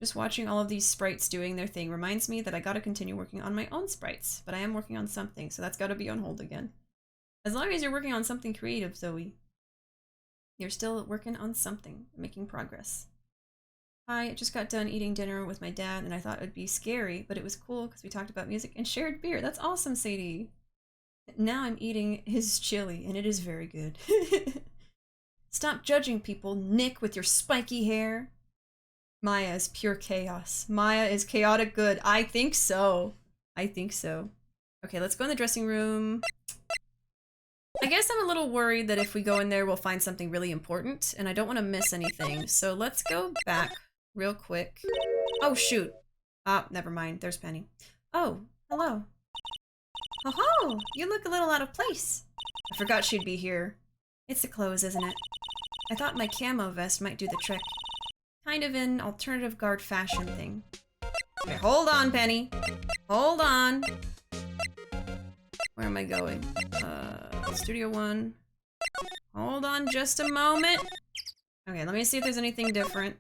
Just watching all of these sprites doing their thing reminds me that I gotta continue working on my own sprites. But I am working on something, so that's gotta be on hold again. As long as you're working on something creative, Zoe. You're still working on something, making progress. Hi, I just got done eating dinner with my dad and I thought it would be scary, but it was cool because we talked about music and shared beer. That's awesome, Sadie. Now I'm eating his chili and it is very good. Stop judging people, Nick, with your spiky hair. Maya is pure chaos. Maya is chaotic good. I think so. I think so. Okay, let's go in the dressing room. I guess I'm a little worried that if we go in there, we'll find something really important, and I don't want to miss anything. So let's go back real quick. Oh, shoot. Ah, never mind. There's Penny. Oh, hello. Oh-ho! You look a little out of place. I forgot she'd be here. It's the clothes, isn't it? I thought my camo vest might do the trick. Kind of an alternative guard fashion thing. Okay, hold on, Penny. Hold on. Where am I going? Studio 1. Hold on just a moment. Okay, let me see if there's anything different.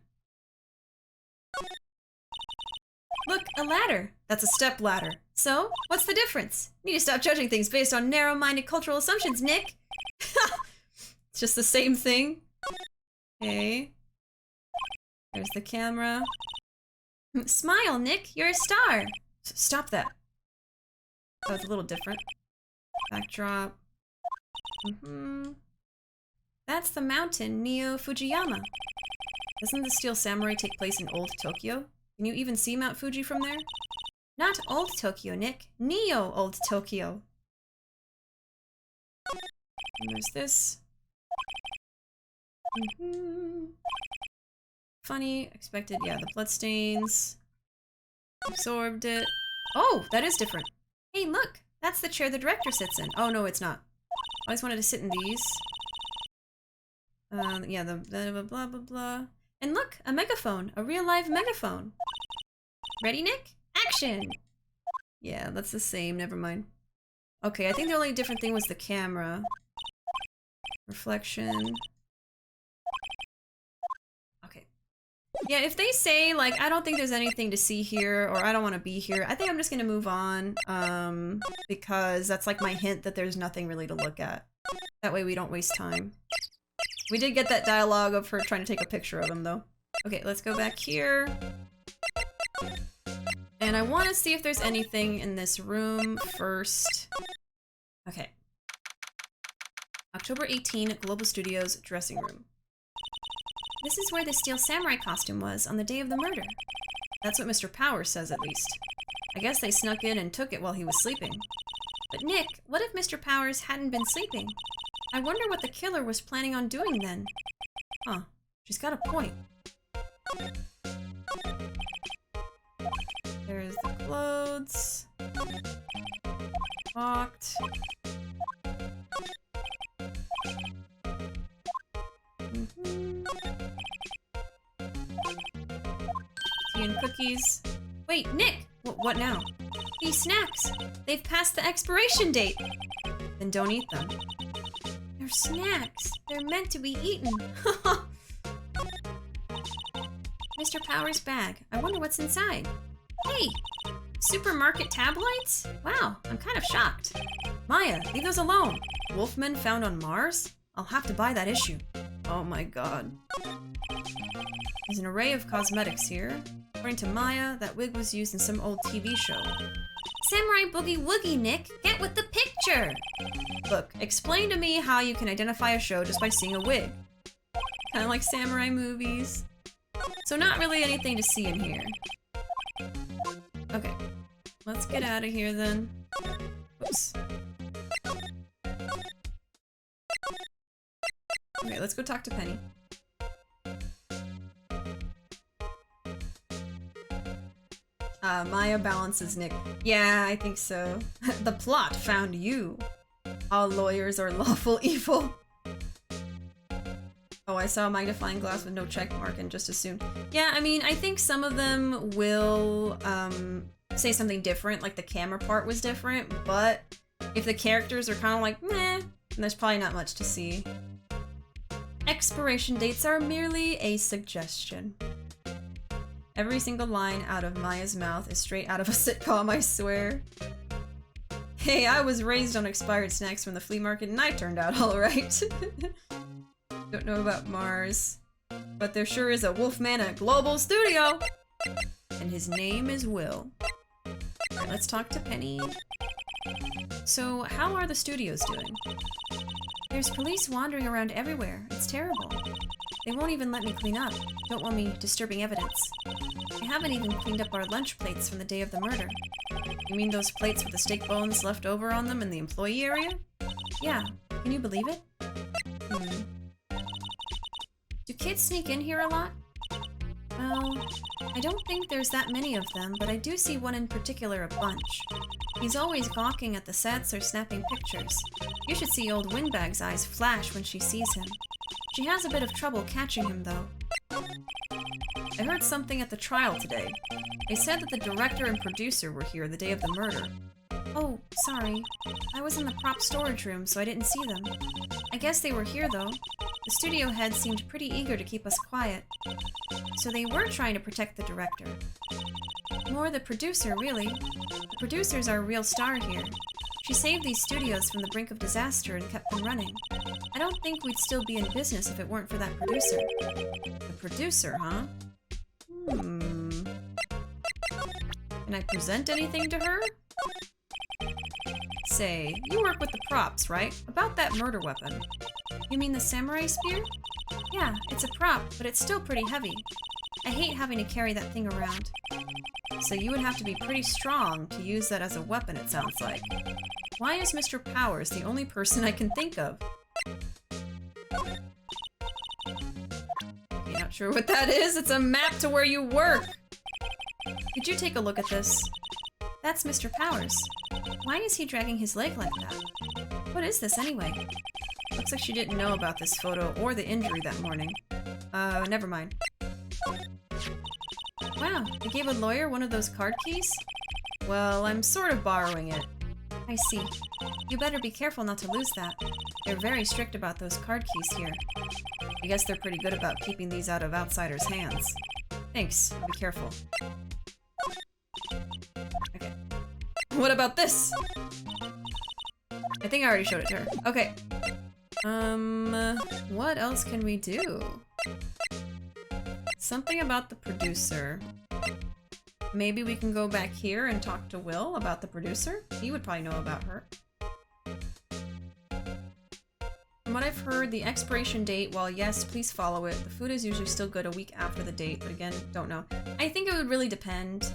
Look, a ladder. That's a step ladder. So, what's the difference? You need to stop judging things based on narrow-minded cultural assumptions, Nick. It's just the same thing. Okay. There's the camera. Smile, Nick. You're a star. Stop that. Oh, it's a little different. Backdrop. That's the mountain, Neo Fujiyama. Doesn't the Steel Samurai take place in Old Tokyo? Can you even see Mount Fuji from there? Not Old Tokyo, Nick. Neo Old Tokyo. And there's this. Funny, expected, yeah, the bloodstains. Absorbed it. Oh, that is different. Hey, look! That's the chair the director sits in. Oh, no, it's not. I always wanted to sit in these. Yeah, the blah, blah, blah, blah. And look, a megaphone. A real live megaphone. Ready, Nick? Action! Yeah, that's the same. Never mind. Okay, I think the only different thing was the camera. Reflection. Okay. Yeah, if they say, like, I don't think there's anything to see here, or I don't want to be here, I think I'm just gonna move on, because that's like my hint that there's nothing really to look at. That way we don't waste time. We did get that dialogue of her trying to take a picture of him, though. Okay, let's go back here. And I want to see if there's anything in this room first. Okay. October 18, Global Studios dressing room. This is where the steel samurai costume was on the day of the murder. That's what Mr. Powers says, at least. I guess they snuck in and took it while he was sleeping. But Nick, what if Mr. Powers hadn't been sleeping? I wonder what the killer was planning on doing then. Huh. She's got a point. There's the clothes. Locked. Tea and cookies. Wait, Nick! What now? These snacks! They've passed the expiration date! Then don't eat them. They're snacks. They're meant to be eaten. Mr. Powers' bag. I wonder what's inside. Hey! Supermarket tabloids? Wow, I'm kind of shocked. Maya, leave those alone. Wolfmen found on Mars? I'll have to buy that issue. Oh my god. There's an array of cosmetics here. According to Maya, that wig was used in some old TV show. Samurai Boogie Woogie, Nick! Get with the picture! Look, explain to me how you can identify a show just by seeing a wig. Kinda like samurai movies. So not really anything to see in here. Okay. Let's get out of here then. Oops. Okay, let's go talk to Penny. Maya balances Nick. Yeah, I think so. The plot found you. All lawyers are lawful evil. Oh, I saw a magnifying glass with no check mark and just assumed. Yeah, I mean, I think some of them will say something different, like the camera part was different, but if the characters are kind of like, meh, then there's probably not much to see. Expiration dates are merely a suggestion. Every single line out of Maya's mouth is straight out of a sitcom, I swear. Hey, I was raised on expired snacks from the flea market and I turned out alright. Don't know about Mars, but there sure is a Wolfman at Global Studio! And his name is Will. Alright, let's talk to Penny. So, how are the studios doing? There's police wandering around everywhere. It's terrible. They won't even let me clean up. Don't want me disturbing evidence. They haven't even cleaned up our lunch plates from the day of the murder. You mean those plates with the steak bones left over on them in the employee area? Yeah. Can you believe it? Do kids sneak in here a lot? Well, I don't think there's that many of them, but I do see one in particular a bunch. He's always gawking at the sets or snapping pictures. You should see old Windbag's eyes flash when she sees him. She has a bit of trouble catching him, though. I heard something at the trial today. They said that the director and producer were here the day of the murder. Oh, sorry. I was in the prop storage room, so I didn't see them. I guess they were here, though. The studio head seemed pretty eager to keep us quiet. So they were trying to protect the director. More the producer, really. The producer's our real star here. She saved these studios from the brink of disaster and kept them running. I don't think we'd still be in business if it weren't for that producer. The producer, huh? Can I present anything to her? Say, you work with the props, right? About that murder weapon. You mean the samurai spear? Yeah, it's a prop, but it's still pretty heavy. I hate having to carry that thing around. So you would have to be pretty strong to use that as a weapon, it sounds like. Why is Mr. Powers the only person I can think of? Okay, not sure what that is. It's a map to where you work. Could you take a look at this? That's Mr. Powers. Why is he dragging his leg like that? What is this anyway? Looks like she didn't know about this photo or the injury that morning. Never mind. Wow, you gave a lawyer one of those card keys? Well, I'm sort of borrowing it. I see. You better be careful not to lose that. They're very strict about those card keys here. I guess they're pretty good about keeping these out of outsiders' hands. Thanks, be careful. Okay. What about this? I think I already showed it to her. Okay. What else can we do? Something about the producer. Maybe we can go back here and talk to Will about the producer. He would probably know about her. From what I've heard, the expiration date, while yes, please follow it, the food is usually still good a week after the date, but again, don't know. I think it would really depend,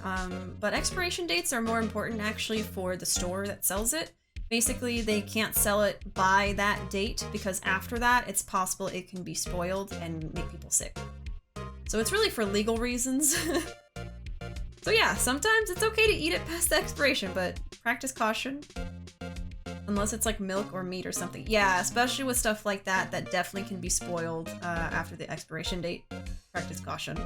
but expiration dates are more important actually for the store that sells it. Basically, they can't sell it by that date because after that, it's possible it can be spoiled and make people sick. So it's really for legal reasons. So yeah, sometimes it's okay to eat it past the expiration, but practice caution. Unless it's like milk or meat or something. Yeah, especially with stuff like that, that definitely can be spoiled after the expiration date. Practice caution.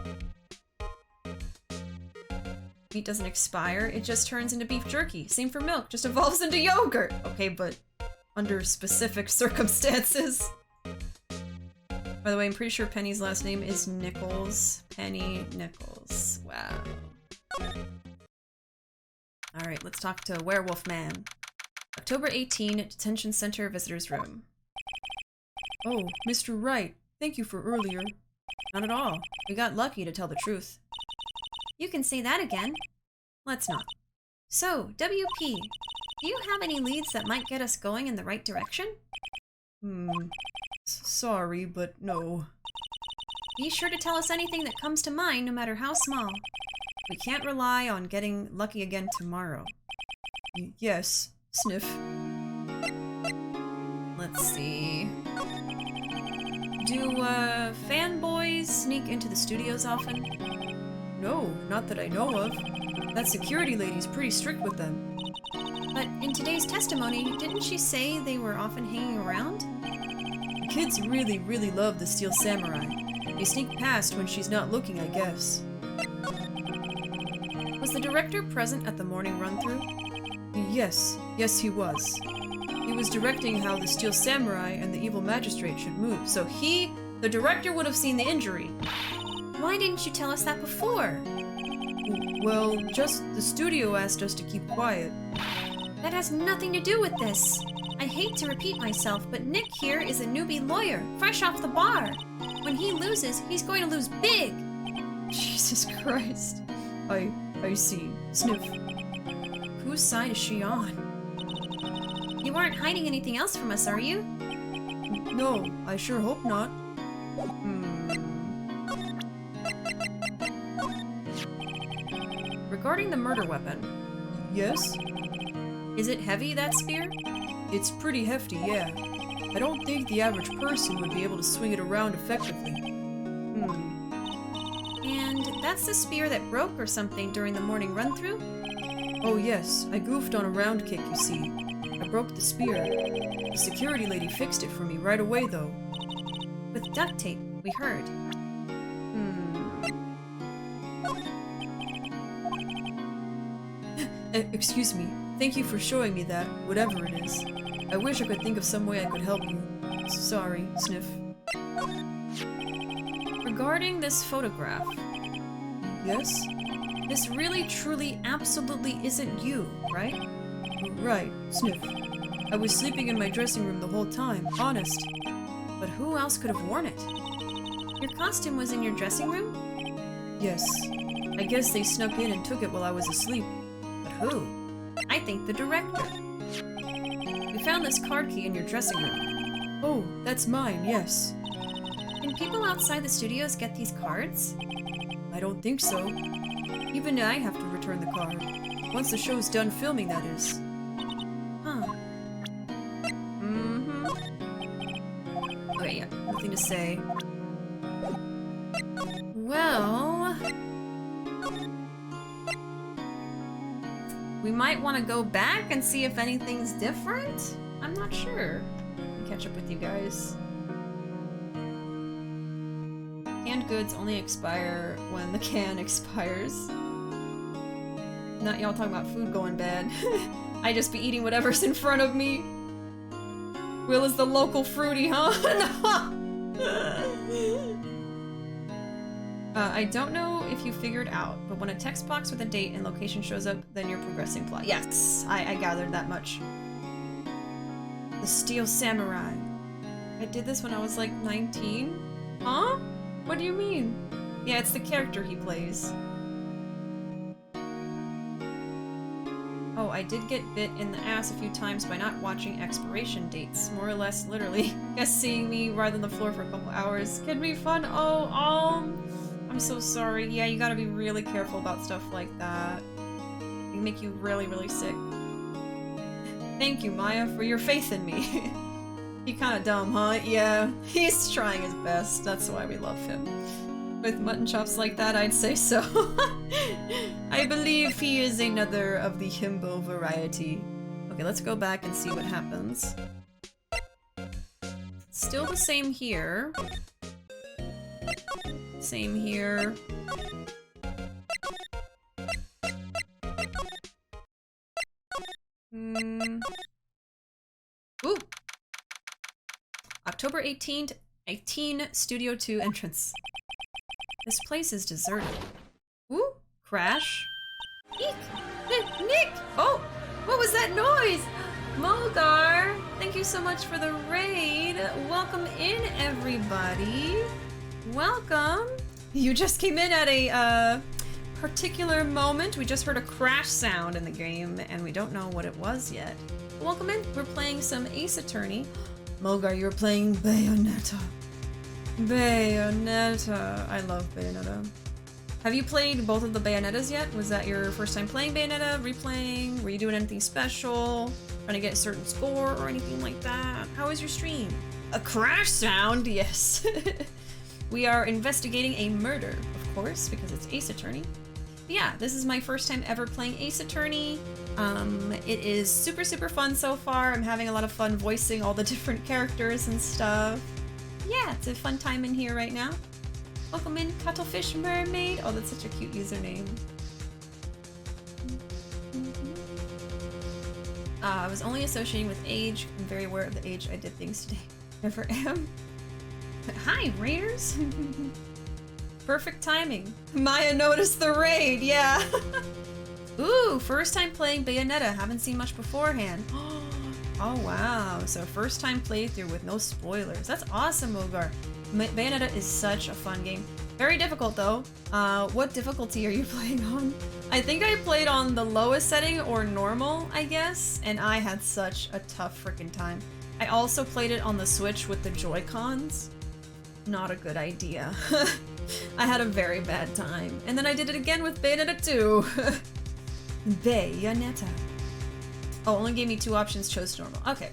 Meat doesn't expire, it just turns into beef jerky. Same for milk, just evolves into yogurt. Okay, but under specific circumstances. By the way, I'm pretty sure Penny's last name is Nichols. Penny Nichols. Wow. Alright, let's talk to Werewolf Man. October 18, Detention Center Visitors Room. Oh, Mr. Wright, thank you for earlier. Not at all. We got lucky, to tell the truth. You can say that again. Let's not. So, WP, do you have any leads that might get us going in the right direction? Sorry, but no. Be sure to tell us anything that comes to mind, no matter how small. We can't rely on getting lucky again tomorrow. Yes, sniff. Let's see. Do, fanboys sneak into the studios often? No, not that I know of. That security lady's pretty strict with them. But in today's testimony, didn't she say they were often hanging around? The kids really, really love the Steel Samurai. They sneak past when she's not looking, I guess. Was the director present at the morning run-through? Yes, he was. He was directing how the Steel Samurai and the Evil Magistrate should move, so the director would have seen the injury. Why didn't you tell us that before? Well, just the studio asked us to keep quiet. That has nothing to do with this. I hate to repeat myself, but Nick here is a newbie lawyer, fresh off the bar. When he loses, he's going to lose big. Jesus Christ. I see. Sniff. Whose side is she on? You aren't hiding anything else from us, are you? No, I sure hope not. Regarding the murder weapon. Yes? Is it heavy, that spear? It's pretty hefty, yeah. I don't think the average person would be able to swing it around effectively. And that's the spear that broke or something during the morning run-through? Oh yes, I goofed on a round kick, you see. I broke the spear. The security lady fixed it for me right away, though. With duct tape, we heard. Excuse me. Thank you for showing me that, whatever it is. I wish I could think of some way I could help you. Sorry, Sniff. Regarding this photograph. Yes? This really, truly, absolutely isn't you, right? Right, Sniff. I was sleeping in my dressing room the whole time, honest. But who else could have worn it? Your costume was in your dressing room? Yes. I guess they snuck in and took it while I was asleep. But who? I think the director. We found this card key in your dressing room. Oh, that's mine, yes. Can people outside the studios get these cards? I don't think so. Even I have to return the card. Once the show's done filming, that is. Huh. Okay, yeah, nothing to say. Well... we might want to go back and see if anything's different? I'm not sure. I'll catch up with you guys. Canned goods only expire when the can expires. Not y'all talking about food going bad. I just be eating whatever's in front of me. Will is the local fruity, huh? I don't know if you figured out, but when a text box with a date and location shows up, then you're progressing plot. Yes, I gathered that much. The Steel Samurai. I did this when I was like 19? Huh? What do you mean? Yeah, it's the character he plays. Oh, I did get bit in the ass a few times by not watching expiration dates. More or less, literally. Guess seeing me ride on the floor for a couple hours can be fun. Oh, I'm so sorry. Yeah, you gotta be really careful about stuff like that. It can make you really, really sick. Thank you, Maya, for your faith in me. He kinda dumb, huh? Yeah, he's trying his best. That's why we love him. With mutton chops like that, I'd say so. I believe he is another of the himbo variety. Okay, let's go back and see what happens. Still the same here. Same here. Ooh! October 18th, 18 Studio 2 entrance. This place is deserted. Ooh! Crash. Eek! Nick! Oh! What was that noise? Mogar! Thank you so much for the raid. Welcome in, everybody. Welcome. You just came in at a particular moment. We just heard a crash sound in the game, and we don't know what it was yet. Welcome in. We're playing some Ace Attorney. Mogar, you're playing Bayonetta. Bayonetta. I love Bayonetta. Have you played both of the Bayonettas yet? Was that your first time playing Bayonetta? Replaying? Were you doing anything special? Trying to get a certain score or anything like that? How was your stream? A crash sound? Yes. We are investigating a murder, of course, because it's Ace Attorney. But yeah, this is my first time ever playing Ace Attorney. It is super, super fun so far. I'm having a lot of fun voicing all the different characters and stuff. Yeah, it's a fun time in here right now. Welcome in, Cuttlefish Mermaid. Oh, that's such a cute username. I was only associating with age. I'm very aware of the age I did things today. Never am. Hi, Raiders. Perfect timing. Maya noticed the raid, yeah. Ooh, first time playing Bayonetta. Haven't seen much beforehand. Oh, wow. So first time playthrough with no spoilers. That's awesome, Mogar. Bayonetta is such a fun game. Very difficult, though. What difficulty are you playing on? I think I played on the lowest setting, or normal, I guess, and I had such a tough freaking time. I also played it on the Switch with the Joy-Cons. Not a good idea. I had a very bad time. And then I did it again with Bayonetta 2. Bayonetta. Oh, only gave me 2 options, chose normal. Okay.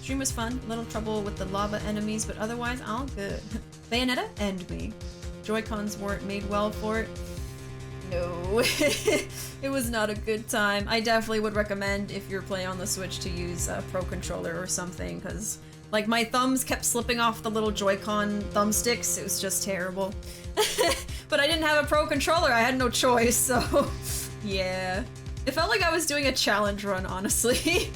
Stream was fun, little trouble with the lava enemies, but otherwise all good. Bayonetta, end me. Joy-Cons weren't made well for it. No. It was not a good time. I definitely would recommend, if you're playing on the Switch, to use a Pro Controller or something, because like my thumbs kept slipping off the little Joy-Con thumbsticks. It was just terrible. But I didn't have a Pro Controller, I had no choice, so yeah. It felt like I was doing a challenge run, honestly.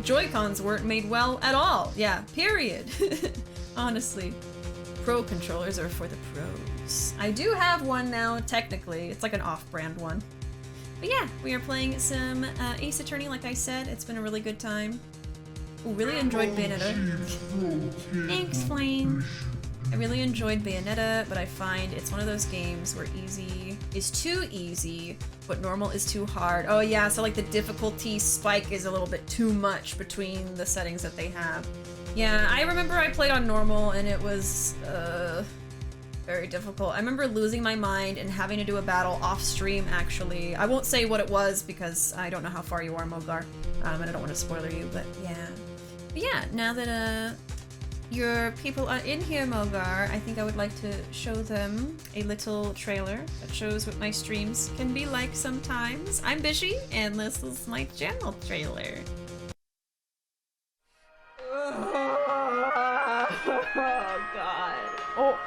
Joy-Cons weren't made well at all. Yeah, period. Honestly. Pro controllers are for the pros. I do have one now, technically. It's like an off-brand one. But yeah, we are playing some Ace Attorney, like I said. It's been a really good time. Ooh, really enjoyed Bayonetta. Thanks, Flame. I really enjoyed Bayonetta, but I find it's one of those games where easy is too easy, but normal is too hard. Oh yeah, so like the difficulty spike is a little bit too much between the settings that they have. Yeah, I remember I played on normal and it was very difficult. I remember losing my mind and having to do a battle off stream, actually. I won't say what it was because I don't know how far you are, Mogar, and I don't want to spoiler you, but yeah. But yeah, now that your people are in here, Mogar, I think I would like to show them a little trailer that shows what my streams can be like sometimes. I'm Bishi, and this is my channel trailer. Oh, God. Oh.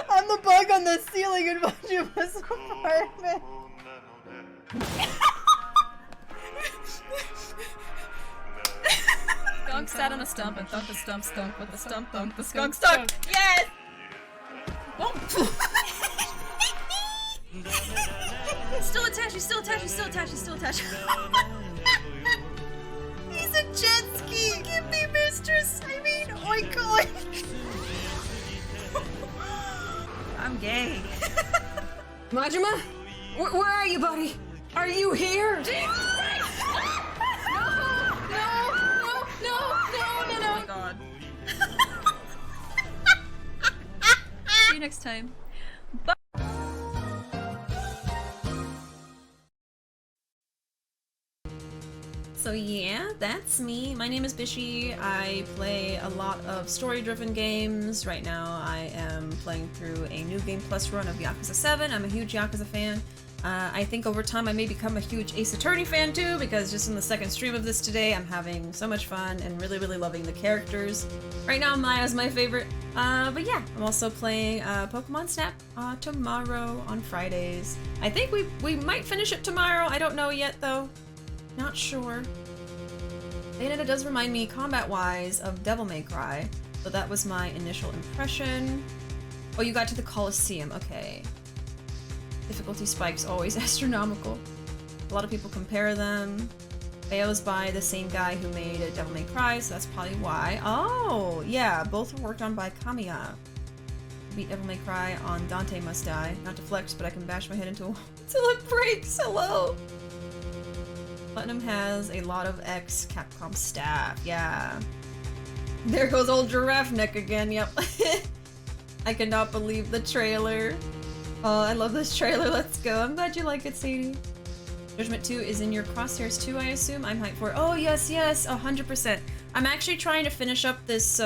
I'm the bug on the ceiling in Majuma's apartment. Skunk sat on a stump and thunk the stump stunk with the stump thunk the skunk stunk. Yes! Oh. Still attached, he's still attached, he's still attached, he's still attached. He's a jet ski! Give me mistress! I mean, oink oink! I'm gay. Majima? Where are you, buddy? Are you here? Oh my god. See you next time. So yeah, that's me. My name is Bishi. I play a lot of story-driven games. Right now I am playing through a New Game Plus run of Yakuza 7. I'm a huge Yakuza fan. I think over time I may become a huge Ace Attorney fan too, because just in the second stream of this today, I'm having so much fun and really, really loving the characters. Right now Maya's my favorite. But yeah, I'm also playing Pokemon Snap tomorrow on Fridays. I think we might finish it tomorrow. I don't know yet though. Not sure. Bayonetta does remind me, combat-wise, of Devil May Cry, so that was my initial impression. Oh, you got to the Colosseum, okay. Difficulty spikes always astronomical. A lot of people compare them. Bayo's by the same guy who made Devil May Cry, so that's probably why. Oh, yeah, both were worked on by Kamiya. Beat Devil May Cry on Dante Must Die. Not to flex, but I can bash my head into a wall until it breaks. Hello! Platinum has a lot of ex-Capcom staff, yeah. There goes old Giraffe Neck again, yep. I cannot believe the trailer. Oh, I love this trailer, let's go. I'm glad you like it, Sadie. Judgment 2 is in your crosshairs too, I assume? I'm hyped for it. Oh, yes, 100%. I'm actually trying to finish up this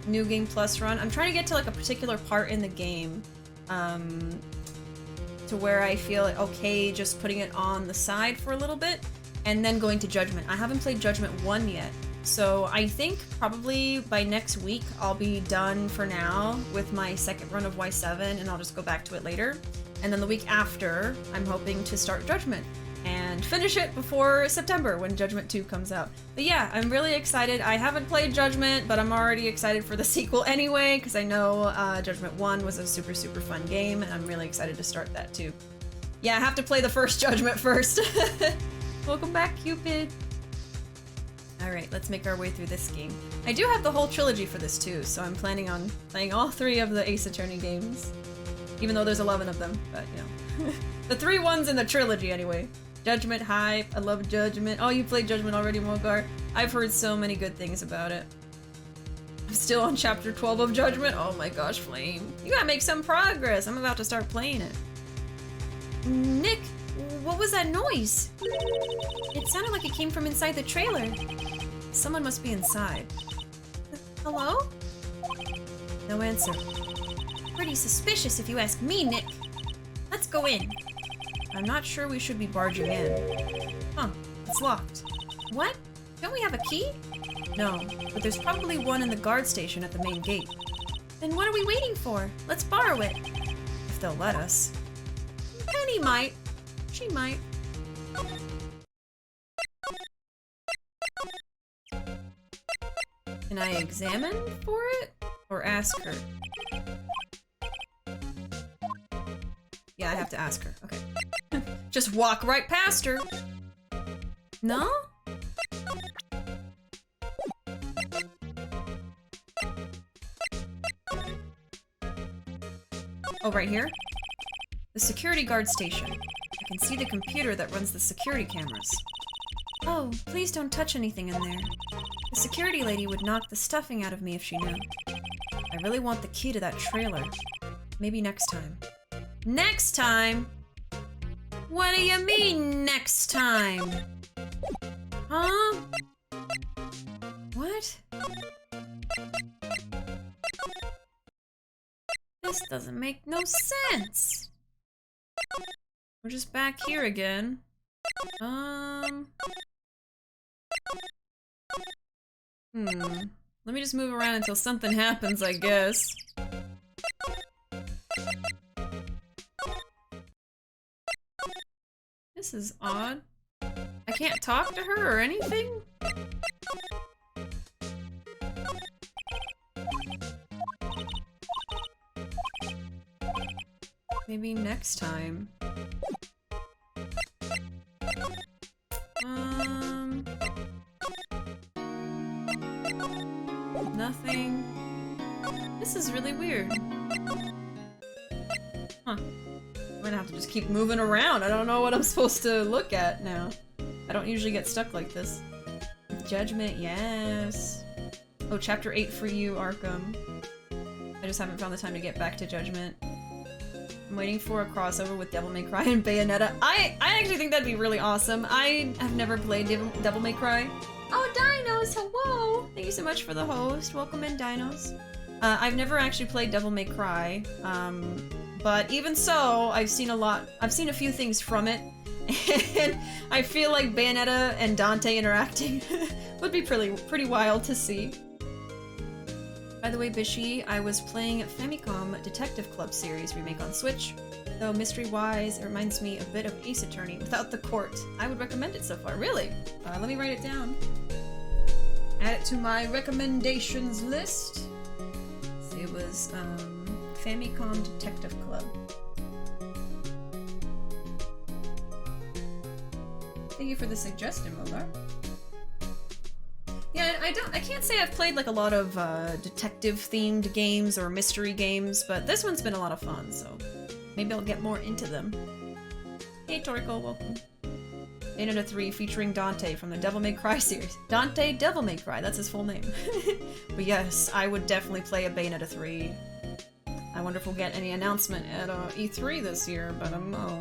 New Game Plus run. I'm trying to get to like a particular part in the game. To where I feel like, okay just putting it on the side for a little bit. And then going to Judgment. I haven't played Judgment 1 yet, so I think probably by next week I'll be done for now with my second run of Y7 and I'll just go back to it later. And then the week after, I'm hoping to start Judgment and finish it before September when Judgment 2 comes out. But yeah, I'm really excited. I haven't played Judgment, but I'm already excited for the sequel anyway, because I know Judgment 1 was a super, super fun game, and I'm really excited to start that too. Yeah, I have to play the first Judgment first. Welcome back, Cupid! Alright, let's make our way through this game. I do have the whole trilogy for this too, so I'm planning on playing all 3 of the Ace Attorney games. Even though there's 11 of them, but you know. The 3 ones in the trilogy anyway. Judgment hype, I love Judgment. Oh, you played Judgment already, Mogar? I've heard so many good things about it. I'm still on chapter 12 of Judgment. Oh my gosh, Flame. You gotta make some progress. I'm about to start playing it. Nick, what was that noise? It sounded like it came from inside the trailer. Someone must be inside. Hello? No answer. Pretty suspicious if you ask me, Nick. Let's go in. I'm not sure we should be barging in. Huh, it's locked. What? Don't we have a key? No, but there's probably one in the guard station at the main gate. Then what are we waiting for? Let's borrow it. If they'll let us. Penny might. She might. Can I examine for it? Or ask her? Yeah, I have to ask her. Okay. Just walk right past her. No? Oh, right here? The security guard station. I can see the computer that runs the security cameras. Oh, please don't touch anything in there. The security lady would knock the stuffing out of me if she knew. I really want the key to that trailer. Maybe next time. Next time? What do you mean, next time? Huh? What? This doesn't make no sense. We're just back here again. Let me just move around until something happens, I guess. This is odd. I can't talk to her or anything? Maybe next time. Nothing. This is really weird. Huh. I'm gonna have to just keep moving around. I don't know what I'm supposed to look at now. I don't usually get stuck like this. Judgment, yes. Oh, chapter 8 for you, Arkham. I just haven't found the time to get back to Judgment. I'm waiting for a crossover with Devil May Cry and Bayonetta. I actually think that'd be really awesome. I have never played Devil May Cry. Oh, Dinos, hello! Thank you so much for the host. Welcome in, Dinos. I've never actually played Devil May Cry, but even so, I've seen a few things from it, and I feel like Bayonetta and Dante interacting would be pretty wild to see. By the way, Bishi, I was playing Famicom Detective Club series remake on Switch. Though mystery-wise, it reminds me a bit of Ace Attorney without the court. I would recommend it so far. Really? Let me write it down. Add it to my recommendations list. So it was Famicom Detective Club. Thank you for the suggestion, Molar. Yeah, I can't say I've played like a lot of detective-themed games or mystery games, but this one's been a lot of fun, so maybe I'll get more into them. Hey, Toriko, welcome. Bayonetta 3 featuring Dante from the Devil May Cry series. Dante Devil May Cry, that's his full name. But yes, I would definitely play a Bayonetta 3. I wonder if we'll get any announcement at E3 this year, but I don't know.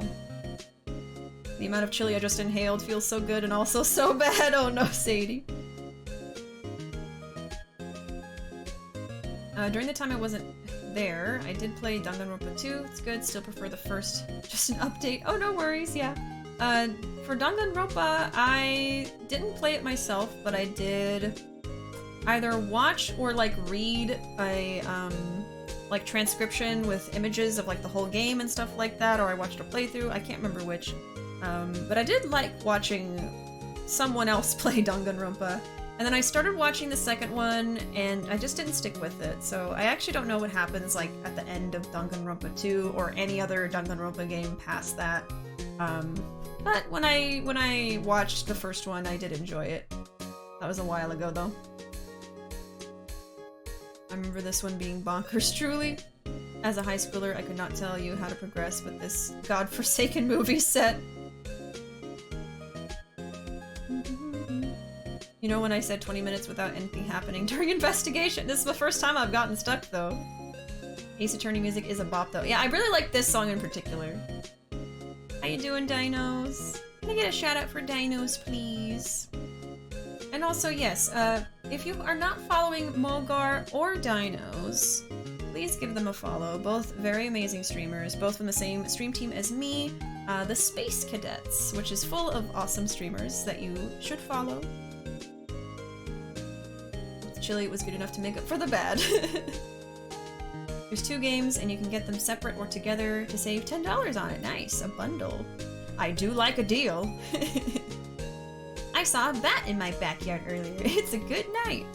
The amount of chili I just inhaled feels so good and also so bad. Oh no, Sadie. During the time I wasn't there, I did play Danganronpa 2. It's good, still prefer the first. Just an update. Oh, no worries, yeah. For Danganronpa, I didn't play it myself, but I did either watch or, like, read a, like, transcription with images of, like, the whole game and stuff like that, or I watched a playthrough. I can't remember which. But I did like watching someone else play Danganronpa. And then I started watching the second one, and I just didn't stick with it. So I actually don't know what happens, like, at the end of Danganronpa 2 or any other Danganronpa game past that. But when I watched the first one, I did enjoy it. That was a while ago, though. I remember this one being bonkers, truly. As a high schooler, I could not tell you how to progress with this godforsaken movie set. You know when I said 20 minutes without anything happening during investigation? This is the first time I've gotten stuck, though. Ace Attorney music is a bop, though. Yeah, I really like this song in particular. How you doing, Dinos? Can I get a shout out for Dinos, please? And also, yes, if you are not following Mogar or Dinos, please give them a follow. Both very amazing streamers, both from the same stream team as me, the Space Cadets, which is full of awesome streamers that you should follow. Chili was good enough to make up for the bad. There's 2 games, and you can get them separate or together to save $10 on it. Nice, a bundle. I do like a deal. I saw a bat in my backyard earlier. It's a good night.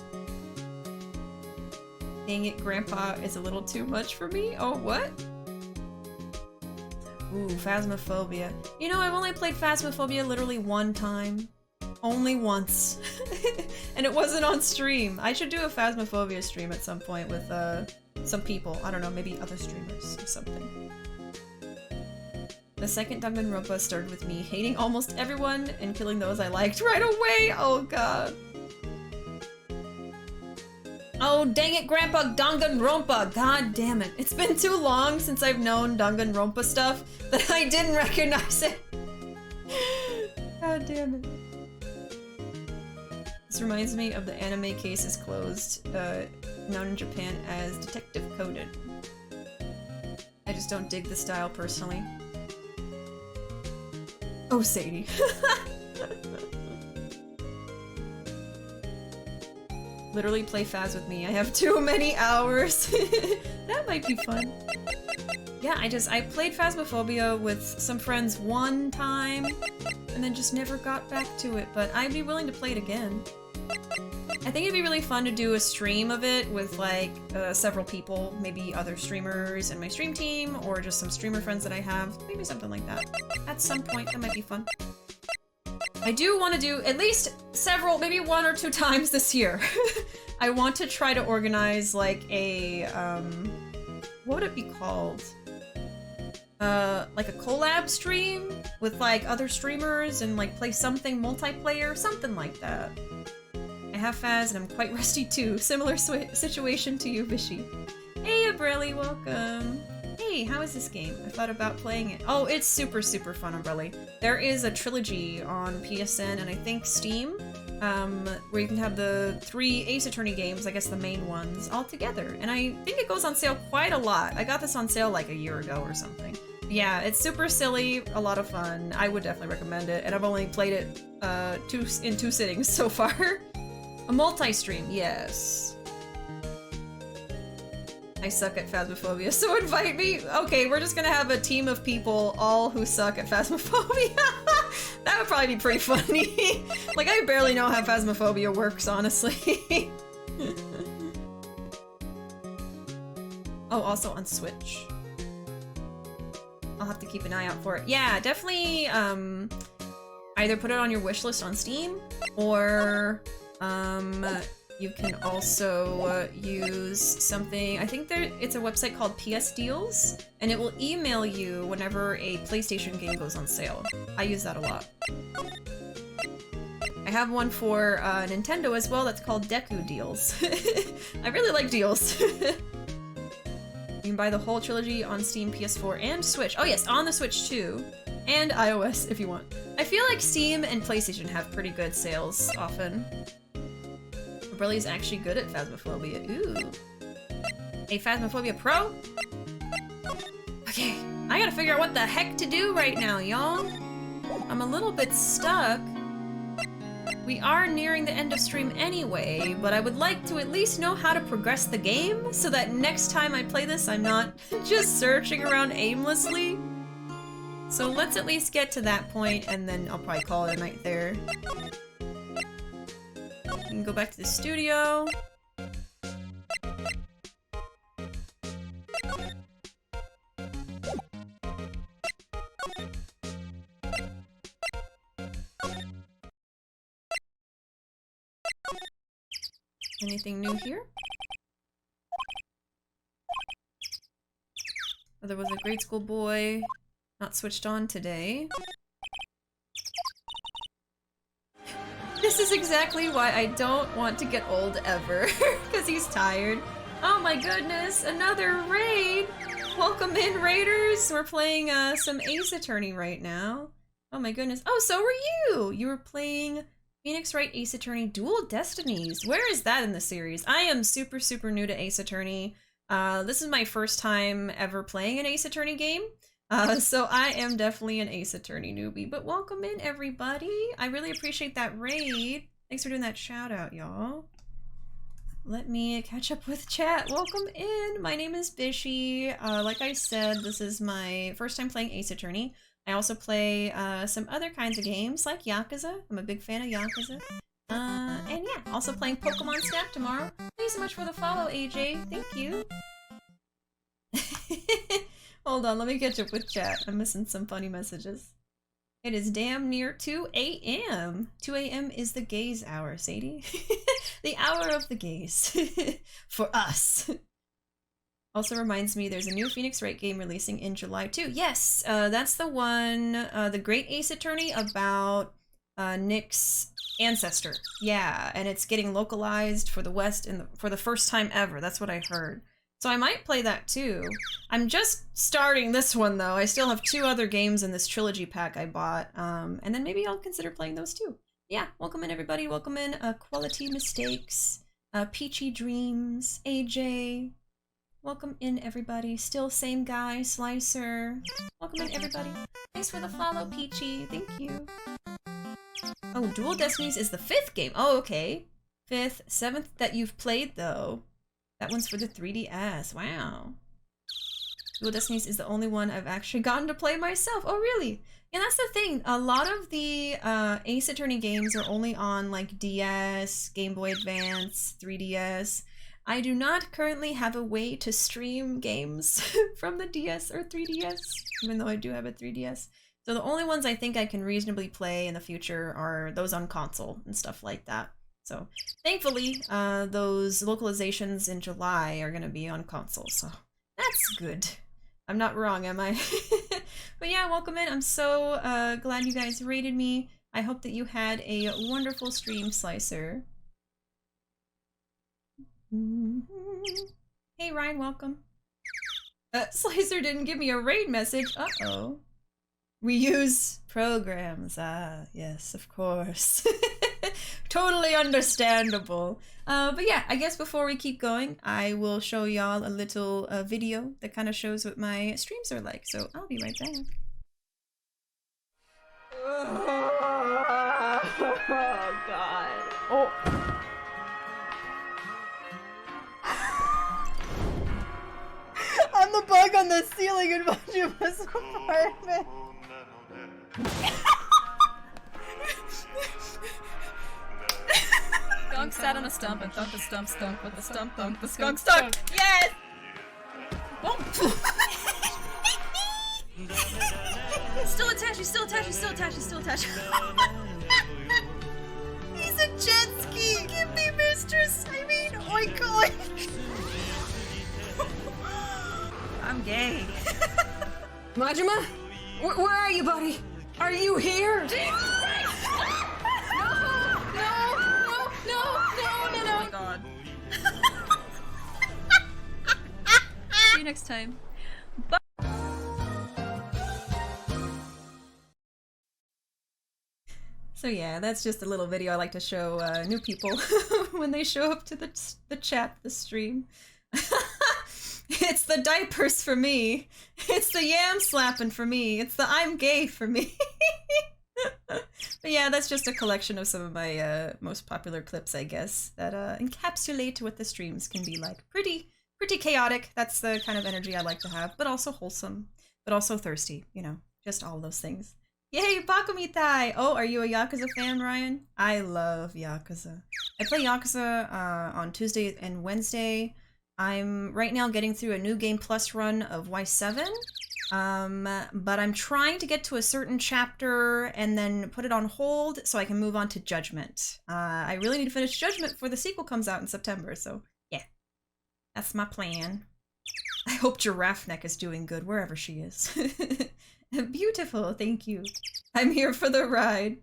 Dang it, Grandpa is a little too much for me. Oh, what? Ooh, Phasmophobia. You know, I've only played Phasmophobia literally one time. Only once. And it wasn't on stream. I should do a Phasmophobia stream at some point with some people. I don't know, maybe other streamers or something. The second Danganronpa started with me hating almost everyone and killing those I liked right away. Oh god. Oh dang it, Grandpa, Danganronpa! God damn it. It's been too long since I've known Danganronpa stuff that I didn't recognize it. God damn it. This reminds me of the anime Case is Closed, known in Japan as Detective Coded. I just don't dig the style personally. Oh, Sadie. Literally play Phas with me. I have too many hours. That might be fun. Yeah, I played Phasmophobia with some friends one time, and then just never got back to it, but I'd be willing to play it again. I think it'd be really fun to do a stream of it with, like, several people, maybe other streamers in my stream team, or just some streamer friends that I have, maybe something like that. At some point, that might be fun. I do want to do at least several, maybe 1 or 2 times this year. I want to try to organize, like, a, what would it be called? like a collab stream with like other streamers and like play something multiplayer, something like that. I have Faz and I'm quite rusty too. Similar situation to you, Bishi. Hey, Umbrelli, welcome. Hey, how is this game? I thought about playing it. Oh, it's super, super fun, Umbrelli. There is a trilogy on PSN and I think Steam, where you can have the 3 Ace Attorney games, I guess the main ones, all together. And I think it goes on sale quite a lot. I got this on sale like a year ago or something. Yeah, it's super silly, a lot of fun. I would definitely recommend it, and I've only played it in 2 sittings so far. A multi-stream, yes. I suck at Phasmophobia, so invite me. Okay, we're just gonna have a team of people, all who suck at Phasmophobia. That would probably be pretty funny. Like, I barely know how Phasmophobia works, honestly. Oh, also on Switch. I'll have to keep an eye out for it. Yeah, definitely either put it on your wish list on Steam, or you can also use something, I think it's a website called PS Deals, and it will email you whenever a PlayStation game goes on sale. I use that a lot. I have one for Nintendo as well that's called Deku Deals. I really like deals. You can buy the whole trilogy on Steam, PS4, and Switch. Oh yes, on the Switch too. And iOS if you want. I feel like Steam and PlayStation have pretty good sales often. Umbrelli's actually good at Phasmophobia. Ooh. A Phasmophobia Pro? Okay, I gotta figure out what the heck to do right now, y'all. I'm a little bit stuck. We are nearing the end of stream anyway, but I would like to at least know how to progress the game so that next time I play this, I'm not just searching around aimlessly. So let's at least get to that point, and then I'll probably call it a night there. We can go back to the studio. Anything new here? Oh, there was a grade school boy not switched on today. This is exactly why I don't want to get old ever, because he's tired. Oh my goodness, another raid! Welcome in, raiders! We're playing some Ace Attorney right now. Oh my goodness. Oh, so were you! You were playing Phoenix Wright Ace Attorney Dual Destinies. Where is that in the series? I am super, super new to Ace Attorney. This is my first time ever playing an Ace Attorney game. So I am definitely an Ace Attorney newbie, but welcome in everybody. I really appreciate that raid. Thanks for doing that shout out, y'all. Let me catch up with chat. Welcome in. My name is Bishi. Like I said, this is my first time playing Ace Attorney. I also play some other kinds of games like Yakuza. I'm a big fan of Yakuza. And yeah, also playing Pokemon Snap tomorrow. Thank you so much for the follow, AJ. Thank you. Hold on, let me catch up with chat. I'm missing some funny messages. It is damn near 2 a.m. 2 a.m. is the gaze hour, Sadie. The hour of the gaze. For us. Also reminds me there's a new Phoenix Wright game releasing in July too. Yes, that's the one, the Great Ace Attorney about Nick's ancestor. Yeah, and it's getting localized for the West for the first time ever. That's what I heard. So I might play that too. I'm just starting this one though. I still have 2 other games in this trilogy pack I bought. And then maybe I'll consider playing those too. Yeah, welcome in everybody. Welcome in Quality Mistakes, Peachy Dreams, AJ. Welcome in everybody. Still same guy, Slicer. Welcome in everybody. Thanks for the follow, Peachy. Thank you. Oh, Dual Destinies is the 5th game. Oh, okay. 5th, 7th that you've played though. That one's for the 3DS. Wow. Dual Destinies is the only one I've actually gotten to play myself. Oh, really? Yeah, that's the thing. A lot of the Ace Attorney games are only on like DS, Game Boy Advance, 3DS. I do not currently have a way to stream games from the DS or 3DS, even though I do have a 3DS. So the only ones I think I can reasonably play in the future are those on console and stuff like that. So thankfully, those localizations in July are going to be on console, so that's good. I'm not wrong, am I? But yeah, welcome in. I'm so glad you guys rated me. I hope that you had a wonderful stream, Slicer. Hey Ryan, welcome. Slicer didn't give me a raid message. Uh-oh. We use programs. Ah, yes, of course. Totally understandable. But yeah, I guess before we keep going, I will show y'all a little video that kind of shows what my streams are like. So I'll be right back. Oh, God. Oh. I'm the bug on the ceiling in Majuma's apartment. Skunk sat on a stump and thought the stump stunk, but the stump thunk, the skunk stunk. Yes! Still attached, he's still attached, he's still attached, he's still attached. He's a jet ski! Give me mistress! I mean, oink oink! I'm gay. Majima? Where are you, buddy? Are you here? No! Oh my god. See you next time. So yeah, that's just a little video I like to show new people when they show up to the chat, the stream. It's the diapers for me. It's the yam slapping for me. It's the I'm gay for me. But yeah, that's just a collection of some of my most popular clips, I guess, that encapsulate what the streams can be like. Pretty chaotic. That's the kind of energy I like to have, but also wholesome, but also thirsty, you know, just all those things. Yay, Bakumitai! Oh, are you a Yakuza fan, Ryan? I love Yakuza. I play Yakuza on Tuesday and Wednesday. I'm right now getting through a New Game Plus run of Y7, but I'm trying to get to a certain chapter and then put it on hold so I can move on to Judgment. I really need to finish Judgment before the sequel comes out in September, so yeah, that's my plan. I hope Giraffe Neck is doing good wherever she is. Beautiful, thank you. I'm here for the ride.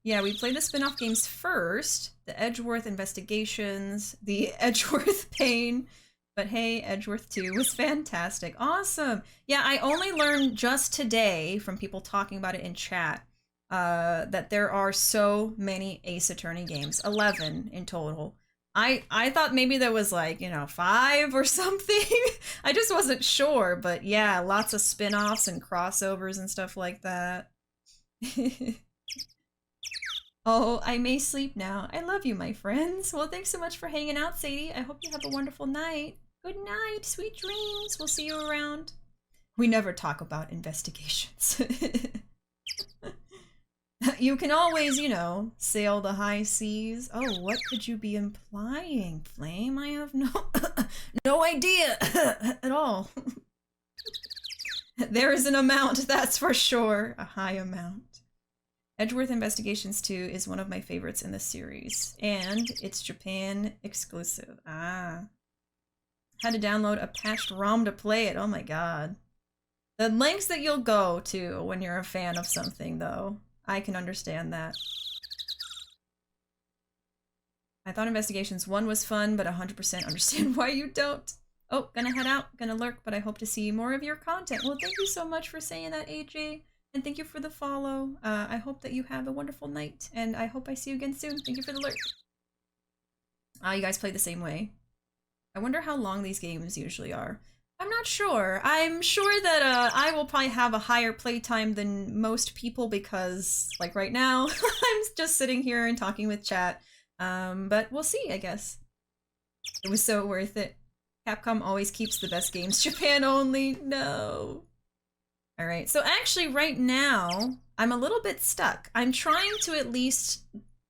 Yeah, we played the spin-off games first, the Edgeworth Investigations, the Edgeworth Pain, but hey, Edgeworth 2 was fantastic. Awesome! Yeah, I only learned just today from people talking about it in chat that there are so many Ace Attorney games, 11 in total. I thought maybe there was like, you know, 5 or something. I just wasn't sure, but yeah, lots of spin-offs and crossovers and stuff like that. Oh, I may sleep now. I love you, my friends. Well, thanks so much for hanging out, Sadie. I hope you have a wonderful night. Good night, sweet dreams. We'll see you around. We never talk about investigations. You can always, you know, sail the high seas. Oh, what could you be implying, Flame? I have no idea at all. There is an amount, that's for sure. A high amount. Edgeworth Investigations 2 is one of my favorites in the series, and it's Japan exclusive. Ah. Had to download a patched ROM to play it. Oh my god. The lengths that you'll go to when you're a fan of something, though. I can understand that. I thought Investigations 1 was fun, but 100% understand why you don't. Oh, gonna head out, gonna lurk, but I hope to see more of your content. Well, thank you so much for saying that, AJ. And thank you for the follow. I hope that you have a wonderful night, and I hope I see you again soon. Thank you for the lurk. You guys play the same way. I wonder how long these games usually are. I'm not sure. I'm sure that I will probably have a higher playtime than most people because, like right now, I'm just sitting here and talking with chat. But we'll see, I guess. It was so worth it. Capcom always keeps the best games. Japan only. No. Alright, so actually right now, I'm a little bit stuck. I'm trying to at least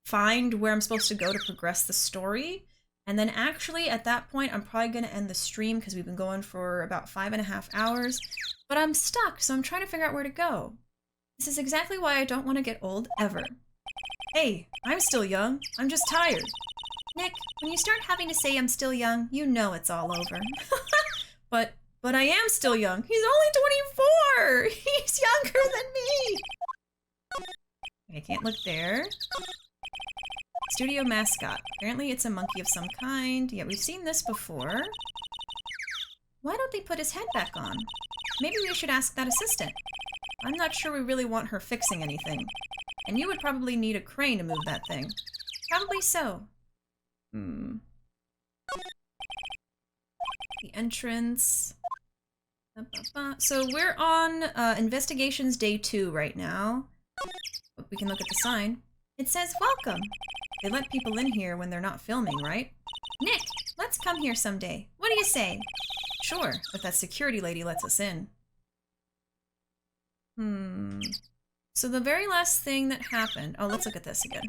find where I'm supposed to go to progress the story. And then actually, at that point, I'm probably going to end the stream because we've been going for about 5.5 hours. But I'm stuck, so I'm trying to figure out where to go. This is exactly why I don't want to get old, ever. Hey, I'm still young. I'm just tired. Nick, when you start having to say I'm still young, you know it's all over. But I am still young. He's only 24! He's look there. Studio mascot. Apparently it's a monkey of some kind. Yeah, we've seen this before. Why don't they put his head back on? Maybe we should ask that assistant. I'm not sure we really want her fixing anything. And you would probably need a crane to move that thing. Probably so. The entrance. So we're on investigations day 2 right now. But we can look at the sign. It says welcome. They let people in here when they're not filming, right? Nick, let's come here someday. What do you say? Sure, if that security lady lets us in. So the very last thing that happened... Oh, let's look at this again.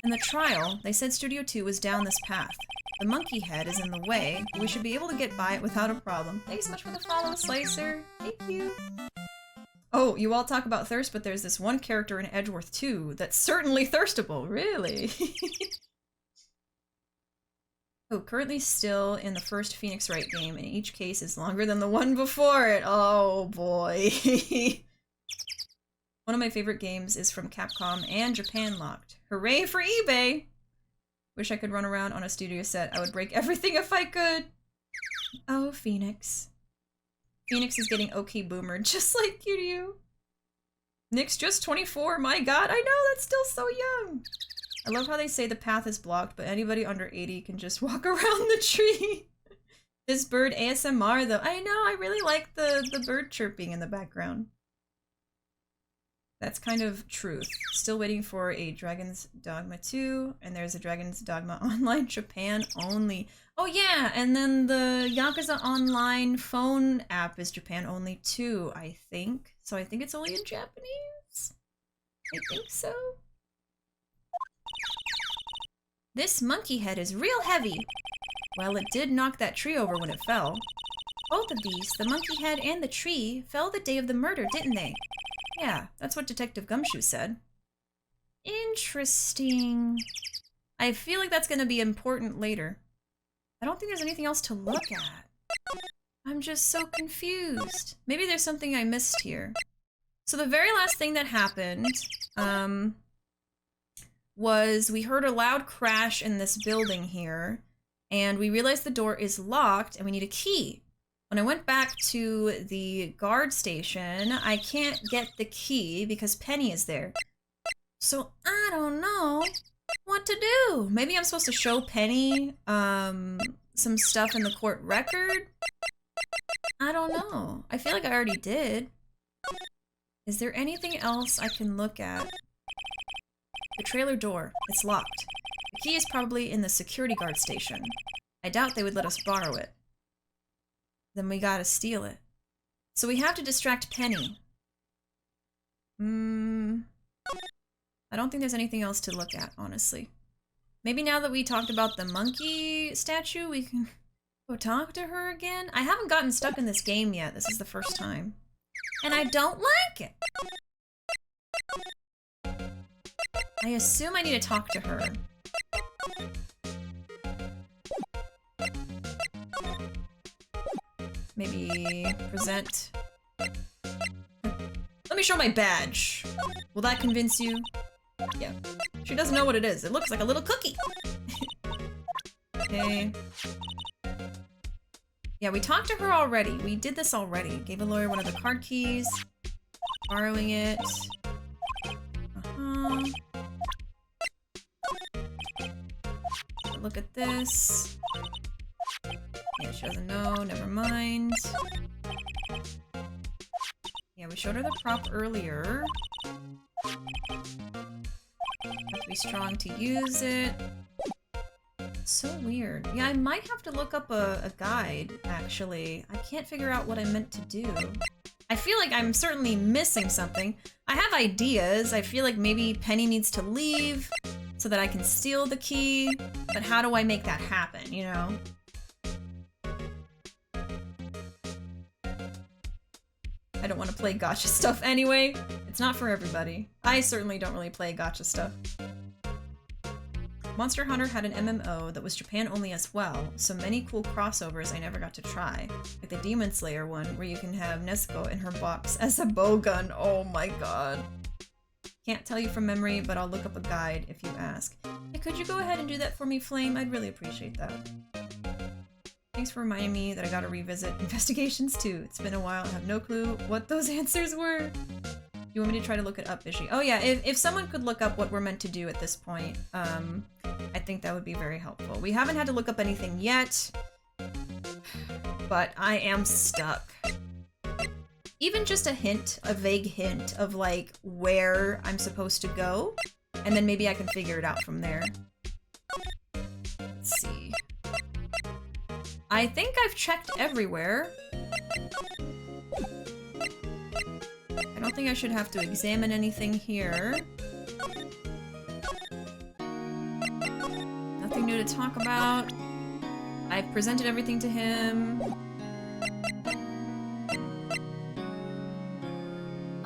In the trial, they said Studio 2 was down this path. The monkey head is in the way, but we should be able to get by it without a problem. Thanks so much for the follow, Slicer. Thank you. Oh, you all talk about thirst, but there's this one character in Edgeworth 2 that's certainly thirstable. Really? Oh, currently still in the first Phoenix Wright game, and each case is longer than the one before it. Oh boy. One of my favorite games is from Capcom and Japan Locked. Hooray for eBay! Wish I could run around on a studio set. I would break everything if I could. Oh, Phoenix. Phoenix is getting OK boomer, just like you do. Nick's just 24. My god, I know, that's still so young. I love how they say the path is blocked, but anybody under 80 can just walk around the tree. This bird ASMR, though. I know, I really like the bird chirping in the background. That's kind of truth. Still waiting for a Dragon's Dogma 2, and there's a Dragon's Dogma Online Japan only. Oh yeah, and then the Yakuza Online phone app is Japan only too, I think. So I think it's only in Japanese? I think so. This monkey head is real heavy. Well, it did knock that tree over when it fell. Both of these, the monkey head and the tree, fell the day of the murder, didn't they? Yeah, that's what Detective Gumshoe said. Interesting. I feel like that's gonna be important later. I don't think there's anything else to look at. I'm just so confused. Maybe there's something I missed here. So the very last thing that happened, was we heard a loud crash in this building here, and we realized the door is locked and we need a key. When I went back to the guard station, I can't get the key because Penny is there. So I don't know what to do. Maybe I'm supposed to show Penny some stuff in the court record? I don't know. I feel like I already did. Is there anything else I can look at? The trailer door. It's locked. The key is probably in the security guard station. I doubt they would let us borrow it. Then we gotta steal it. So we have to distract Penny. I don't think there's anything else to look at, honestly. Maybe now that we talked about the monkey statue, we can go talk to her again? I haven't gotten stuck in this game yet. This is the first time. And I don't like it! I assume I need to talk to her. Maybe present. Let me show my badge. Will that convince you? Yeah. She doesn't know what it is. It looks like a little cookie. Okay. Yeah, we talked to her already. We did this already. Gave a lawyer one of the card keys. Borrowing it. Look at this. Yeah, she doesn't know. Never mind. Yeah, we showed her the prop earlier. Have to be strong to use it. So weird. Yeah, I might have to look up a guide, actually. I can't figure out what I meant to do. I feel like I'm certainly missing something. I have ideas. I feel like maybe Penny needs to leave so that I can steal the key. But how do I make that happen, you know? I don't want to play gacha stuff anyway. It's not for everybody. I certainly don't really play gacha stuff. Monster Hunter had an MMO that was Japan only as well, so many cool crossovers I never got to try. Like the Demon Slayer one, where you can have Nezuko in her box as a bowgun. Oh my god. Can't tell you from memory, but I'll look up a guide if you ask. Hey, could you go ahead and do that for me, Flame? I'd really appreciate that. Thanks for reminding me that I gotta revisit investigations too. It's been a while, I have no clue what those answers were. You want me to try to look it up, Bishi? Oh yeah, if someone could look up what we're meant to do at this point, I think that would be very helpful. We haven't had to look up anything yet, but I am stuck. Even just a hint, a vague hint of like where I'm supposed to go, and then maybe I can figure it out from there. Let's see. I think I've checked everywhere. I don't think I should have to examine anything here. Nothing new to talk about. I've presented everything to him.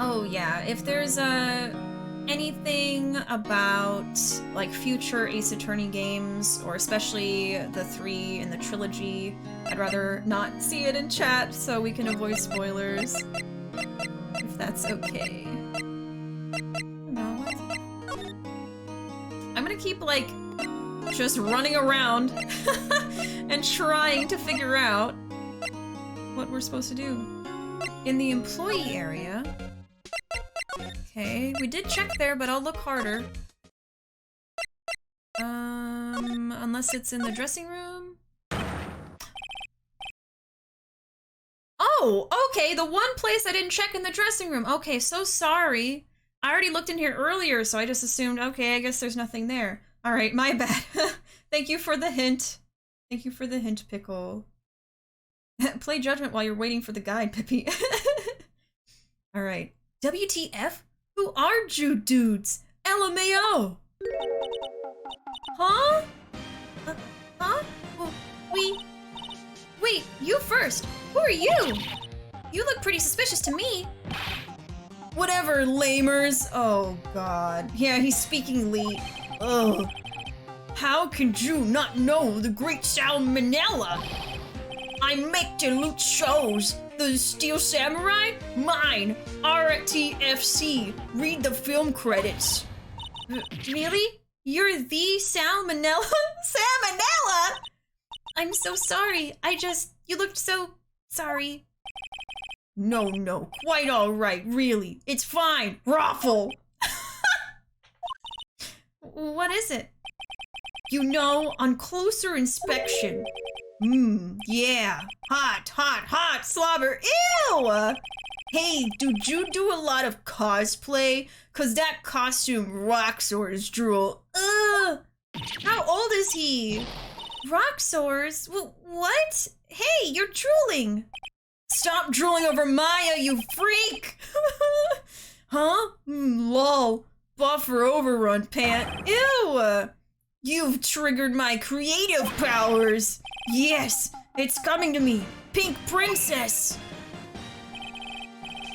Oh yeah, if there's anything about like future Ace Attorney games, or especially the 3 in the trilogy, I'd rather not see it in chat so we can avoid spoilers. If that's okay. No, what? I'm gonna keep like just running around and trying to figure out what we're supposed to do. In the employee area. Okay, we did check there, but I'll look harder. Unless it's in the dressing room. Oh, okay, the one place I didn't check in the dressing room. Okay, so sorry. I already looked in here earlier, so I just assumed, okay, I guess there's nothing there. Alright, my bad. Thank you for the hint. Thank you for the hint, Pickle. Play judgment while you're waiting for the guide, Pippi. Alright. WTF? Who are you dudes? LMAO! Huh? Huh? Well, Wait, you first! Who are you? You look pretty suspicious to me. Whatever, lamers. Oh god. Yeah, he's speaking Lee. Ugh. How could you not know the great Salmonella? I make the loot shows. The Steel Samurai? Mine! RTFC. Read the film credits. Really? You're the Salmonella? Salmonella?! I'm so sorry. You looked so sorry. No, quite alright, really. It's fine. Raffle! What is it? You know, on closer inspection. Yeah. Hot, slobber. Ew! Hey, did you do a lot of cosplay? Cause that costume Roxor's drool. Ugh! How old is he? Roxor's? What? Hey, you're drooling! Stop drooling over Maya, you freak! Huh? Lol. Buffer overrun, pant. Ew! You've triggered my creative powers! Yes, it's coming to me! Pink Princess!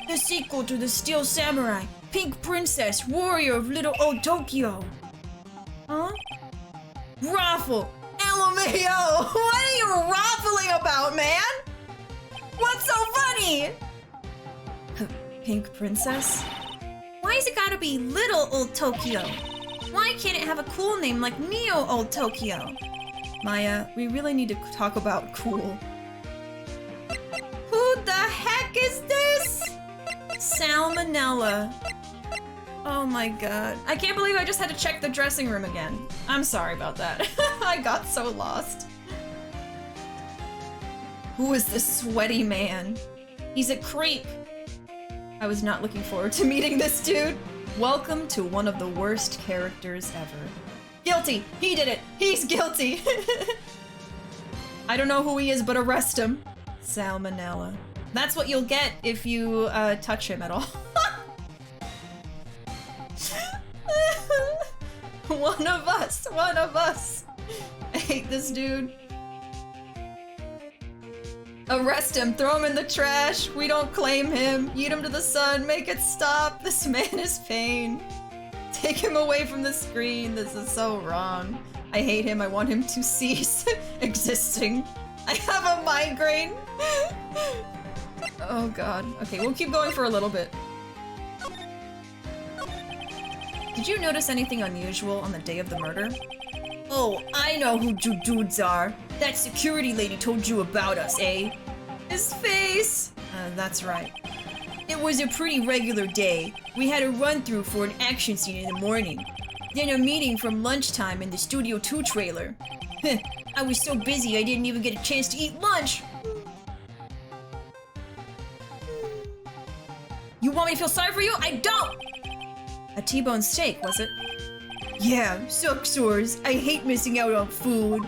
The sequel to the Steel Samurai, Pink Princess, Warrior of Little Old Tokyo! Huh? Raffle! LMAO! What are you raffling about, man? What's so funny? Pink Princess? Why's it gotta be Little Old Tokyo? Why can't it have a cool name like Neo Old Tokyo? Maya, we really need to talk about cool. Who the heck is this? Salmonella. Oh my god. I can't believe I just had to check the dressing room again. I'm sorry about that. I got so lost. Who is this sweaty man? He's a creep. I was not looking forward to meeting this dude. Welcome to one of the worst characters ever. Guilty! He did it! He's guilty! I don't know who he is, but arrest him. Salmonella. That's what you'll get if you touch him at all. One of us. I hate this dude. Arrest him, throw him in the trash. We don't claim him. Eat him to the sun, make it stop. This man is pain. Take him away from the screen. This is so wrong. I hate him. I want him to cease existing. I have a migraine. Oh god. Okay, we'll keep going for a little bit. Did you notice anything unusual on the day of the murder? Oh, I know who you dudes are. That security lady told you about us, eh? His face! That's right. It was a pretty regular day. We had a run-through for an action scene in the morning. Then a meeting from lunchtime in the Studio 2 trailer. I was so busy I didn't even get a chance to eat lunch! You want me to feel sorry for you? I don't! A T-bone steak, was it? Yeah, suck sores. I hate missing out on food.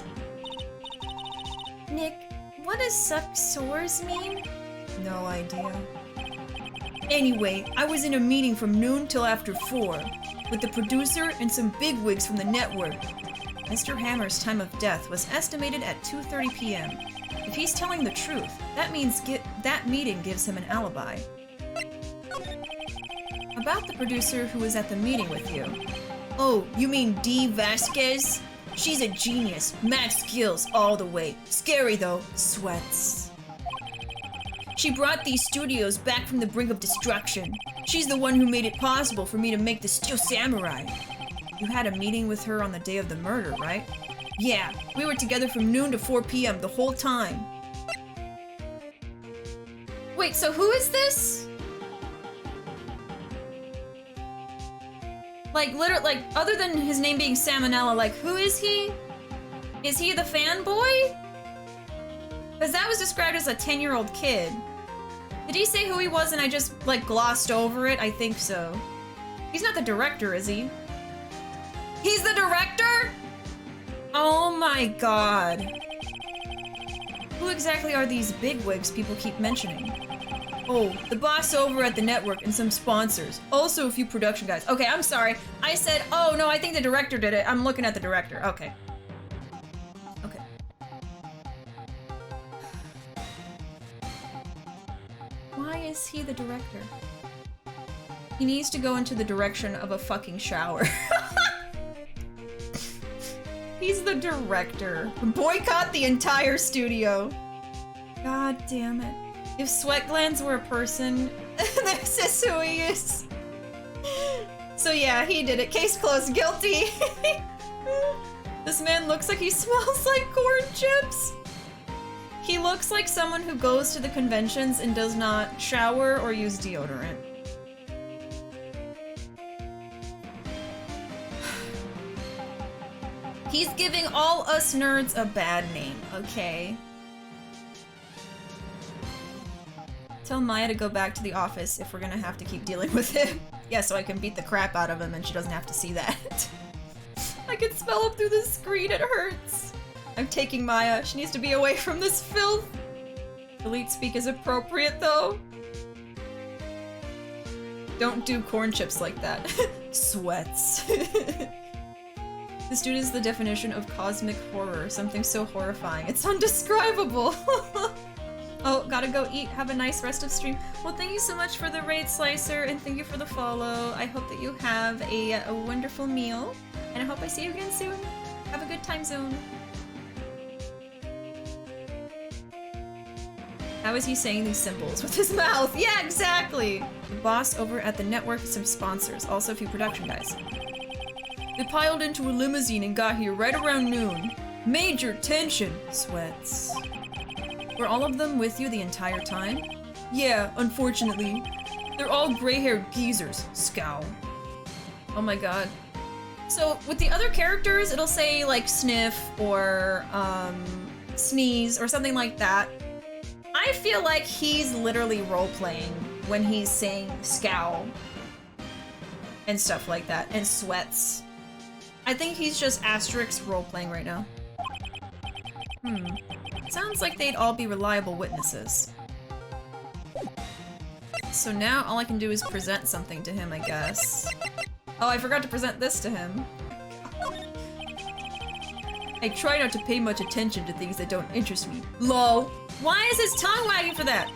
Nick, what does suck sores mean? No idea. Anyway, I was in a meeting from noon till after 4, with the producer and some bigwigs from the network. Mr. Hammer's time of death was estimated at 2:30 p.m. If he's telling the truth, that means that meeting gives him an alibi. About the producer who was at the meeting with you. Oh, you mean Dee Vasquez? She's a genius. Mad skills all the way. Scary though. Sweats. She brought these studios back from the brink of destruction. She's the one who made it possible for me to make the Steel Samurai. You had a meeting with her on the day of the murder, right? Yeah, we were together from noon to 4 p.m. the whole time. Wait, so who is this? Like, literally, like, other than his name being Salmonella, like, who is he? Is he the fanboy? Because that was described as a 10-year-old kid. Did he say who he was and I just, like, glossed over it? I think so. He's not the director, is he? He's the director? Oh my god. Who exactly are these bigwigs people keep mentioning? Oh, the boss over at the network and some sponsors. Also a few production guys. Okay, I'm sorry. I said, oh no, I think the director did it. I'm looking at the director. Okay. Okay. Why is he the director? He needs to go into the direction of a fucking shower. He's the director. Boycott the entire studio. God damn it. If sweat glands were a person, this is who he is. So yeah, he did it. Case closed. Guilty. This man looks like he smells like corn chips. He looks like someone who goes to the conventions and does not shower or use deodorant. He's giving all us nerds a bad name, okay? Tell Maya to go back to the office if we're gonna have to keep dealing with him. Yeah, so I can beat the crap out of him and she doesn't have to see that. I can smell him through the screen, it hurts. I'm taking Maya. She needs to be away from this filth. Delete speak is appropriate though. Don't do corn chips like that. Sweats. This dude is the definition of cosmic horror. Something so horrifying. It's undescribable. Oh, gotta go eat. Have a nice rest of stream. Well, thank you so much for the raid, Slicer, and thank you for the follow. I hope that you have a wonderful meal, and I hope I see you again soon. Have a good time zone. How is he saying these symbols with his mouth? Yeah, exactly! The boss over at the network, some sponsors, also a few production guys. They piled into a limousine and got here right around noon. Major tension. Sweats. Were all of them with you the entire time? Yeah, unfortunately. They're all gray-haired geezers. Scowl. Oh my god. So, with the other characters, it'll say, like, sniff or, sneeze or something like that. I feel like he's literally role-playing when he's saying scowl and stuff like that, and sweats. I think he's just asterisk role-playing right now. Sounds like they'd all be reliable witnesses. So now all I can do is present something to him, I guess. Oh, I forgot to present this to him. I try not to pay much attention to things that don't interest me. LOL. Why is his tongue wagging for that?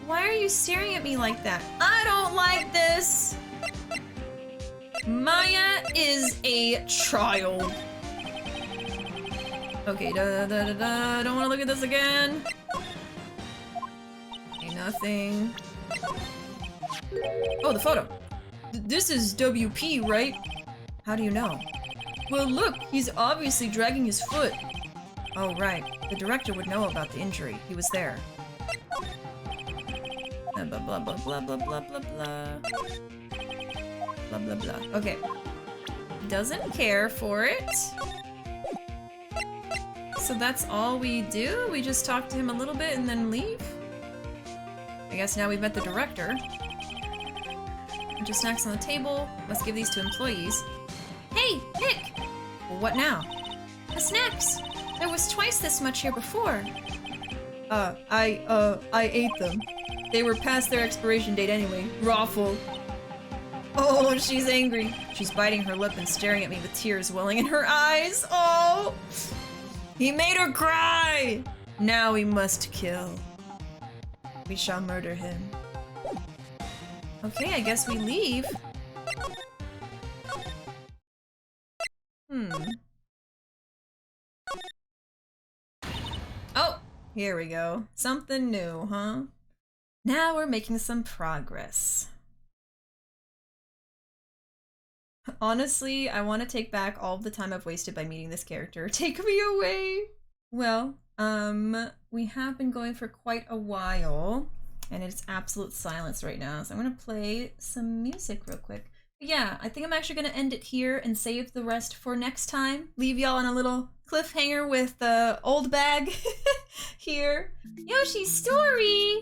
Why are you staring at me like that? I don't like this. Maya is a child. Okay, don't want to look at this again. Okay, nothing. Oh, the photo. This is WP, right? How do you know? Well, look, he's obviously dragging his foot. Oh, right. The director would know about the injury. He was there. Blah, blah, blah, blah, blah, blah, blah, blah, blah. Blah, blah, blah. Okay. Doesn't care for it. So that's all we do? We just talk to him a little bit and then leave? I guess now we've met the director. Bunch of snacks on the table. Let's give these to employees. Hey, Nick! Well, what now? The snacks! There was twice this much here before. I ate them. They were past their expiration date anyway. Raffle. Oh, she's angry. She's biting her lip and staring at me with tears welling in her eyes. Oh! He made her cry! Now we must kill. We shall murder him. Okay, I guess we leave. Oh, here we go. Something new, huh? Now we're making some progress. Honestly, I want to take back all of the time I've wasted by meeting this character. Take me away! Well, we have been going for quite a while, and it's absolute silence right now, so I'm gonna play some music real quick. But yeah, I think I'm actually gonna end it here and save the rest for next time. Leave y'all on a little cliffhanger with the old bag here. Yoshi's story!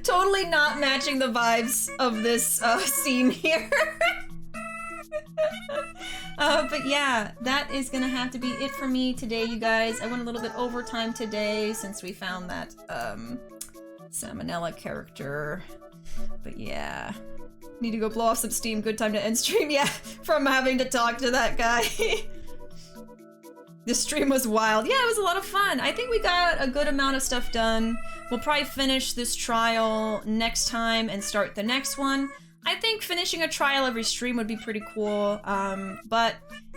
Totally not matching the vibes of this scene here. But yeah, that is gonna have to be it for me today, you guys. I went a little bit overtime today since we found that Salmonella character. But yeah, need to go blow off some steam. Good time to end stream. Yeah, from having to talk to that guy. This stream was wild. Yeah, it was a lot of fun. I think we got a good amount of stuff done. We'll probably finish this trial next time and start the next one. I think finishing a trial every stream would be pretty cool, but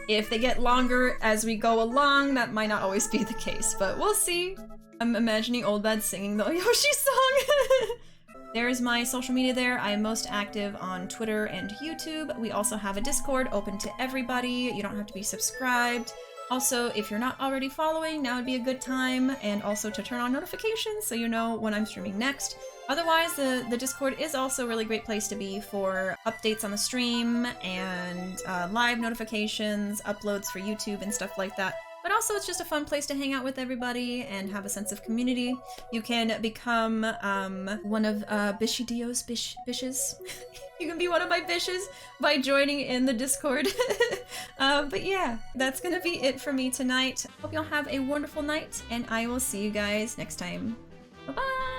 if they get longer as we go along, that might not always be the case, but we'll see. I'm imagining Old Bad singing the Yoshi song. There's my social media there. I am most active on Twitter and YouTube. We also have a Discord open to everybody. You don't have to be subscribed. Also, if you're not already following, now would be a good time, and also to turn on notifications so you know when I'm streaming next. Otherwise, the Discord is also a really great place to be for updates on the stream and live notifications, uploads for YouTube and stuff like that. But also, it's just a fun place to hang out with everybody and have a sense of community. You can become one of BishiDio's bishes. You can be one of my bishes by joining in the Discord. But yeah, that's gonna be it for me tonight. Hope y'all have a wonderful night, and I will see you guys next time. Bye-bye!